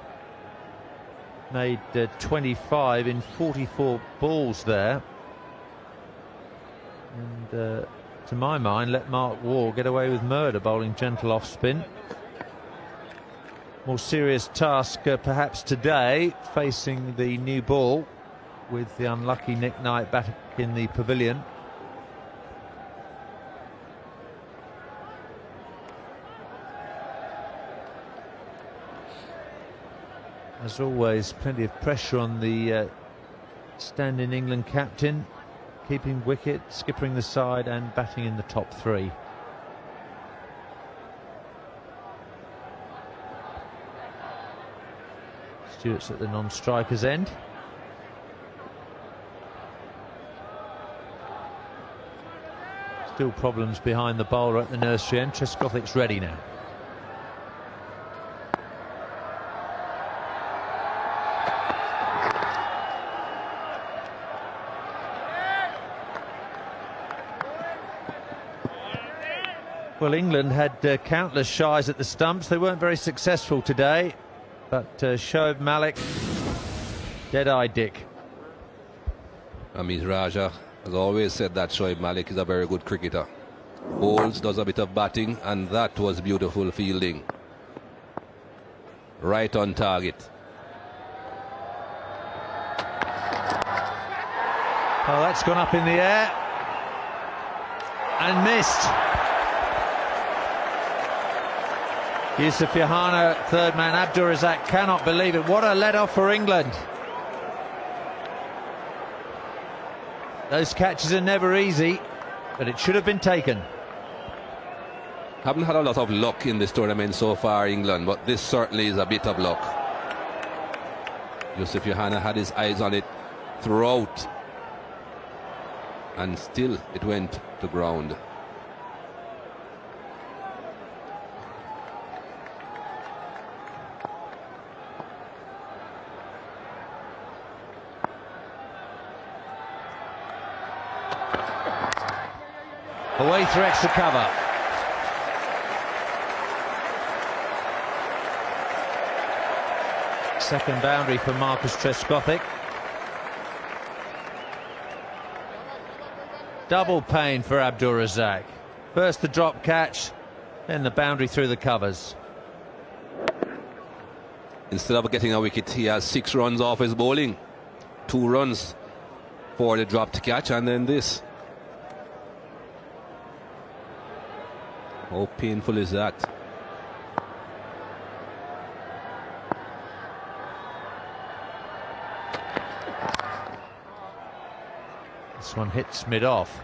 Made 25 in 44 balls there. And to my mind, let Mark Waugh get away with murder, bowling gentle off spin. More serious task perhaps today, facing the new ball with the unlucky Nick Knight back in the pavilion. As always, plenty of pressure on the stand-in England captain, keeping wicket, skippering the side and batting in the top 3. Stewart's at the non-striker's end. Still problems behind the bowler at the nursery end. Trescothic's ready now. Well, England had countless shies at the stumps. They weren't very successful today, but Shoaib Malik, dead-eye Dick. Amit Raja has always said that Shoaib Malik is a very good cricketer. Bowls, does a bit of batting, and that was beautiful fielding. Right on target. Oh, that's gone up in the air and missed. Yusuf Yohana, third man, Abdur Razak cannot believe it. What a let-off for England. Those catches are never easy, but it should have been taken. Haven't had a lot of luck in this tournament so far, England, but this certainly is a bit of luck. Yusuf Yohana had his eyes on it throughout, and still it went to ground. Away through extra cover. Second boundary for Marcus Trescothick. Double pain for Abdur Razak. First the drop catch, then the boundary through the covers. Instead of getting a wicket, he has 6 runs off his bowling. 2 runs for the dropped catch, and then this. How painful is that? This one hits mid-off.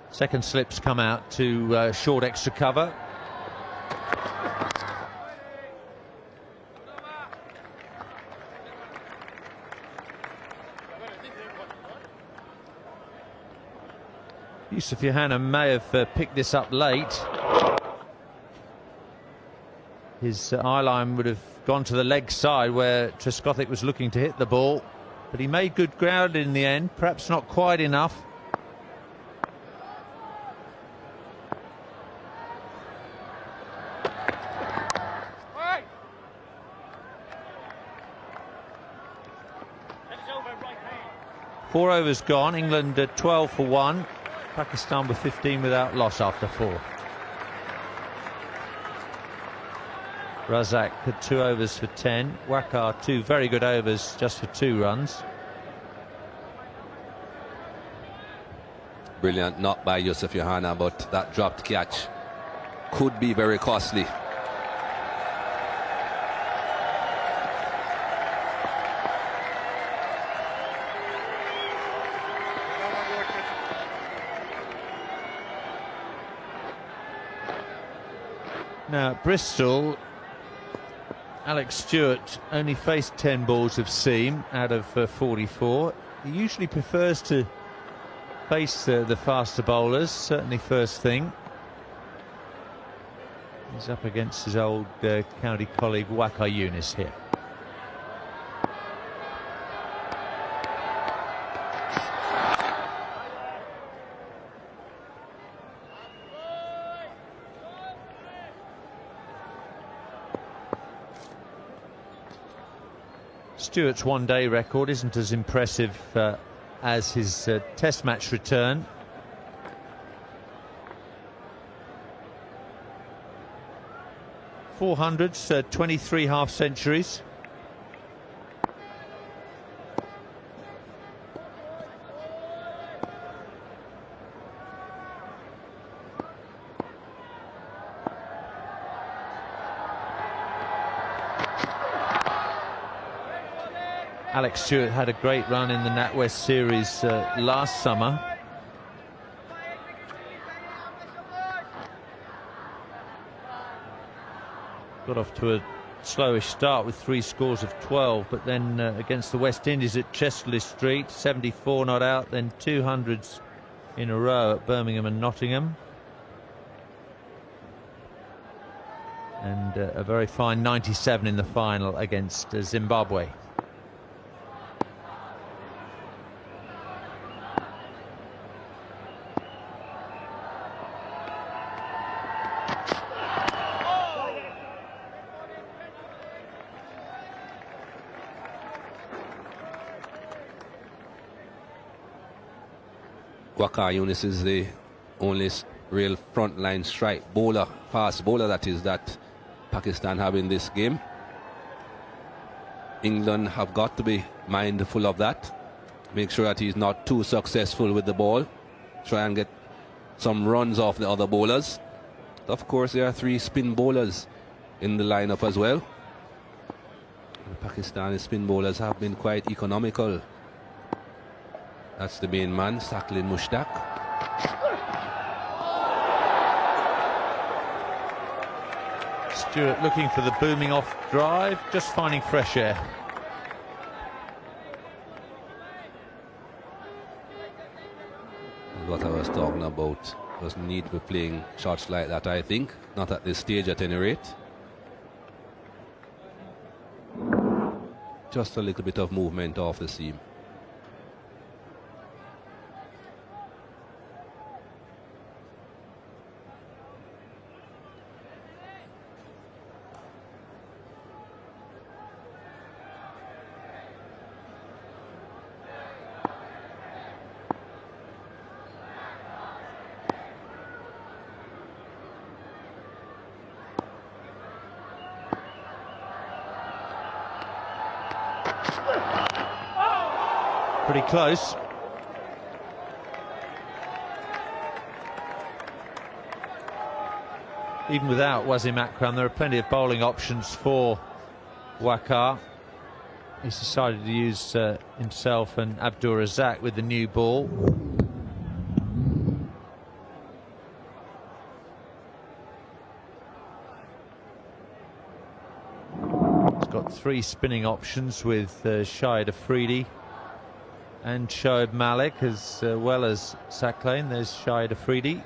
Second slips come out to short extra cover. Yusuf Yohana may have picked this up late. His eye line would have gone to the leg side where Trescothick was looking to hit the ball, but he made good ground in the end, perhaps not quite enough. Four overs gone. England 12 for 1. Pakistan with 15 without loss after 4. Razak had 2 overs for 10. Waqar 2 very good overs just for 2 runs. Brilliant knock by Yusuf Yohana, but that dropped catch could be very costly. Now, at Bristol, Alex Stewart only faced 10 balls of seam out of 44. He usually prefers to face the faster bowlers, certainly first thing. He's up against his old county colleague Waqar Younis here. Stewart's one-day record isn't as impressive as his test match return. .400s, 23 half-centuries. Alex Stewart had a great run in the NatWest series last summer. Got off to a slowish start with 3 scores of 12, but then against the West Indies at Chesterley Street, 74 not out, then 200s in a row at Birmingham and Nottingham. And a very fine 97 in the final against Zimbabwe. Waqar Younis is the only real frontline strike bowler, fast bowler that Pakistan have in this game. England have got to be mindful of that. Make sure that he's not too successful with the ball. Try and get some runs off the other bowlers. Of course, there are 3 spin bowlers in the lineup as well. The Pakistani spin bowlers have been quite economical. That's the main man, Saqlain Mushtaq. Stewart looking for the booming off drive, just finding fresh air. That's what I was talking about. Doesn't need to be playing shots like that, I think. Not at this stage at any rate. Just a little bit of movement off the seam. Pretty close. Even without Wasim Akram, there are plenty of bowling options for Waqar. He's decided to use himself and Abdur Razak with the new ball. He's got 3 spinning options with Shahid Afridi and Shoaib Malik, as well as Saqlain. There's Shahid Afridi.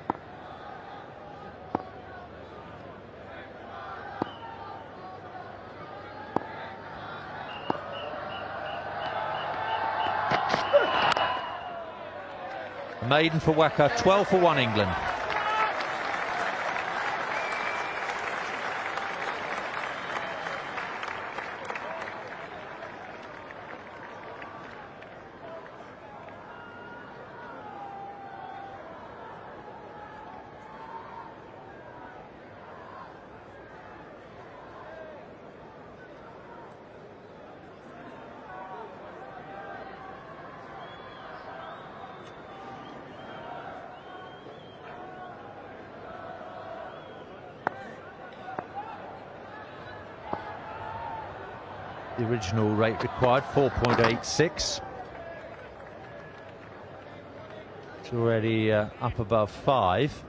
A maiden for Waqar, 12 for 1 England. The original rate required, 4.86. It's already up above 5.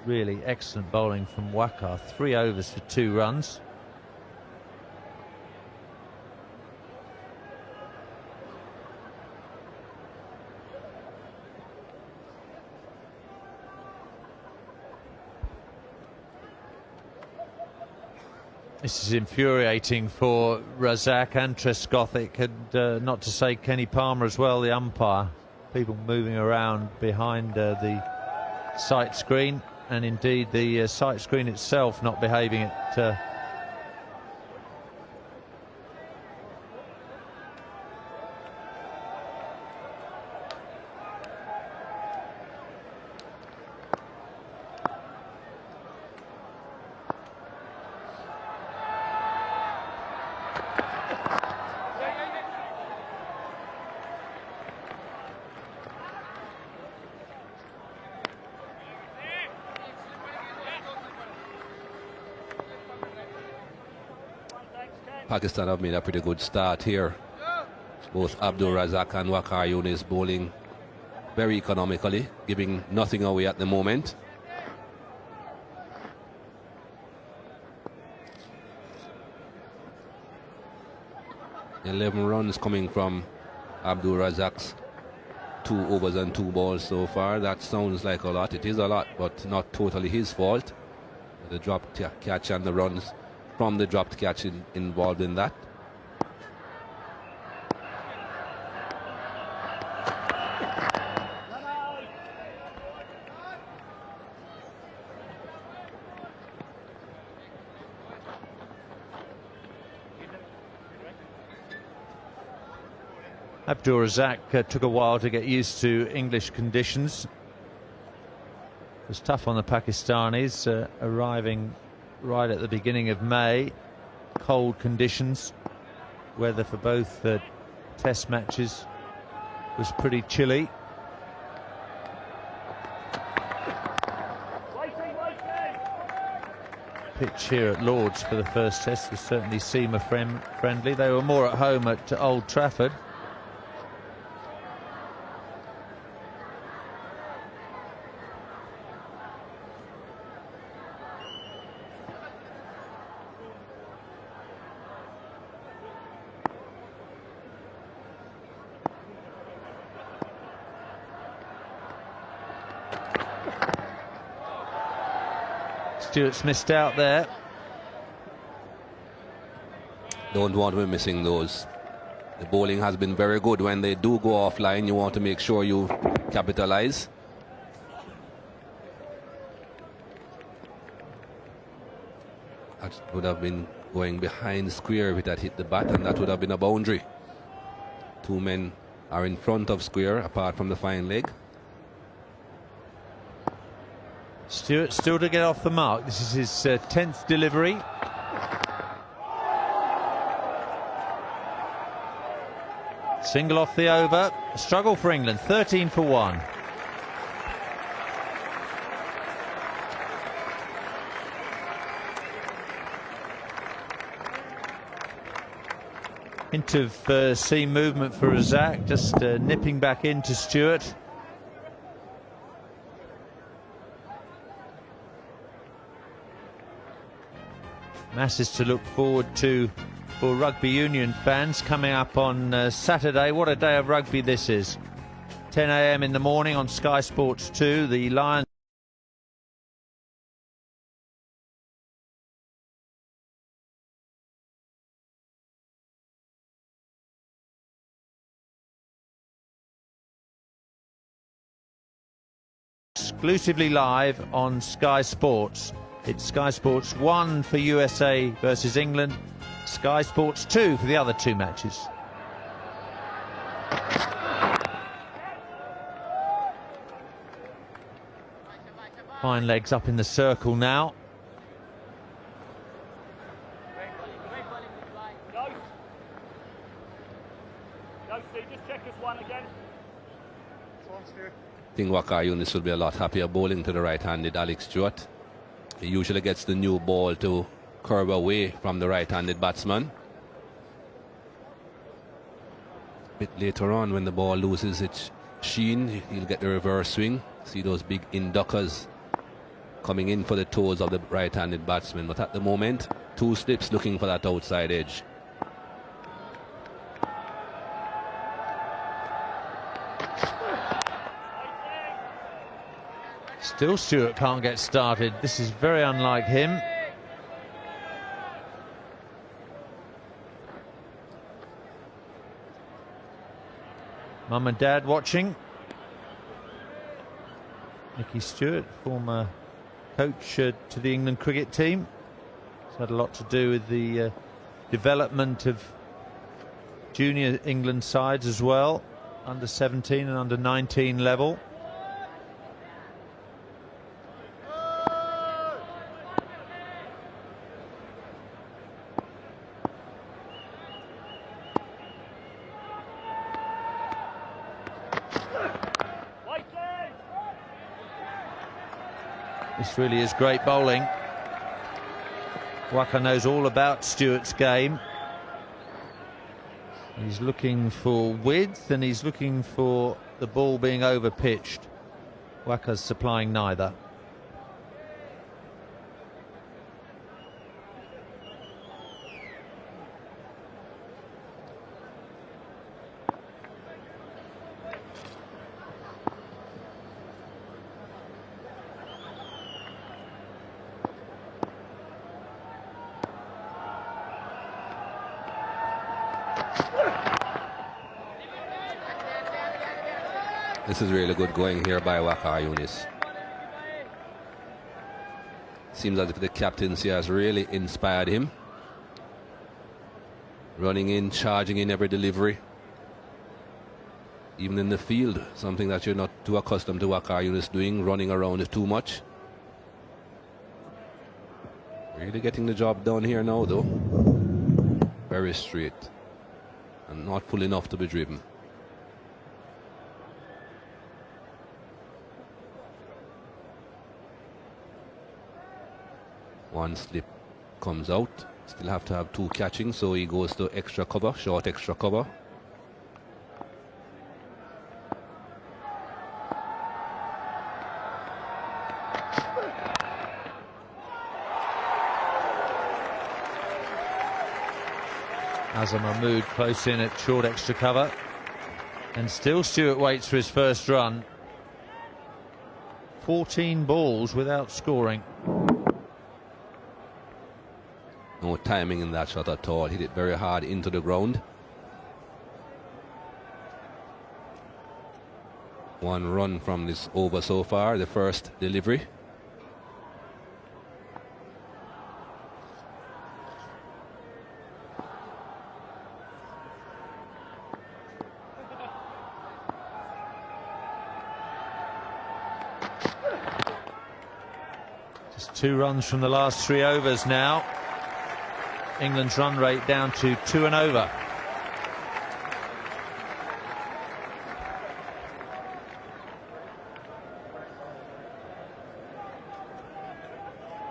really excellent bowling from Waqar. 3 overs for 2 runs. This is infuriating for Razak and Trescothick, and not to say Kenny Palmer as well, the umpire. People moving around behind the sight screen, and indeed the sight screen itself not behaving at Pakistan have made a pretty good start here. Both Abdul Razak and Waqar Younis bowling very economically, giving nothing away at the moment. "11 runs coming from Abdul Razak's 2 overs and 2 balls so far. That sounds like a lot. It is a lot, but not totally his fault. The dropped catch and the runs from the dropped catch involved in that. Abdul Razak took a while to get used to English conditions. It was tough on the Pakistanis, arriving right at the beginning of May. Cold conditions. Weather for both test matches was pretty chilly. Pitch here at Lord's for the first test was certainly seamer friendly. They were more at home at Old Trafford. Stewart's missed out there. Don't want to be missing those. The bowling has been very good. When they do go offline, you want to make sure you capitalize. That would have been going behind square if it had hit the bat, and that would have been a boundary. 2 men are in front of square apart from the fine leg. Stewart still to get off the mark. This is his 10th delivery. Single off the over. Struggle for England. 13 for 1. Hint of seam movement for Razak, just nipping back into Stewart. Masses to look forward to for rugby union fans coming up on Saturday. What a day of rugby this is. 10 a.m. in the morning on Sky Sports 2. The Lions exclusively live on Sky Sports. It's Sky Sports 1 for USA versus England, Sky Sports 2 for the other 2 matches. Fine legs up in the circle now. I think Waqar Younis will be a lot happier bowling to the right-handed Alex Stewart. He usually gets the new ball to curve away from the right-handed batsman. A bit later on, when the ball loses its sheen, he'll get the reverse swing. See those big induckers coming in for the toes of the right-handed batsman, but at the moment, 2 slips looking for that outside edge. Still Stewart can't get started. This is very unlike him. Mum and Dad watching. Nicky Stewart, former coach to the England cricket team. He's had a lot to do with the development of junior England sides as well, under 17 and under 19 level. This really is great bowling. Waqar knows all about Stewart's game. He's looking for width and he's looking for the ball being over-pitched. Waqar's supplying neither. This is really good going here by Waqar Younis. Seems as if the captaincy has really inspired him. Running in, charging in every delivery. Even in the field, something that you're not too accustomed to Waqar Younis doing, running around too much. Really getting the job done here now though. Very straight. And not full enough to be driven. One slip comes out. Still have to have 2 catching, so he goes to extra cover, short extra cover. Azhar Mahmood close in at short extra cover. And still Stewart waits for his first run. 14 balls without scoring. No timing in that shot at all. Hit it very hard into the ground. 1 run from this over so far, the first delivery. Just 2 runs from the last 3 overs now. England's run rate down to 2 and over.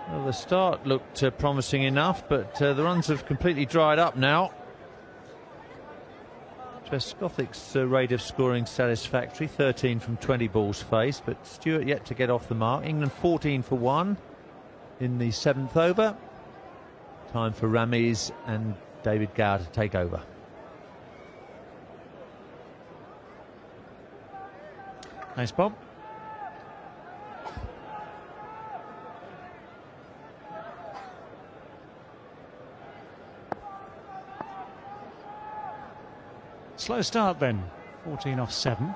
Well, the start looked promising enough, but the runs have completely dried up now. Trescothic's rate of scoring satisfactory, 13 from 20 balls faced, but Stewart yet to get off the mark. England 14 for 1 in the 7th over. Time for Ramiz and David Gower to take over. Nice, Bob. Slow start then. 14 off 7.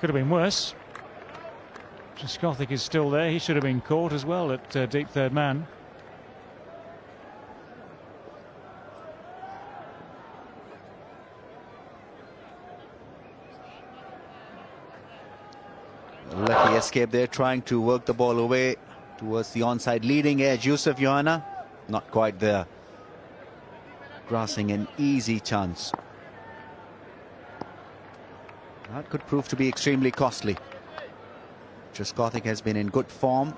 Could have been worse. Trescothick is still there. He should have been caught as well at deep third man. Lucky escape there, trying to work the ball away towards the onside leading edge. Yusuf Yohana, not quite there. Grasping an easy chance. That could prove to be extremely costly. Trescothick has been in good form.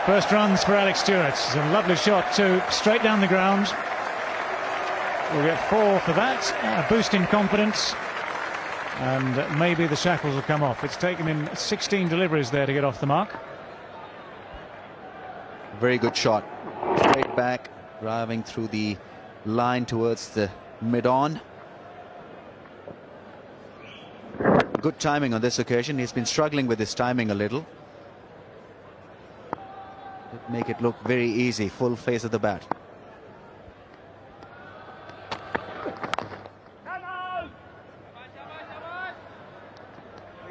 First runs for Alex Stewart. It's a lovely shot too, straight down the ground. We'll get 4 for that. A boost in confidence. And maybe the shackles will come off. It's taken him 16 deliveries there to get off the mark. Very good shot. Straight back, driving through the line towards the mid-on. Good timing on this occasion. He's been struggling with his timing a little. Make it look very easy. Full face of the bat.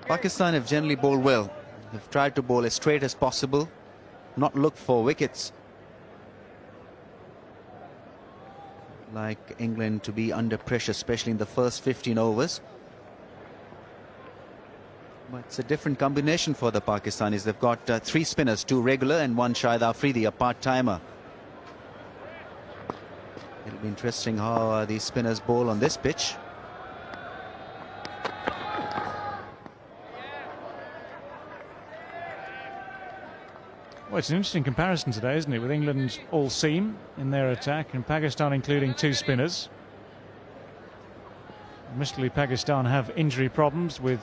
Pakistan have generally bowled well. They've tried to bowl as straight as possible, not look for wickets. Like England to be under pressure, especially in the first 15 overs. But it's a different combination for the Pakistanis. They've got 3 spinners, 2 regular and 1 Shahid Afridi, a part-timer. It'll be interesting how these spinners bowl on this pitch. Well, it's an interesting comparison today, isn't it, with England all seam in their attack and Pakistan including 2 spinners. Admittedly, Pakistan have injury problems with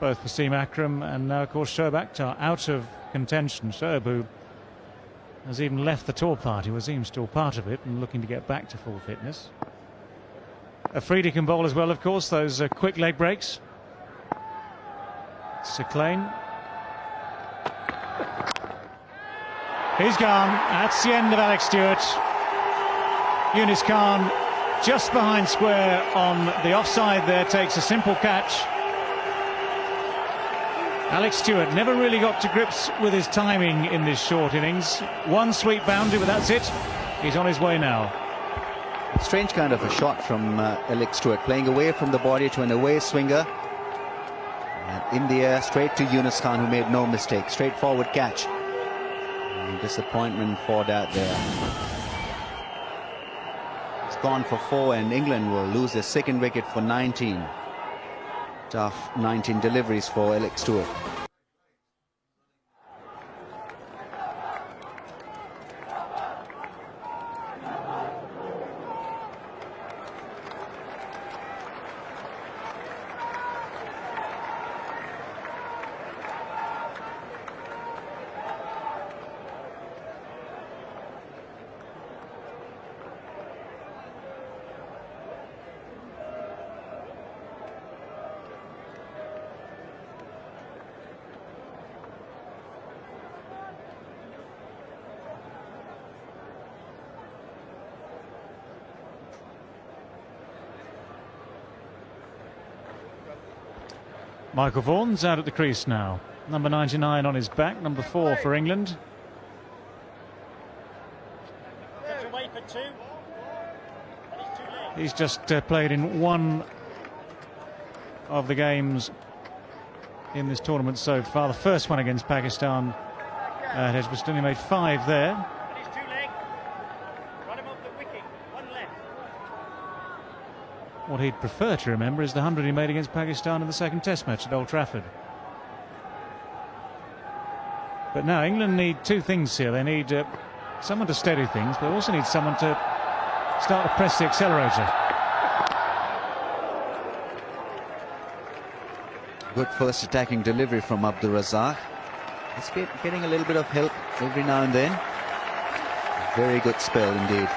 both Wasim Akram and now, of course, Shoaib Akhtar out of contention. Shoaib, who has even left the tour party, Wasim's still part of it and looking to get back to full fitness. Afridi can bowl as well, of course, those quick leg breaks. Seclain. He's gone. That's the end of Alex Stewart. Yunus Khan just behind square on the offside there, takes a simple catch. Alex Stewart never really got to grips with his timing in this short innings. 1 sweep boundary, but that's it. He's on his way now. Strange kind of a shot from Alex Stewart, playing away from the body to an away swinger. And in the air, straight to Yunus Khan, who made no mistake. Straightforward catch. And disappointment for that there. It's gone for 4 and England will lose their 2nd wicket for 19. Tough 19 deliveries for Alex Stewart. Michael Vaughan's out at the crease now. Number 99 on his back, number 4 for England. He's just played in 1 of the games in this tournament so far. The first one against Pakistan at Edgbaston. He made 5 there. What he'd prefer to remember is the 100 he made against Pakistan in the 2nd Test match at Old Trafford. But now England need 2 things here. They need someone to steady things, but they also need someone to start to press the accelerator. Good first attacking delivery from Abdul Razak. He's getting a little bit of help every now and then. Very good spell indeed.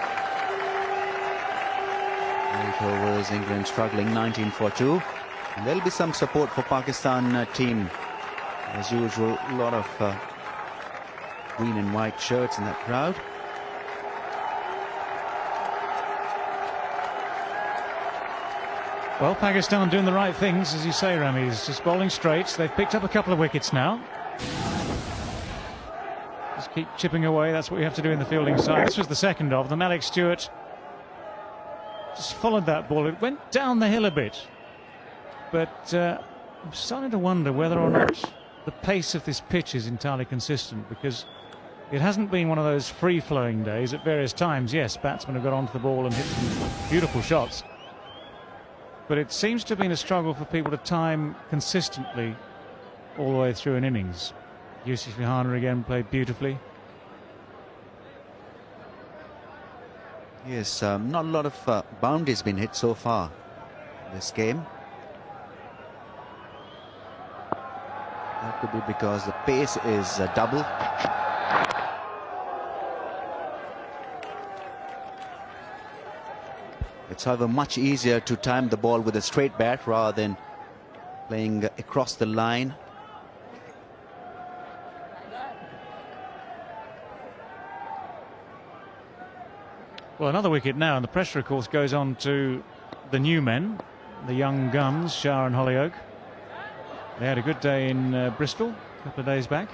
8 overs, England struggling, 19 for 2. And there'll be some support for Pakistan team. As usual, a lot of green and white shirts in that crowd. Well, Pakistan doing the right things, as you say, Rami. He's just bowling straight. They've picked up a couple of wickets now. Just keep chipping away. That's what you have to do in the fielding side. This was the 2nd of them. Alex Stewart just followed that ball. It went down the hill a bit. But I'm starting to wonder whether or not the pace of this pitch is entirely consistent, because it hasn't been one of those free-flowing days. At various times, yes, batsmen have got onto the ball and hit some beautiful shots. But it seems to have been a struggle for people to time consistently all the way through an innings. Yusuf Johanna again played beautifully. Yes, not a lot of boundaries been hit so far in this game. That could be because the pace is double. It's, however, much easier to time the ball with a straight bat rather than playing across the line. Well, another wicket now, and the pressure, of course, goes on to the new men, the young guns, Shah and Hollyoak. They had a good day in Bristol a couple of days back.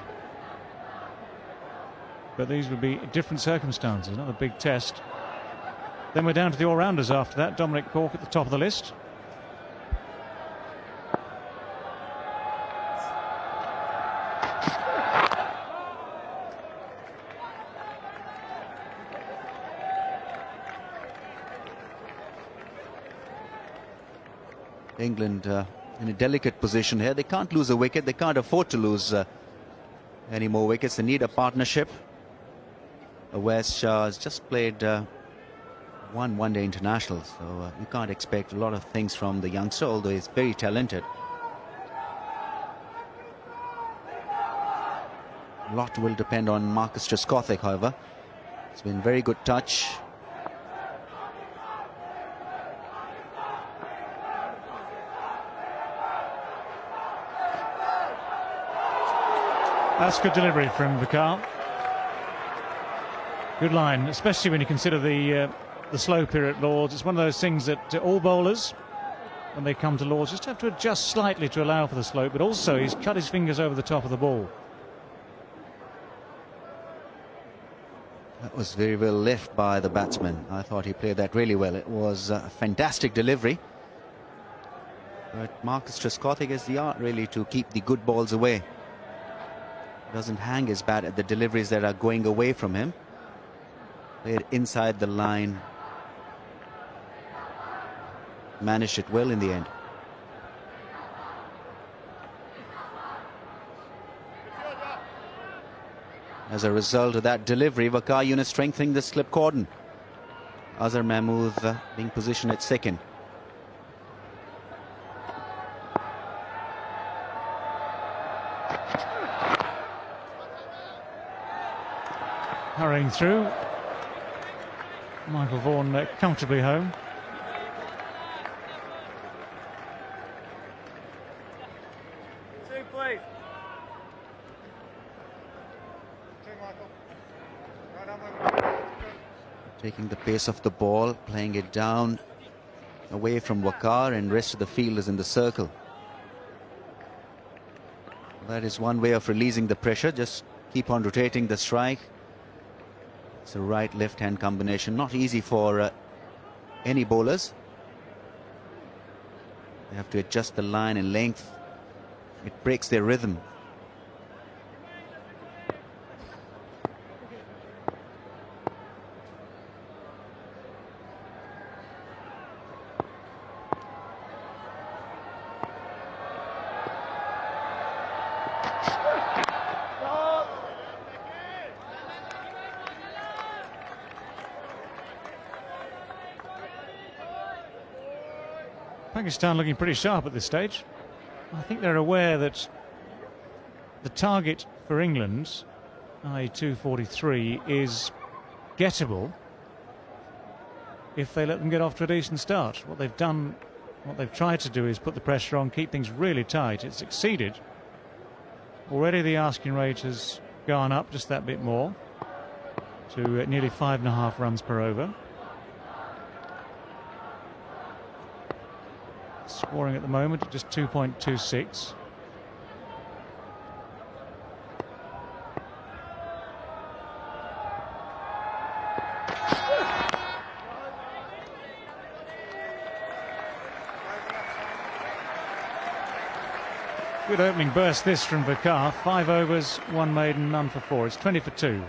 But these would be different circumstances, another big test. Then we're down to the all-rounders after that. Dominic Cork at the top of the list. England in a delicate position here. They can't lose a wicket. They can't afford to lose any more wickets. They need a partnership. Wes Shah has just played one one-day international, so you can't expect a lot of things from the youngster, although he's very talented. A lot will depend on Marcus Trescothick, however. It's been very good touch. That's good delivery from Vakar. Good line, especially when you consider the slow period at Lords. It's one of those things that all bowlers, when they come to Lords, just have to adjust slightly to allow for the slope, but also he's cut his fingers over the top of the ball. That was very well left by the batsman. I thought he played that really well. It was a fantastic delivery. But Marcus Trescothick has the art really to keep the good balls away. Doesn't hang his bat at the deliveries that are going away from him. Played inside the line. Managed it well in the end. As a result of that delivery, Waqar Younis strengthening the slip cordon. Azhar Mahmood being positioned at second. Hurrying through. Michael Vaughan comfortably home. Taking the pace of the ball, playing it down away from Waqar, and rest of the field is in the circle. That is one way of releasing the pressure. Just keep on rotating the strike. It's a right-left hand combination, not easy for any bowlers. They have to adjust the line and length. It breaks their rhythm. Pakistan looking pretty sharp at this stage. I think they're aware that the target for England, i.e. 243, is gettable if they let them get off to a decent start. What they've done, what they've tried to do is put the pressure on, keep things really tight. It's succeeded. Already the asking rate has gone up just that bit more to nearly 5.5 runs per over. Scoring at the moment at just 2.26. Good opening burst this from Vakar. 5 overs, 1 maiden, none for 4. It's 20 for 2.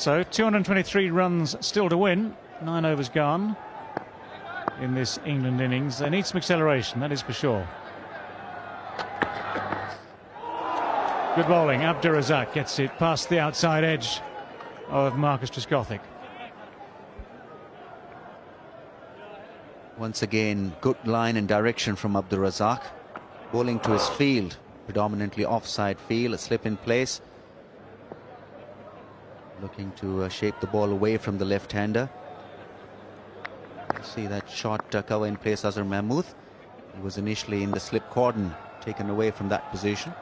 So 223 runs still to win. 9 overs gone in this England innings. They need some acceleration, that is for sure. Good bowling. Abdur-Razzaq gets it past the outside edge of Marcus Trescothick. Once again, good line and direction from Abdur-Razzaq. Bowling to his field, predominantly offside field, a slip in place. Looking to shape the ball away from the left-hander. See that shot cover in place, Azhar Mahmood. He was initially in the slip cordon, taken away from that position.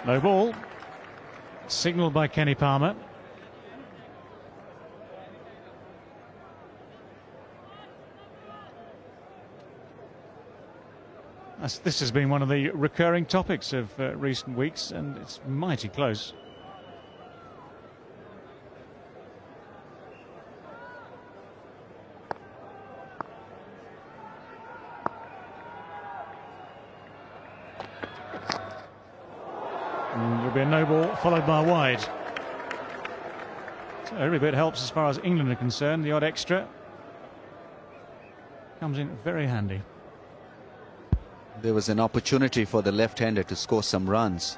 No ball. Signalled by Kenny Palmer. This has been one of the recurring topics of recent weeks, and it's mighty close. And there'll be a no ball followed by a wide. So every bit helps as far as England are concerned. The odd extra comes in very handy. There was an opportunity for the left-hander to score some runs.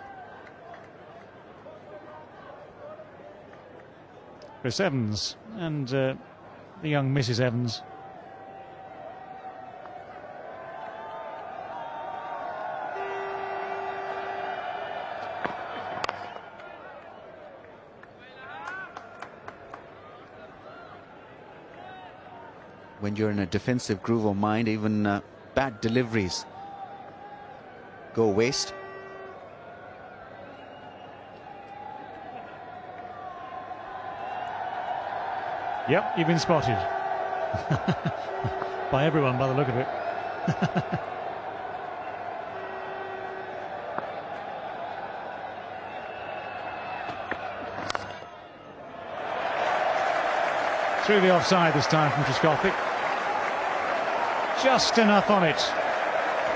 Chris Evans and the young Mrs. Evans. When you're in a defensive groove of mind, even bad deliveries go waste. Yep, you've been spotted. By everyone, by the look of it. Through the offside this time from Trescothick. Just enough on it.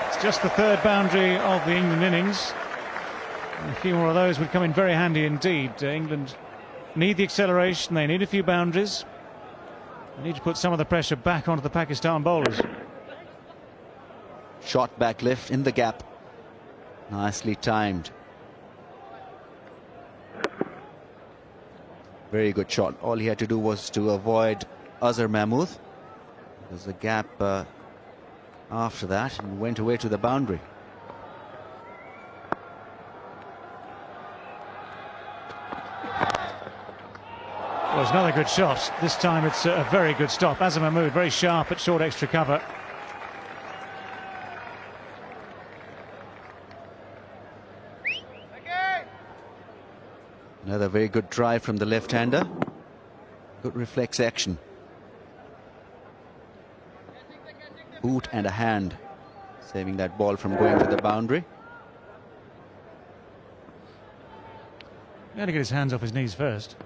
It's just the third boundary of the England innings. And a few more of those would come in very handy indeed. England need the acceleration, they need a few boundaries. They need to put some of the pressure back onto the Pakistan bowlers. Shot back lift in the gap. Nicely timed. Very good shot. All he had to do was to avoid Azhar Mahmood. There's a gap after that and went away to the boundary. Well, it's another good shot. This time it's a very good stop. Azhar Mahmood very sharp at short extra cover. Another very good drive from the left-hander. Good reflex action. Boot and a hand, saving that ball from going to the boundary. He had to get his hands off his knees first.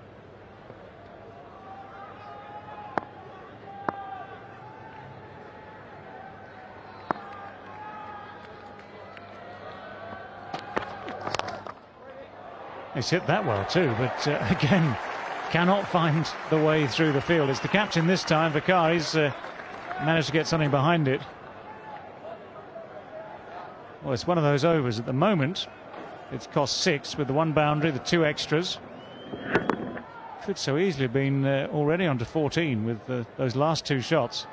He's hit that well too, but again, cannot find the way through the field. It's the captain this time, Vakar. He's managed to get something behind it. Well, it's one of those overs at the moment. It's cost 6 with the 1 boundary, the 2 extras. Could so easily have been already on to 14 with those last 2 shots.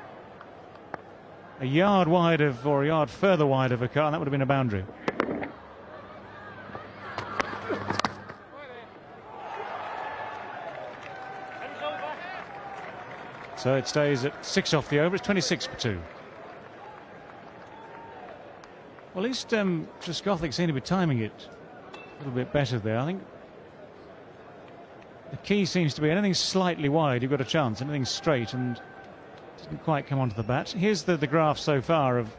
A yard wide of, or a yard further wide of Vakar, and that would have been a boundary. So it stays at 6 off the over. It's 26 for 2. Well, at least Trescothick seemed to be timing it a little bit better there. I think the key seems to be anything slightly wide, you've got a chance. Anything straight and didn't quite come onto the bat. Here's the graph so far of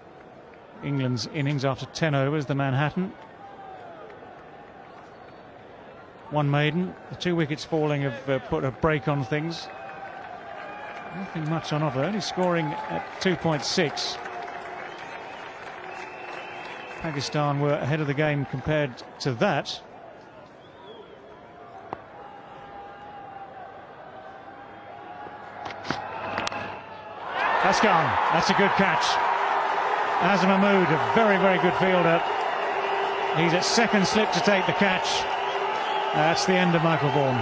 England's innings after 10 overs. The Manhattan. 1 maiden. The 2 wickets falling have put a break on things. Nothing much on offer, only scoring at 2.6. Pakistan were ahead of the game compared to that. That's gone. That's a good catch. Azam Mahmood, a very, very good fielder. He's at second slip to take the catch. That's the end of Michael Vaughan.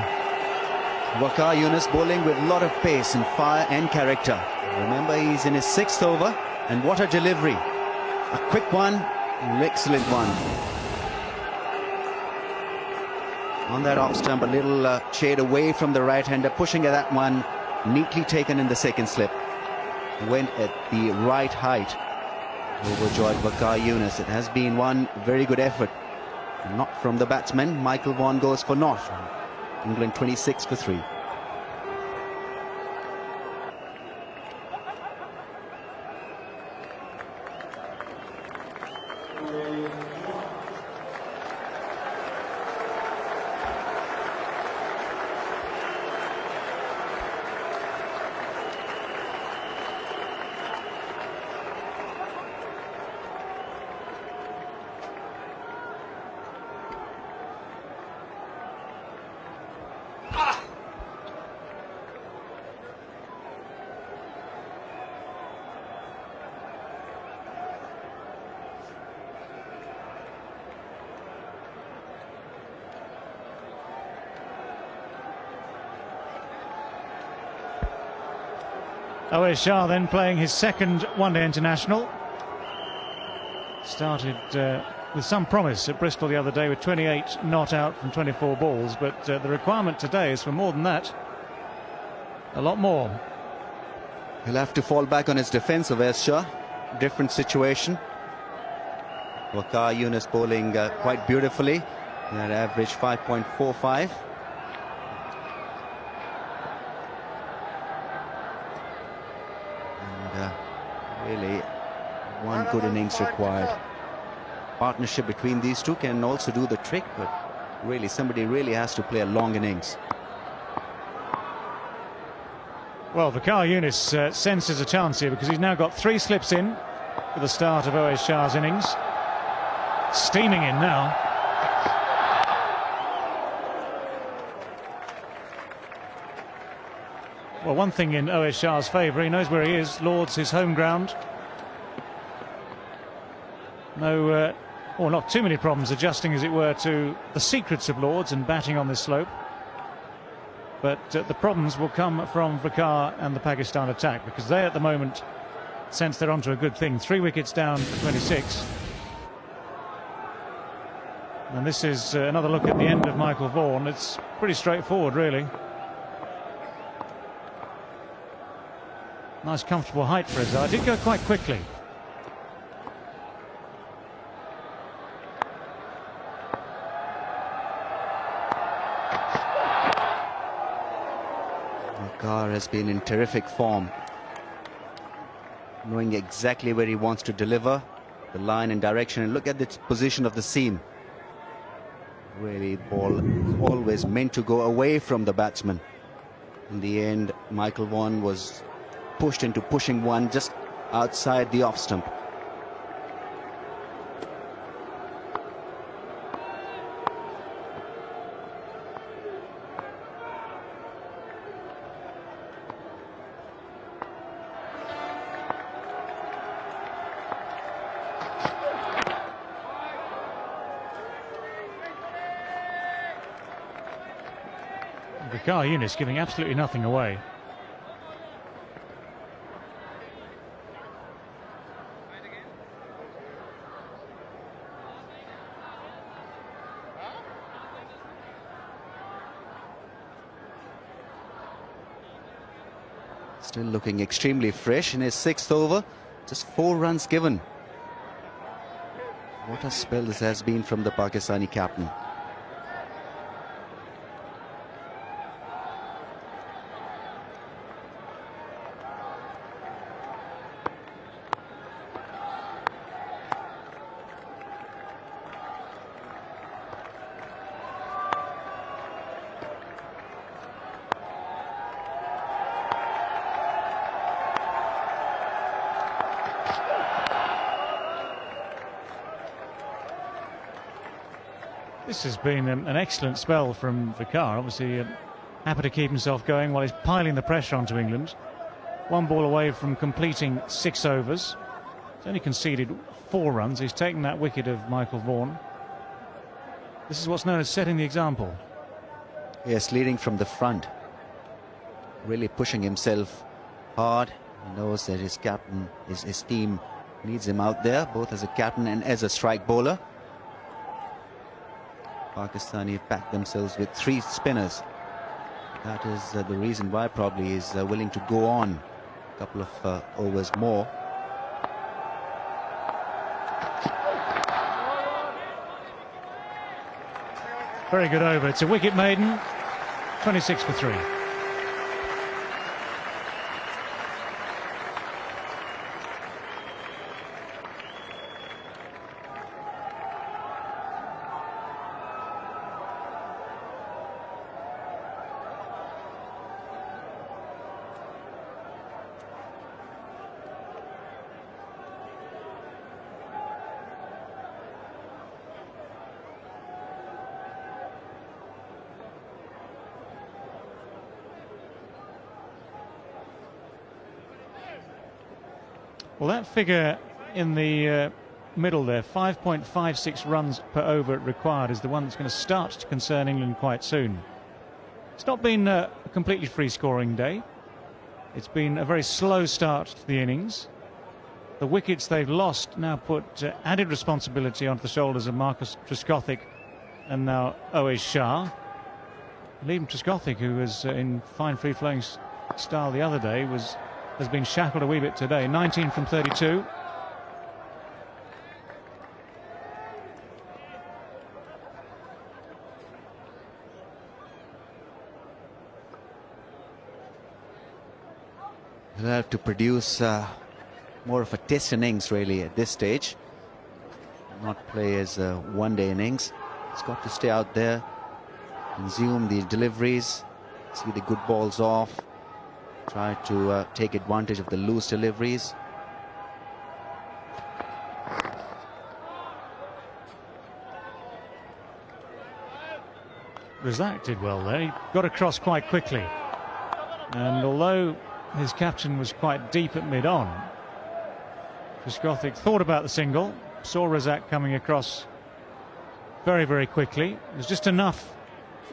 Waqar Younis bowling with a lot of pace and fire and character. Remember, he's in his 6th over, and what a delivery. A quick one, an excellent one. On that off stump, a little shade away from the right-hander, pushing at that one, neatly taken in the second slip. Went at the right height. Overjoyed Waqar Younis. It has been one very good effort. Not from the batsman. Michael Vaughan goes for naught. England 26 for 3. Awais Shah then playing his second one-day international. Started with some promise at Bristol the other day with 28 not out from 24 balls, but the requirement today is for more than that. A lot more. He'll have to fall back on his defence, Awais Shah. Different situation. Waqar Younis bowling quite beautifully. That average 5.45. Really, one good innings required. Partnership between these two can also do the trick, but really, somebody really has to play a long innings. Well, Waqar Younis senses a chance here because he's now got 3 slips in for the start of Awais Shah's innings. Steaming in now. Well, one thing in Awais Shah's favour, he knows where he is. Lord's his home ground. No, or not too many problems adjusting, as it were, to the secrets of Lord's and batting on this slope. But the problems will come from Waqar and the Pakistan attack, because they at the moment sense they're onto a good thing. 3 wickets down for 26. And this is another look at the end of Michael Vaughan. It's pretty straightforward, really. Nice comfortable height for Azhar. Did go quite quickly. Waqar has been in terrific form, knowing exactly where he wants to deliver, the line and direction, and look at the position of the seam. Really, ball always meant to go away from the batsman. In the end, Michael Vaughan was pushed into pushing one just outside the off stump. Waqar Younis giving absolutely nothing away. Still looking extremely fresh in his 6th over. Just 4 runs given. What a spell this has been from the Pakistani captain. This has been an excellent spell from Vicar. Obviously happy to keep himself going while he's piling the pressure onto England. 1 ball away from completing 6 overs. He's only conceded 4 runs. He's taken that wicket of Michael Vaughan. This is what's known as setting the example. Yes, leading from the front. Really pushing himself hard. He knows that his captain, his team needs him out there, both as a captain and as a strike bowler. Pakistani have backed themselves with 3 spinners. That is the reason why probably he's willing to go on a couple of overs more. Very good over. It's a wicket maiden. 26 for 3. Well, that figure in the middle there, 5.56 runs per over required, is the one that's going to start to concern England quite soon. It's not been a completely free-scoring day. It's been a very slow start to the innings. The wickets they've lost now put added responsibility onto the shoulders of Marcus Trescothick and now Oais Shah. Liam Trescothick, who was in fine free-flowing style the other day, has been shackled a wee bit today. 19 from 32. He'll have to produce more of a test innings really at this stage. Not play as a one-day innings. He's got to stay out there, consume the deliveries, see the good balls off, try to take advantage of the loose deliveries. Razak did well there. He got across quite quickly. And although his captain was quite deep at mid-on, Trescothick thought about the single, saw Razak coming across very, very quickly. It was just enough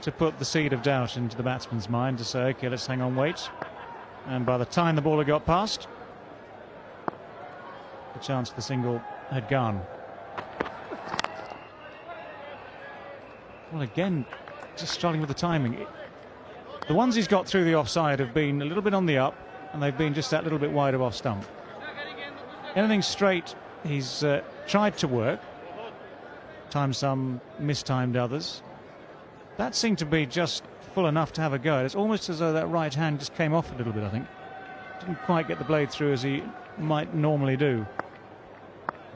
to put the seed of doubt into the batsman's mind to say, OK, let's hang on, wait. And by the time the baller got past, the chance for the single had gone. Well, again, just struggling with the timing. The ones he's got through the offside have been a little bit on the up, and they've been just that little bit wide of off stump. Anything straight, he's tried to work. Timed some, mistimed others. That seemed to be just full enough to have a go. It's almost as though that right hand just came off a little bit, I think. Didn't quite get the blade through as he might normally do.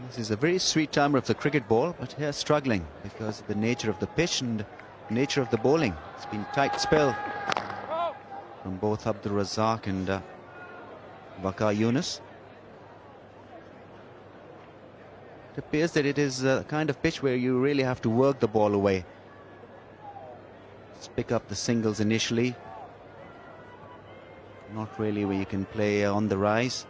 This is a very sweet timer of the cricket ball, but here struggling because of the nature of the pitch and the nature of the bowling. It's been a tight spell from both Abdul Razak and Waqar Younis. It appears that it is a kind of pitch where you really have to work the ball away. Just pick up the singles initially. Not really where you can play on the rise.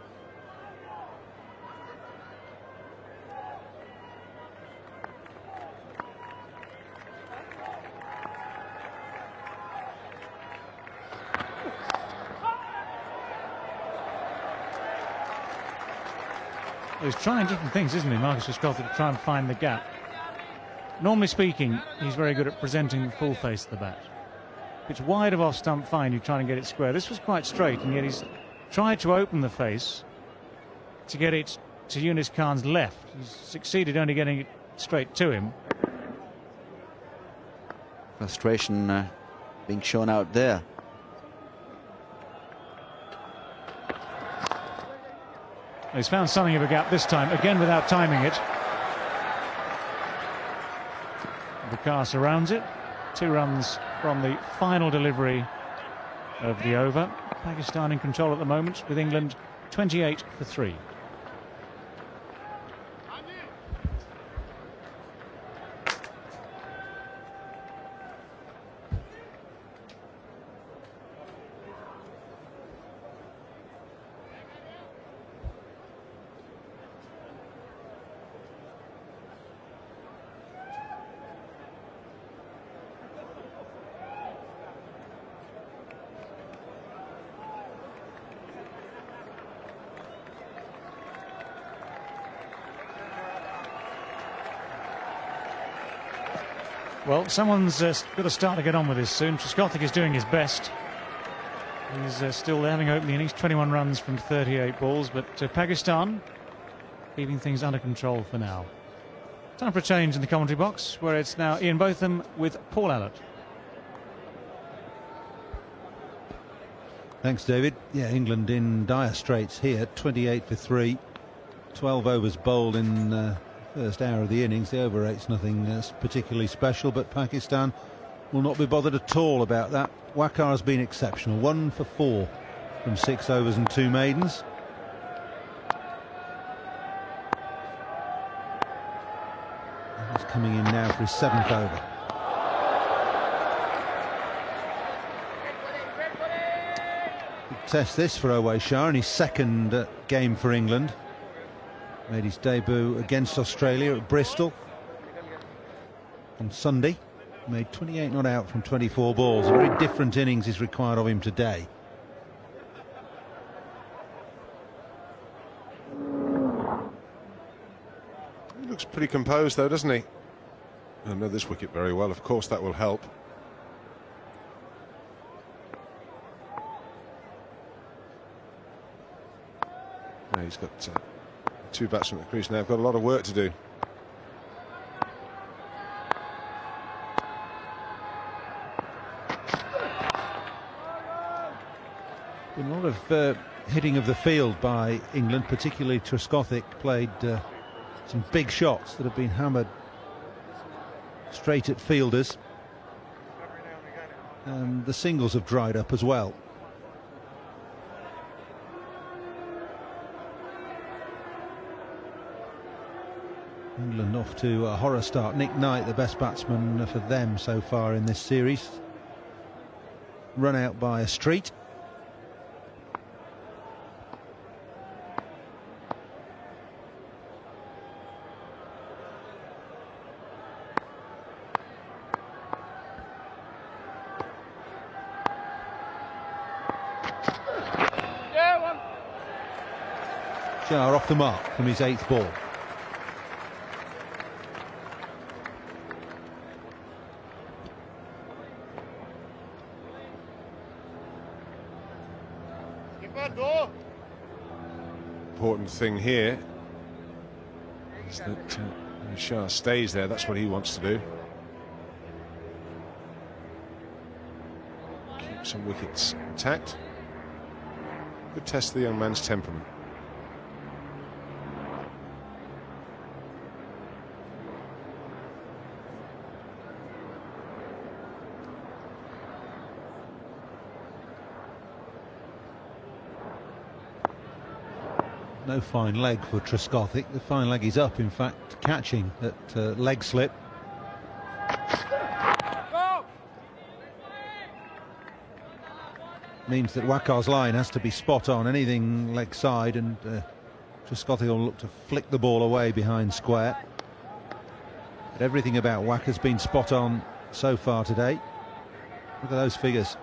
He's trying different things, isn't he, Marcus Trescothick, to try and find the gap. Normally speaking, he's very good at presenting the full face of the bat. If it's wide of off stump, fine, you try and get it square. This was quite straight, and yet he's tried to open the face to get it to Younis Khan's left. He's succeeded only getting it straight to him. Frustration being shown out there. He's found something of a gap this time, again without timing it. Vicar surrounds it. 2 runs from the final delivery of the over. Pakistan in control at the moment with England 28 for 3. Well, someone's got to start to get on with this soon. Trescothick is doing his best. He's still having opening innings, 21 runs from 38 balls, but Pakistan keeping things under control for now. Time for a change in the commentary box, where it's now Ian Botham with Paul Allott. Thanks, David. Yeah, England in dire straits here. 28 for 3. 12 overs bowled in the first hour of the innings. The over 8's nothing particularly special, but Pakistan will not be bothered at all about that. Waqar has been exceptional. 1 for 4 from 6 overs and 2 maidens. He's coming in now for his 7th over. Good test this for Owais Shah in his 2nd game for England. Made his debut against Australia at Bristol on Sunday. Made 28 not out from 24 balls. A very different innings is required of him today. He looks pretty composed though, doesn't he? I know this wicket very well, of course that will help. Now he's got 2 batsmen at the crease now. I've got a lot of work to do. Been a lot of hitting of the field by England, particularly Trescothick played some big shots that have been hammered straight at fielders. And the singles have dried up as well. England off to a horror start. Nick Knight, the best batsman for them so far in this series. Run out by a street. Shah off the mark from his 8th ball. Important thing here is that Shah stays there. That's what he wants to do. Keep some wickets intact. Good test of the young man's temperament. No fine leg for Trescothick. The fine leg is up, in fact, catching at leg slip. Means that Waqar's line has to be spot on, anything leg side, and Trescothick will look to flick the ball away behind square. But everything about Waqar's been spot on so far today. Look at those figures.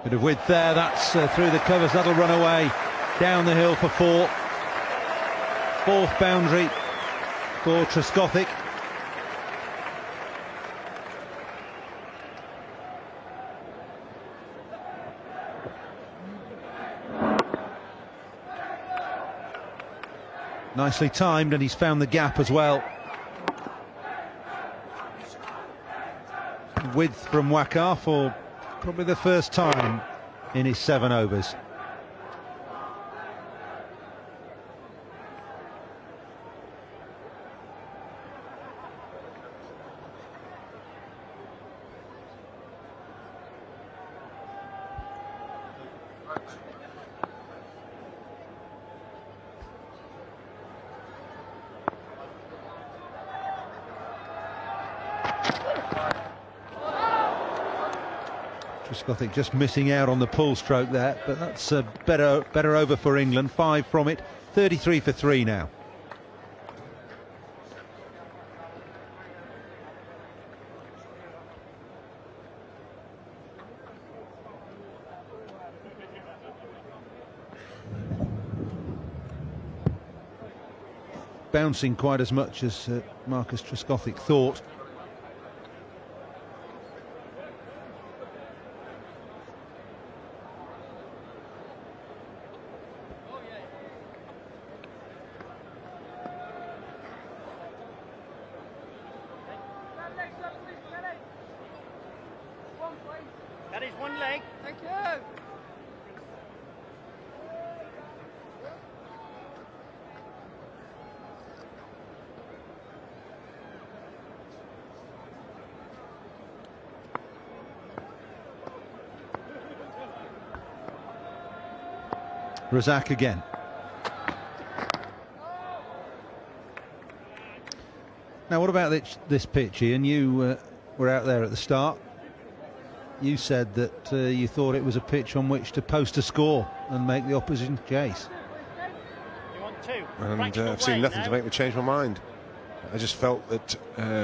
Bit of width there, that's through the covers, that'll run away down the hill for 4. 4th boundary for Trescothick. Nicely timed, and he's found the gap as well. Width from Waqar for probably the first time in his 7 overs. Trescothick just missing out on the pull stroke there, but that's a better over for England. 5 from it, 33 for 3 now. Bouncing quite as much as Marcus Trescothick thought. That is one leg. Thank you. Razak again. Now, what about this pitch, Ian? You were out there at the start. You said that you thought it was a pitch on which to post a score and make the opposition chase. You want two? And I've seen nothing to make me change my mind. I just felt that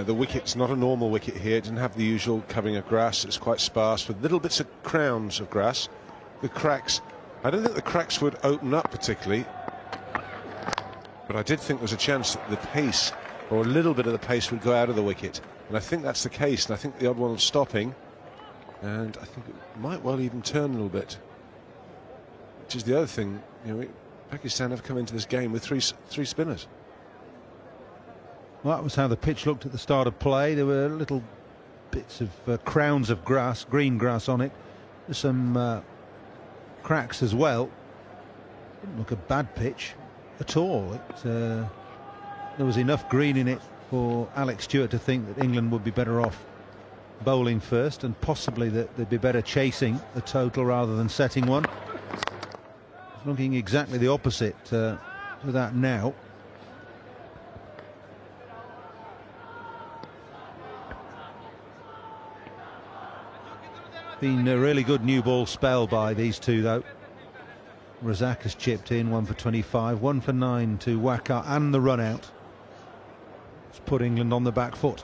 the wicket's not a normal wicket here. It didn't have the usual covering of grass. It's quite sparse with little bits of crowns of grass. The cracks, I don't think the cracks would open up particularly, but I did think there was a chance that the pace, or a little bit of the pace, would go out of the wicket. And I think that's the case, and I think the odd one was stopping, and I think it might well even turn a little bit. Which is the other thing, you know, Pakistan have come into this game with three spinners. Well, that was how the pitch looked at the start of play. There were little bits of crowns of grass, green grass on it. There's some cracks as well. Didn't look a bad pitch at all. There was enough green in it for Alex Stewart to think that England would be better off bowling first, and possibly that they'd be better chasing the total rather than setting one. It's looking exactly the opposite to that now. Been a really good new ball spell by these two, though. Razak has chipped in, 1 for 25, 1 for 9 to Waqar, and the run out. It's put England on the back foot.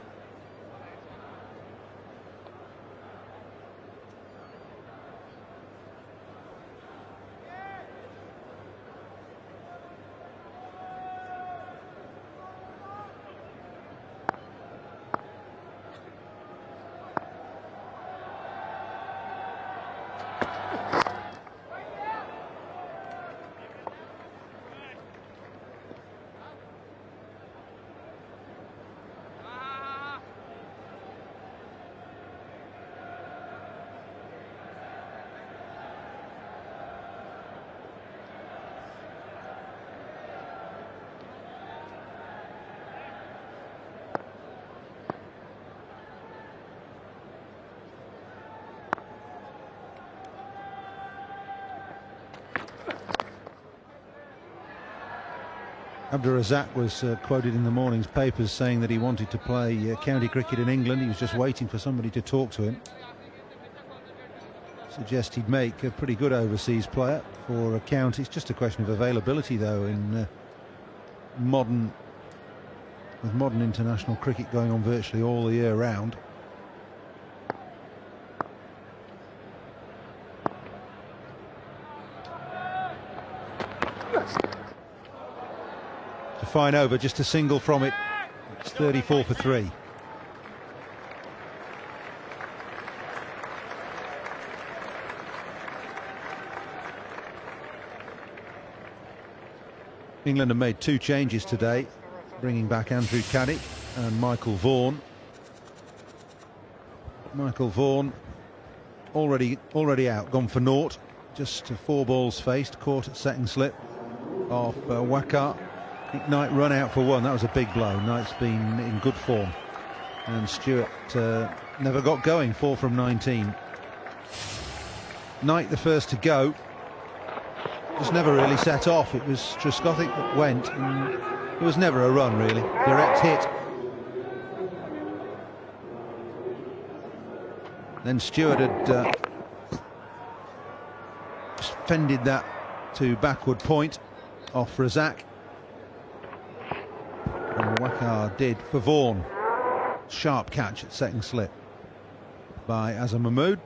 Abdur Razak was quoted in the morning's papers saying that he wanted to play county cricket in England. He was just waiting for somebody to talk to him. Suggest he'd make a pretty good overseas player for a county. It's just a question of availability, though, in modern international cricket going on virtually all the year round. Fine over, just a single from it. It's 34 for 3. England have made 2 changes today, bringing back Andrew Caddick and Michael Vaughan. Michael Vaughan already out, gone for naught. Just 4 balls faced, caught at second slip off Waqar. Knight run out for 1. That was a big blow. Knight's been in good form, and Stewart never got going. 4 from 19. Knight the first to go, just never really set off. It was Trescothick that went, and it was never a run really. Direct hit. Then Stewart had defended that to backward point off Razak. And Waqar did for Vaughan. Sharp catch at second slip by Azam Mahmood.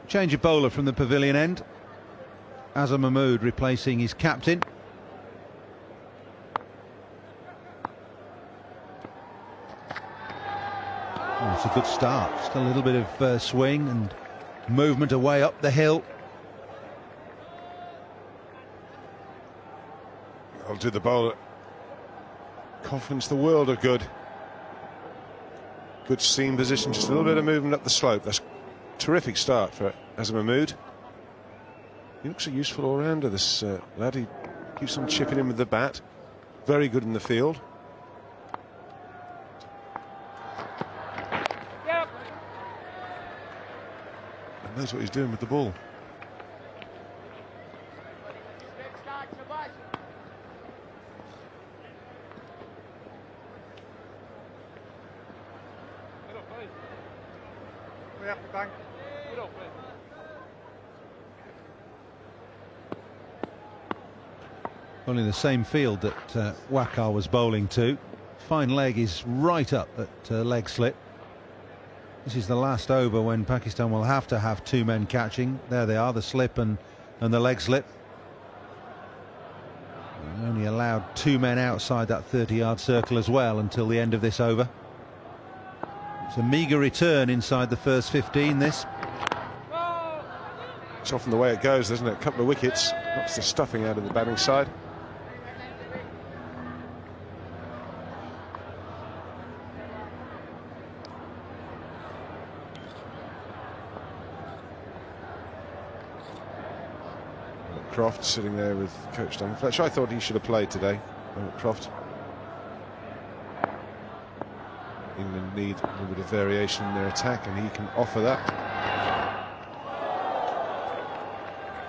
Change of bowler from the pavilion end. Azam Mahmood replacing his captain. Oh, it's a good start. Just a little bit of swing and movement away up the hill. I'll do the bowler. Confidence the world of good. Good seam position, just a little bit of movement up the slope. That's a terrific start for Azam Mahmood. He looks a useful all-rounder, this lad. He keeps on chipping in with the bat. Very good in the field. And knows what he's doing with the ball. Only the same field that Waqar was bowling to. Fine leg is right up at leg slip. This is the last over when Pakistan will have to have two men catching. There they are, the slip and the leg slip. And only allowed two men outside that 30-yard circle as well until the end of this over. It's a meagre return inside the first 15, this. It's often the way it goes, isn't it? A couple of wickets, knocks the stuffing out of the batting side. Croft sitting there with Coach Duncan Fletcher. I thought he should have played today, Croft. England need a little bit of variation in their attack, and he can offer that.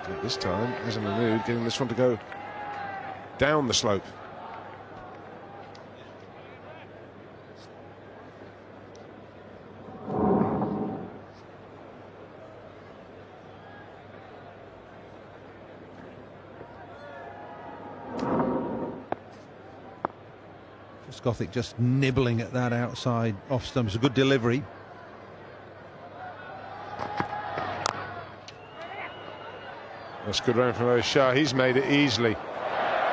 So this time, Azam Mahmood getting this one to go down the slope. Gothic just nibbling at that outside off stump. It's a good delivery. That's a good round from O'Shea. He's made it easily.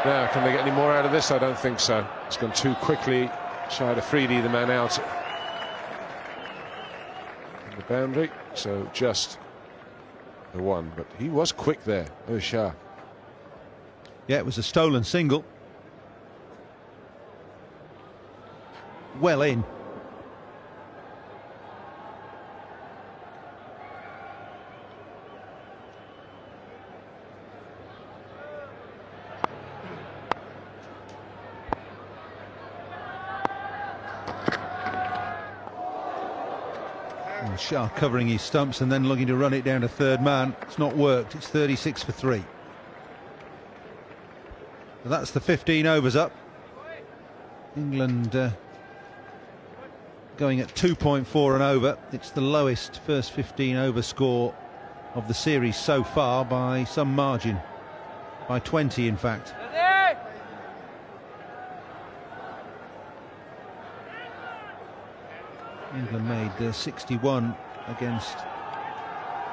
Now, can they get any more out of this? I don't think so. It's gone too quickly. Shahid Afridi, the man out in the boundary. So just the one. But he was quick there, O'Shea. Yeah, it was a stolen single. Well in. And Shah covering his stumps and then looking to run it down to third man. It's not worked. It's 36 for 3. So that's the 15 overs up. England going at 2.4 and over. It's the lowest first 15 over score of the series so far by some margin, by 20 in fact. England made 61 against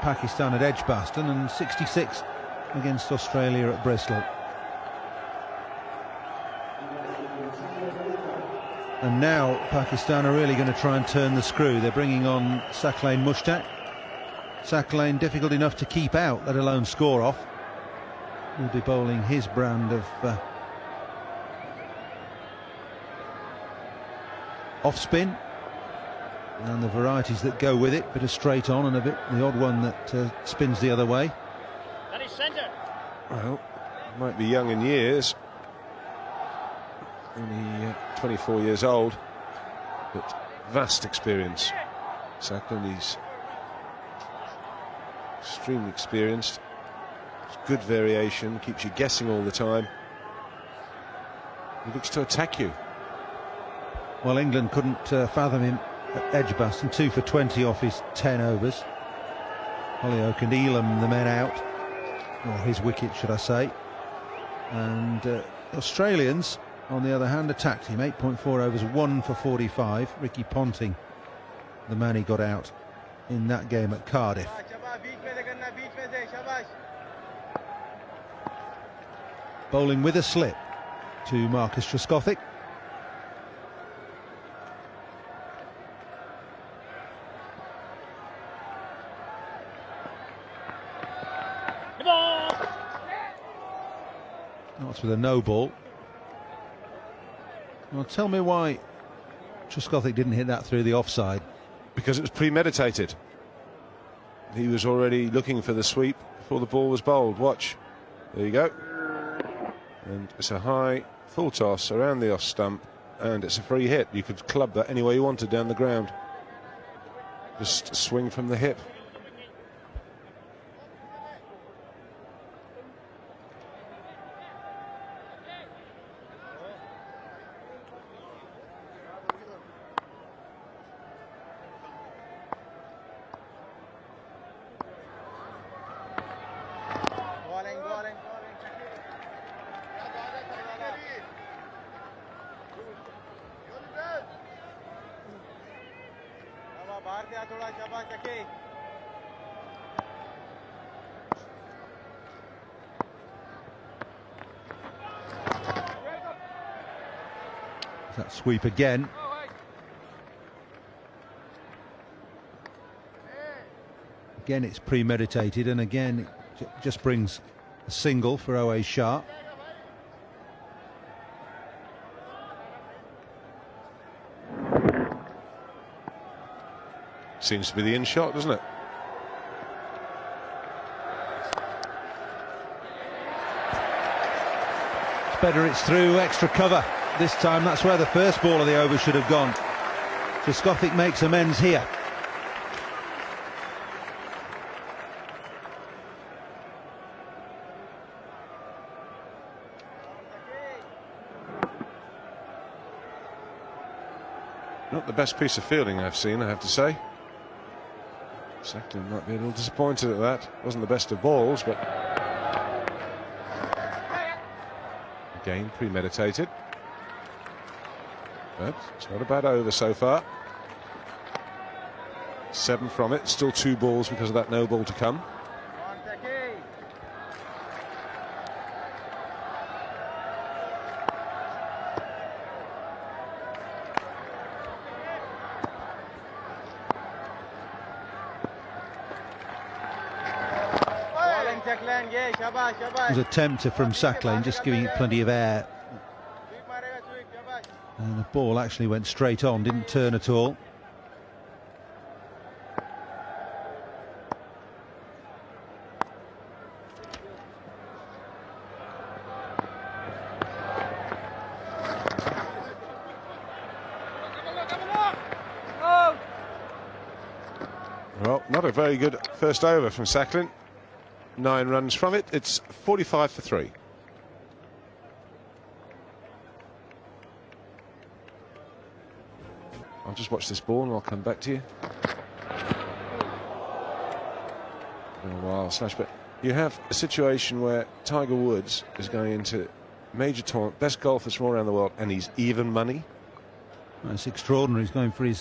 Pakistan at Edgbaston and 66 against Australia at Bristol. And now Pakistan are really going to try and turn the screw. They're bringing on Saqlain Mushtaq. Saqlain difficult enough to keep out, let alone score off. He'll be bowling his brand of off spin and the varieties that go with it. Bit of straight on and a bit the odd one that spins the other way. That is centre. Well, might be young in years. Only 24 years old, but vast experience. Saqlain, he's extremely experienced. It's good variation, keeps you guessing all the time. He looks to attack you. Well, England couldn't fathom him at Edgbaston, 2 for 20 off his 10 overs. Holyoake and Elam, the men out, or his wicket, should I say. And the Australians, on the other hand, attacked him. 8.4 overs, 1 for 45. Ricky Ponting, the man he got out in that game at Cardiff. Bowling with a slip to Marcus Trescothick. That's with a no ball. Well, tell me why Trescothick didn't hit that through the offside. Because it was premeditated. He was already looking for the sweep before the ball was bowled. Watch. There you go. And it's a high full toss around the off stump, and it's a free hit. You could club that any way you wanted down the ground. Just swing from the hip. That sweep again. Again, it's premeditated, and again, it just brings a single for O.A. Shah. Seems to be the in shot, doesn't it? It's better it's through extra cover. This time, that's where the first ball of the over should have gone. Trescothick makes amends here. Not the best piece of fielding I've seen, I have to say. Sacklin might be a little disappointed at that. Wasn't the best of balls, but again premeditated. But it's not a bad over so far. 7 from it, still 2 balls because of that no ball to come. It was a tempter from Sacklin, just giving it plenty of air. And the ball actually went straight on, didn't turn at all. Well, not a very good first over from Sacklin. 9 runs from it. It's 45 for 3. I'll just watch this ball and I'll come back to you. Been a while, Slash, but you have a situation where Tiger Woods is going into major tournament, best golfers from all around the world, and he's even money. That's extraordinary. He's going for his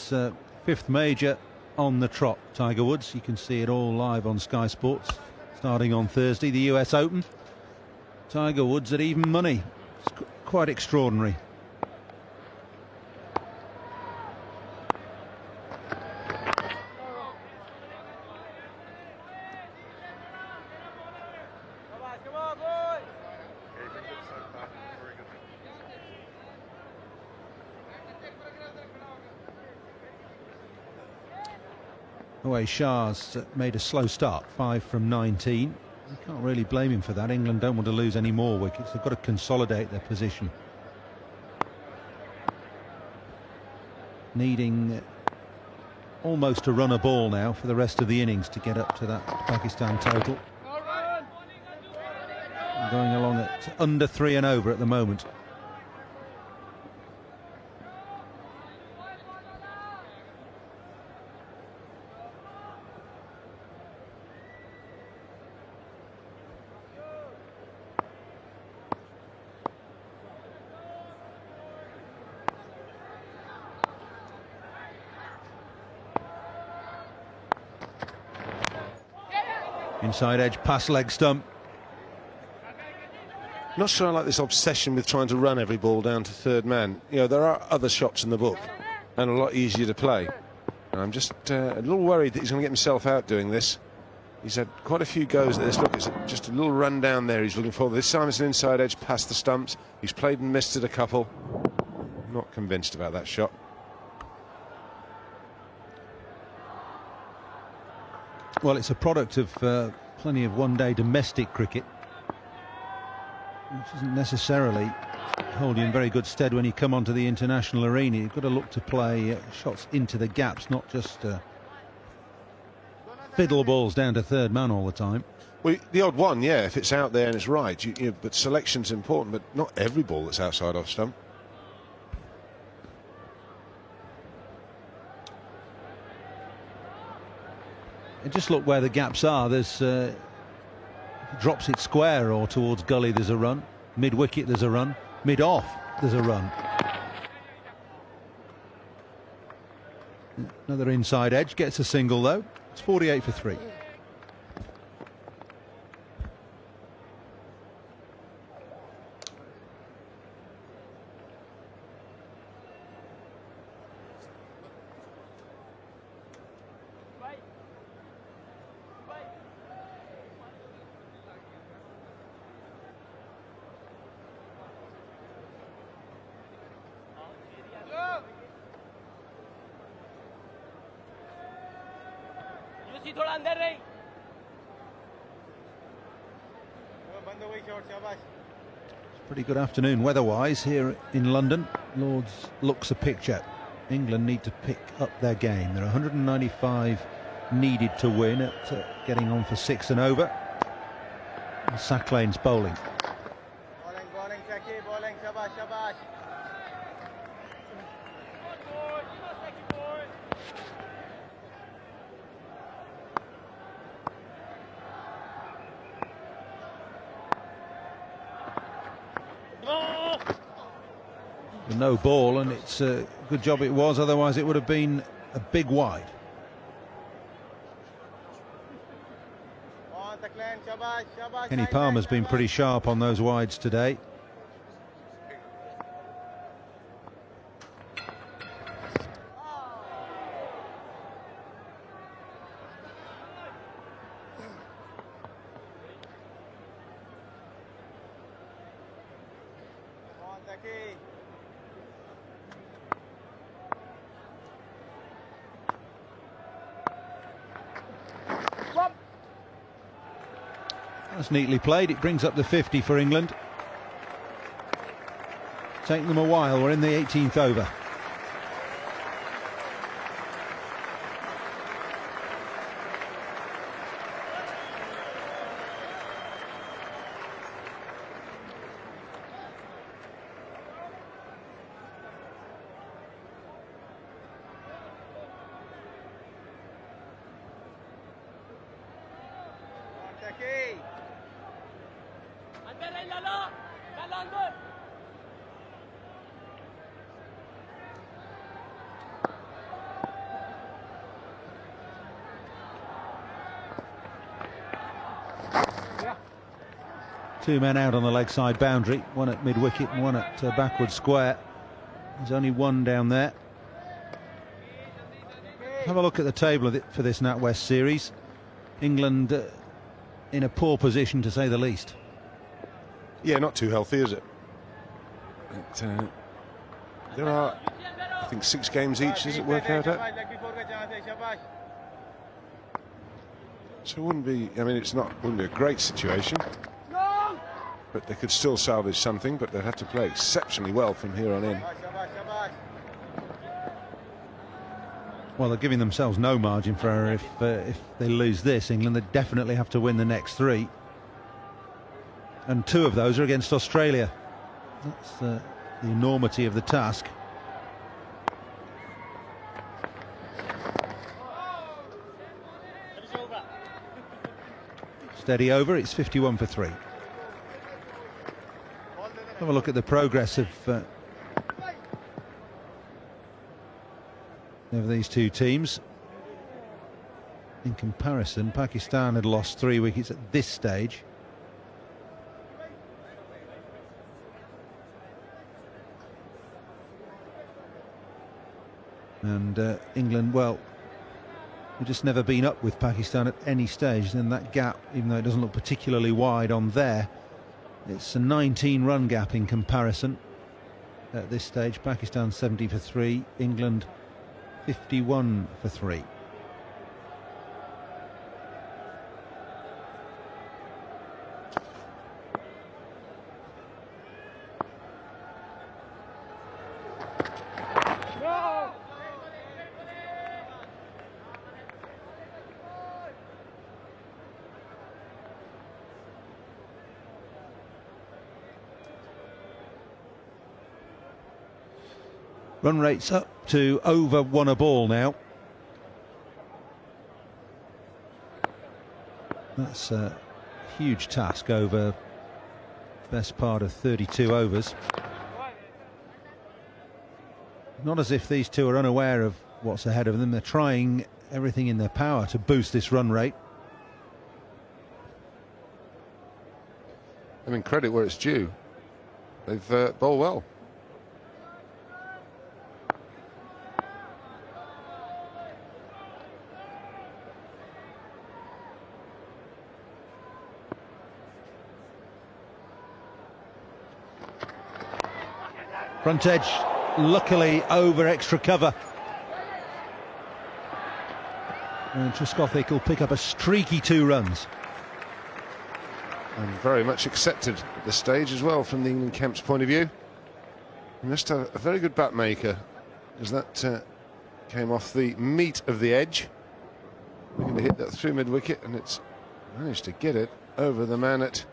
5th major on the trot, Tiger Woods. You can see it all live on Sky Sports. Starting on Thursday, the US Open. Tiger Woods at even money. It's quite extraordinary. O.A. Shah's made a slow start, 5 from 19. You can't really blame him for that. England don't want to lose any more wickets. They've got to consolidate their position. Needing almost a run a ball now for the rest of the innings to get up to that Pakistan total. Going along at under 3 and over at the moment. Inside edge, pass leg stump. Not sure I like this obsession with trying to run every ball down to third man. You know, there are other shots in the book and a lot easier to play. And I'm just a little worried that he's going to get himself out doing this. He's had quite a few goes at this. Look, it's just a little run down there he's looking for. This time it's an inside edge past the stumps. He's played and missed it a couple. Not convinced about that shot. Well, it's a product of plenty of one-day domestic cricket, which isn't necessarily hold you in very good stead when you come onto the international arena. You've got to look to play shots into the gaps, not just fiddle balls down to third man all the time. Well, the odd one, yeah, if it's out there and it's right. But selection's important, but not every ball that's outside off stump. And just look where the gaps are. There's drops it square or towards gully, there's a run. Mid wicket, there's a run. Mid off, there's a run. Another inside edge, gets a single though. It's 48 for 3. Pretty good afternoon weather-wise here in London. Lord's looks a picture. England need to pick up their game. There are 195 needed to win at getting on for 6 and over. And Sacklane's bowling. Bowling, Saki, bowling, shabash, shabash. No ball, and it's a good job it was, otherwise it would have been a big wide. Kenny Palmer's been pretty sharp on those wides today. That's neatly played. It brings up the 50 for England. Taking them a while. We're in the 18th over. Two men out on the leg side boundary, one at mid wicket and one at backward square. There's only one down there. Have a look at the table for this NatWest series. England in a poor position, to say the least. Yeah, not too healthy, is it? There are, I think, 6 games each. Does it work out at? So it wouldn't be. I mean, wouldn't be a great situation. But they could still salvage something, but they'd have to play exceptionally well from here on in. Well, they're giving themselves no margin for error if they lose this. England, they definitely have to win the next 3. And 2 of those are against Australia. That's the enormity of the task. Steady over, it's 51 for 3. Have a look at the progress of these two teams. In comparison, Pakistan had lost 3 wickets at this stage. And England, well, we've just never been up with Pakistan at any stage. And that gap, even though it doesn't look particularly wide on there, it's a 19-run gap in comparison at this stage. Pakistan 70 for 3, England 51 for 3. Run rates up to over 1 a ball now. That's a huge task over best part of 32 overs. Not as if these two are unaware of what's ahead of them. They're trying everything in their power to boost this run rate. I mean, credit where it's due. They've bowled well. Front edge, luckily over extra cover. And Trescothick will pick up a streaky 2 runs. And very much accepted at this stage as well from the England camp's point of view. He must have a very good bat maker, because that came off the meat of the edge. We're going to hit that through mid-wicket, and it's managed to get it over the man at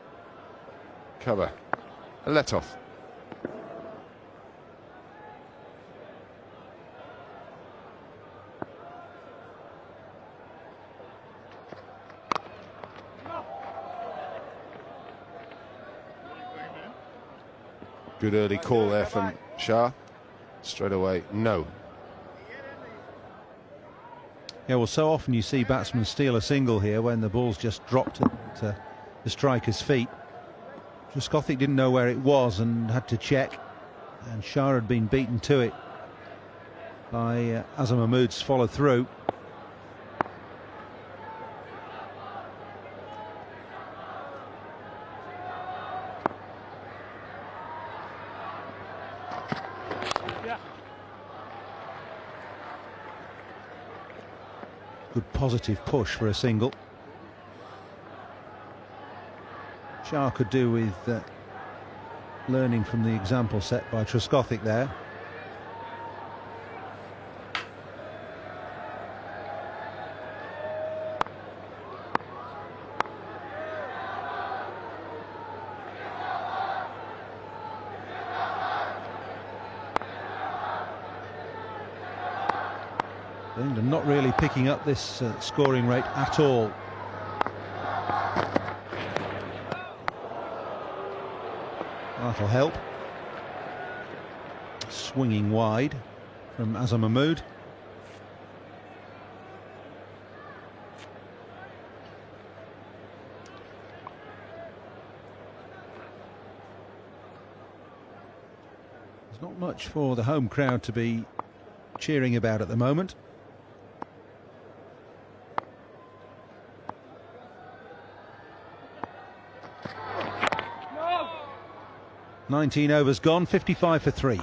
cover. A let-off. Good early call there from Shah. Straight away, no. Yeah, well, so often you see batsmen steal a single here when the ball's just dropped at the striker's feet. Trescothick didn't know where it was and had to check, and Shah had been beaten to it by Azam Mahmood's follow through. Good positive push for a single. Shah could do with learning from the example set by Trescothick there. England not really picking up this scoring rate at all. That'll help. Swinging wide from Azam Mahmood. There's not much for the home crowd to be cheering about at the moment. 19 overs gone, 55 for 3.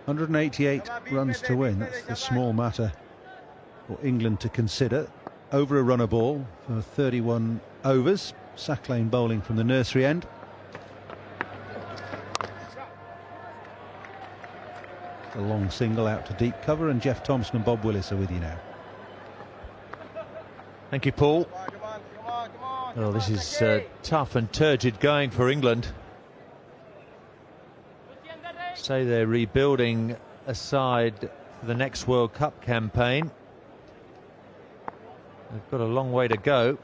...188 runs to win. That's the small matter for England to consider. Over a runner ball for 31 overs. Sacklane bowling from the nursery end. A long single out to deep cover, and Jeff Thompson and Bob Willis are with you now. Thank you, Paul. Well, this is tough and turgid going for England. Say they're rebuilding a side for the next World Cup campaign. They've got a long way to go.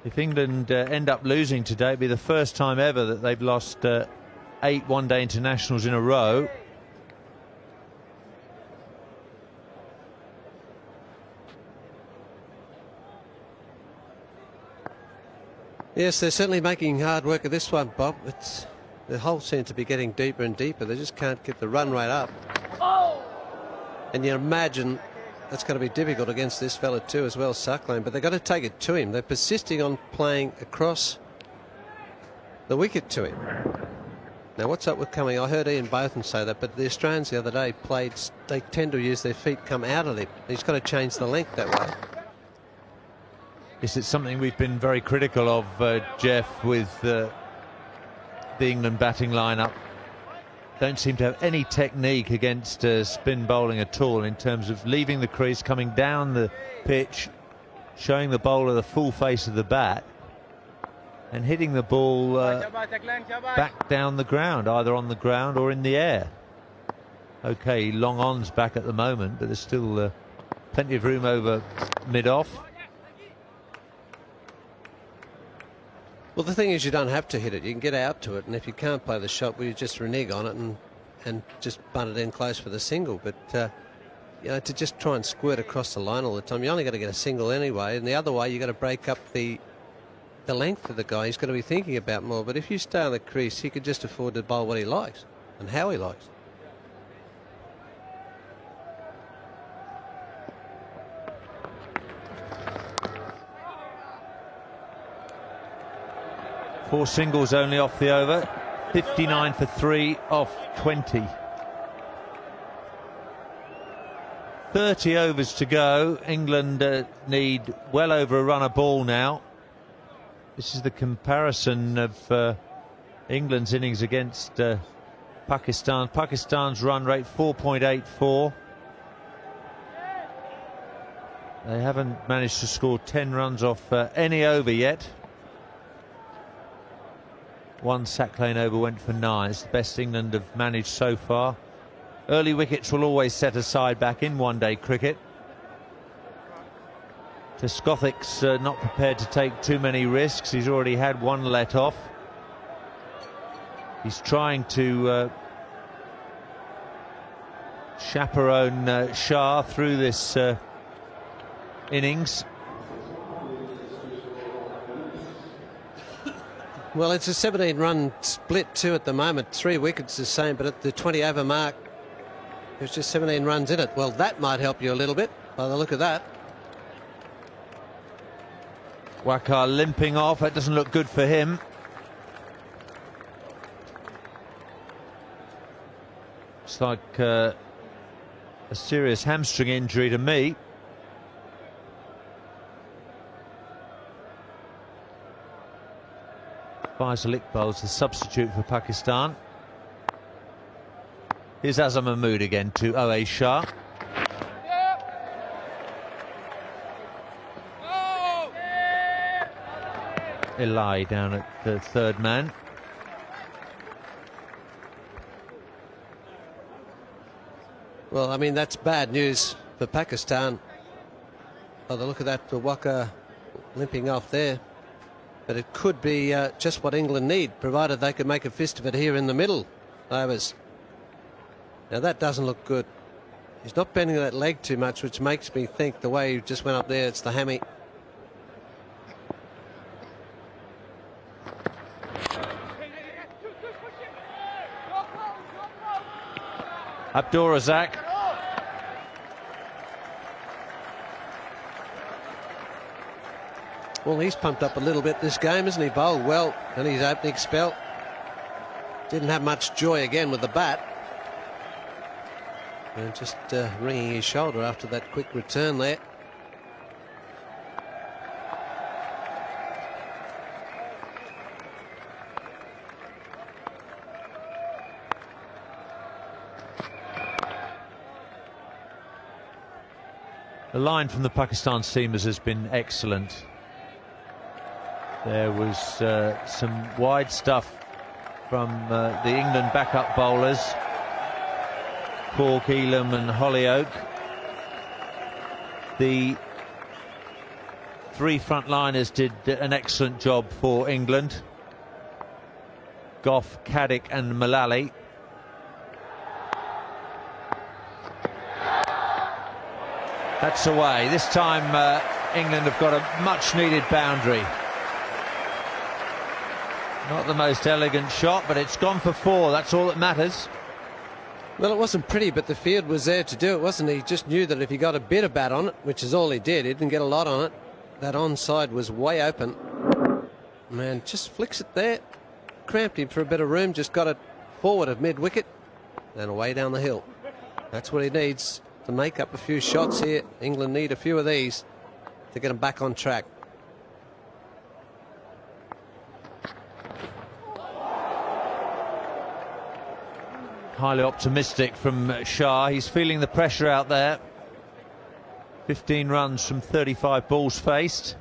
If England end up losing today, it'll be the first time ever that they've lost 8 one-day internationals in a row. Yes, they're certainly making hard work of this one, Bob. The hole seems to be getting deeper and deeper. They just can't get the run rate up. And you imagine that's going to be difficult against this fella too as well, Suckling. But they've got to take it to him. They're persisting on playing across the wicket to him. Now, what's up with coming? I heard Ian Botham say that, but the Australians the other day played, they tend to use their feet come out of it. He's got to change the length that way. This is something we've been very critical of, Jeff, with the England batting lineup. Don't seem to have any technique against spin bowling at all in terms of leaving the crease, coming down the pitch, showing the bowler the full face of the bat, and hitting the ball back down the ground, either on the ground or in the air. Okay, long on's back at the moment, but there's still plenty of room over mid-off. Well, the thing is, you don't have to hit it. You can get out to it, and if you can't play the shot, well, you just renege on it and just bunt it in close for the single. But you know, to just try and squirt across the line all the time, you only got to get a single anyway. And the other way, you got to break up the length of the guy. He's got to be thinking about more. But if you stay on the crease, he could just afford to bowl what he likes and how he likes. Four singles only off the over. 59 for 3 off 20. 30 overs to go. England need well over a run a ball now. This is the comparison of England's innings against Pakistan. Pakistan's run rate 4.84. They haven't managed to score 10 runs off any over yet. One sack lane over went for 9. It's the best England have managed so far. Early wickets will always set aside back in one-day cricket. Teskothick's not prepared to take too many risks. He's already had one let off. He's trying to chaperone Shah through this innings. Well, it's a 17-run split too at the moment. 3 wickets the same, but at the 20-over mark, there's just 17 runs in it. Well, that might help you a little bit by the look of that. Waqar limping off. That doesn't look good for him. It's like a serious hamstring injury to me. Faisal Iqbal's the substitute for Pakistan. Here's Azam Mahmood again to O.A. Shah. Eli down at the third man. Well, I mean, that's bad news for Pakistan. By the look of that, for Waqar limping off there. But it could be just what England need, provided they could make a fist of it here in the middle overs. Now that doesn't look good. He's not bending that leg too much, which makes me think the way he just went up there, it's the hammy. Abdul Razak. Well, he's pumped up a little bit this game, isn't he? Bowled well in his opening spell. Didn't have much joy again with the bat. And just wringing his shoulder after that quick return there. The line from the Pakistan seamers has been excellent. There was some wide stuff from the England backup bowlers, Cork, Elam and Hollyoak. The 3 frontliners did an excellent job for England. Goff, Caddick and Mullally. That's away. This time England have got a much needed boundary. Not the most elegant shot, but it's gone for 4. That's all that matters. Well, it wasn't pretty, but the field was there to do it, wasn't he? He just knew that if he got a bit of bat on it, which is all he did, he didn't get a lot on it, that onside was way open. Man, just flicks it there. Cramped him for a bit of room, just got it forward of mid-wicket and away down the hill. That's what he needs to make up a few shots here. England need a few of these to get them back on track. Highly optimistic from Shah. He's feeling the pressure out there. 15 runs from 35 balls faced.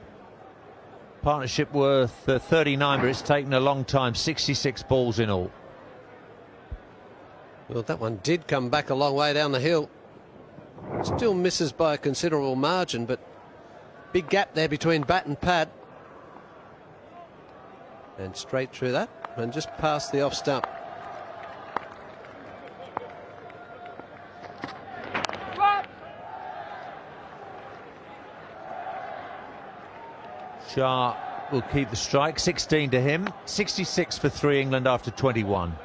Partnership worth 39, but it's taken a long time. 66 balls in all. Well, that one did come back a long way down the hill. Still misses by a considerable margin, but big gap there between bat and pad. And straight through that and just past the off stump. Shah will keep the strike. 16 to him. 66 for 3 England after 21.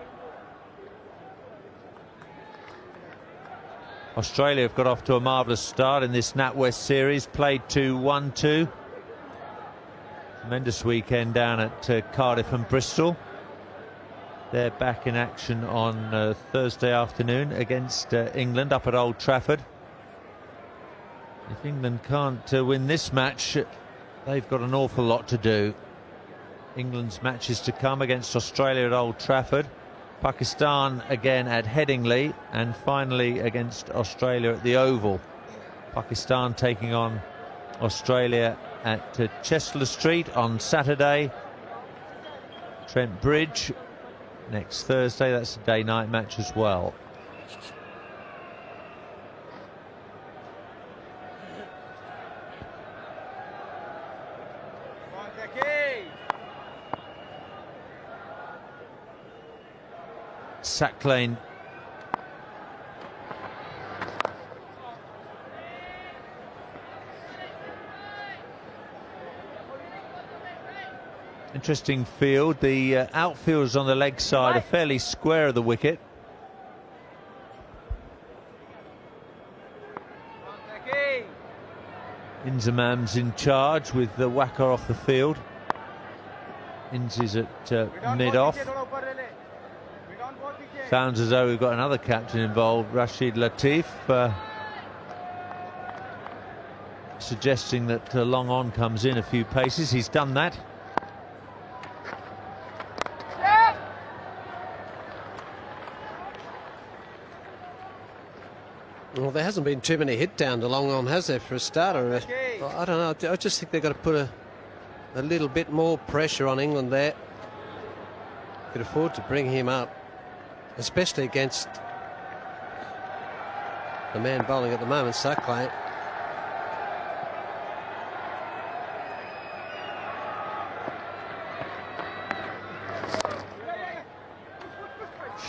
Australia have got off to a marvellous start in this NatWest series. Played to 1-2. Tremendous weekend down at Cardiff and Bristol. They're back in action on Thursday afternoon against England up at Old Trafford. If England can't win this match, they've got an awful lot to do. England's matches to come against Australia at Old Trafford, Pakistan again at Headingley, and finally against Australia at the Oval. Pakistan taking on Australia at Chester Street on Saturday. Trent Bridge next Thursday. That's a day-night match as well. Sacklane interesting field. The outfielders on the leg side are fairly square of the wicket. Inzamam's in charge with the whacker off the field. Inz is at mid-off. Sounds as though we've got another captain involved, Rashid Latif, suggesting that long on comes in a few paces. He's done that. Well, there hasn't been too many hit down to long on, has there, for a starter? I don't know. I just think they've got to put a little bit more pressure on England there. Could afford to bring him up, especially against the man bowling at the moment, Sacklane.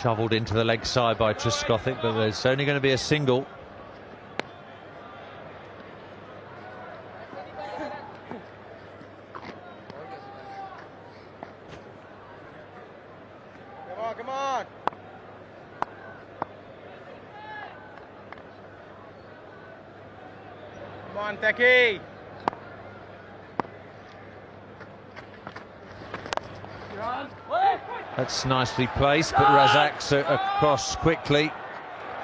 Shovelled into the leg side by Trescothick, but there's only going to be a single. Come on. Come on, Taki. That's nicely placed, but Razak's across quickly.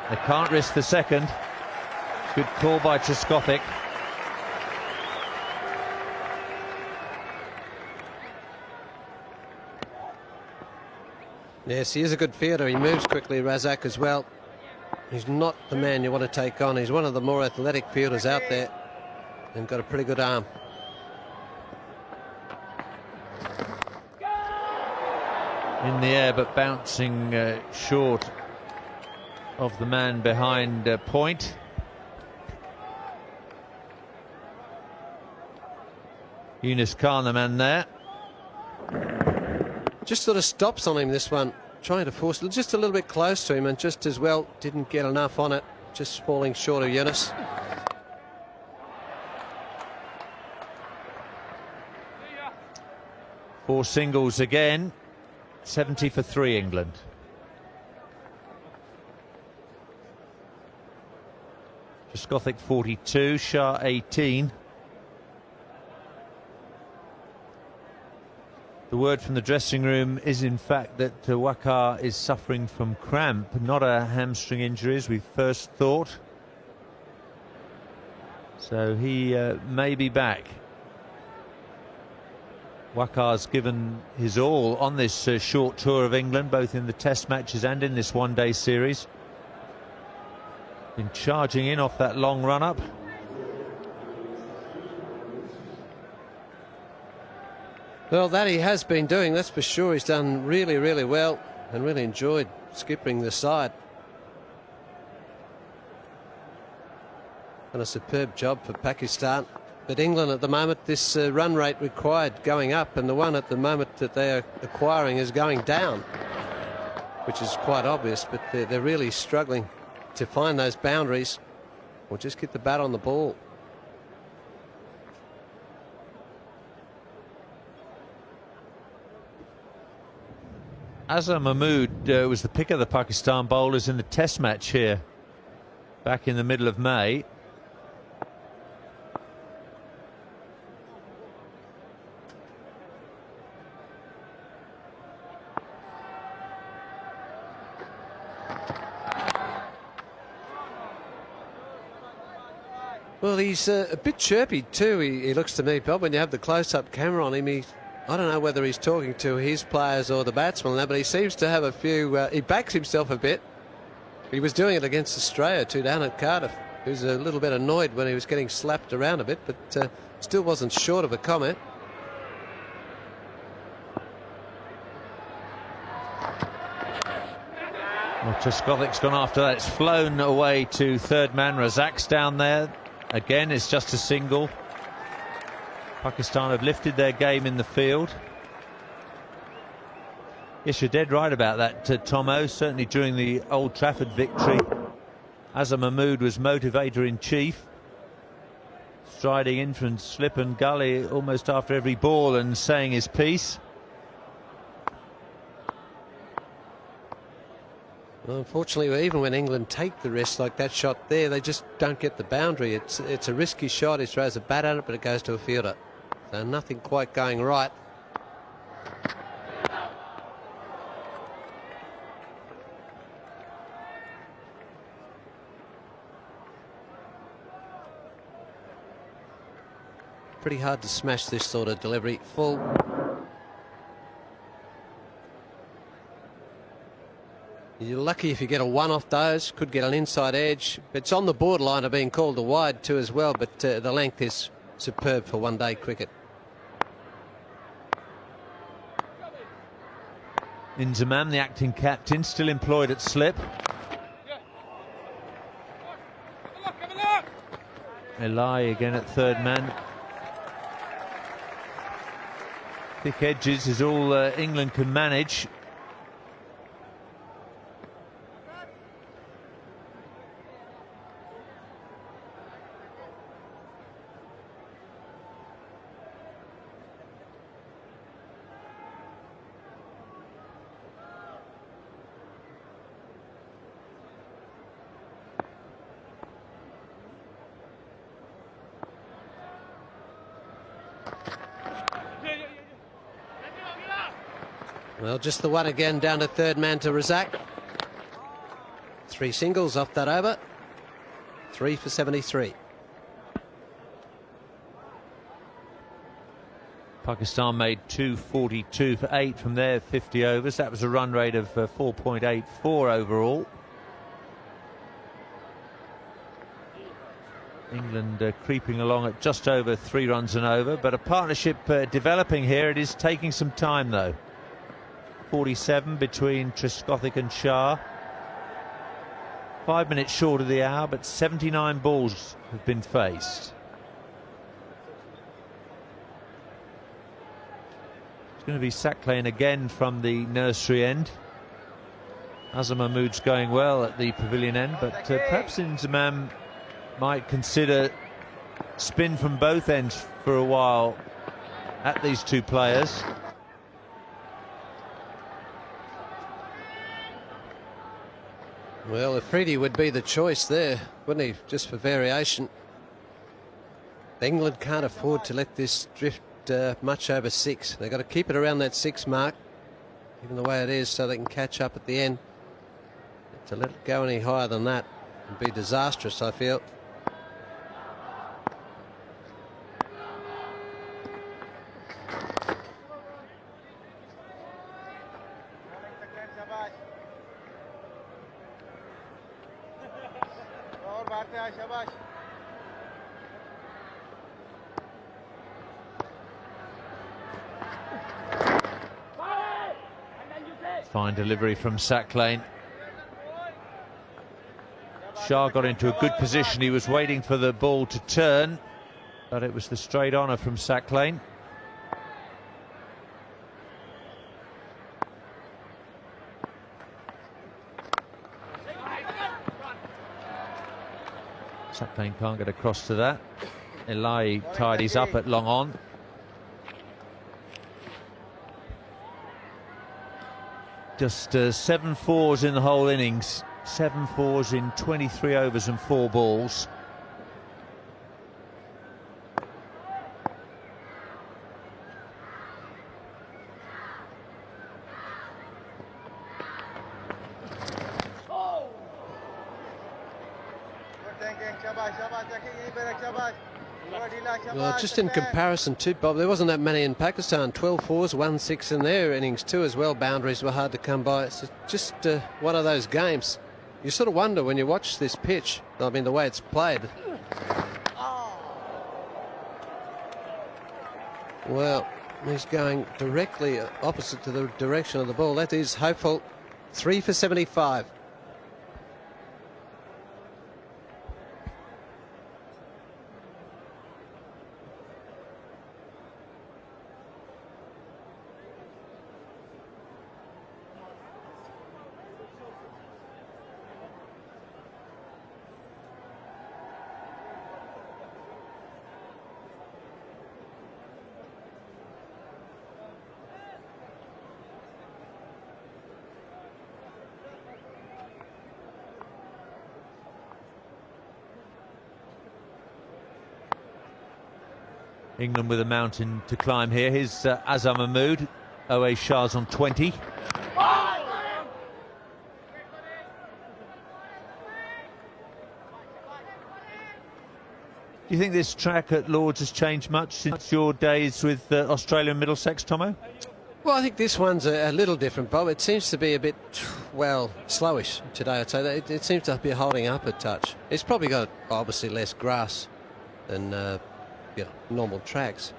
They can't risk the second. Good call by Trescothick. Yes, he is a good fielder. He moves quickly, Razak, as well. He's not the man you want to take on. He's one of the more athletic fielders out there and got a pretty good arm. In the air, but bouncing short of the man behind point. Yunus Khan, the man there. Just sort of stops on him, this one, trying to force it just a little bit close to him, and just as well didn't get enough on it, just falling short of Yunus. Four singles again. 70 for 3 England. Trescothick 42, Shah 18. The word from the dressing room is in fact that Waqar is suffering from cramp, not a hamstring injury as we first thought. So he may be back. Waqar's given his all on this short tour of England, both in the test matches and in this one-day series. Been charging in off that long run-up. Well, that he has been doing, that's for sure. He's done really, really well and really enjoyed skippering the side. Done a superb job for Pakistan. But England at the moment, this run rate required going up, and the one at the moment that they are acquiring is going down, which is quite obvious, but they're really struggling to find those boundaries or just get the bat on the ball. Azhar Mahmood was the pick of the Pakistan bowlers in the test match here back in the middle of May. Well, he's a bit chirpy too, he looks to me, Bob, when you have the close-up camera on him. I don't know whether he's talking to his players or the batsmen now, but he seems to have a few... he backs himself a bit. He was doing it against Australia too down at Cardiff. He was a little bit annoyed when he was getting slapped around a bit, but still wasn't short of a comment. Well, Trescothick's gone after that. It's flown away to third man. Razak's down there. Again, it's just a single. Pakistan have lifted their game in the field. Yes, you're dead right about that, Tomo. Certainly during the Old Trafford victory, Azhar Mahmood was motivator in chief, striding in from slip and gully almost after every ball and saying his piece. Well, unfortunately, even when England take the risk like that shot there, they just don't get the boundary. It's a risky shot. He throws a bat at it, but it goes to a fielder. So nothing quite going right. Pretty hard to smash this sort of delivery. Full. You're lucky if you get a one off those. Could get an inside edge. It's on the borderline of being called a wide too as well, but the length is superb for one-day cricket. Inzamam, the acting captain, still employed at slip. Eli again at third man. Thick edges is all England can manage. Well, just the one again down to third man to Razak. 3 singles off that over. 3 for 73. Pakistan made 242 for 8 from their 50 overs. That was a run rate of 4.84 overall. England creeping along at just over 3 runs and over, but a partnership developing here. It is taking some time though. 47 between Trescothick and Shah. 5 minutes short of the hour, but 79 balls have been faced. It's going to be Saqlain again from the nursery end. Azam Mahmood's going well at the pavilion end, but perhaps Inzamam might consider spin from both ends for a while at these two players. Well, Afridi would be the choice there, wouldn't he? Just for variation. England can't afford to let this drift much over 6. They've got to keep it around that 6 mark, even the way it is, so they can catch up at the end. To let it go any higher than that would be disastrous, I feel. Fine delivery from Saqlain. Shah got into a good position. He was waiting for the ball to turn, but it was the straight honour from Saqlain. Saqlain can't get across to that. Elahi tidies up at long on. Just 7 fours in the whole innings. 7 fours in 23 overs and 4 balls. Well, just in comparison to Bob, there wasn't that many in Pakistan. 12 fours, 1 6 in their innings too as well. Boundaries were hard to come by. It's just one of those games. You sort of wonder when you watch this pitch, I mean, the way it's played. Well, he's going directly opposite to the direction of the ball. That is hopeful. 3 for 75. England with a mountain to climb here. Here's Azam Mahmood. OA Shah's on 20. Do you think this track at Lord's has changed much since your days with Australia and Middlesex, Tomo? Well, I think this one's a little different, Bob. It seems to be a bit, well, slowish today, I'd say. It seems to be holding up a touch. It's probably got, obviously, less grass than normal tracks.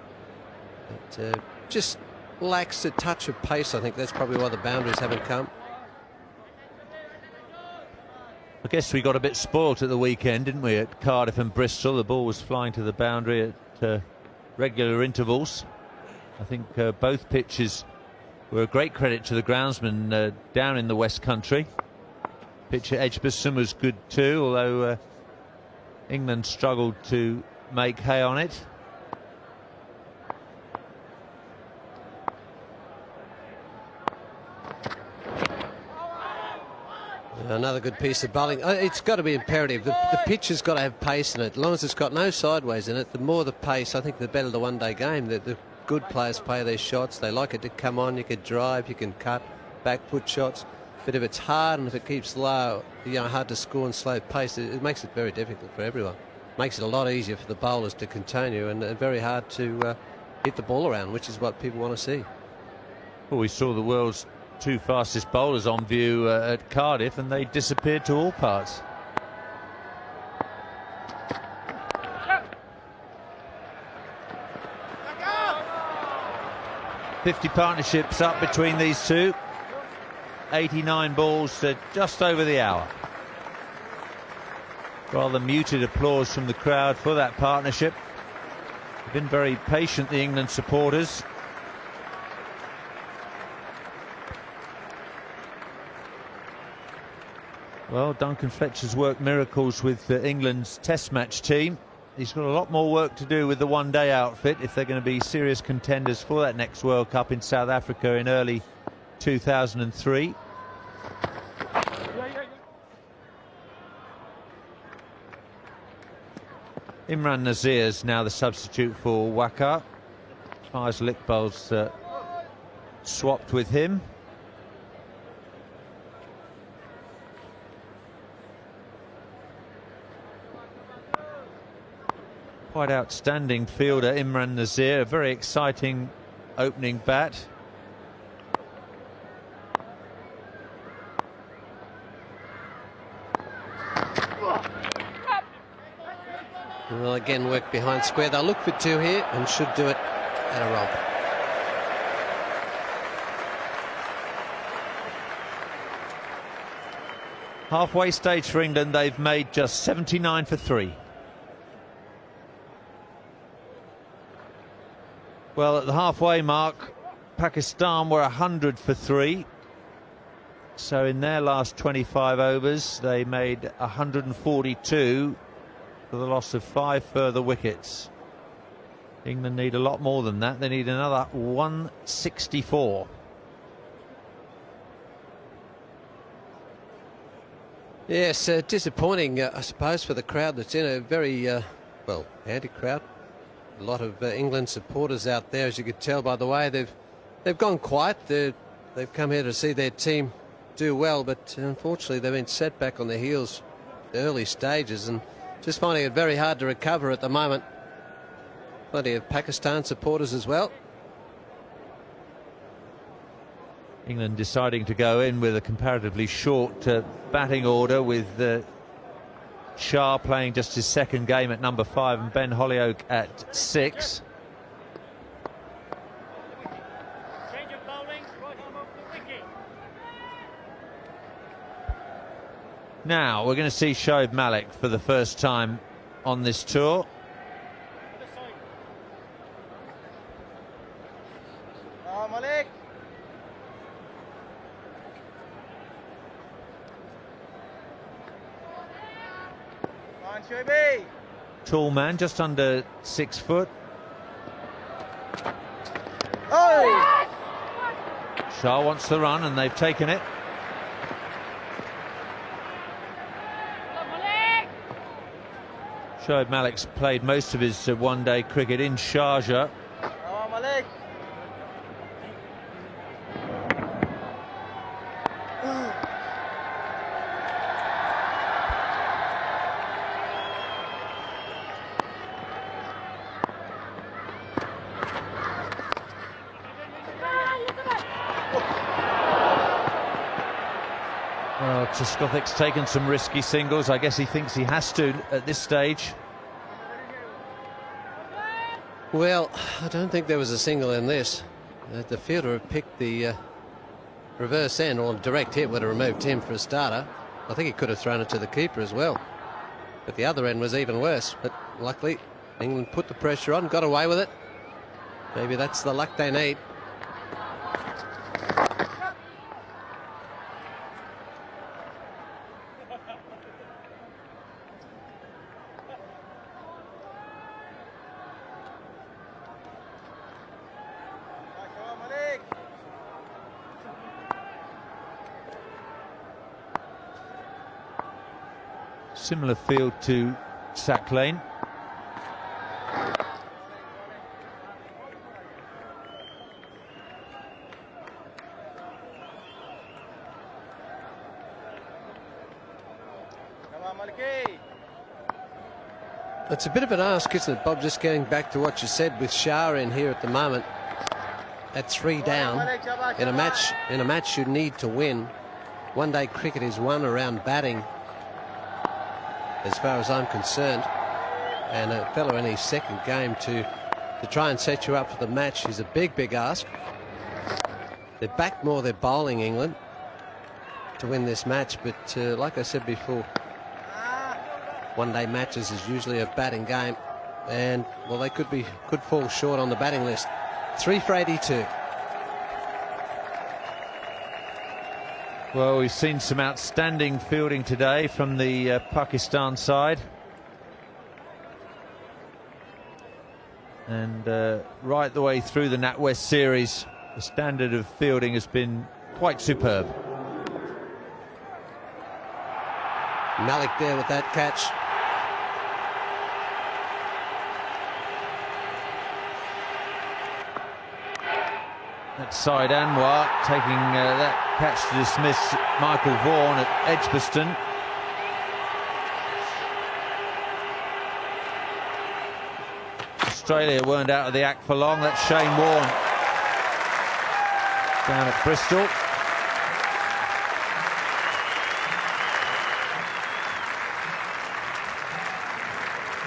But just lacks a touch of pace. I think that's probably why the boundaries haven't come. I guess we got a bit spoilt at the weekend, didn't we, at Cardiff and Bristol. The ball was flying to the boundary at regular intervals. I think both pitches were a great credit to the groundsman down in the West Country. Pitch at Edgbaston was good too, although England struggled to make hay on it. Another good piece of bowling. It's got to be imperative. The pitch has got to have pace in it. As long as it's got no sideways in it, the more the pace, I think the better the one-day game. The good players play their shots. They like it to come on. You can drive, you can cut, back foot shots. But if it's hard and if it keeps low, hard to score and slow pace, it makes it very difficult for everyone. Makes it a lot easier for the bowlers to contain you and very hard to hit the ball around, which is what people want to see. Well, we saw the world's 2 fastest bowlers on view at Cardiff, and they disappeared to all parts. "50 partnerships up between these two. 89 balls just over the hour. Rather muted applause from the crowd for that partnership. They've been very patient, the England supporters. Well, Duncan Fletcher's worked miracles with England's Test match team. He's got a lot more work to do with the one-day outfit if they're going to be serious contenders for that next World Cup in South Africa in early 2003. Imran Nazir's now the substitute for Waqar. Faisal Iqbal's swapped with him. Quite outstanding fielder, Imran Nazir. A very exciting opening bat. Well, again, work behind square. They'll look for two here and should do it at a romp. Halfway stage for England, they've made just 79 for 3. Well, at the halfway mark, Pakistan were 100 for 3. So in their last 25 overs, they made 142 for the loss of 5 further wickets. England need a lot more than that. They need another 164. Yes, disappointing, I suppose, for the crowd that's in. A very, well, anti-crowd. A lot of England supporters out there, as you could tell by the way they've gone quiet. They've come here to see their team do well, but unfortunately they've been set back on their heels the early stages and just finding it very hard to recover at the moment. Plenty of Pakistan supporters as well. England deciding to go in with a comparatively short batting order, with Shah playing just his second game at number 5 and Ben Hollioake at 6. Change of bowling, right arm off the wicket. Now we're going to see Shoaib Malik for the first time on this tour. Other side. Malik. Come on, Shoaib. Tall man, just under 6 foot. Oh! Shah wants the run and they've taken it. Shoaib Malik's played most of his one-day cricket in Sharjah. Come on, Malik. Well, Trescothic's taken some risky singles. I guess he thinks he has to at this stage. Well, I don't think there was a single in this. The fielder had picked the reverse end, or direct hit would have removed him for a starter. I think he could have thrown it to the keeper as well. But the other end was even worse. But luckily, England put the pressure on, got away with it. Maybe that's the luck they need. Come on, Malik. Similar field to Sack Lane. Come on, Maliki. It's a bit of an ask, isn't it, Bob? Just getting back to what you said with Shah in here at the moment. At 3 down in a match you need to win. One-day cricket is won around batting, as far as I'm concerned. And a fella in his second game to try and set you up for the match is a big ask. They're back more their bowling, England, to win this match. But like I said before, one-day matches is usually a batting game, and well, they could fall short on the batting list. 3 for 82. Well, we've seen some outstanding fielding today from the Pakistan side. And right the way through the NatWest series, the standard of fielding has been quite superb. Malik there with that catch. That's Syed Anwar taking that catch to dismiss Michael Vaughan at Edgbaston. Australia weren't out of the act for long. That's Shane Warne down at Bristol.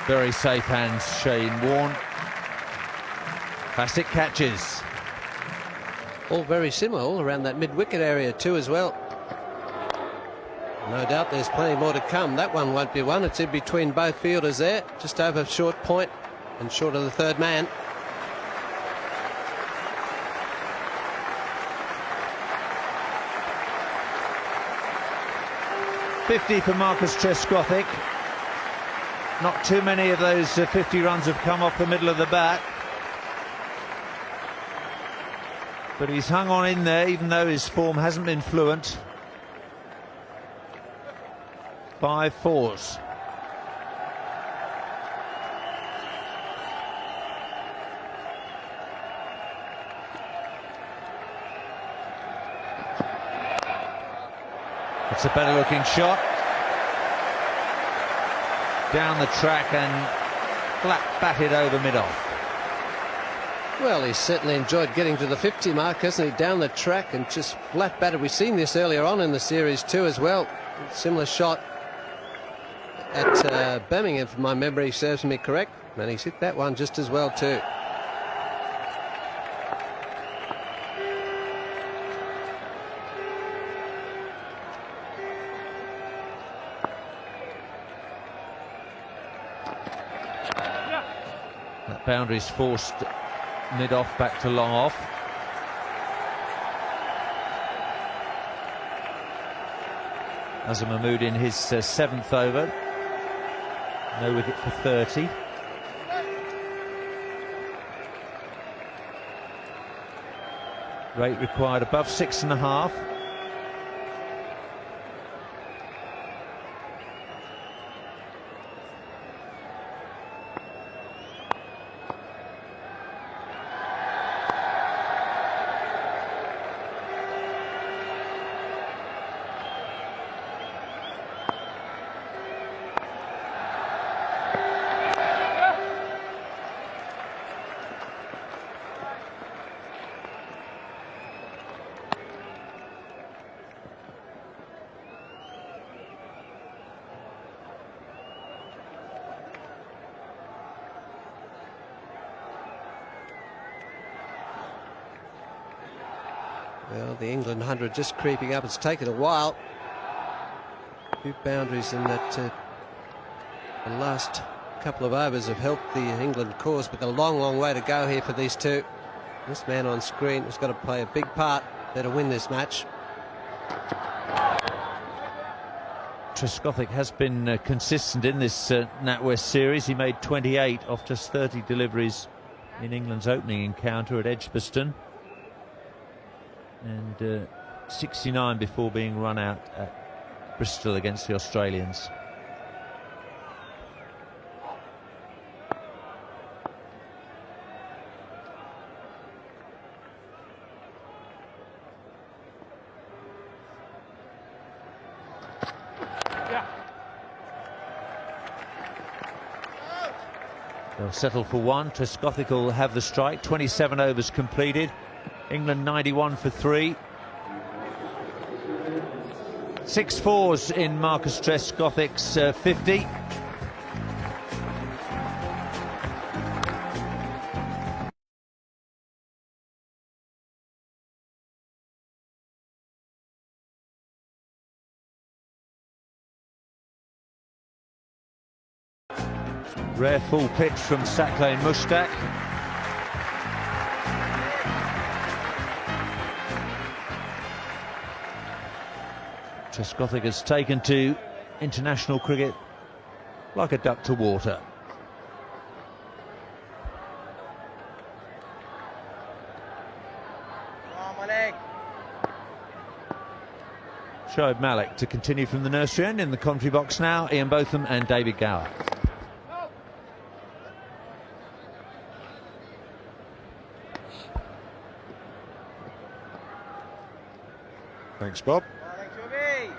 Very safe hands, Shane Warne. Classic catches. All very similar, all around that mid-wicket area too as well. No doubt there's plenty more to come. That one won't be one. It's in between both fielders there, just over short point and short of the third man. .50 for Marcus Trescothick. Not too many of those 50 runs have come off the middle of the bat. But he's hung on in there, even though his form hasn't been fluent. 5 fours. It's a better looking shot. Down the track and flat batted over mid-off. Well, he's certainly enjoyed getting to the 50 mark, hasn't he? Down the track and just flat batted. We've seen this earlier on in the series too as well. Similar shot at Birmingham, if my memory serves me correct. And he's hit that one just as well too. That boundary's forced mid-off back to long off. Azhar Mahmood in his 7th over. No wicket for 30. Rate required above 6.5. Well, the England 100 just creeping up. It's taken a while. A few boundaries in that the last couple of overs have helped the England cause, but a long, long way to go here for these two. This man on screen has got to play a big part there to win this match. Trescothick has been consistent in this NatWest series. He made 28 off just 30 deliveries in England's opening encounter at Edgbaston. And 69 before being run out at Bristol against the Australians. They'll settle for one. Trescothick will have the strike. 27 overs completed. England 91 for 3. 6 fours in Marcus Trescothick's 50. Rare full pitch from Saqlain Mushtaq. Trescothick has taken to international cricket like a duck to water. Come on, Malik. Shoaib Malik to continue from the nursery end. In the commentary box now, Ian Botham and David Gower. Thanks, Bob. Bowling Shubi.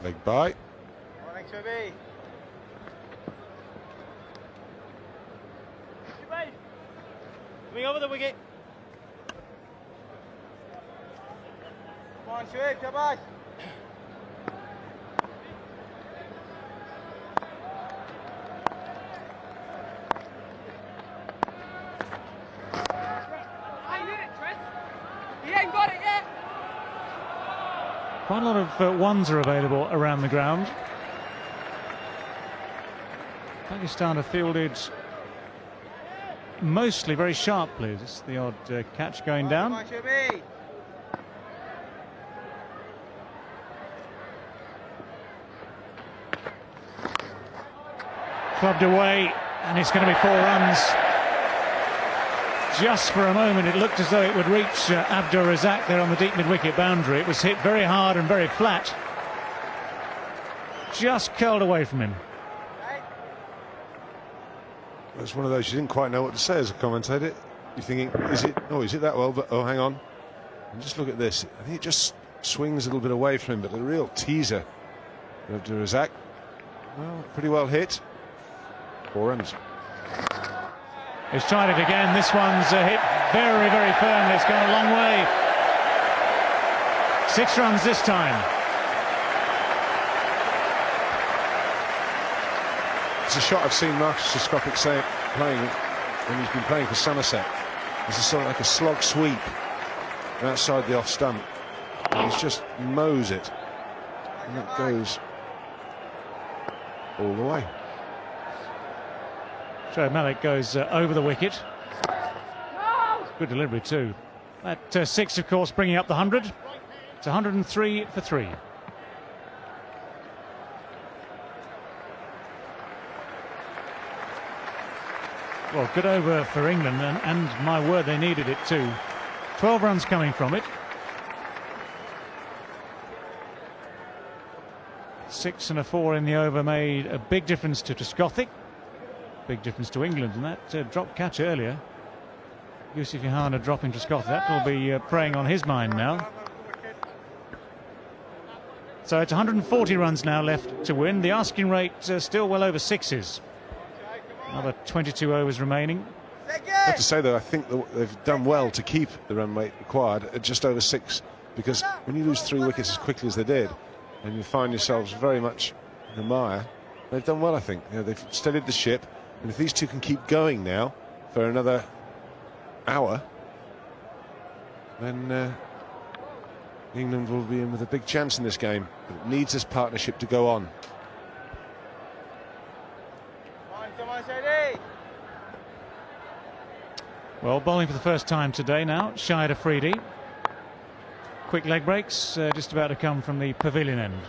Leg by. Bowling Shubi. Coming over the wicket. Come on, Shuib, shabash. Quite a lot of ones are available around the ground. Pakistan have fielded mostly very sharply. This is the odd catch going down. Come on, Shubi. Clubbed away, and it's going to be 4 runs. Just for a moment, it looked as though it would reach Abdur Razak there on the deep mid-wicket boundary. It was hit very hard and very flat. Just curled away from him. It's one of those you didn't quite know what to say as a commentator. You're thinking, is it that well? But oh, hang on. And just look at this. I think it just swings a little bit away from him, but a real teaser of Abdur Razak. Well, pretty well hit. 4 runs. He's tried it again. This one's hit very, very firmly. It's gone a long way. 6 runs this time. It's a shot I've seen Marcus Trescothick playing when he's been playing for Somerset. It's a sort of like a slog sweep outside the off stump. And he's just mows it. And that goes all the way. Shoaib Malik goes over the wicket. Good delivery too. That 6, of course, bringing up the 100. It's 103 for 3. Well, good over for England, and my word, they needed it too. 12 runs coming from it. 6 and a 4 in the over made a big difference to Trescothick. Big difference to England, and that drop catch earlier. Yusuf Yohana dropping Trescothick. That will be preying on his mind now. So it's 140 runs now left to win. The asking rate still well over 6s. Another 22 overs remaining. I have to say, though, I think they've done well to keep the run rate required at just over 6, because when you lose 3 wickets as quickly as they did, and you find yourselves very much in the mire, they've done well, I think. You know, they've steadied the ship, and if these two can keep going now for another hour, then England will be in with a big chance in this game. But it needs this partnership to go on. Come on, Shady. Well, bowling for the first time today now, Shahid Afridi. Quick leg breaks just about to come from the pavilion end.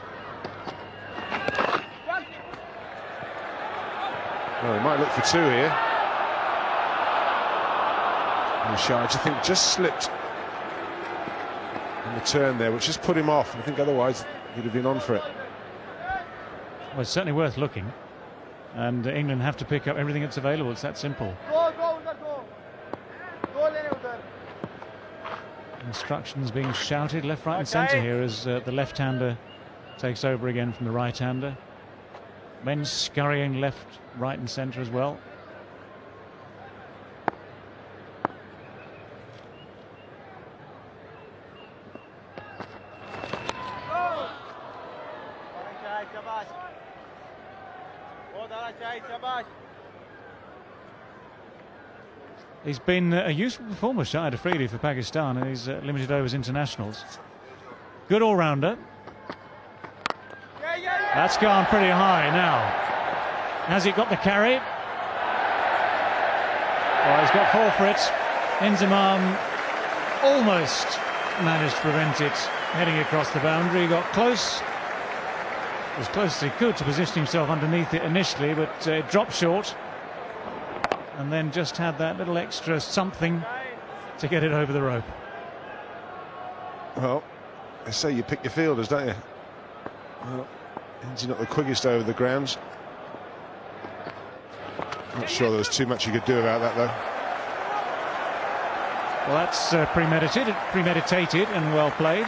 Well, they might look for 2 here. And Shahid, I think, just slipped on the turn there, which just put him off. I think otherwise he'd have been on for it. Well, it's certainly worth looking. And England have to pick up everything that's available. It's that simple. Go, go, go. Go, lene udhar. Instructions being shouted left, right and centre here as the left-hander takes over again from the right-hander. Men scurrying left, right and centre as well. He's been a useful performer, Shahid Afridi, for Pakistan in his limited overs internationals. Good all-rounder. That's gone pretty high now. Has he got the carry? Oh, he's got 4 for it. Inzamam almost managed to prevent it heading across the boundary. He got close, as close as he could to position himself underneath it initially, but it dropped short. And then just had that little extra something to get it over the rope. Well, they say you pick your fielders, don't you? Well, he's not the quickest over the grounds. Not sure there was too much you could do about that, though. Well, that's premeditated and well played.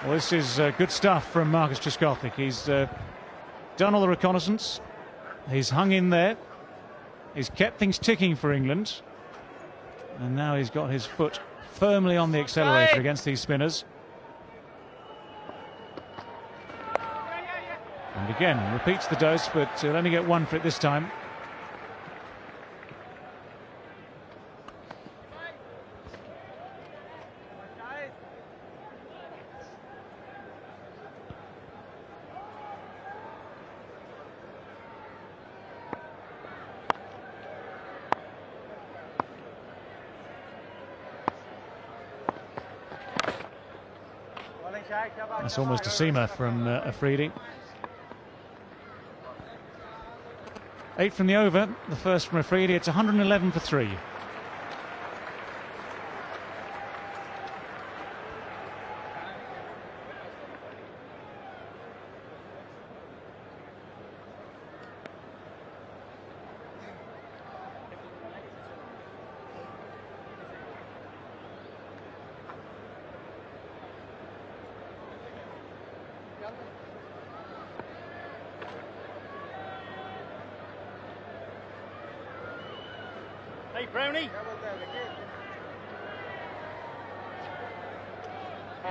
Well, this is good stuff from Marcus Trescothick. He's done all the reconnaissance. He's hung in there. He's kept things ticking for England. And now he's got his foot firmly on the accelerator against these spinners. And again, repeats the dose, but he'll only get 1 for it this time. That's almost a seamer from Afridi. 8 from the over, the first from Afridi. It's 111 for 3. Hey, Brownie.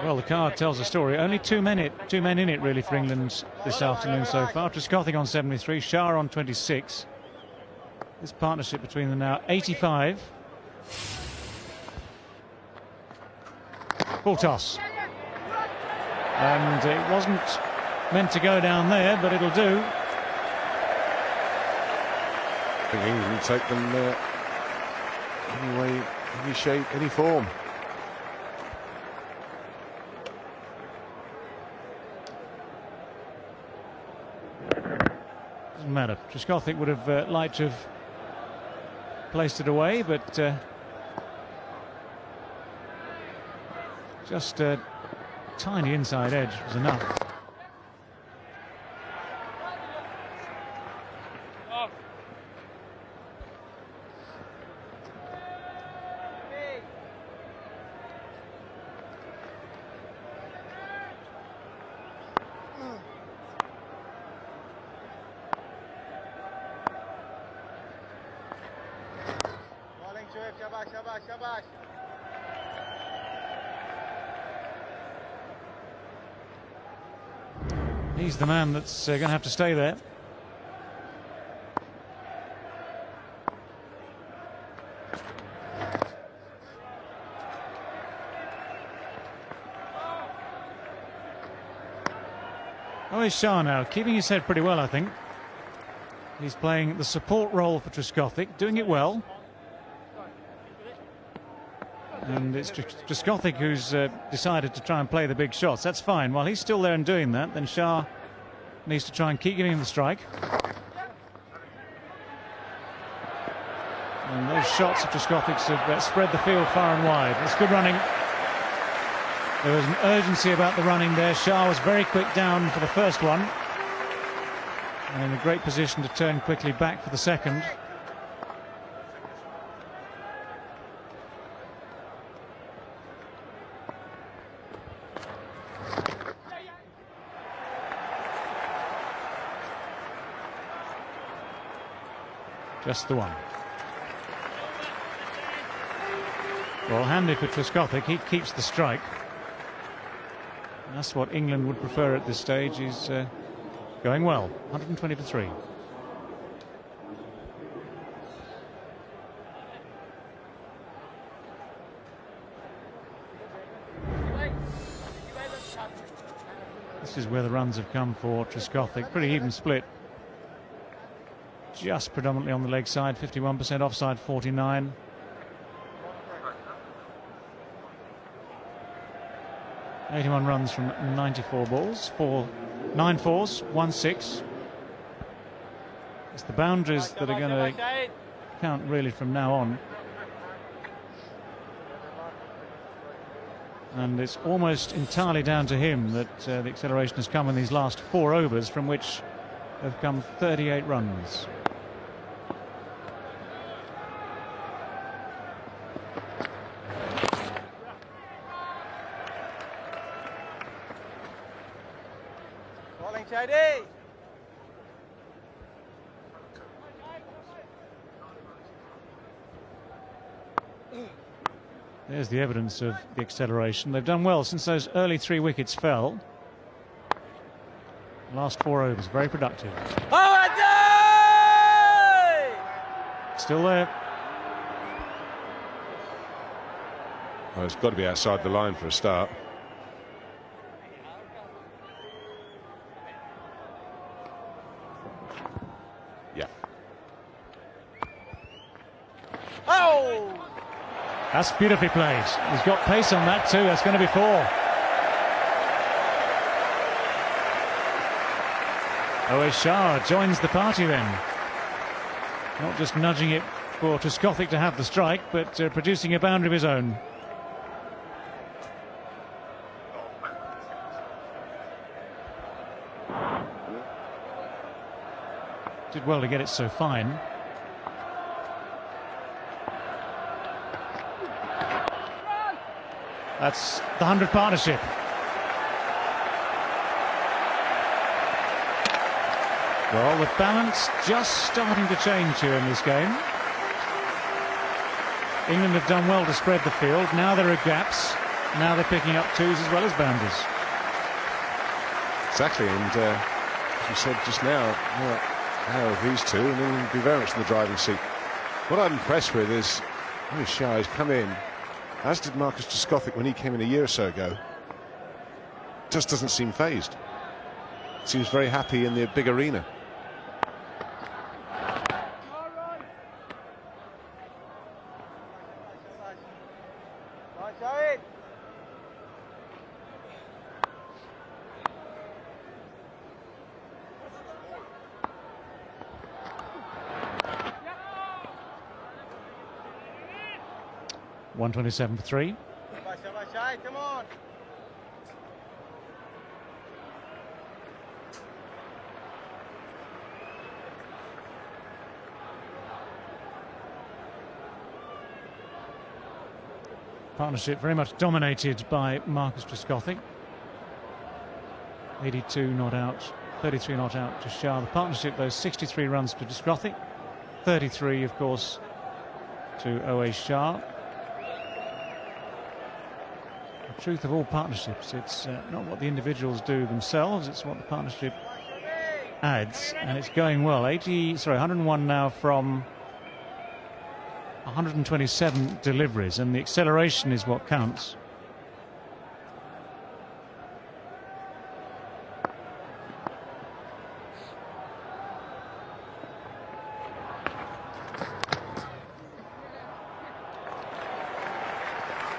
Well, the card tells a story. Only two men in it really for England this afternoon so far. Trescothick on 73, Shah on 26. This partnership between them now 85. Full toss. And it wasn't meant to go down there, but it'll do. I think England will take them any way, any shape, any form. Doesn't matter. Trescothick would have liked to have placed it away, but just a tiny inside edge was enough. Shabash, shabash, shabash. He's the man that's going to have to stay there. Oh, he's Shah now, keeping his head pretty well, I think. He's playing the support role for Trescothick, doing it well. And it's Trescothick who's decided to try and play the big shots. That's fine. While he's still there and doing that, then Shah needs to try and keep giving him the strike. And those shots of Trescothick's have spread the field far and wide. It's good running. There was an urgency about the running there. Shah was very quick down for the first one. And in a great position to turn quickly back for the second. Just the one. Well, handy for Trescothick. He keeps the strike. And that's what England would prefer at this stage. He's going well. 120 for 3. This is where the runs have come for Trescothick. Pretty even split. just predominantly on the leg side, 51% offside, 49. ...81 runs from 94 balls, 9 fours, 1 6. It's the boundaries that are going to count really from now on. And it's almost entirely down to him that the acceleration has come in these last 4 overs, from which have come 38 runs. Bowling Shady. There's the evidence of the acceleration. They've done well since those early 3 wickets fell. Last 4 overs, very productive. Still there. Well, it's got to be outside the line for a start. Yeah. Oh! That's beautifully played. He's got pace on that too. That's going to be 4. Owen Shah joins the party then. Not just nudging it for Trescothick to have the strike, but producing a boundary of his own. Did well to get it so fine. That's the 100 partnership. Well, the balance just starting to change here in this game. England have done well to spread the field. Now there are gaps. Now they're picking up 2s as well as boundaries. Exactly, and as you said just now, how are these two? And England will be very much in the driving seat. What I'm impressed with is Owen Shah has come in, as did Marcus Trescothick when he came in a year or so ago. Just doesn't seem phased. Seems very happy in the big arena. Shahid. .127 for 3. Shabash, Shahid, come on. Partnership very much dominated by Marcus Trescothick. 82 not out, 33 not out to Shah. The partnership, those 63 runs to Trescothick, 33 of course to Owen Shah. The truth of all partnerships, it's not what the individuals do themselves, it's what the partnership adds, and it's going well. 101 now from 127 deliveries, and the acceleration is what counts.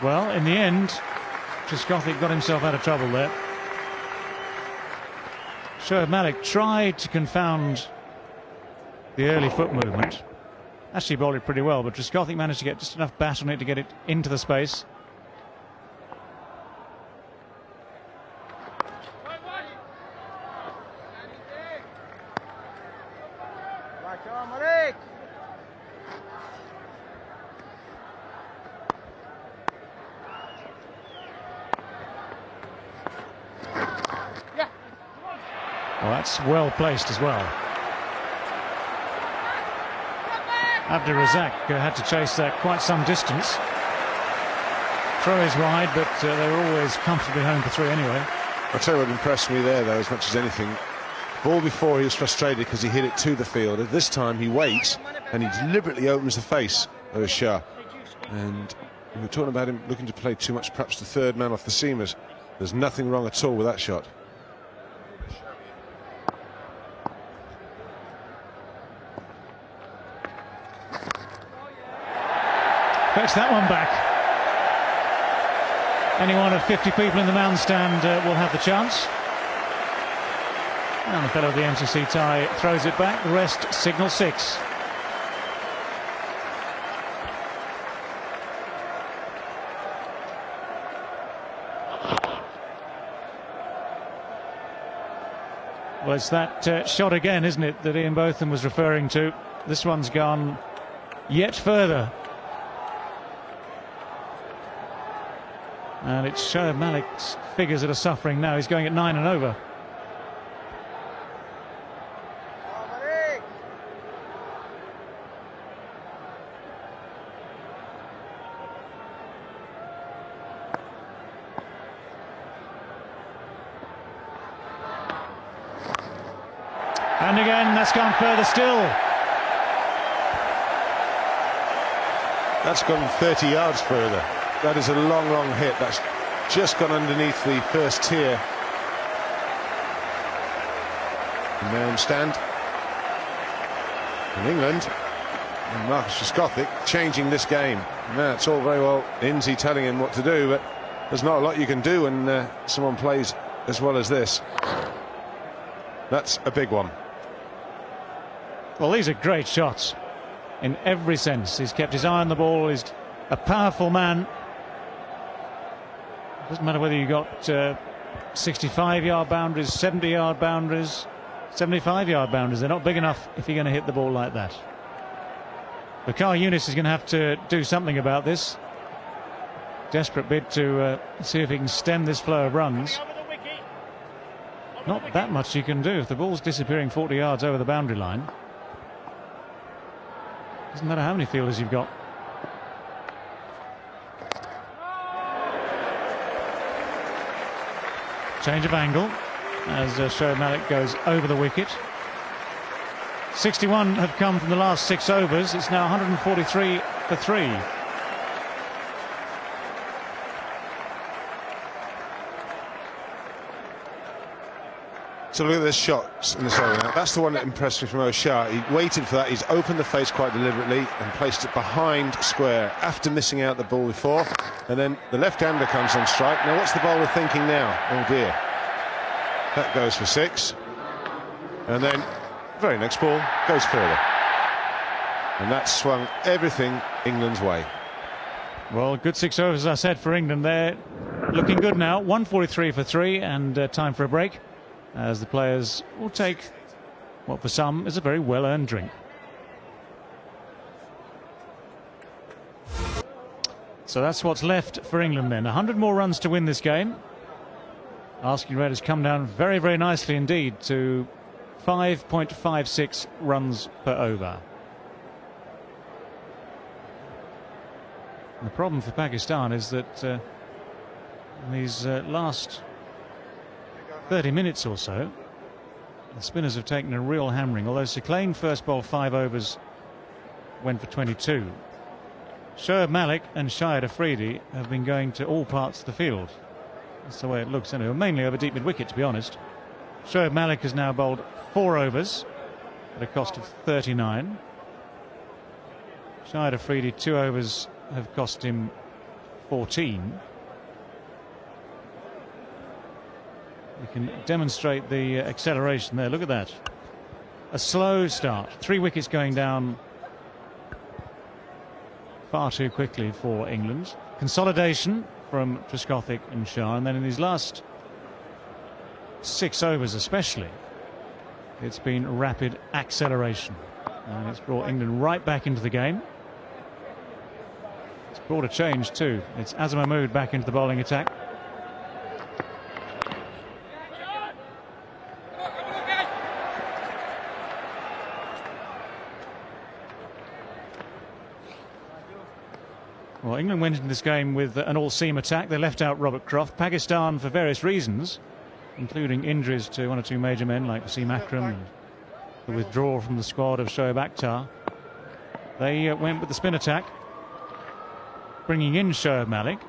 Well, in the end, Trescothick got himself out of trouble there. Shoaib Malik tried to confound the early foot movement. Actually bowled it pretty well, but Trescothick managed to get just enough bat on it to get it into the space. Well, that's well placed as well. Abdur Razak had to chase that quite some distance. Throw is wide, but they were always comfortably home for 3 anyway. I'll tell you what impressed me there, though, as much as anything. Ball before, he was frustrated because he hit it to the field. At this time, he waits and he deliberately opens the face of Shah. And we were talking about him looking to play too much, perhaps the third man off the seamers. There's nothing wrong at all with that shot. Fetch that one back. Any one of 50 people in the mound stand will have the chance. And the fellow of the MCC tie throws it back. The rest signal 6. Well, it's that shot again, isn't it, that Ian Botham was referring to. This one's gone yet further. And it's Shoaib Malik's figures that are suffering now. He's going at 9 and over. And again, that's gone further still. That's gone 30 yards further. That is a long, long hit. That's just gone underneath the first tier. The mound stand. In England, and Marcus Trescothick changing this game. Now, it's all very well Inzi telling him what to do, but there's not a lot you can do when someone plays as well as this. That's a big one. Well, these are great shots in every sense. He's kept his eye on the ball. He's a powerful man. Doesn't matter whether you got 65-yard boundaries, 70-yard boundaries, 75-yard boundaries. They're not big enough if you're going to hit the ball like that. Bakar Younis is going to have to do something about this. Desperate bid to see if he can stem this flow of runs. Not that much you can do if the ball's disappearing 40 yards over the boundary line. Doesn't matter how many fielders you've got. Change of angle as Shoaib Malik goes over the wicket. 61 have come from the last 6 overs. It's now 143 for 3. So look at this shot in this over now. That's the one that impressed me from O'Shea. He waited for that. He's opened the face quite deliberately and placed it behind square after missing out the ball before. And then the left-hander comes on strike. Now what's the bowler thinking now? Oh dear. That goes for 6. And then very next ball goes further. And that swung everything England's way. Well, good 6 overs, as I said, for England. They're looking good now. 143 for 3 and time for a break, as the players will take what for some is a very well-earned drink. So that's what's left for England then. 100 more runs to win this game. Asking rate has come down very, very nicely indeed to 5.56 runs per over. And the problem for Pakistan is that in these last 30 minutes or so, the spinners have taken a real hammering. Although Saqlain first bowled 5 overs, went for 22. Shoaib Malik and Shahid Afridi have been going to all parts of the field. That's the way it looks anyway, mainly over deep mid-wicket, to be honest. Shoaib Malik has now bowled 4 overs at a cost of 39. Shahid Afridi, 2 overs have cost him 14. We can demonstrate the acceleration there. Look at that. A slow start. 3 wickets going down far too quickly for England. Consolidation from Trescothick and Shah, and then in these last 6 overs especially, it's been rapid acceleration. And it's brought England right back into the game. It's brought a change too. It's Azam Mahmood back into the bowling attack. Well, England went into this game with an all-seam attack. They left out Robert Croft. Pakistan, for various reasons, including injuries to 1 or 2 major men like Wasim Akram and the withdrawal from the squad of Shoaib Akhtar, they went with the spin attack, bringing in Shoaib Malik.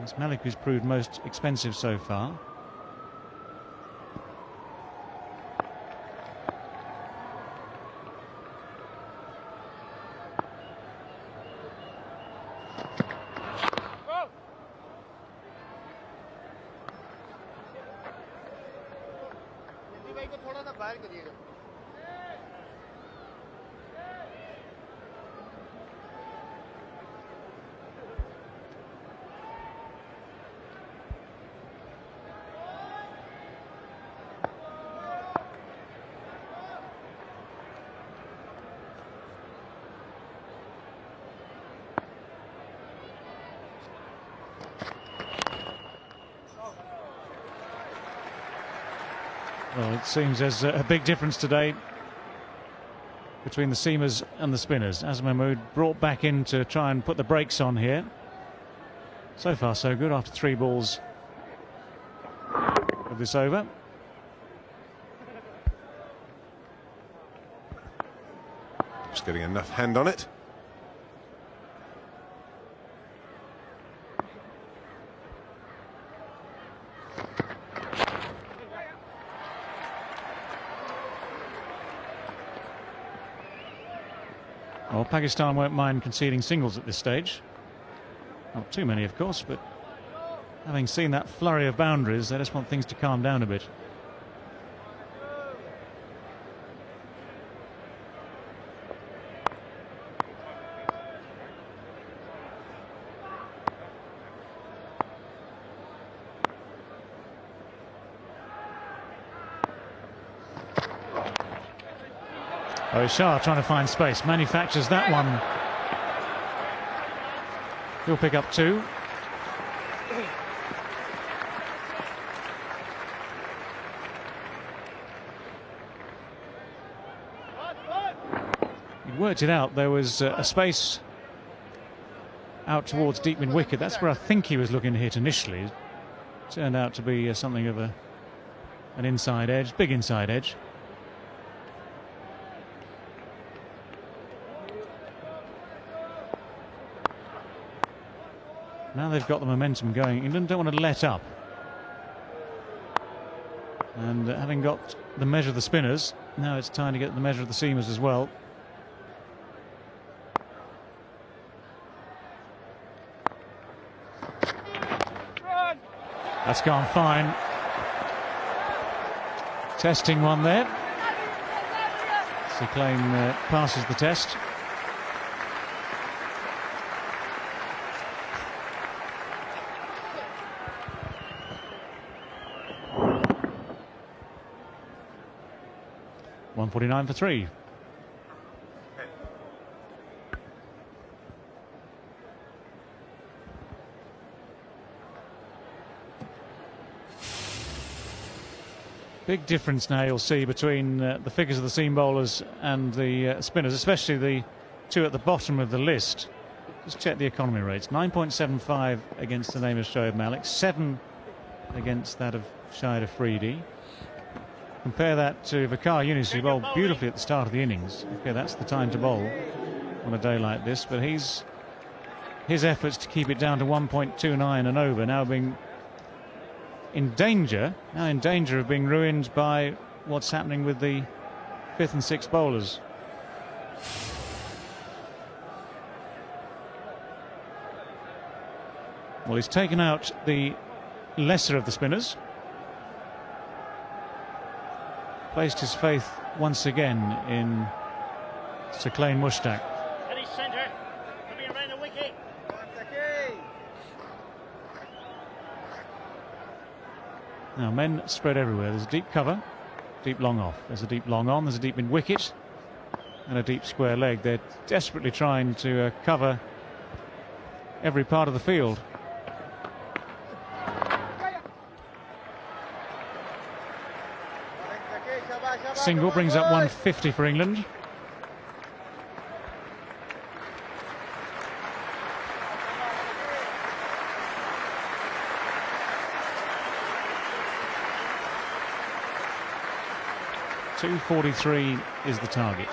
It's Malik who's proved most expensive so far. भाई को थोड़ा सा बाहर करिएगा. Well, it seems there's a big difference today between the seamers and the spinners. As Mahmood brought back in to try and put the brakes on here. So far so good after 3 balls of this over. Just getting enough hand on it. Well, Pakistan won't mind conceding singles at this stage. Not too many, of course, but having seen that flurry of boundaries, they just want things to calm down a bit. Oh, Shah trying to find space, manufactures that one. He'll pick up 2. He worked it out. There was a space out towards deep mid wicket. That's where I think he was looking to hit initially. It turned out to be something of an inside edge, big inside edge. Now they've got the momentum going. England don't want to let up. And having got the measure of the spinners, now it's time to get the measure of the seamers as well. That's gone fine. Testing one there. Siclain passes the test. .149 for 3. Big difference now you'll see between the figures of the seam bowlers and the spinners, especially the 2 at the bottom of the list. Just check the economy rates. 9.75 against the name of Shoaib Malik, 7 against that of Shahid Afridi. Compare that to Waqar Younis, who bowled beautifully at the start of the innings. Okay, that's the time to bowl on a day like this, but his efforts to keep it down to 1.29 and over now being in danger of being ruined by what's happening with the 5th and 6th bowlers. Well, he's taken out the lesser of the spinners. Placed his faith once again in Siclain Mushtaq. And he's centre, coming around the wicket. Now men spread everywhere. There's a deep cover, deep long off. There's a deep long on, there's a deep mid wicket and a deep square leg. They're desperately trying to cover every part of the field. Single brings up 150 for England. .243 is the target.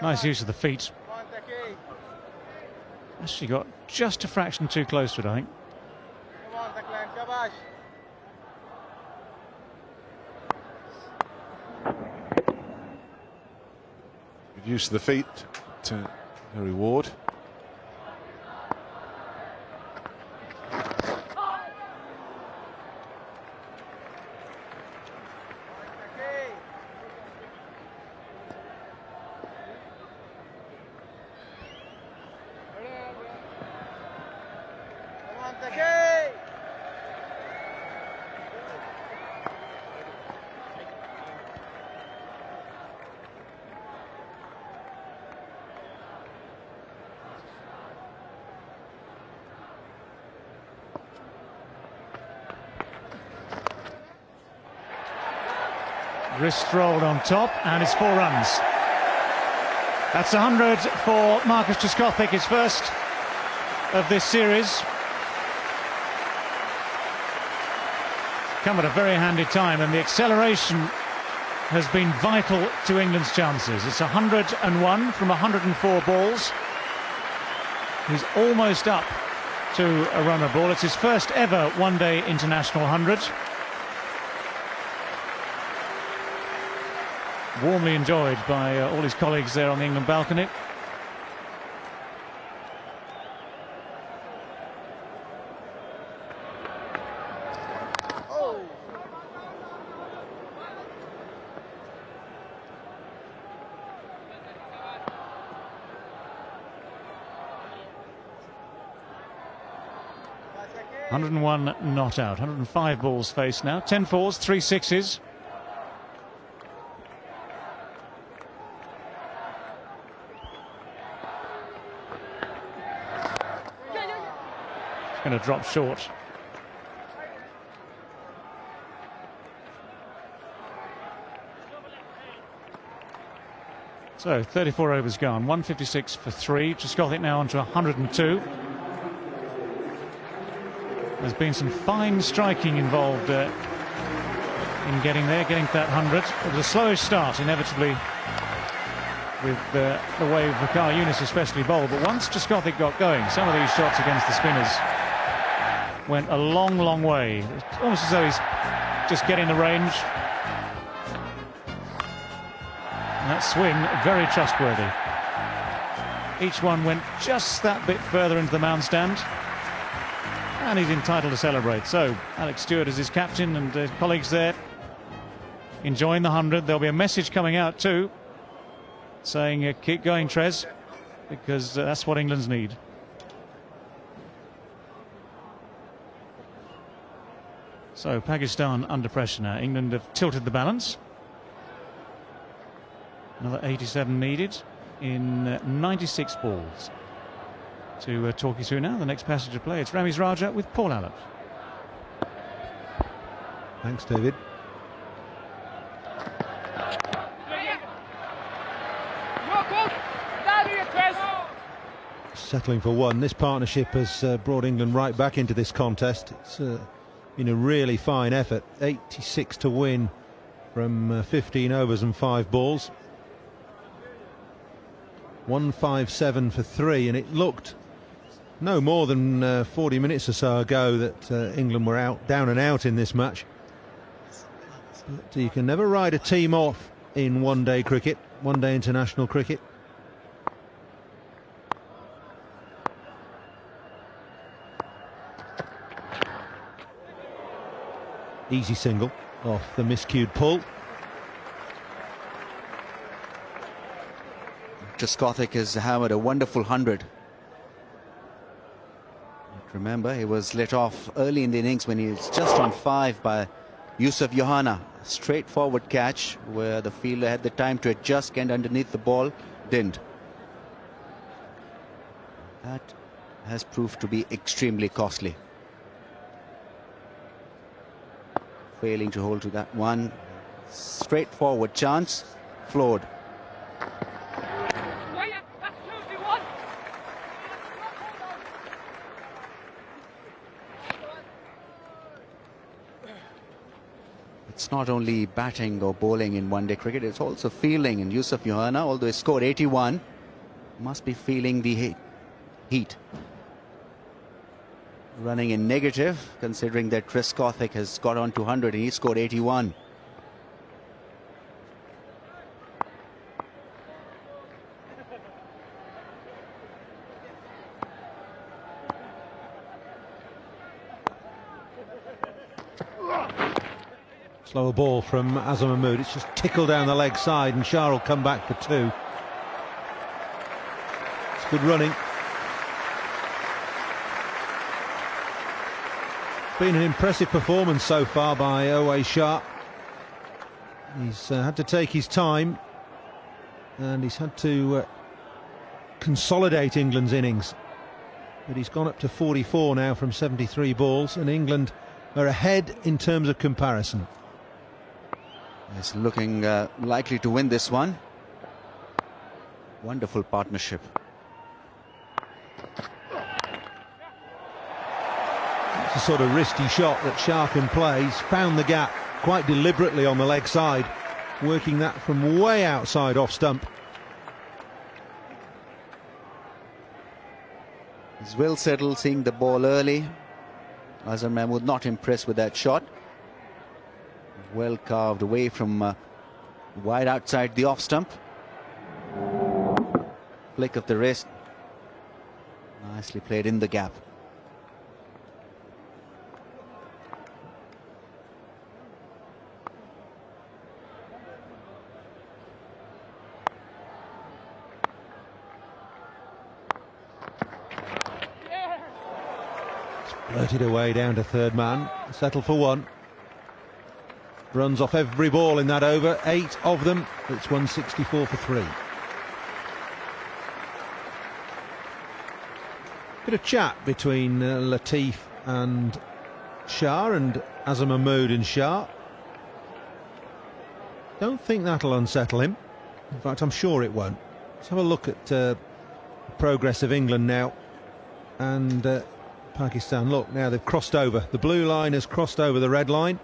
Nice use of the feet. Actually got just a fraction too close to it, I think. Come on, Siclain, shabash. use of the feet to no reward. Come on, Taki! 'Wrist rolled on top, and it's 4 runs. That's 100 for Marcus Trescothick, his first of this series. Come at a very handy time, and the acceleration has been vital to England's chances. It's 101 from 104 balls. He's almost up to a runner ball. It's his first ever one-day international 100. Warmly enjoyed by all his colleagues there on the England balcony. Come on, Taki! 101 not out, 105 balls faced now, 10 fours, 3 sixes. Going to drop short. So 34 overs gone, 156 for 3. Trescothick now on to 102. There's been some fine striking involved in getting there, getting to that 100. It was a slowish start, inevitably, with the way Waqar Younis especially bowled. But once Trescothick got going, some of these shots against the spinners went a long, long way. It's almost as though he's just getting the range. And that swing, very trustworthy. Each one went just that bit further into the mound stand. And he's entitled to celebrate. So Alex Stewart is his captain, and his colleagues there enjoying the 100. There'll be a message coming out too, saying keep going, Trez, because that's what England's need. So Pakistan under pressure now. England have tilted the balance. Another 87 needed in 96 balls. To talk you through now the next passage of play, it's Ramiz Raja with Paul Allott. Thanks, David. Settling for one. This partnership has brought England right back into this contest. It's been a really fine effort. 86 to win from 15 overs and 5 balls. 157 for 3, and it looked no more than 40 minutes or so ago that England were out, down and out in this match. But you can never write a team off in one-day cricket, one-day international cricket. Easy single off the miscued pull. Trescothick has hammered a wonderful 100. Remember, he was let off early in the innings when he was just on 5 by Yusuf Yohana. Straightforward catch where the fielder had the time to adjust, get underneath the ball, didn't. That has proved to be extremely costly. Failing to hold to that one. Straightforward chance, floored. It's not only batting or bowling in one-day cricket, it's also fielding. And Yusuf Yohana, although he scored 81, must be feeling the heat. Running in negative, considering that Trescothick has got on to 100 and he scored 81. Slower ball from Azam Mahmood. It's just tickled down the leg side, and Shah will come back for 2. It's good running. It's been an impressive performance so far by Owais Shah. He's had to take his time, and he's had to consolidate England's innings. But he's gone up to 44 now from 73 balls, and England are ahead in terms of comparison. It's looking likely to win this one. Wonderful partnership. It's a sort of wristy shot that Shah can play. He's found the gap quite deliberately on the leg side, working that from way outside off stump. He's well settled, seeing the ball early. Azam Mahmood not impressed with that shot. Well carved away from wide outside the off stump. Flick of the wrist. Nicely played in the gap. Flirted away down to third man. Settle for 1. Runs off every ball in that over. 8 of them. It's 164 for 3. Bit of chat between Latif and Shah, and Azam Mahmood and Shah. Don't think that'll unsettle him. In fact, I'm sure it won't. Let's have a look at the progress of England now. And Pakistan, look, now they've crossed over. The blue line has crossed over the red line,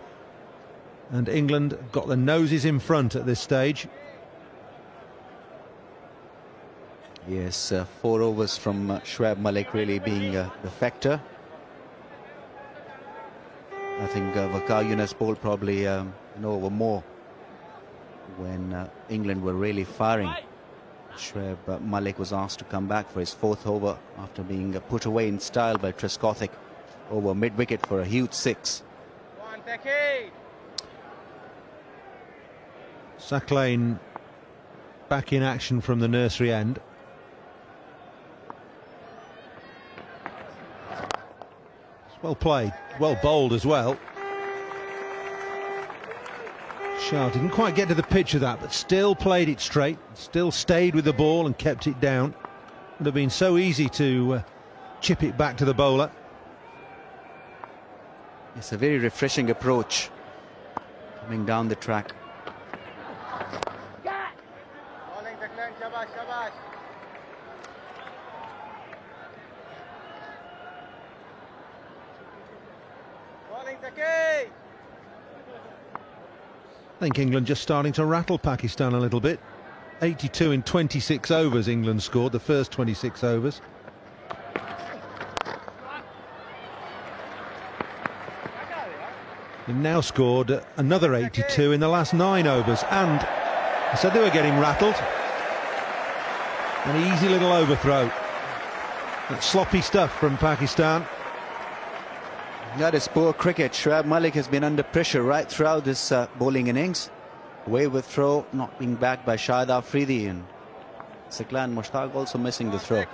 and England have got their noses in front at this stage. Yes, 4 overs from Shoaib Malik really being the factor. I think Waqar Younis bowled probably an over more when England were really firing. Shoaib Malik was asked to come back for his 4th over after being put away in style by Trescothick over mid-wicket for a huge 6. Sack Lane back in action from the nursery end. It's well played, well bowled as well. Shah didn't quite get to the pitch of that, but still played it straight, still stayed with the ball and kept it down. Would have been so easy to chip it back to the bowler. It's a very refreshing approach coming down the track. I think England just starting to rattle Pakistan a little bit. 82 in 26 overs England scored, the first 26 overs. They've now scored another 82 in the last 9 overs, and I said they were getting rattled. An easy little overthrow. That sloppy stuff from Pakistan. That is poor cricket. Shoaib Malik has been under pressure right throughout this bowling innings. Wayward throw, not being backed by Shahid Afridi, and Saqlain Mushtaq also missing the throw.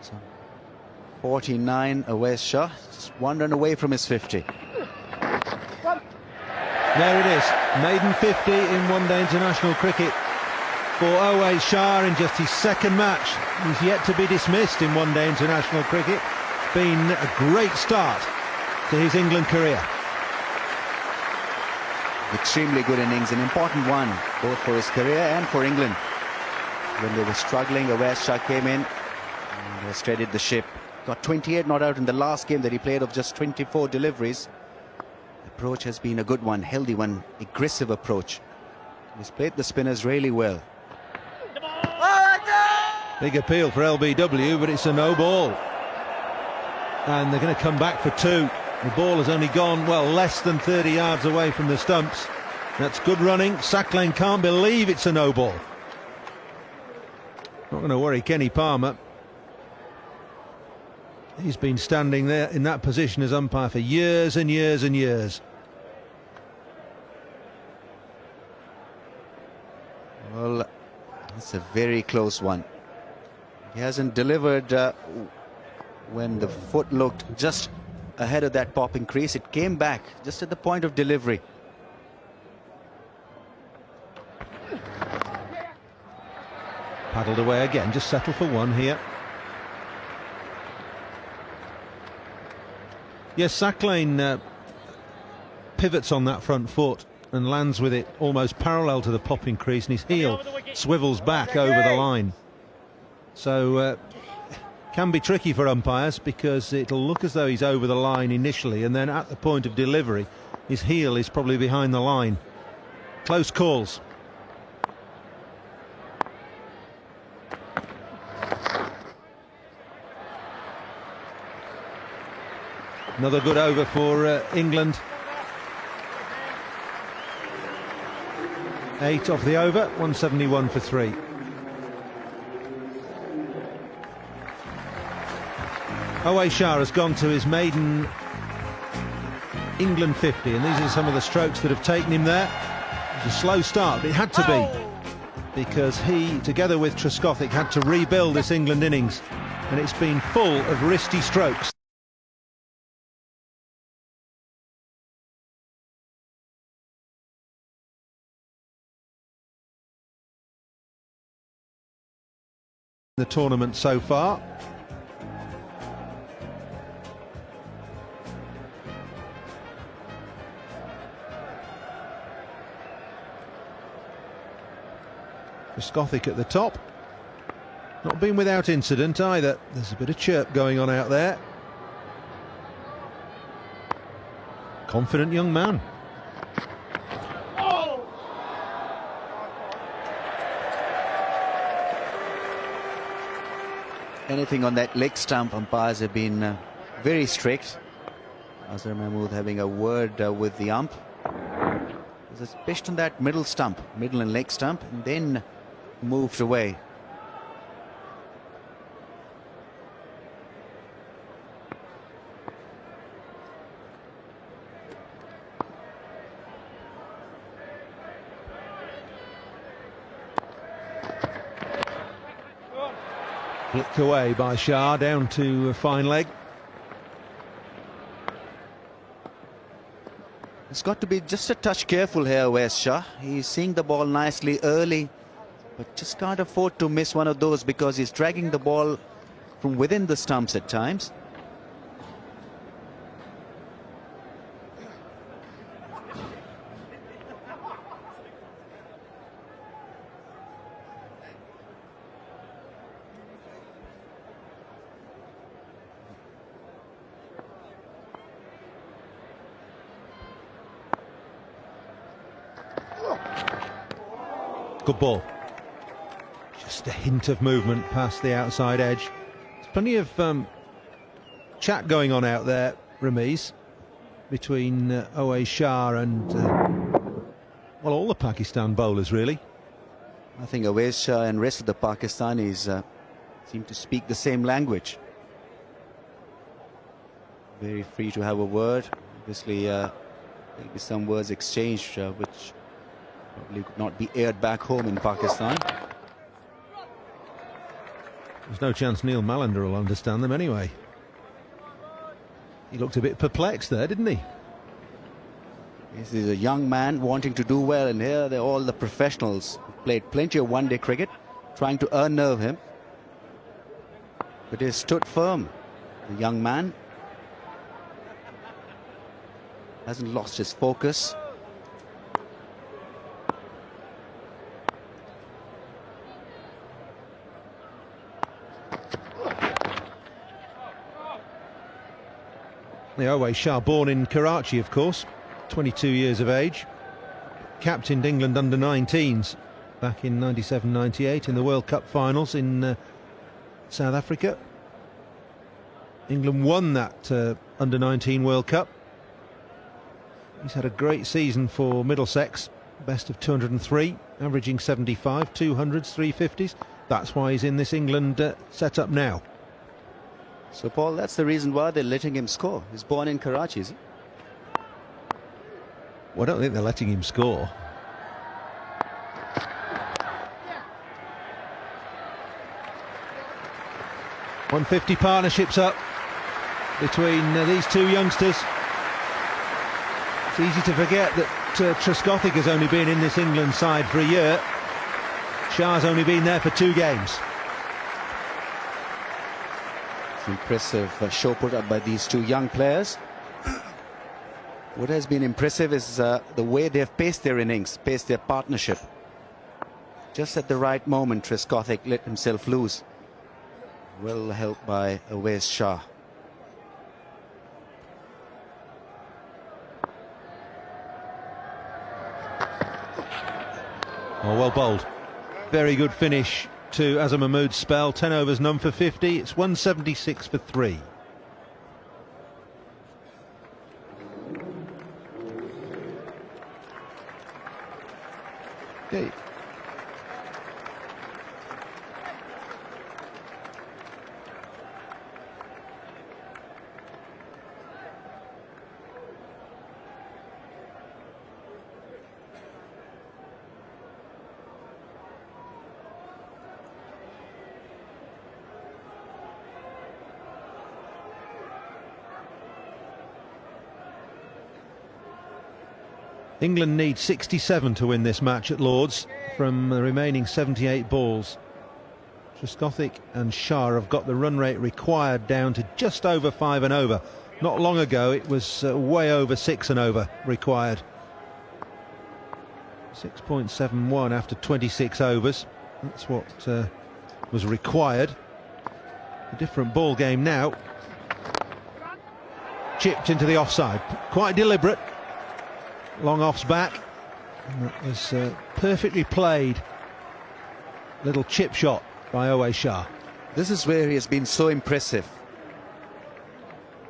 So 49 Owais Shah, just 1 run away from his 50. There it is, maiden 50 in one-day international cricket for Owais Shah in just his 2nd match. He's yet to be dismissed in one-day international cricket. Been a great start to his England career. Extremely good innings, an important one, both for his career and for England. When they were struggling, Owais Shah came in and steadied the ship. Got 28 not out in the last game that he played of just 24 deliveries. The approach has been a good one, healthy one, aggressive approach. He's played the spinners really well. Big appeal for LBW, but it's a no ball. And they're going to come back for 2. The ball has only gone, well, less than 30 yards away from the stumps. That's good running. Sack Lane can't believe it's a no ball. Not going to worry Kenny Palmer. He's been standing there in that position as umpire for years and years and years. Well, it's a very close one. He hasn't delivered when the foot looked just ahead of that popping crease. It came back just at the point of delivery. Paddled away again, just settle for one here. Yes, Saqlain pivots on that front foot and lands with it almost parallel to the popping crease, and his heel swivels back over the line. So can be tricky for umpires, because it'll look as though he's over the line initially, and then at the point of delivery his heel is probably behind the line. Close calls. Another good over for England. 8 off the over, 171 for 3. Owais Shah has gone to his maiden England 50, and these are some of the strokes that have taken him there. It's a slow start, but it had to be, because he, together with Trescothick, had to rebuild this England innings, and it's been full of wristy strokes. The tournament so far. Trescothick at the top. Not been without incident either. There's a bit of chirp going on out there. Confident young man. Anything on that leg stump, umpires have been very strict. Azhar Mahmood having a word with the ump. There's a pitched on that middle stump, middle and leg stump, and then moved away. Flicked away by Shah, down to a fine leg. It's got to be just a touch careful here, Owais Shah. He's seeing the ball nicely early, but just can't afford to miss one of those, because he's dragging the ball from within the stumps at times. Good ball. Just a hint of movement past the outside edge. There's plenty of chat going on out there, Ramiz, between Owais Shah and well, all the Pakistan bowlers really. I think Owais Shah and rest of the Pakistanis seem to speak the same language. Very free to have a word. Obviously, there'll be some words exchanged which probably could not be aired back home in Pakistan. There's no chance Neil Mallender will understand them anyway. He looked a bit perplexed there, didn't he? This is a young man wanting to do well, and here they're all the professionals who played plenty of one-day cricket, trying to unnerve him. But he stood firm. The young man hasn't lost his focus. The Owais Shah, born in Karachi, of course, 22 years of age, captained England under-19s back in 97-98 in the World Cup finals in South Africa. England won that under-19 World Cup. He's had a great season for Middlesex, best of 203, averaging 75, 200s, 350s. That's why he's in this England setup now. So, Paul, that's the reason why they're letting him score. He's born in Karachi, is he? Well, I don't think they're letting him score. .150 partnerships up between these two youngsters. It's easy to forget that Trescothick has only been in this England side for a year. Shah's only been there for 2 games. It's impressive show put up by these two young players. What has been impressive is the way they've paced their innings, paced their partnership. Just at the right moment, Trescothick let himself loose. Well helped by Awais Shah. Oh, well bowled. Very good finish to Azhar Mahmood's spell. 10 overs, none for 50. It's 176 for 3. Okay. England need 67 to win this match at Lord's from the remaining 78 balls. Trescothick and Shah have got the run rate required down to just over 5 and over. Not long ago it was way over 6 and over required. 6.71 after 26 overs. That's what was required. A different ball game now. Chipped into the offside. Quite deliberate. Long off's back. And that was perfectly played. Little chip shot by Awais Shah. This is where he has been so impressive.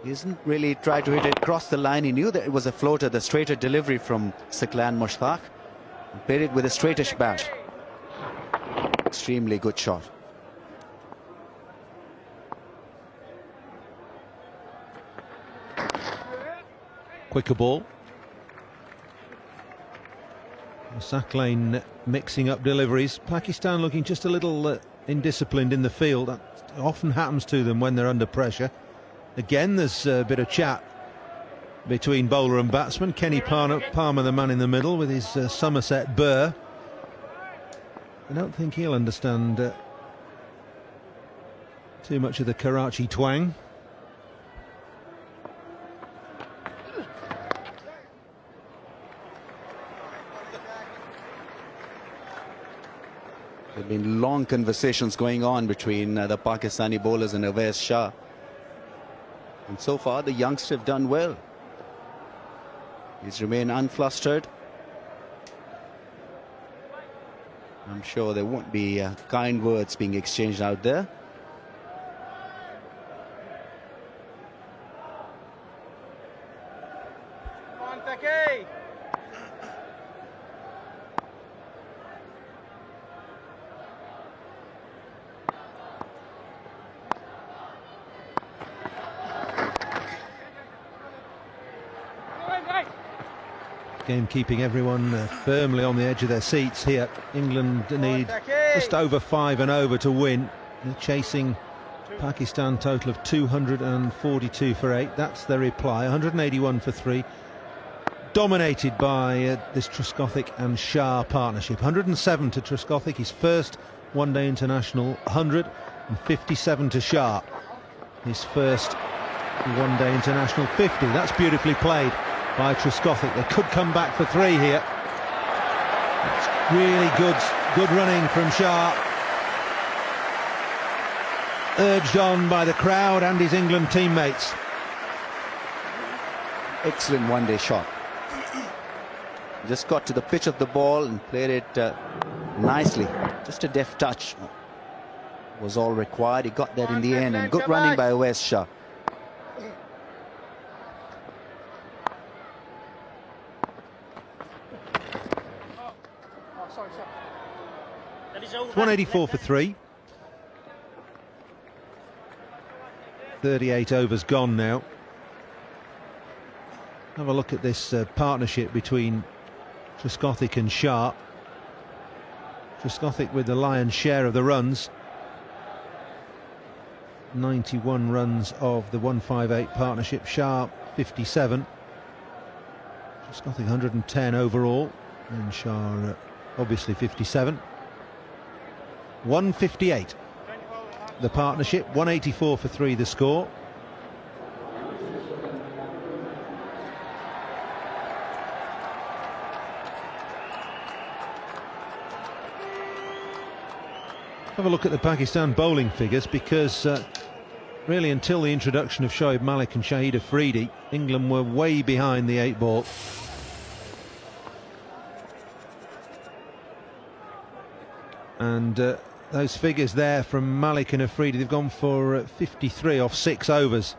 He hasn't really tried to hit it across the line. He knew that it was a floater, the straighter delivery from Siqlain Mushtaq. Played it with a straightish bat. Extremely good shot. Quicker ball. Siqlain mixing up deliveries. Pakistan looking just a little indisciplined in the field. That often happens to them when they're under pressure. Again, there's a bit of chat between bowler and batsman. Kenny Palmer, the man in the middle, with his Somerset burr. I don't think he'll understand too much of the Karachi twang. There have been long conversations going on between the Pakistani bowlers and Awais Shah. And so far, the youngsters have done well. He's remained unflustered. I'm sure there won't be kind words being exchanged out there. Come on, Taki. Game keeping everyone firmly on the edge of their seats here. England need just over 5 and over to win. They're chasing Pakistan total of 242 for 8. That's their reply. 181 for 3. Dominated by this Trescothick and Shah partnership. 107 to Trescothick, his first one-day international 100, and 57 to Shah, his first one-day international 50. That's beautifully played by Trescothick. They could come back for 3 here. It's really good running from Shah. Urged on by the crowd and his England teammates. Excellent one-day shot. Just got to the pitch of the ball and played it nicely. Just a deft touch was all required. He got that in the end, and good running by Awais Shah. It's 184 for 3. 38 overs gone now. Have a look at this partnership between Trescothick and Sharp. Trescothick with the lion's share of the runs. 91 runs of the 158 partnership. Sharp 57. Trescothick 110 overall, and Shah obviously 57. 158 the partnership, 184 for 3 the score. Have a look at the Pakistan bowling figures, because really until the introduction of Shoaib Malik and Shahid Afridi, England were way behind the 8 ball. And those figures there from Malik and Afridi, they've gone for 53 off 6 overs.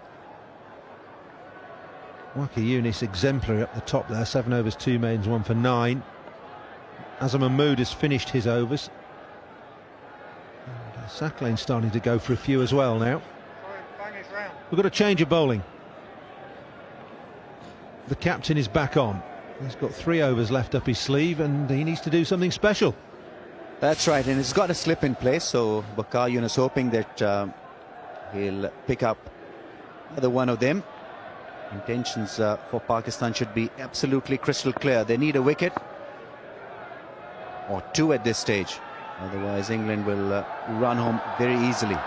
Waqar Younis exemplary up the top there, 7 overs, 2 maidens, 1 for 9. Azam Mahmood has finished his overs. And Saqlain's starting to go for a few as well now. We've got a change of bowling. The captain is back on. He's got 3 overs left up his sleeve, and he needs to do something special. That's right, and it's got a slip in place, so Waqar Younis hoping that he'll pick up another one of them. Intentions for Pakistan should be absolutely crystal clear. They need a wicket or 2 at this stage. Otherwise, England will run home very easily.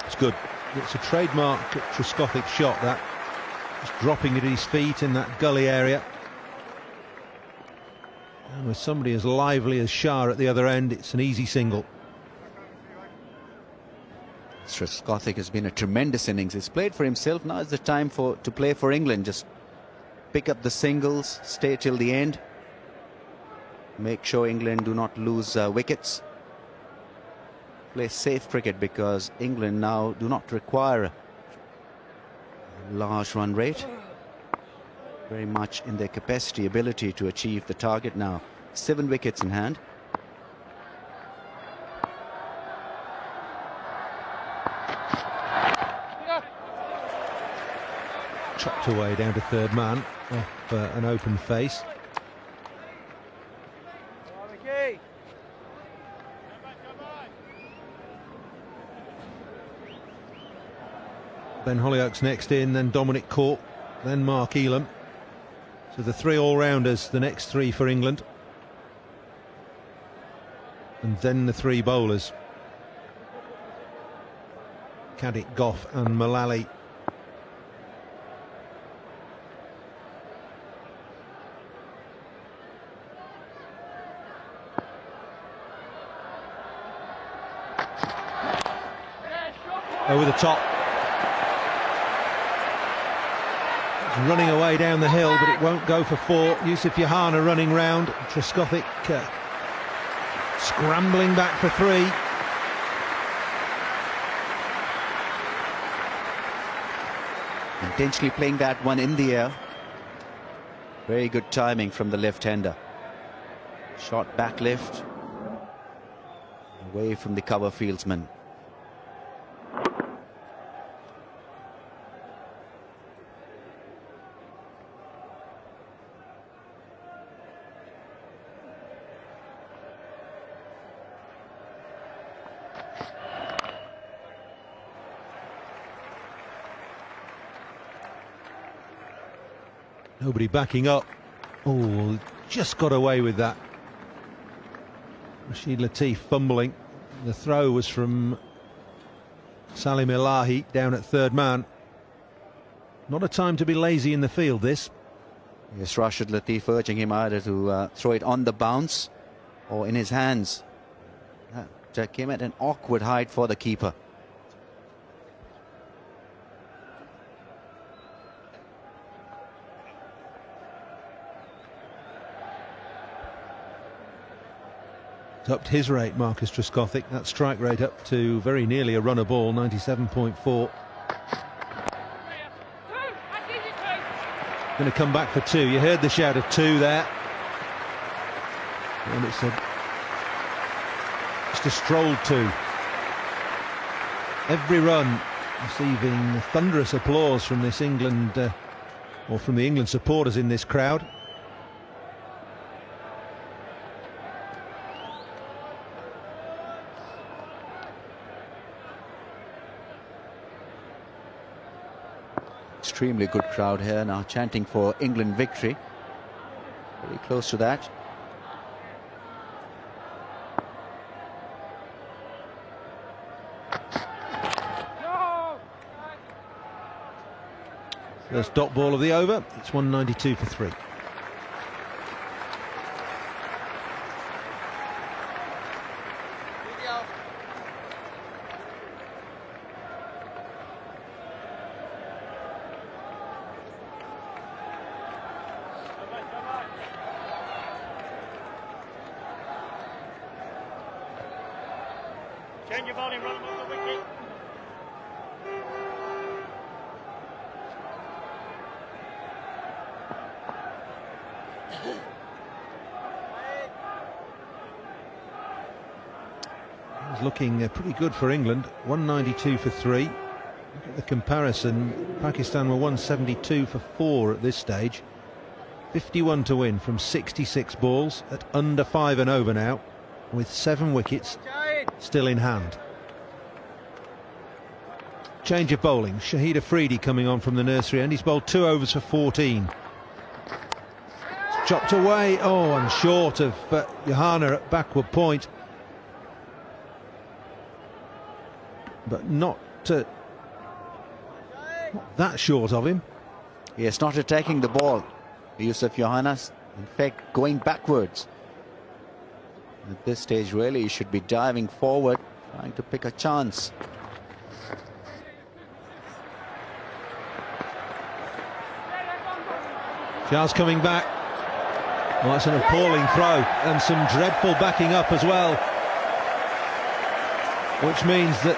It's good. It's a trademark Trescothick shot, that. Just dropping at his feet in that gully area. And with somebody as lively as Shah at the other end, it's an easy single. Trescothick has been a tremendous innings. He's played for himself. Now is the time to play for England. Just pick up the singles, stay till the end. Make sure England do not lose wickets. Play safe cricket, because England now do not require a large run rate. Very much in their capacity, ability to achieve the target now. 7 wickets in hand. Chopped away down to 3rd man off an open face. Ben Hollyoaks next in, then Dominic Cork, then Mark Elam. So the 3 all-rounders, the next 3 for England. And then the 3 bowlers. Caddick, Gough and Mullally. Over the top. Running away down the hill, but it won't go for 4. Yusuf Yohana running round. Trescothick scrambling back for 3. Intentionally playing that one in the air. Very good timing from the left-hander. Shot back left, away from the cover fieldsman. Nobody backing up. Oh, just got away with that. Rashid Latif fumbling. The throw was from Salim Ilahi down at 3rd man. Not a time to be lazy in the field, this. Yes, Rashid Latif urging him either to throw it on the bounce or in his hands. That came at an awkward height for the keeper. Upped his rate, Marcus Trescothick. That strike rate up to very nearly a run a ball, 97.4. Going to come back for 2. You heard the shout of 2 there. And it's a Baxter strolled to. Every run receiving thunderous applause from this England, or from the England supporters in this crowd. Extremely good crowd here now, chanting for England victory. Very close to that. First dot ball of the over. It's 192 for 3. Change your bowling, run off the wicket. It was looking pretty good for England. 192 for 3. Look at the comparison. Pakistan were 172 for 4 at this stage. 51 to win from 66 balls at under 5 and over now, with 7 wickets still in hand. Change of bowling. Shahid Afridi coming on from the nursery end. He's bowled 2 overs for 14. It's chopped away. Oh, and short of Johanna at backward point. But not that short of him. Yes, not attacking the ball. Yusuf Yohanna, in fact, going backwards. At this stage, really, he should be diving forward, trying to pick a chance. Shah's coming back. Well, that's an appalling throw, and some dreadful backing up as well, which means that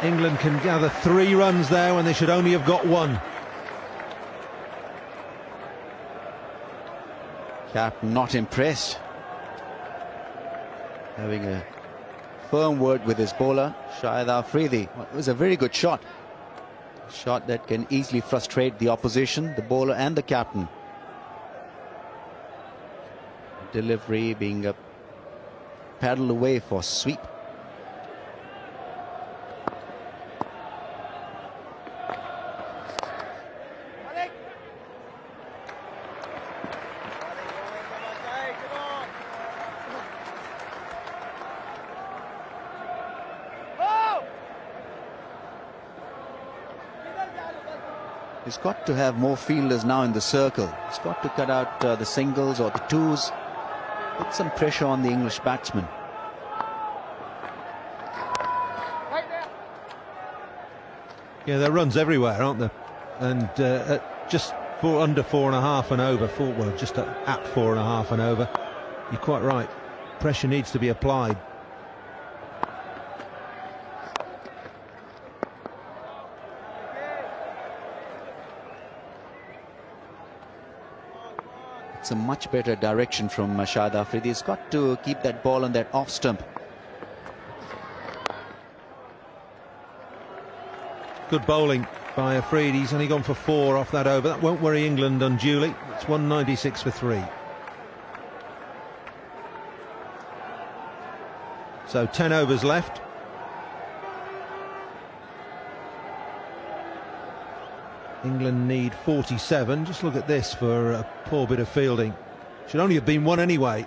England can gather 3 runs there when they should only have got 1. Captain not impressed. Having a firm word with his bowler, Shahid Afridi. Well, it was a very good shot. A shot that can easily frustrate the opposition, the bowler and the captain. Delivery being paddled away for sweep. He's got to have more fielders now in the circle. He's got to cut out the singles or the twos. Put some pressure on the English batsmen. Yeah, there are runs everywhere, aren't there? And at just under 4.5 and over, well, just at 4.5 and over. You're quite right. Pressure needs to be applied. It's a much better direction from Shahid Afridi. He's got to keep that ball on that off stump. Good bowling by Afridi. He's only gone for 4 off that over. That won't worry England unduly. It's 196 for 3. So 10 overs left. England need 47. Just look at this for a poor bit of fielding. Should only have been 1 anyway.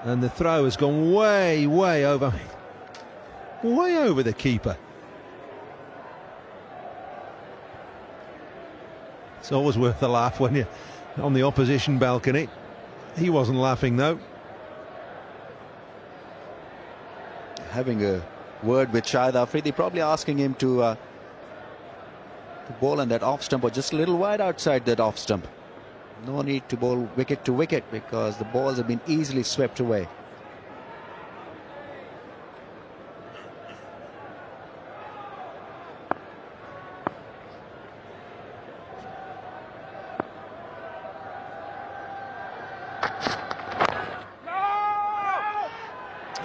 And the throw has gone way over the keeper. It's always worth a laugh when you're on the opposition balcony. He wasn't laughing though. Having a word with Shahid Afridi, probably asking him to bowl on that off stump or just a little wide outside that off stump. No need to bowl wicket to wicket because the balls have been easily swept away.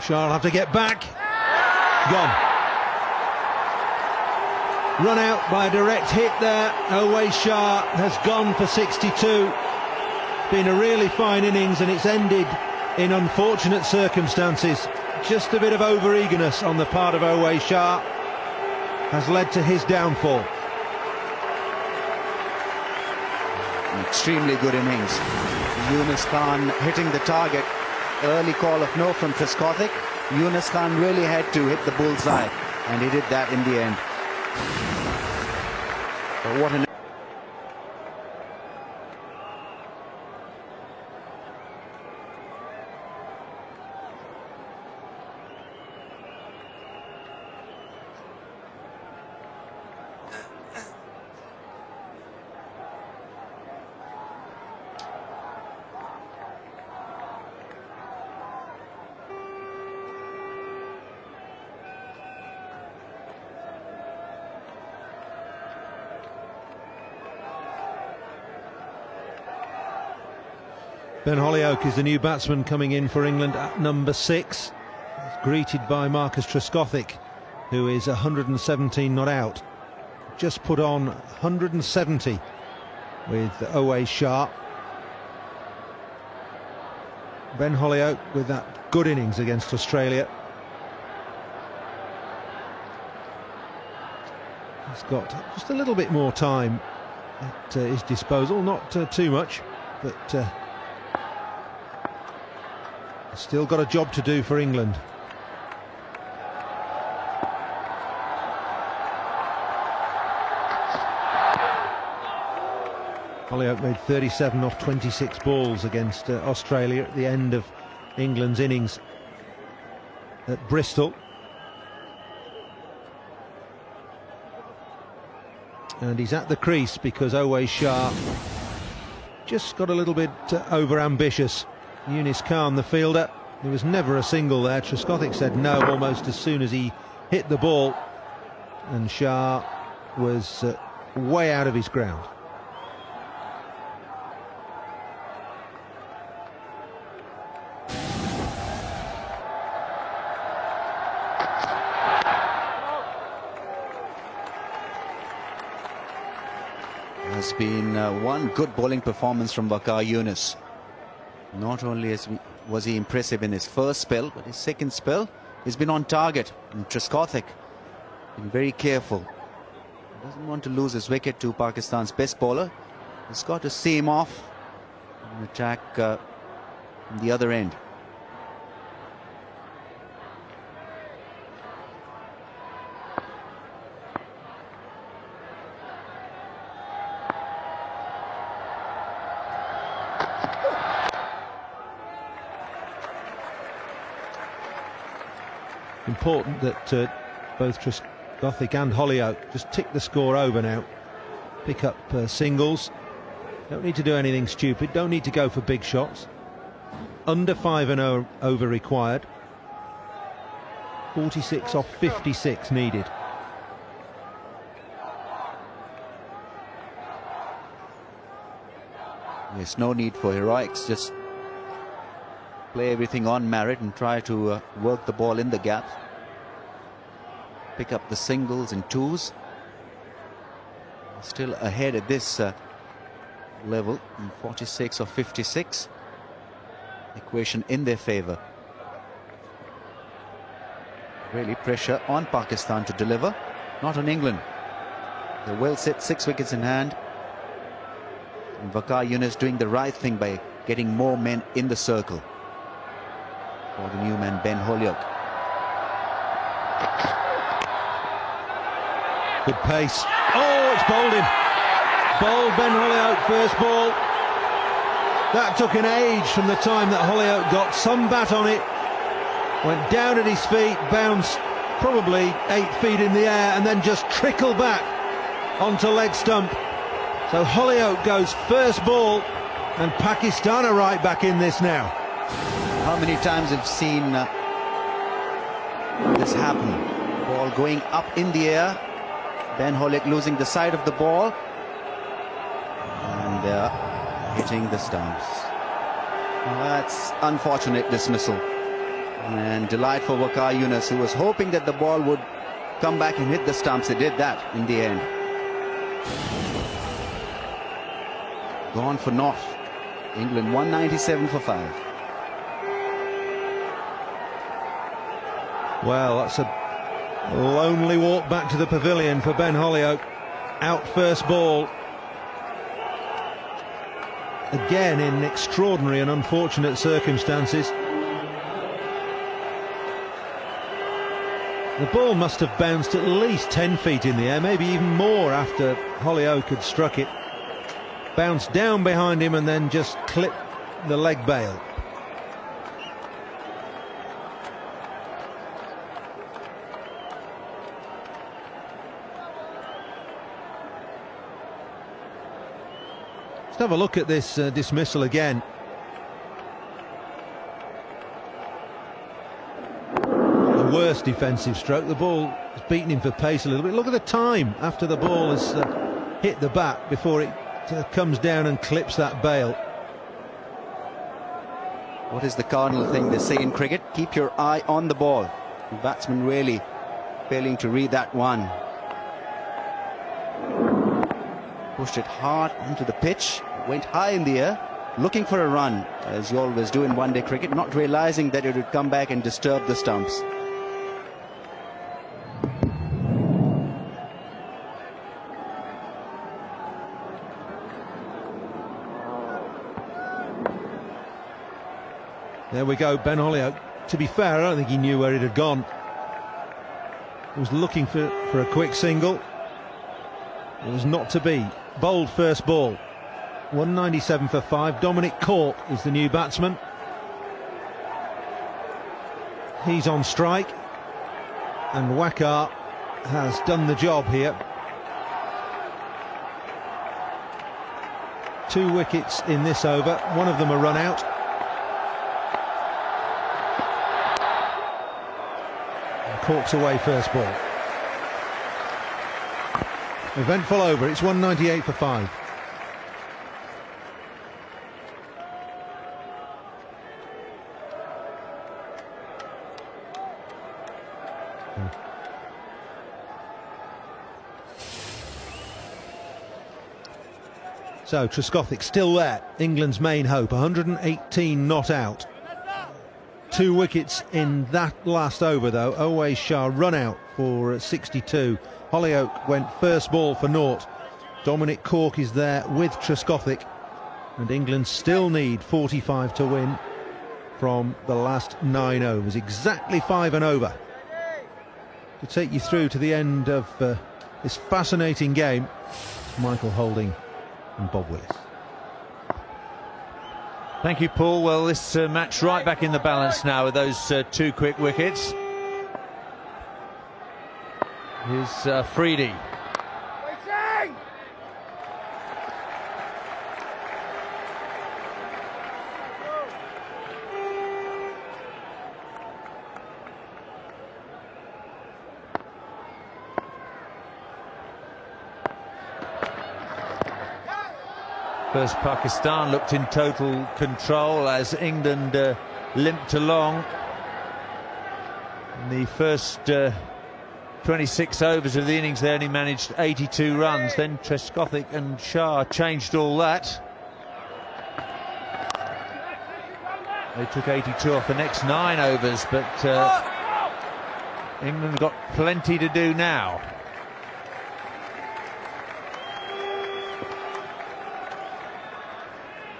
Shah will have to get back. Gone. Run out by a direct hit there. Owais Shah has gone for 62. It's been a really fine innings and it's ended in unfortunate circumstances. Just a bit of over-eagerness on the part of Owais Shah has led to his downfall. An extremely good innings. Yunus Khan hitting the target. Early call of no from Trescothick. Yunus Khan really had to hit the bullseye, and he did that in the end. But what an Ben Holyoake is the new batsman coming in for England at number 6. He's greeted by Marcus Trescothick, who is 117 not out. Just put on 170 with Owais Shah. Ben Holyoake with that good innings against Australia. He's got just a little bit more time at his disposal, not too much, but still got a job to do for England. Holyoake made 37 off 26 balls against Australia at the end of England's innings at Bristol. And he's at the crease because Owais Shah just got a little bit over-ambitious. Yunus Khan, the fielder, there was never a single there. Trescothick said no almost as soon as he hit the ball, and Shah was way out of his ground. Has been one good bowling performance from Waqar Younis. Not only was he impressive in his first spell, but his second spell, he's been on target. And Trescothick, been very careful. He doesn't want to lose his wicket to Pakistan's best bowler. He's got to see him off and attack from the other end. Important that both Trescothick and Holyoake just tick the score over now. Pick up singles. Don't need to do anything stupid. Don't need to go for big shots. Under 5 and over required. 46 off 56 needed. There's no need for heroics. Just play everything on merit and try to work the ball in the gaps. Pick up the singles and twos. Still ahead at this level, 46 or 56. Equation in their favour. Really pressure on Pakistan to deliver, not on England. They're well set, 6 wickets in hand. And Waqar Younis doing the right thing by getting more men in the circle. For the new man Ben Holyoake. Good pace. Oh, it's bowled him. Bowled Ben Holyoake first ball. That took an age from the time that Holyoake got some bat on it. Went down at his feet, bounced probably 8 feet in the air and then just trickled back onto leg stump. So Holyoake goes first ball and Pakistan are right back in this now. How many times have seen this happen? Ball going up in the air. Ben Holyoake losing the side of the ball. And hitting the stumps. That's unfortunate dismissal. And delight for Waqar Younis, who was hoping that the ball would come back and hit the stumps. It did that in the end. Gone for naught. England 197 for 5. Well, that's a lonely walk back to the pavilion for Ben Holyoake. Out first ball. Again in extraordinary and unfortunate circumstances. The ball must have bounced at least 10 feet in the air, maybe even more after Holyoake had struck it. Bounced down behind him and then just clipped the leg bail. Let's have a look at this dismissal again. The worst defensive stroke. The ball has beaten him for pace a little bit. Look at the time after the ball has hit the bat before it comes down and clips that bail. What is the cardinal thing they say in cricket? Keep your eye on the ball. The batsman really failing to read that one. Pushed it hard onto the pitch, went high in the air, looking for a run, as you always do in one-day cricket, not realizing that it would come back and disturb the stumps. There we go, Ben Holyoake. To be fair, I don't think he knew where it had gone. He was looking for a quick single. It was not to be. Bold first ball. 197 for 5. Dominic Cork is the new batsman. He's on strike. And Waqar has done the job here. 2 wickets in this over. One of them a run out. Cork's away first ball. Eventful over. It's 198 for 5. So Trescothick still there, England's main hope. 118 not out. 2 wickets in that last over though. Owais Shah run out for 62. Holyoake went first ball for naught. Dominic Cork is there with Trescothick, and England still need 45 to win from the last 9 overs. Exactly 5 and over to take you through to the end of this fascinating game. Michael Holding and Bob Willis. Thank you, Paul. Well, this match right back in the balance now with those 2 quick wickets. Here's Freedy. First, Pakistan looked in total control as England limped along. In the first 26 overs of the innings, they only managed 82 runs. Then Trescothick and Shah changed all that. They took 82 off the next 9 overs, but England got plenty to do now.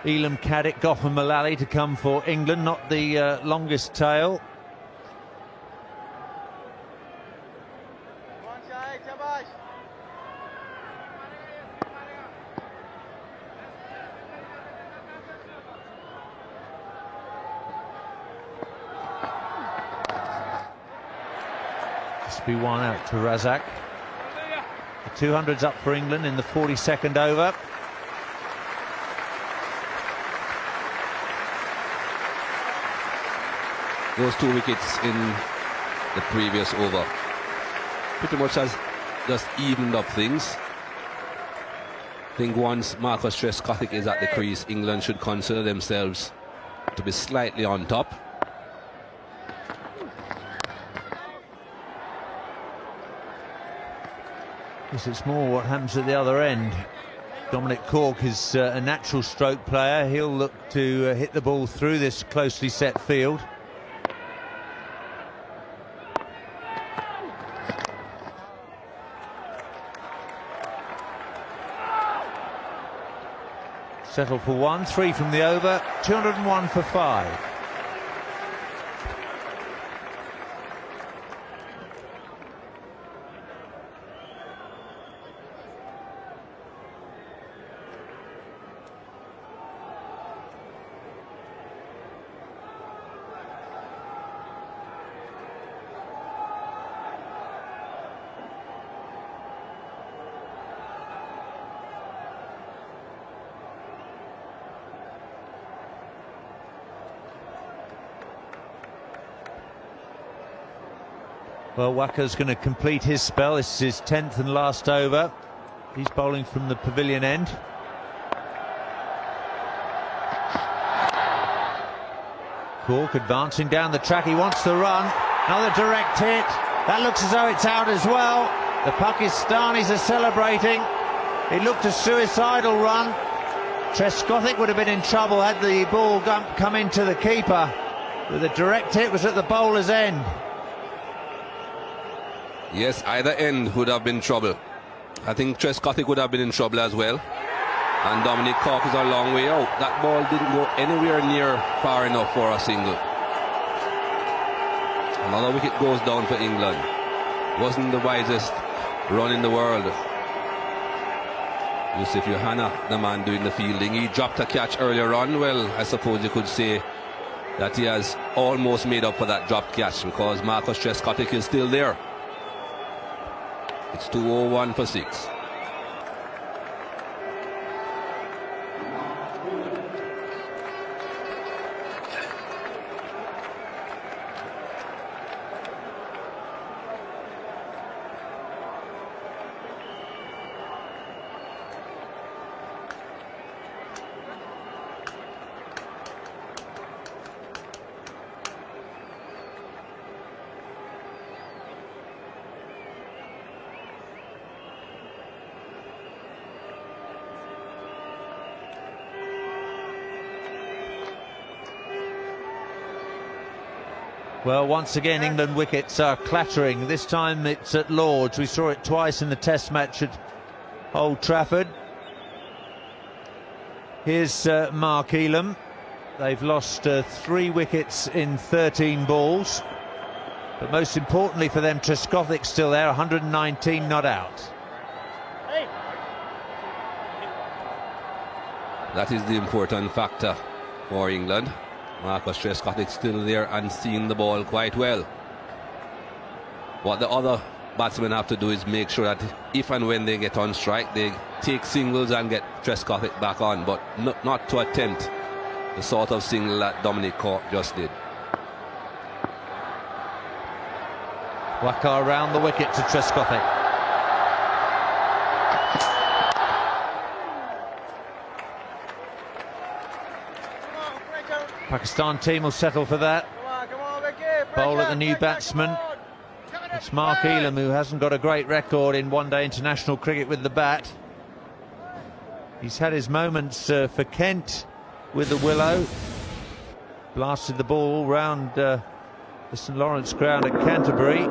Elam Caddick, Gough and Mullally to come for England, not the longest tail. Just be 1 out to Razak. The 200's up for England in the 42nd over. Those 2 wickets in the previous over pretty much has just evened up things. I think once Marcus Trescothick is at the crease, England should consider themselves to be slightly on top. Because it's more what happens at the other end. Dominic Cork is a natural stroke player. He'll look to hit the ball through this closely set field. Settle for 1, 3 from the over, 201 for 5. Well, Waka's going to complete his spell. This is his 10th and last over. He's bowling from the pavilion end. Cork advancing down the track. He wants the run. Another direct hit. That looks as though it's out as well. The Pakistanis are celebrating. It looked a suicidal run. Trescothick would have been in trouble had the ball come into the keeper. But the direct hit was at the bowler's end. Yes, either end would have been trouble. I think Trescothick would have been in trouble as well. And Dominic Cork is a long way out. That ball didn't go anywhere near far enough for a single. Another wicket goes down for England. Wasn't the wisest run in the world. Yusuf Yohana, the man doing the fielding. He dropped a catch earlier on. Well, I suppose you could say that he has almost made up for that dropped catch because Marcus Trescothick is still there. It's 201 for 6. Well, once again, England wickets are clattering. This time it's at Lord's. We saw it twice in the Test match at Old Trafford. Here's Mark Elam. They've lost 3 wickets in 13 balls. But most importantly for them, Trescothick still there, 119 not out. That is the important factor for England. Marcus Trescothick still there and seeing the ball quite well. What the other batsmen have to do is make sure that if and when they get on strike, they take singles and get Trescothick back on, but not to attempt the sort of single that Dominic Cork just did. Waka around the wicket to Trescothick. Pakistan team will settle for that. Bowl at the new batsman. It's Mark Elam, who hasn't got a great record in one-day international cricket with the bat. He's had his moments for Kent with the willow. Blasted the ball round the St Lawrence ground at Canterbury.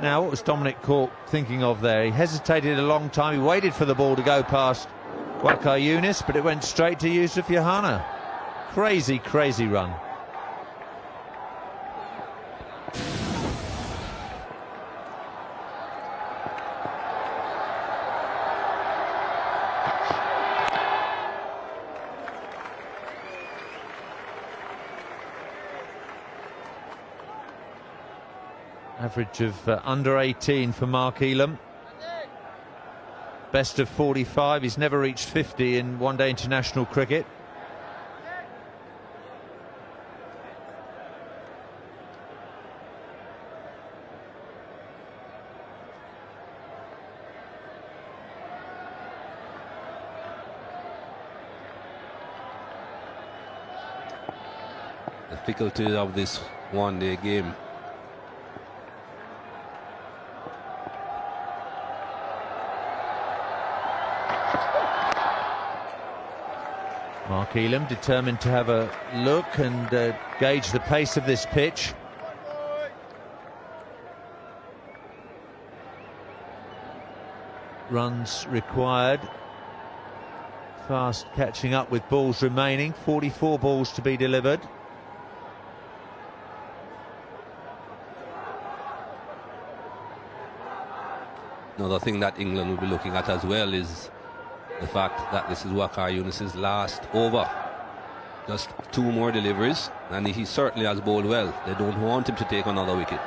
Now, what was Dominic Cork thinking of there? He hesitated a long time. He waited for the ball to go past Waqar Younis, but it went straight to Yusuf Yohana. Crazy, crazy run. Average of under 18 for Mark Elam. Best of 45. He's never reached 50 in one-day international cricket. Difficulty of this one-day game. Mark Elam determined to have a look and gauge the pace of this pitch. Runs required. Fast catching up with balls remaining. 44 balls to be delivered. Another thing that England will be looking at as well is the fact that this is Waqar Younis's last over. Just 2 more deliveries, and he certainly has bowled well. They don't want him to take another wicket.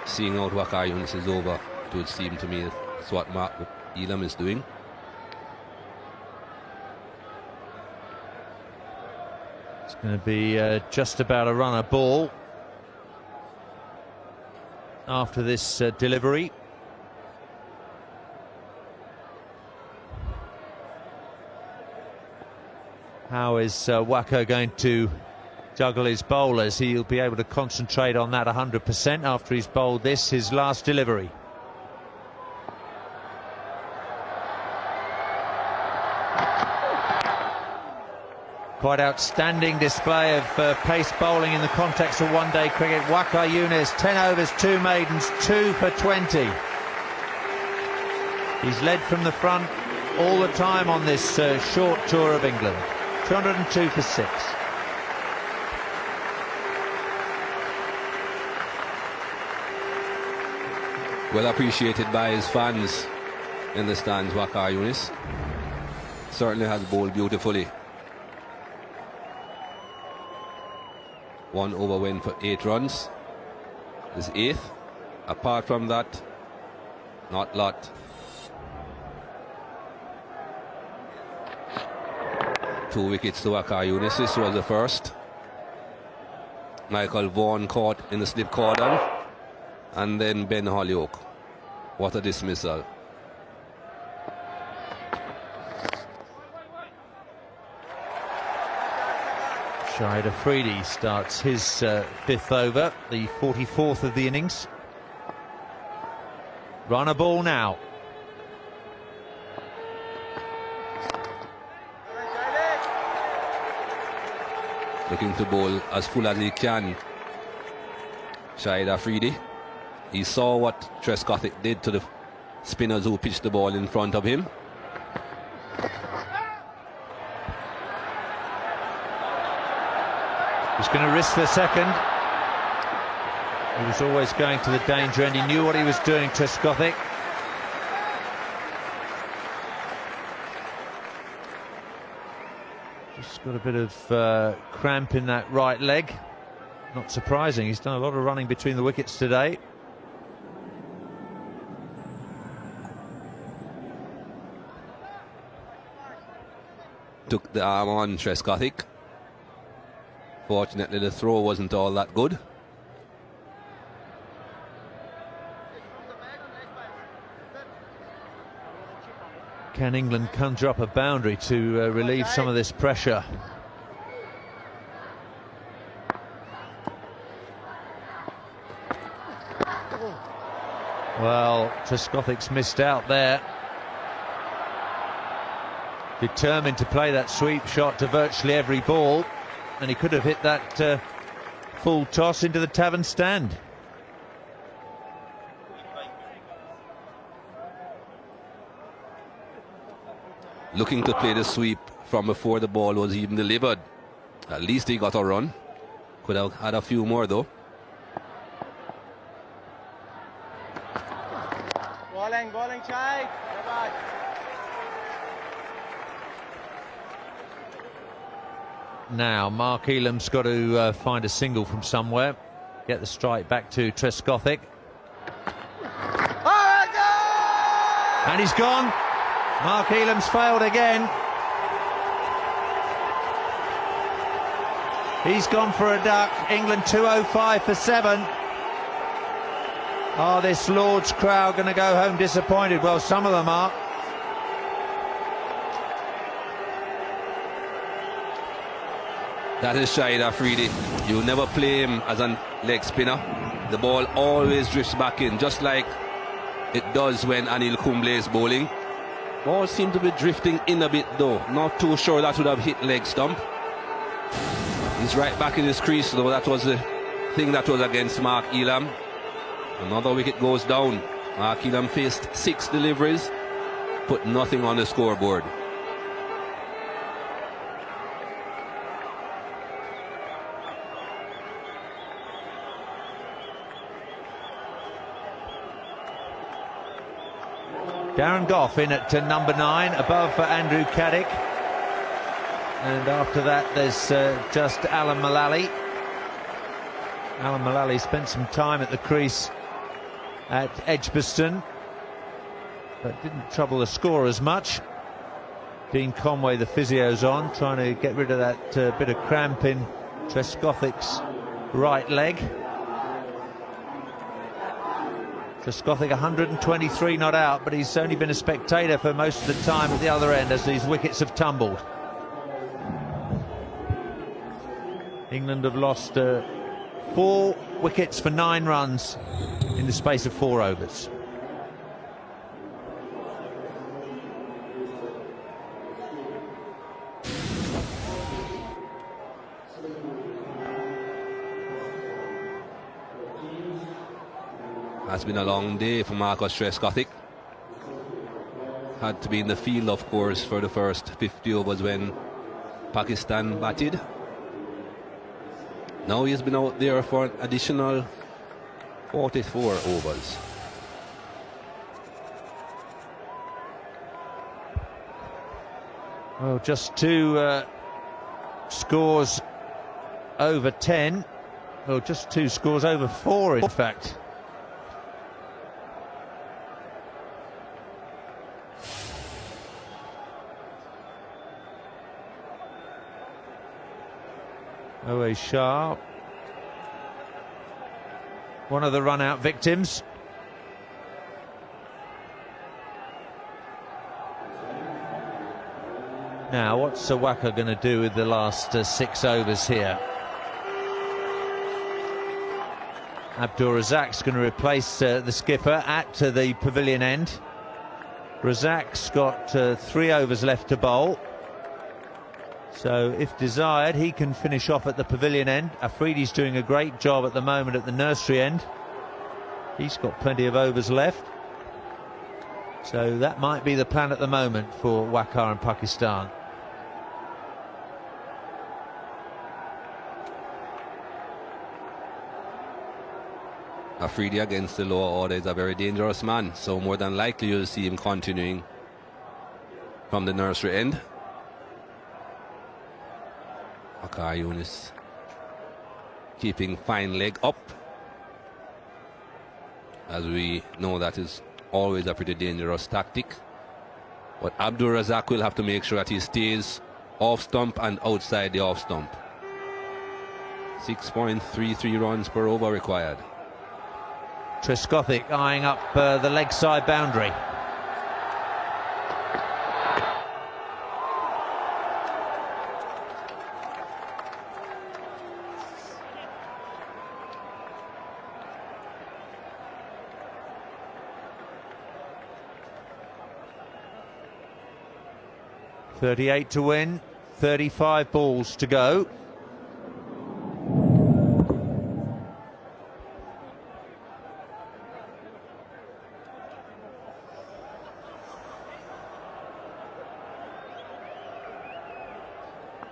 Seeing out Waqar Younis's over, it would seem to me that's what Mark Elam is doing. It's going to be just about a runner ball after this delivery. How is Waqar going to juggle his bowlers? He'll be able to concentrate on that 100% after he's bowled this, his last delivery. Quite outstanding display of pace bowling in the context of one-day cricket. Waqar Younis, 10 overs, 2 maidens, 2 for 20. He's led from the front all the time on this short tour of England. 202 for 6. Well appreciated by his fans in the stands, Waqar Younis. Certainly has bowled beautifully. 1 over win for 8 runs. His 8th. Apart from that, not lot. Two wickets to Waqar Younis. This was the first. Michael Vaughan caught in the slip cordon, and then Ben Holyoke. What a dismissal. Shahid Afridi starts his 5th over, the 44th of the innings. Runner ball now. Looking to bowl as full as he can. Shahid Afridi. He saw what Trescothick did to the spinners who pitched the ball in front of him. He's going to risk the second. He was always going to the danger end. He knew what he was doing, Trescothick. Just got a bit of cramp in that right leg. Not surprising. He's done a lot of running between the wickets today. Took the arm on Trescothick. Fortunately, the throw wasn't all that good. Can England conjure up a boundary to relieve some of this pressure? Well, Trescothick's missed out there. Determined to play that sweep shot to virtually every ball, and he could have hit that full toss into the tavern stand. Looking to play the sweep from before the ball was even delivered. At least he got a run. Could have had a few more though. Bowling, Shahid. Now, Mark Elam's got to find a single from somewhere. Get the strike back to Trescothick. And he's gone. Mark Elam's failed again. He's gone for a duck. England 205 for 7. Are this Lord's crowd going to go home disappointed? Well, some of them are. That is Shahid Afridi. You never play him as a leg spinner. the ball always drifts back in, just like it does when Anil Kumble is bowling. Ball seemed to be drifting in a bit though. Not too sure that would have hit leg stump. He's right back in his crease though. That was the thing that was against Mark Elam. Another wicket goes down. Mark Elam faced 6 deliveries, put nothing on the scoreboard. Darren Gough in at number 9, above Andrew Caddick. And after that, there's just Alan Mullally. Alan Mullally spent some time at the crease at Edgbaston, but didn't trouble the score as much. Dean Conway, the physio's on, trying to get rid of that bit of cramp in Trescothick's right leg. Trescothick 123 not out, but he's only been a spectator for most of the time at the other end as these wickets have tumbled. England have lost 4 wickets for 9 runs in the space of 4 overs. Has been a long day for Marcus Trescothick. Had to be in the field, of course, for the first 50 overs when Pakistan batted. Now he's been out there for an additional 44 overs. Well, just 2 scores over 10. Well, just 2 scores over 4, in fact. Owe Shah, one of the run-out victims. Now, what's Sawaka going to do with the last 6 overs here? Abdur Razak's going to replace the skipper at the pavilion end. Razak's got 3 overs left to bowl. So, if desired, he can finish off at the pavilion end. Afridi's doing a great job at the moment at the nursery end. He's got plenty of overs left. So, that might be the plan at the moment for Waqar and Pakistan. Afridi against the lower order is a very dangerous man, so more than likely you'll see him continuing from the nursery end. Waqar Younis keeping fine leg up, as we know that is always a pretty dangerous tactic. But Abdur Razak will have to make sure that he stays off stump and outside the off stump. 6.33 runs per over required. Trescothick eyeing up the leg side boundary. .38 to win, 35 balls to go.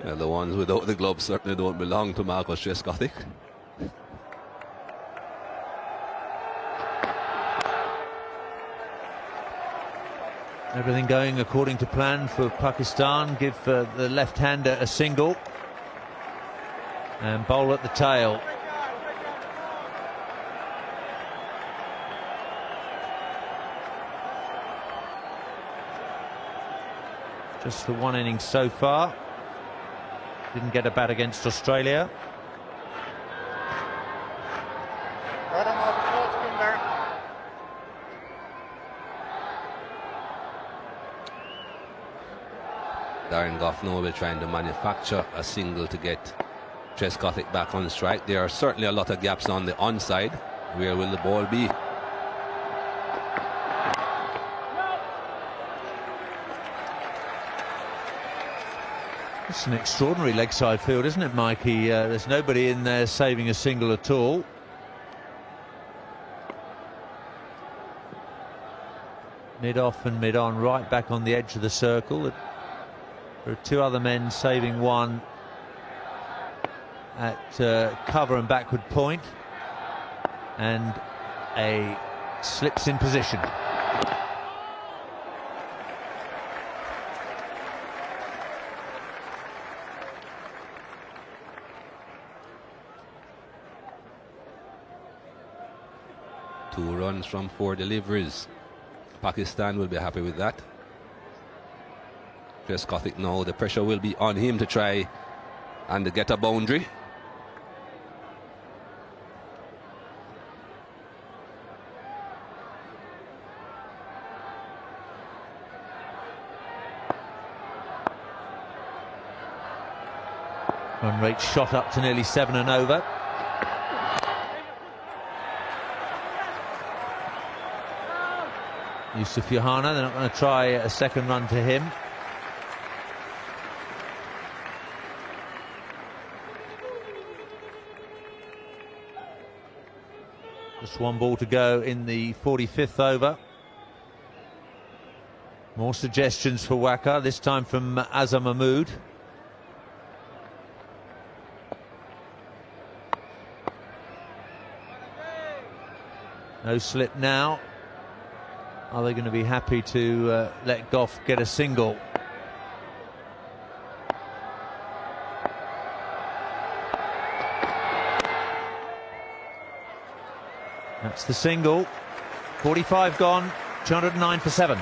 Yeah, the ones without the gloves certainly don't belong to Marcus Trescothick. Everything going according to plan for Pakistan. Give the left-hander a single and bowl at the tail. Just the 1 innings so far. Didn't get a bat against Australia. Darren Gough now will be trying to manufacture a single to get Trescothick back on strike. There are certainly a lot of gaps on the onside. Where will the ball be? It's an extraordinary leg side field, isn't it, Mikey? There's nobody in there saving a single at all. Mid-off and mid-on, right back on the edge of the circle. There are two other men saving one at cover and backward point, and a slips in position. Two runs from 4 deliveries. Pakistan will be happy with that. Trescothick now, the pressure will be on him to try and get a boundary. Run rate shot up to nearly 7 and over. Yusuf Yohana, they're not going to try a second run to him. Just one ball to go in the 45th over. More suggestions for WACA, this time from Azam Mahmood. No slip now. Are they going to be happy to let Goff get a single? That's the single. 45 gone, 209 for 7.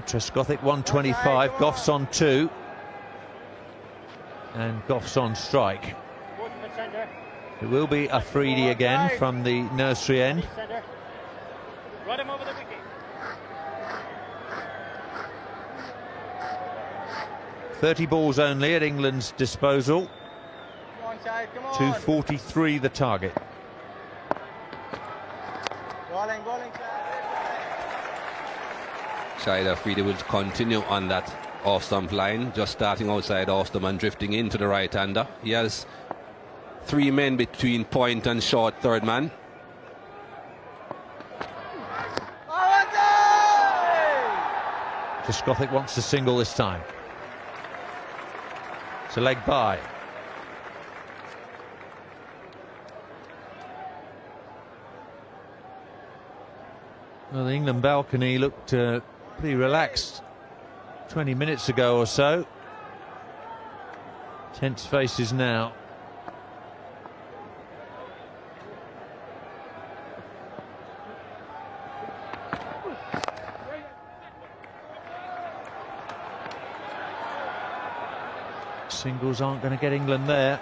Trescothick 125, Goff's on 2, and Goff's on strike. It will be Afridi again from the nursery end. Run him over the wicket. 30 balls only at England's disposal. Come on, Shahid, come on. 243 the target. Bowling, Shahid. Shahid Afridi will continue on that off-stump line, just starting outside off-stump and drifting into the right-hander. He has 3 men between point and short third man. Trescothick wants a single this time. It's a leg by. Well, the England balcony looked pretty relaxed 20 minutes ago or so. Tense faces now. Singles aren't going to get England there.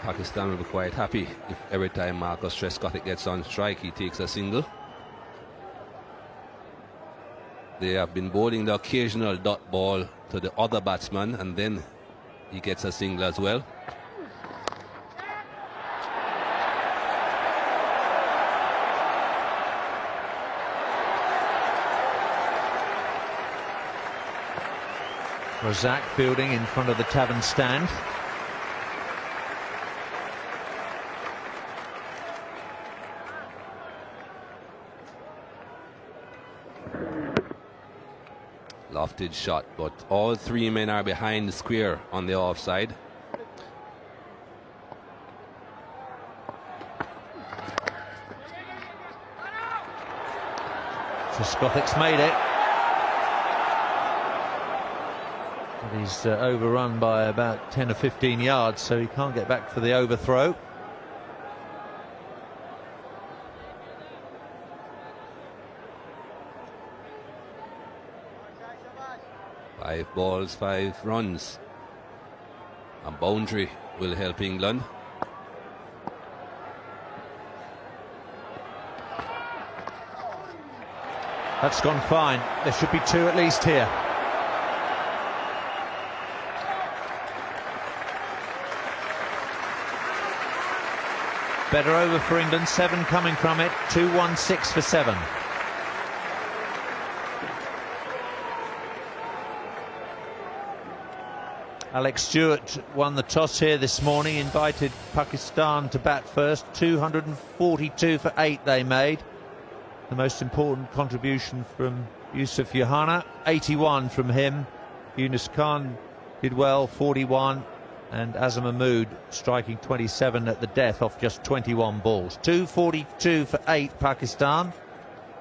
Pakistan will be quite happy if every time Marcus Trescothick gets on strike, he takes a single. They have been bowling the occasional dot ball to the other batsman, and then he gets a single as well. Razak fielding in front of the tavern stand. Lofted shot, but all 3 men are behind the square on the offside. Trescothic's made it. But he's overrun by about 10 or 15 yards, so he can't get back for the overthrow. Five balls, 5 runs. A boundary will help England. That's gone fine. There should be 2 at least here. Better over for England, 7 coming from it, 2-1-6 for 7. Alex Stewart won the toss here this morning, invited Pakistan to bat first. 242 for 8 they made. The most important contribution from Yusuf Yohana, 81 from him. Yunus Khan did well, 41. And Azam Mahmood striking 27 at the death off just 21 balls. 242 for 8 Pakistan.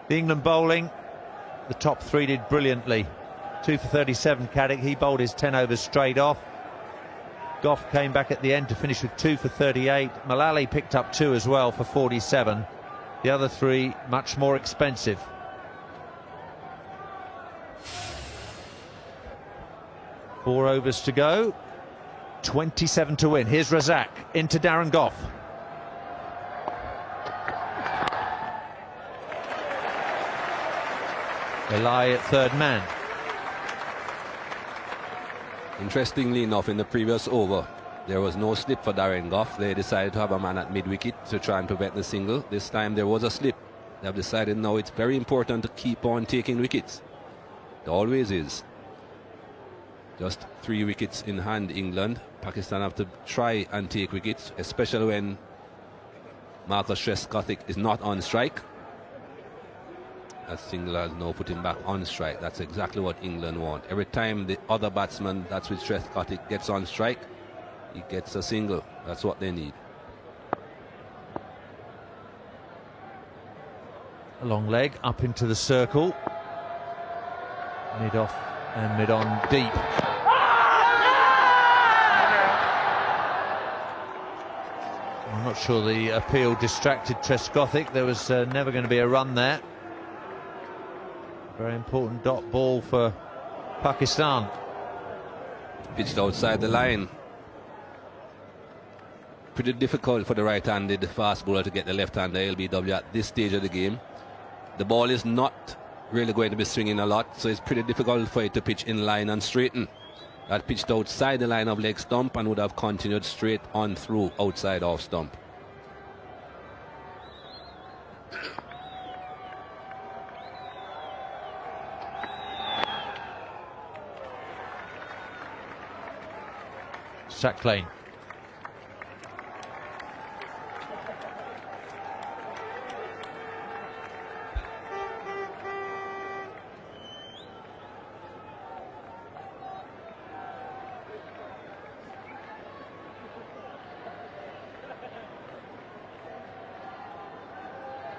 The England bowling, the top 3 did brilliantly. 2 for 37 Caddick, he bowled his 10 overs straight off. Goff came back at the end to finish with 2 for 38. Mullally picked up 2 as well for 47. The other 3 much more expensive. Four overs to go. 27 to win. Here's Razak into Darren Goff. They lie at third man. Interestingly enough, in the previous over, there was no slip for Darren Goff. They decided to have a man at mid-wicket to try and prevent the single. This time there was a slip. They have decided now it's very important to keep on taking wickets. It always is. Just 3 wickets in hand, England. Pakistan have to try and take wickets, especially when Marcus Trescothick is not on strike. That single has now put him back on strike. That's exactly what England want. Every time the other batsman, that's with Trescothick, gets on strike, he gets a single. That's what they need. A long leg up into the circle. Mid off and mid on deep. I'm not sure the appeal distracted Trescothick. There was never going to be a run there. Very important dot ball for Pakistan. Pitched outside the line. Pretty difficult for the right-handed fast bowler to get the left-hander LBW at this stage of the game. The ball is not really going to be swinging a lot, so it's pretty difficult for it to pitch in line and straighten. That pitched outside the line of leg stump and would have continued straight on through outside off stump. Zach Lane.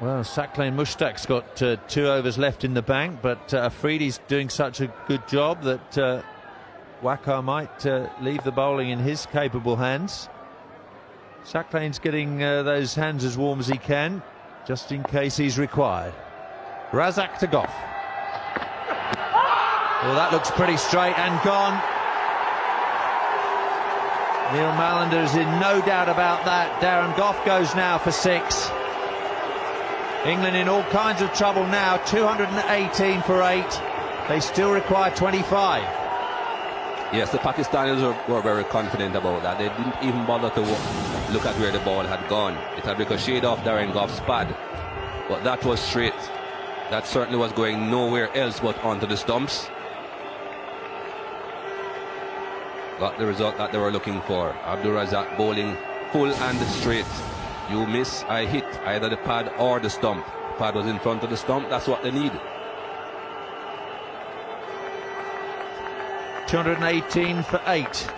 Well, Saqlain Mushtaq's got 2 overs left in the bank, but Afridi's doing such a good job that Waqar might leave the bowling in his capable hands. Saqlain's getting those hands as warm as he can, just in case he's required. Razak to Goff. Well, that looks pretty straight and gone. Neil Mallender is in no doubt about that. Darren Goff goes now for 6. England in all kinds of trouble now. 218 for 8. They still require 25. Yes, the Pakistanis were very confident about that. They didn't even bother to look at where the ball had gone. It had ricocheted off Darren Goff's pad, but that was straight. That certainly was going nowhere else but onto the stumps. Got the result that they were looking for. Abdul Razak bowling full and straight. You miss, I hit, either the pad or the stump. The pad was in front of the stump. That's what they need. 218 for 8.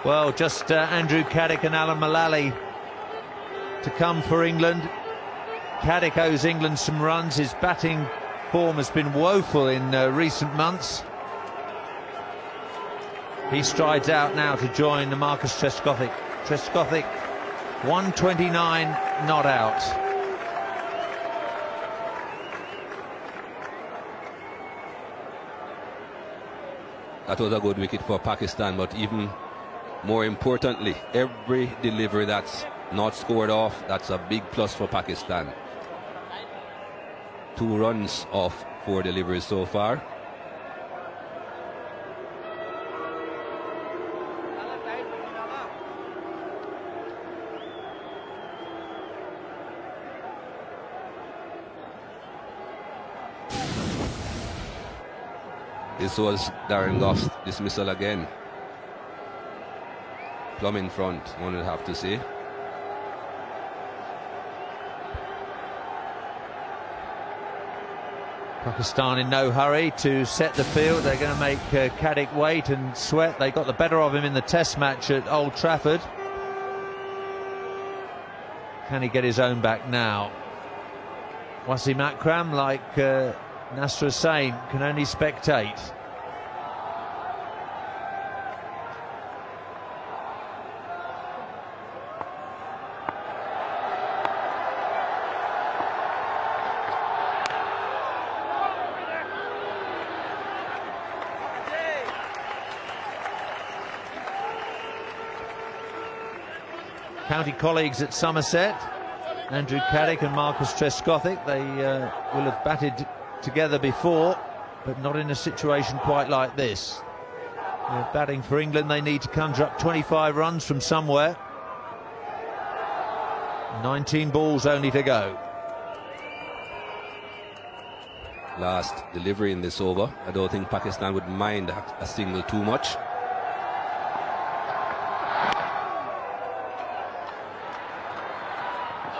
Well, just Andrew Caddick and Alan Mullally to come for England. Caddick owes England some runs. His batting form has been woeful in recent months. He strides out now to join Marcus Trescothick. Trescothick, 129 not out. That was a good wicket for Pakistan, but even more importantly, every delivery that's not scored off, that's a big plus for Pakistan. 2 runs off 4 deliveries so far. This was Darren Gough's dismissal again. Plumb in front, one would have to say. Pakistan in no hurry to set the field. They're going to make Caddick wait and sweat. They got the better of him in the Test match at Old Trafford. Can he get his own back now? Wasim Akram, like Nasser Hussain, can only spectate. County colleagues at Somerset, Andrew Caddick and Marcus Trescothick, they will have batted together before, but not in a situation quite like this. They're batting for England, they need to conjure up 25 runs from somewhere. 19 balls only to go. Last delivery in this over. I don't think Pakistan would mind a single too much.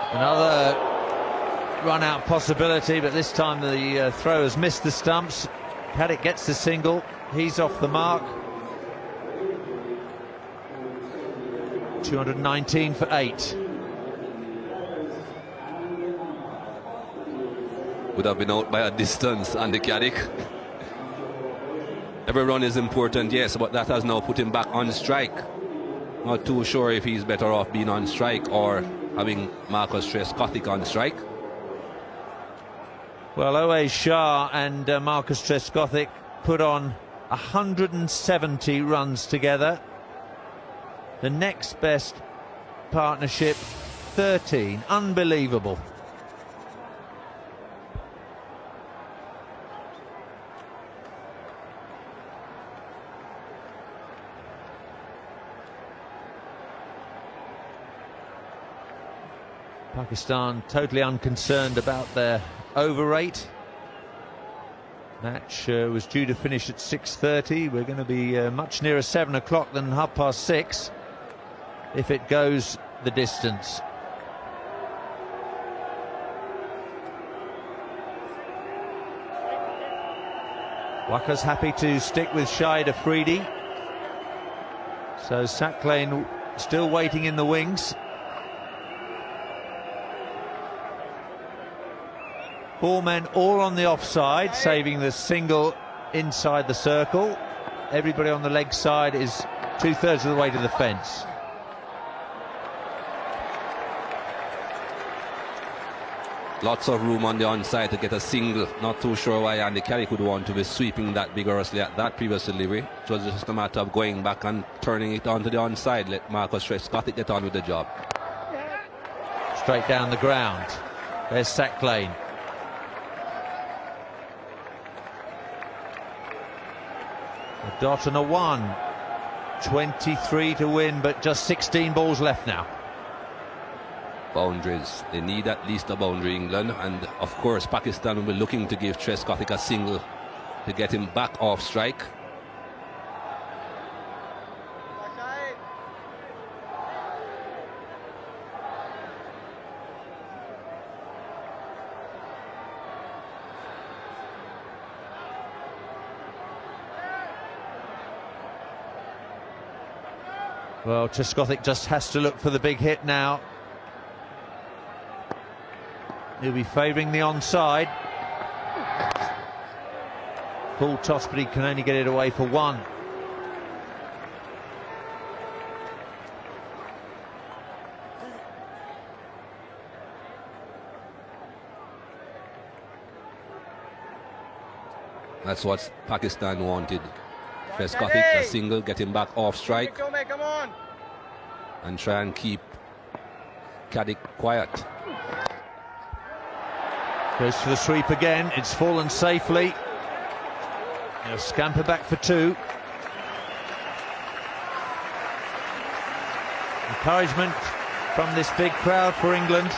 Another run-out possibility, but this time the throw has missed the stumps. Caddick gets the single. He's off the mark. 219 for 8. Would have been out by a distance, Andy Caddick. Every run is important, yes, but that has now put him back on strike. Not too sure if he's better off being on strike or having Marcus Trescothick on strike. Well, Oais Shah and Marcus Trescothick put on 170 runs together. The next best partnership, 13. Unbelievable. Pakistan totally unconcerned about their over rate. Match was due to finish at 6:30. We're going to be much nearer 7 o'clock than 6:30 if it goes the distance. Waka's happy to stick with Shahid Afridi. So Saqlain still waiting in the wings. 4 men all on the offside, saving the single inside the circle. Everybody on the leg side is 2/3 of the way to the fence. Lots of room on the onside to get a single. Not too sure why Andy Caddick would want to be sweeping that vigorously at that previous delivery. It was just a matter of going back and turning it onto the onside. Let Marcus Trescothick get on with the job. Straight down the ground. There's Saqlain. A dot and a 1. 23 to win, but just 16 balls left now. Boundaries. They need at least a boundary, England. And of course, Pakistan will be looking to give Trescothick a single to get him back off strike. Well, Trescothick just has to look for the big hit now. He'll be favouring the onside. Full toss, but he can only get it away for one. That's what Pakistan wanted. Trescothick, a single, get him back off strike, Come on. and try and keep Caddick quiet. Goes for the sweep again. It's fallen safely. He'll scamper back for two. Encouragement from this big crowd for England.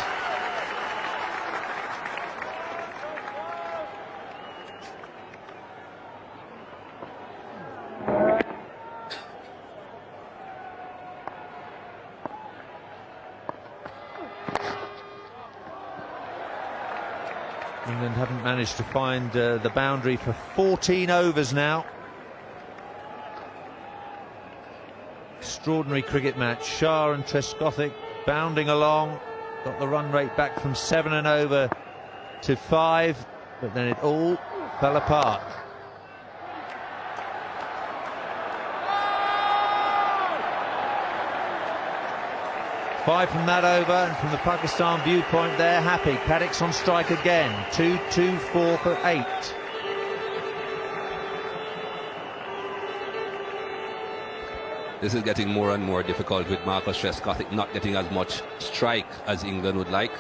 England haven't managed to find the boundary for 14 overs now. Extraordinary cricket match. Shah and Trescothick bounding along. Got the run rate back from 7 and over to 5, but then it all fell apart. Five from that over, and from the Pakistan viewpoint, they're happy. Caddick's on strike again. 2-2-4 for 8. This is getting more and more difficult with Marcus Trescothick not getting as much strike as England would like.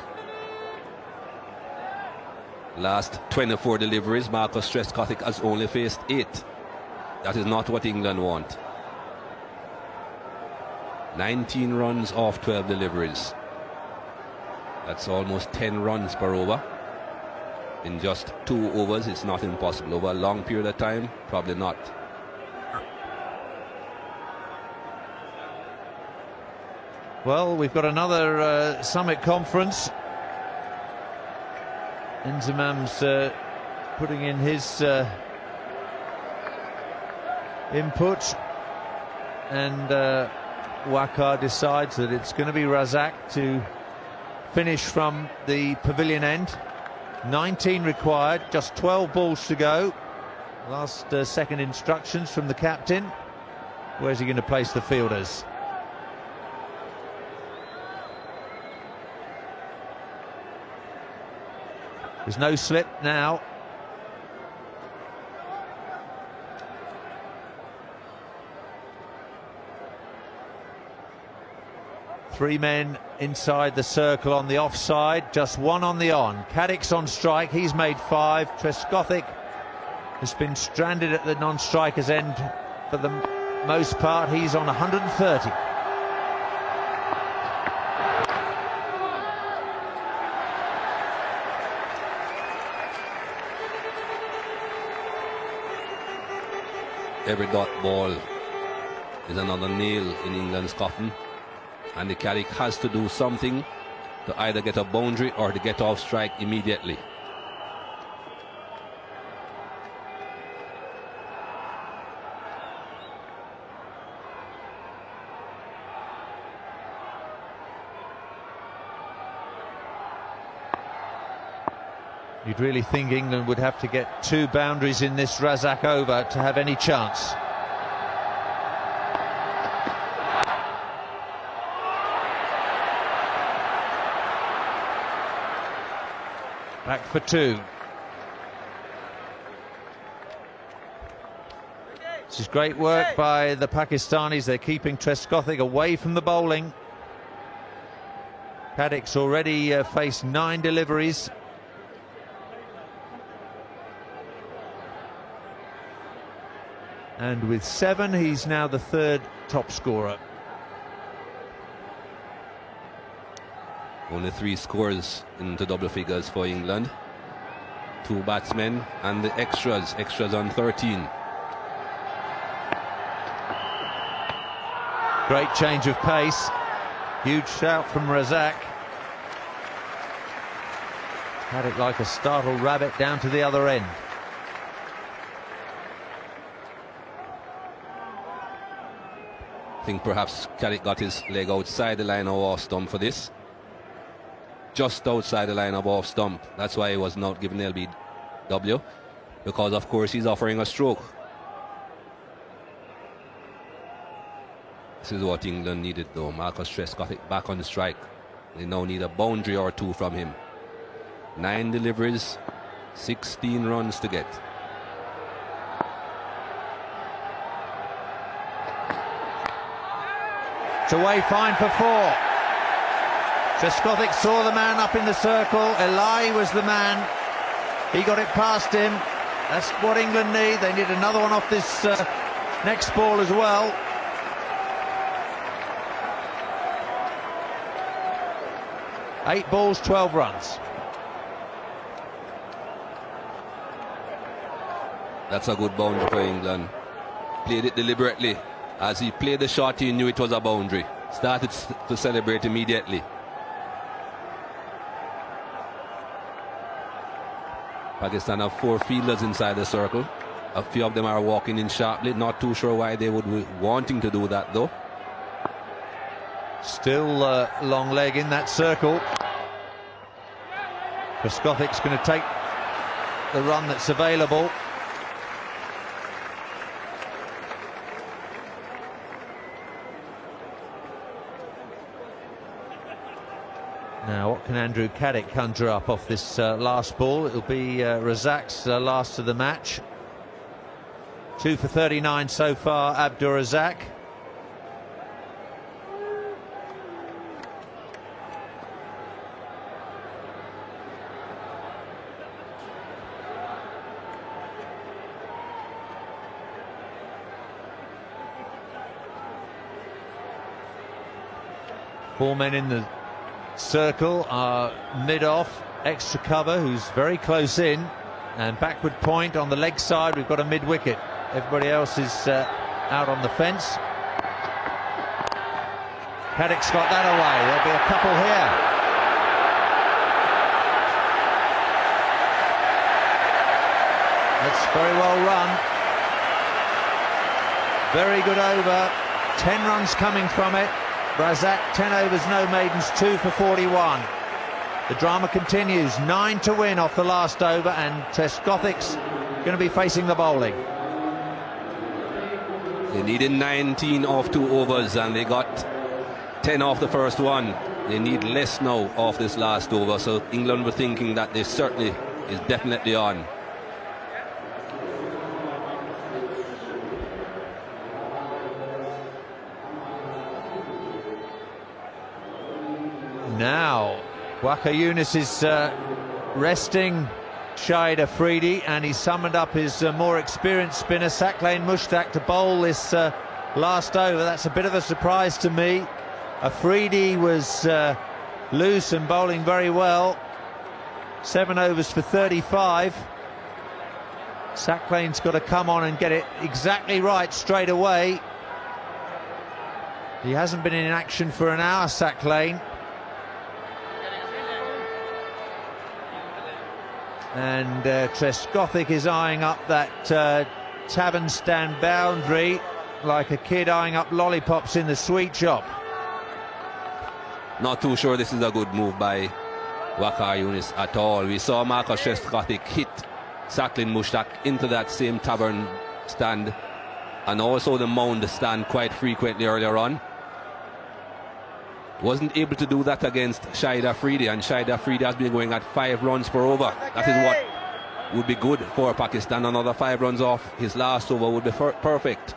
Last 24 deliveries, Marcus Trescothick has only faced 8. That is not what England want. 19 runs off 12 deliveries. That's almost 10 runs per over. In just 2 overs, it's not impossible. Over a long period of time, probably not. Well, we've got another summit conference. Inzamam's putting in his input, and Waqar decides that it's going to be Razak to finish from the pavilion end. 19 required, just 12 balls to go. Last second instructions from the captain. Where's he going to place the fielders? There's no slip now. Three men inside the circle on the offside, just one on the on. Caddick's on strike, he's made 5. Trescothick has been stranded at the non-striker's end for the most part. He's on 130. Every dot ball is another nail in England's coffin, and the Caddick has to do something to either get a boundary or to get off strike immediately. You'd really think England would have to get 2 boundaries in this Razak over to have any chance. Back for 2. This is great work by the Pakistanis. They're keeping Trescothick away from the bowling. Caddick's already faced 9 deliveries. And with 7, he's now the 3rd top scorer. Only 3 scores into double figures for England. 2 batsmen and the extras on 13. Great change of pace. Huge shout from Razak. Had it like a startled rabbit down to the other end. I think perhaps Caddick got his leg outside the line of our stump for this. just outside the line of off stump. That's why he was not given LBW, because of course he's offering a stroke. This is what England needed though. Marcus Trescothick back on the strike. They now need a boundary or two from him. 9 deliveries, 16 runs to get. It's away, fine for 4. Trescothick saw the man up in the circle. Eli was the man. He got it past him. That's what England need. They need another one off this next ball as well. Eight balls, 12 runs. That's a good boundary for England. Played it deliberately. As he played the shot, he knew it was a boundary. Started to celebrate immediately. Pakistan have 4 fielders inside the circle. A few of them are walking in sharply. Not too sure why they would be wanting to do that though. Still long leg in that circle. Trescothick's going to take the run that's available. Now, what can Andrew Caddick conjure up off this last ball? It'll be Razak's last of the match. 2 for 39 so far, Abdur Razak. Four men in the circle are mid-off, extra cover, who's very close in, and backward point on the leg side. We've got a mid-wicket. Everybody else is out on the fence. Caddick's got that away. There'll be a couple here. That's very well run. Very good over. 10 runs coming from it. Razak, 10 overs, no maidens, 2 for 41. The drama continues. 9 to win off the last over, and Trescothick's going to be facing the bowling. They needed 19 off 2 overs, and they got 10 off the first one. They need less now off this last over, so England were thinking that they certainly is definitely on. Now, Waqar Younis is resting Shahid Afridi, and he's summoned up his more experienced spinner, Saqlain Mushtaq, to bowl this last over. That's a bit of a surprise to me. Afridi was loose and bowling very well. 7 overs for 35. Saqlain's got to come on and get it exactly right straight away. He hasn't been in action for an hour, Saqlain. And Trescothick is eyeing up that tavern stand boundary like a kid eyeing up lollipops in the sweet shop. Not too sure this is a good move by Waqar Younis at all. We saw Marcus Trescothick hit Saqlain Mushtaq into that same tavern stand, and also the mound stand quite frequently earlier on. Wasn't able to do that against Shahid Afridi, and Shahid Afridi has been going at 5 runs per over. That is what would be good for Pakistan. Another 5 runs off his last over would be perfect.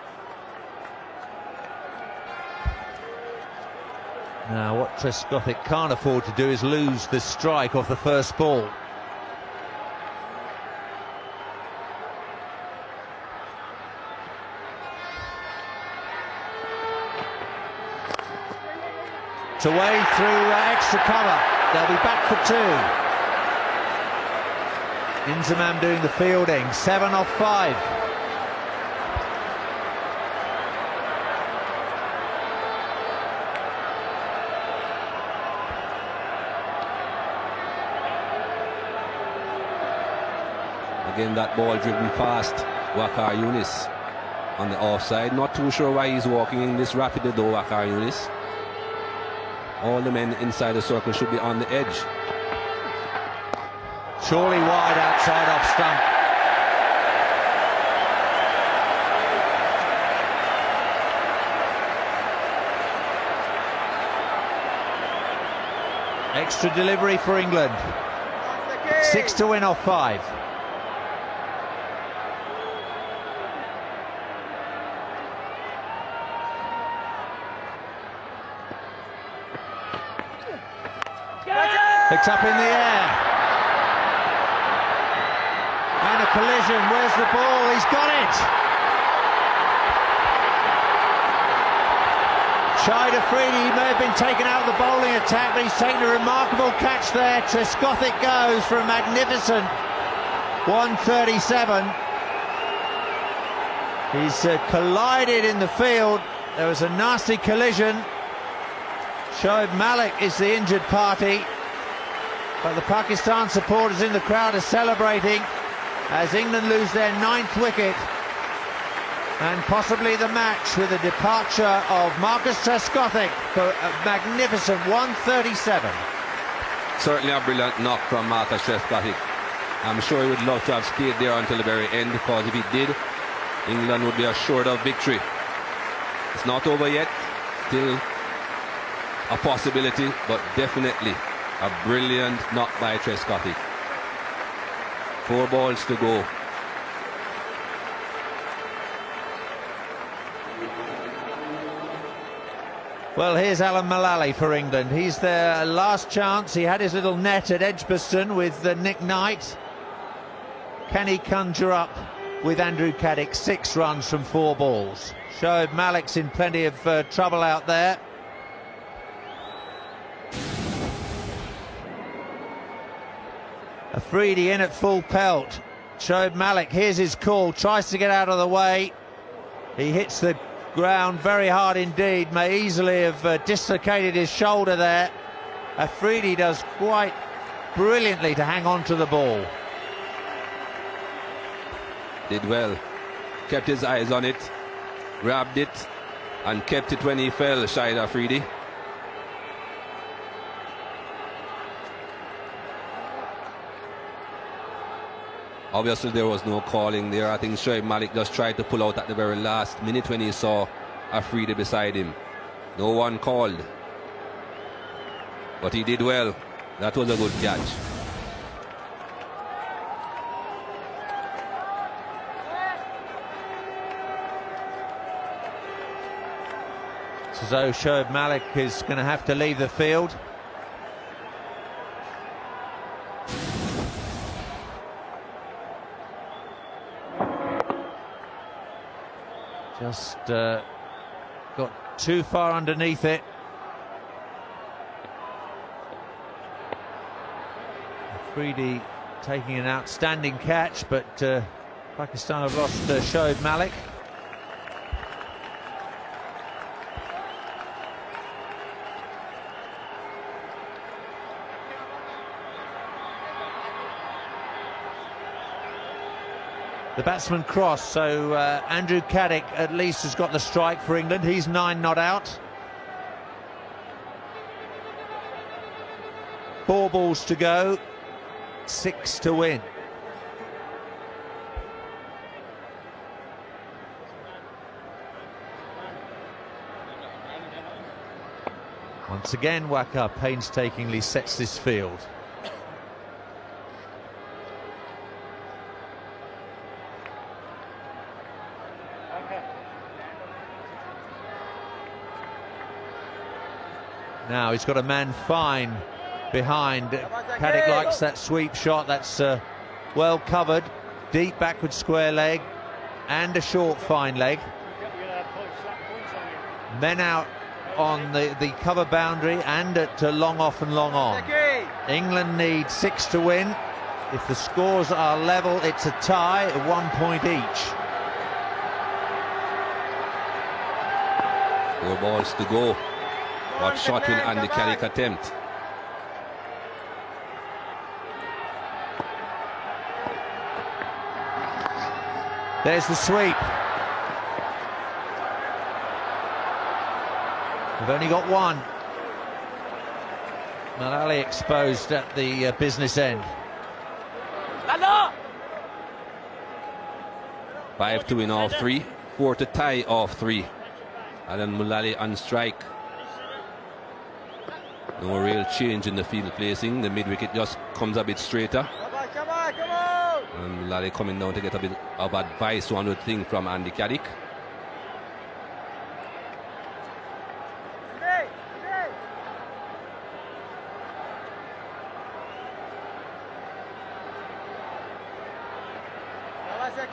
Now, what Trescothick can't afford to do is lose the strike off the first ball. It's away through extra cover. They'll be back for 2. Inzamam doing the fielding. 7 off 5. Again, that ball driven past Waqar Younis on the offside. Not too sure why he's walking in this rapidly though, Waqar Younis. All the men inside the circle should be on the edge. Surely wide outside off stump. Extra delivery for England. 6 to win off 5. Picked up in the air. And a collision. Where's the ball? He's got it. Shahid Afridi may have been taken out of the bowling attack, but he's taken a remarkable catch there. Trescothick goes for a magnificent 137. He's collided in the field. There was a nasty collision. Shoaib Malik is the injured party, but the Pakistan supporters in the crowd are celebrating as England lose their 9th wicket and possibly the match, with the departure of Marcus Trescothick for a magnificent 137. Certainly a brilliant knock from Marcus Trescothick. I'm sure he would love to have stayed there until the very end, because if he did, England would be assured of victory. It's not over yet, still a possibility, but definitely a brilliant knock by Trescothick. 4 balls to go. Well, here's Alan Mullally for England. He's their last chance. He had his little net at Edgbaston with Nick Knight. Can he conjure up with Andrew Caddick 6 runs from 4 balls? Shoaib Malik's in plenty of trouble out there. Afridi in at full pelt. Shoaib Malik, here's his call, tries to get out of the way. He hits the ground very hard indeed, may easily have dislocated his shoulder there. Afridi does quite brilliantly to hang on to the ball. Did well, kept his eyes on it, grabbed it and kept it when he fell, Shahid Afridi. Obviously there was no calling there. I think Shoaib Malik just tried to pull out at the very last minute when he saw Afridi beside him. No one called, but he did well. That was a good catch. So Shoaib Malik is going to have to leave the field. Just got too far underneath it. Afridi taking an outstanding catch, but Pakistan have lost Shoaib Malik. The batsman crossed, so Andrew Caddick at least has got the strike for England. He's 9 not out. 4 balls to go, 6 to win. Once again, Waqar painstakingly sets this field. Now he's got a man fine behind. Caddick likes that sweep shot. That's well covered. Deep backward square leg and a short fine leg. Men out on the cover boundary and at long off and long on. England need 6 to win. If the scores are level, it's a tie at 1 point each. 4 balls to go. What shot will Andy Caddick attempt? There's the sweep. We've only got 1. Mullally exposed at the business end. 5 to win all 3, 4 to tie all 3. And then Mullally on strike. No real change in the field placing. The mid-wicket just comes a bit straighter. And Mullally coming down to get a bit of advice, one would think, from Andy Caddick.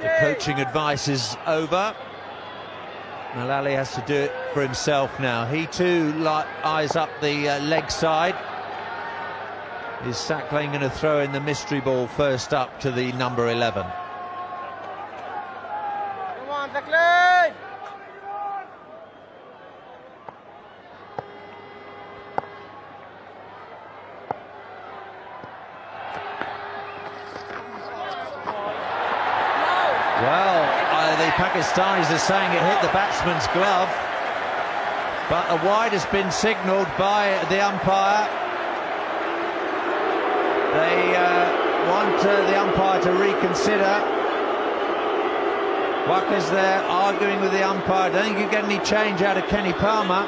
The coaching advice is over. Mullally has to do it for himself now. He too eyes up the leg side. Is Sack Lane going to throw in the mystery ball first up to the number 11? Come on, Sack Lane! Well, the Pakistanis are saying it hit the batsman's glove, but a wide has been signalled by the umpire. They want the umpire to reconsider. Waka's there arguing with the umpire. I don't think you get any change out of Kenny Palmer.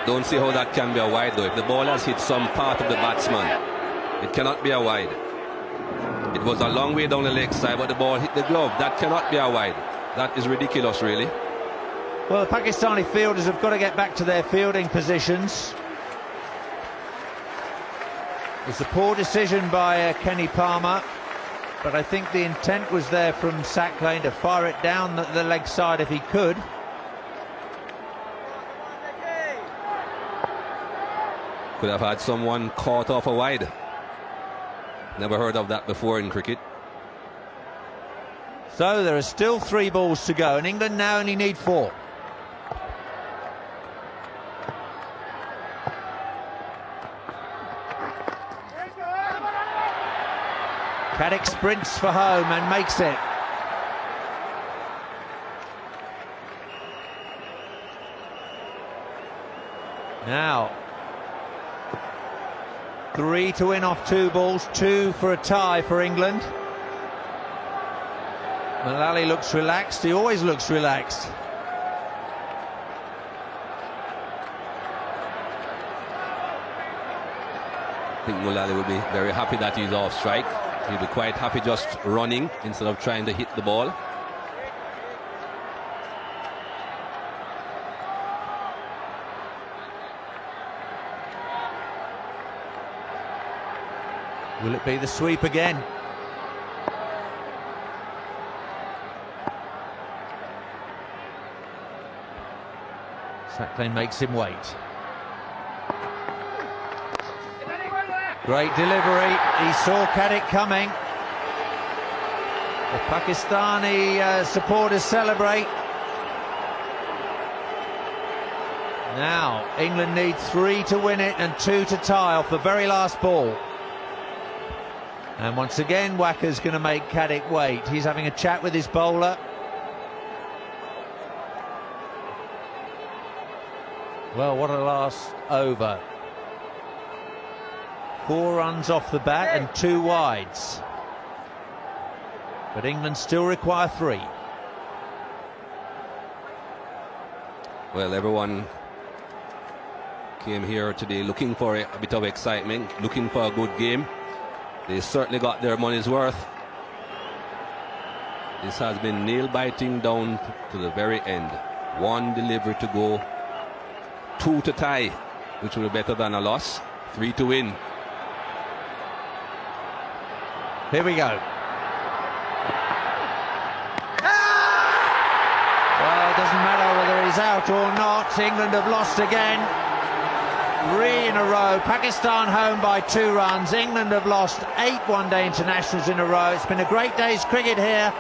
Don't see how that can be a wide though. If the ball has hit some part of the batsman, it cannot be a wide. It was a long way down the leg side, but the ball hit the glove. That cannot be a wide. That is ridiculous, really. Well, the Pakistani fielders have got to get back to their fielding positions. It's a poor decision by Kenny Palmer, but I think the intent was there from Sack Lane to fire it down the leg side if he could. Could have had someone caught off a wide. Never heard of that before in cricket. So there are still 3 balls to go, and England now only need 4. Caddick sprints for home and makes it. Now 3 to win off 2 balls, 2 for a tie for England. Mullally looks relaxed. He always looks relaxed. I think Mullally will be very happy that he's off strike. He'll be quite happy just running instead of trying to hit the ball. Will it be the sweep again? Sack Lane makes him wait. Great delivery. He saw Caddick coming. The Pakistani supporters celebrate. Now England need 3 to win it and 2 to tie off the very last ball. And once again, Waka's going to make Caddick wait. He's having a chat with his bowler. Well, what a last over. 4 runs off the bat and 2 wides. But England still require 3. Well, everyone came here today looking for a bit of excitement, looking for a good game. They certainly got their money's worth. This has been nail-biting down to the very end. 1 delivery to go, 2 to tie, which will be better than a loss, 3 to win. Here we go. Well, it doesn't matter whether he's out or not. England have lost again. 3 in a row. Pakistan home by 2 runs. England have lost 8 one-day internationals in a row. It's been a great day's cricket here,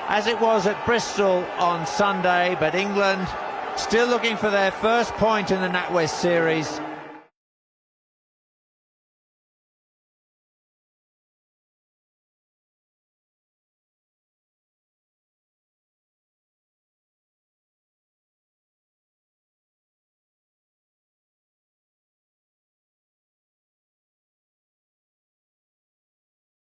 as it was at Bristol on Sunday, but England still looking for their first point in the NatWest series.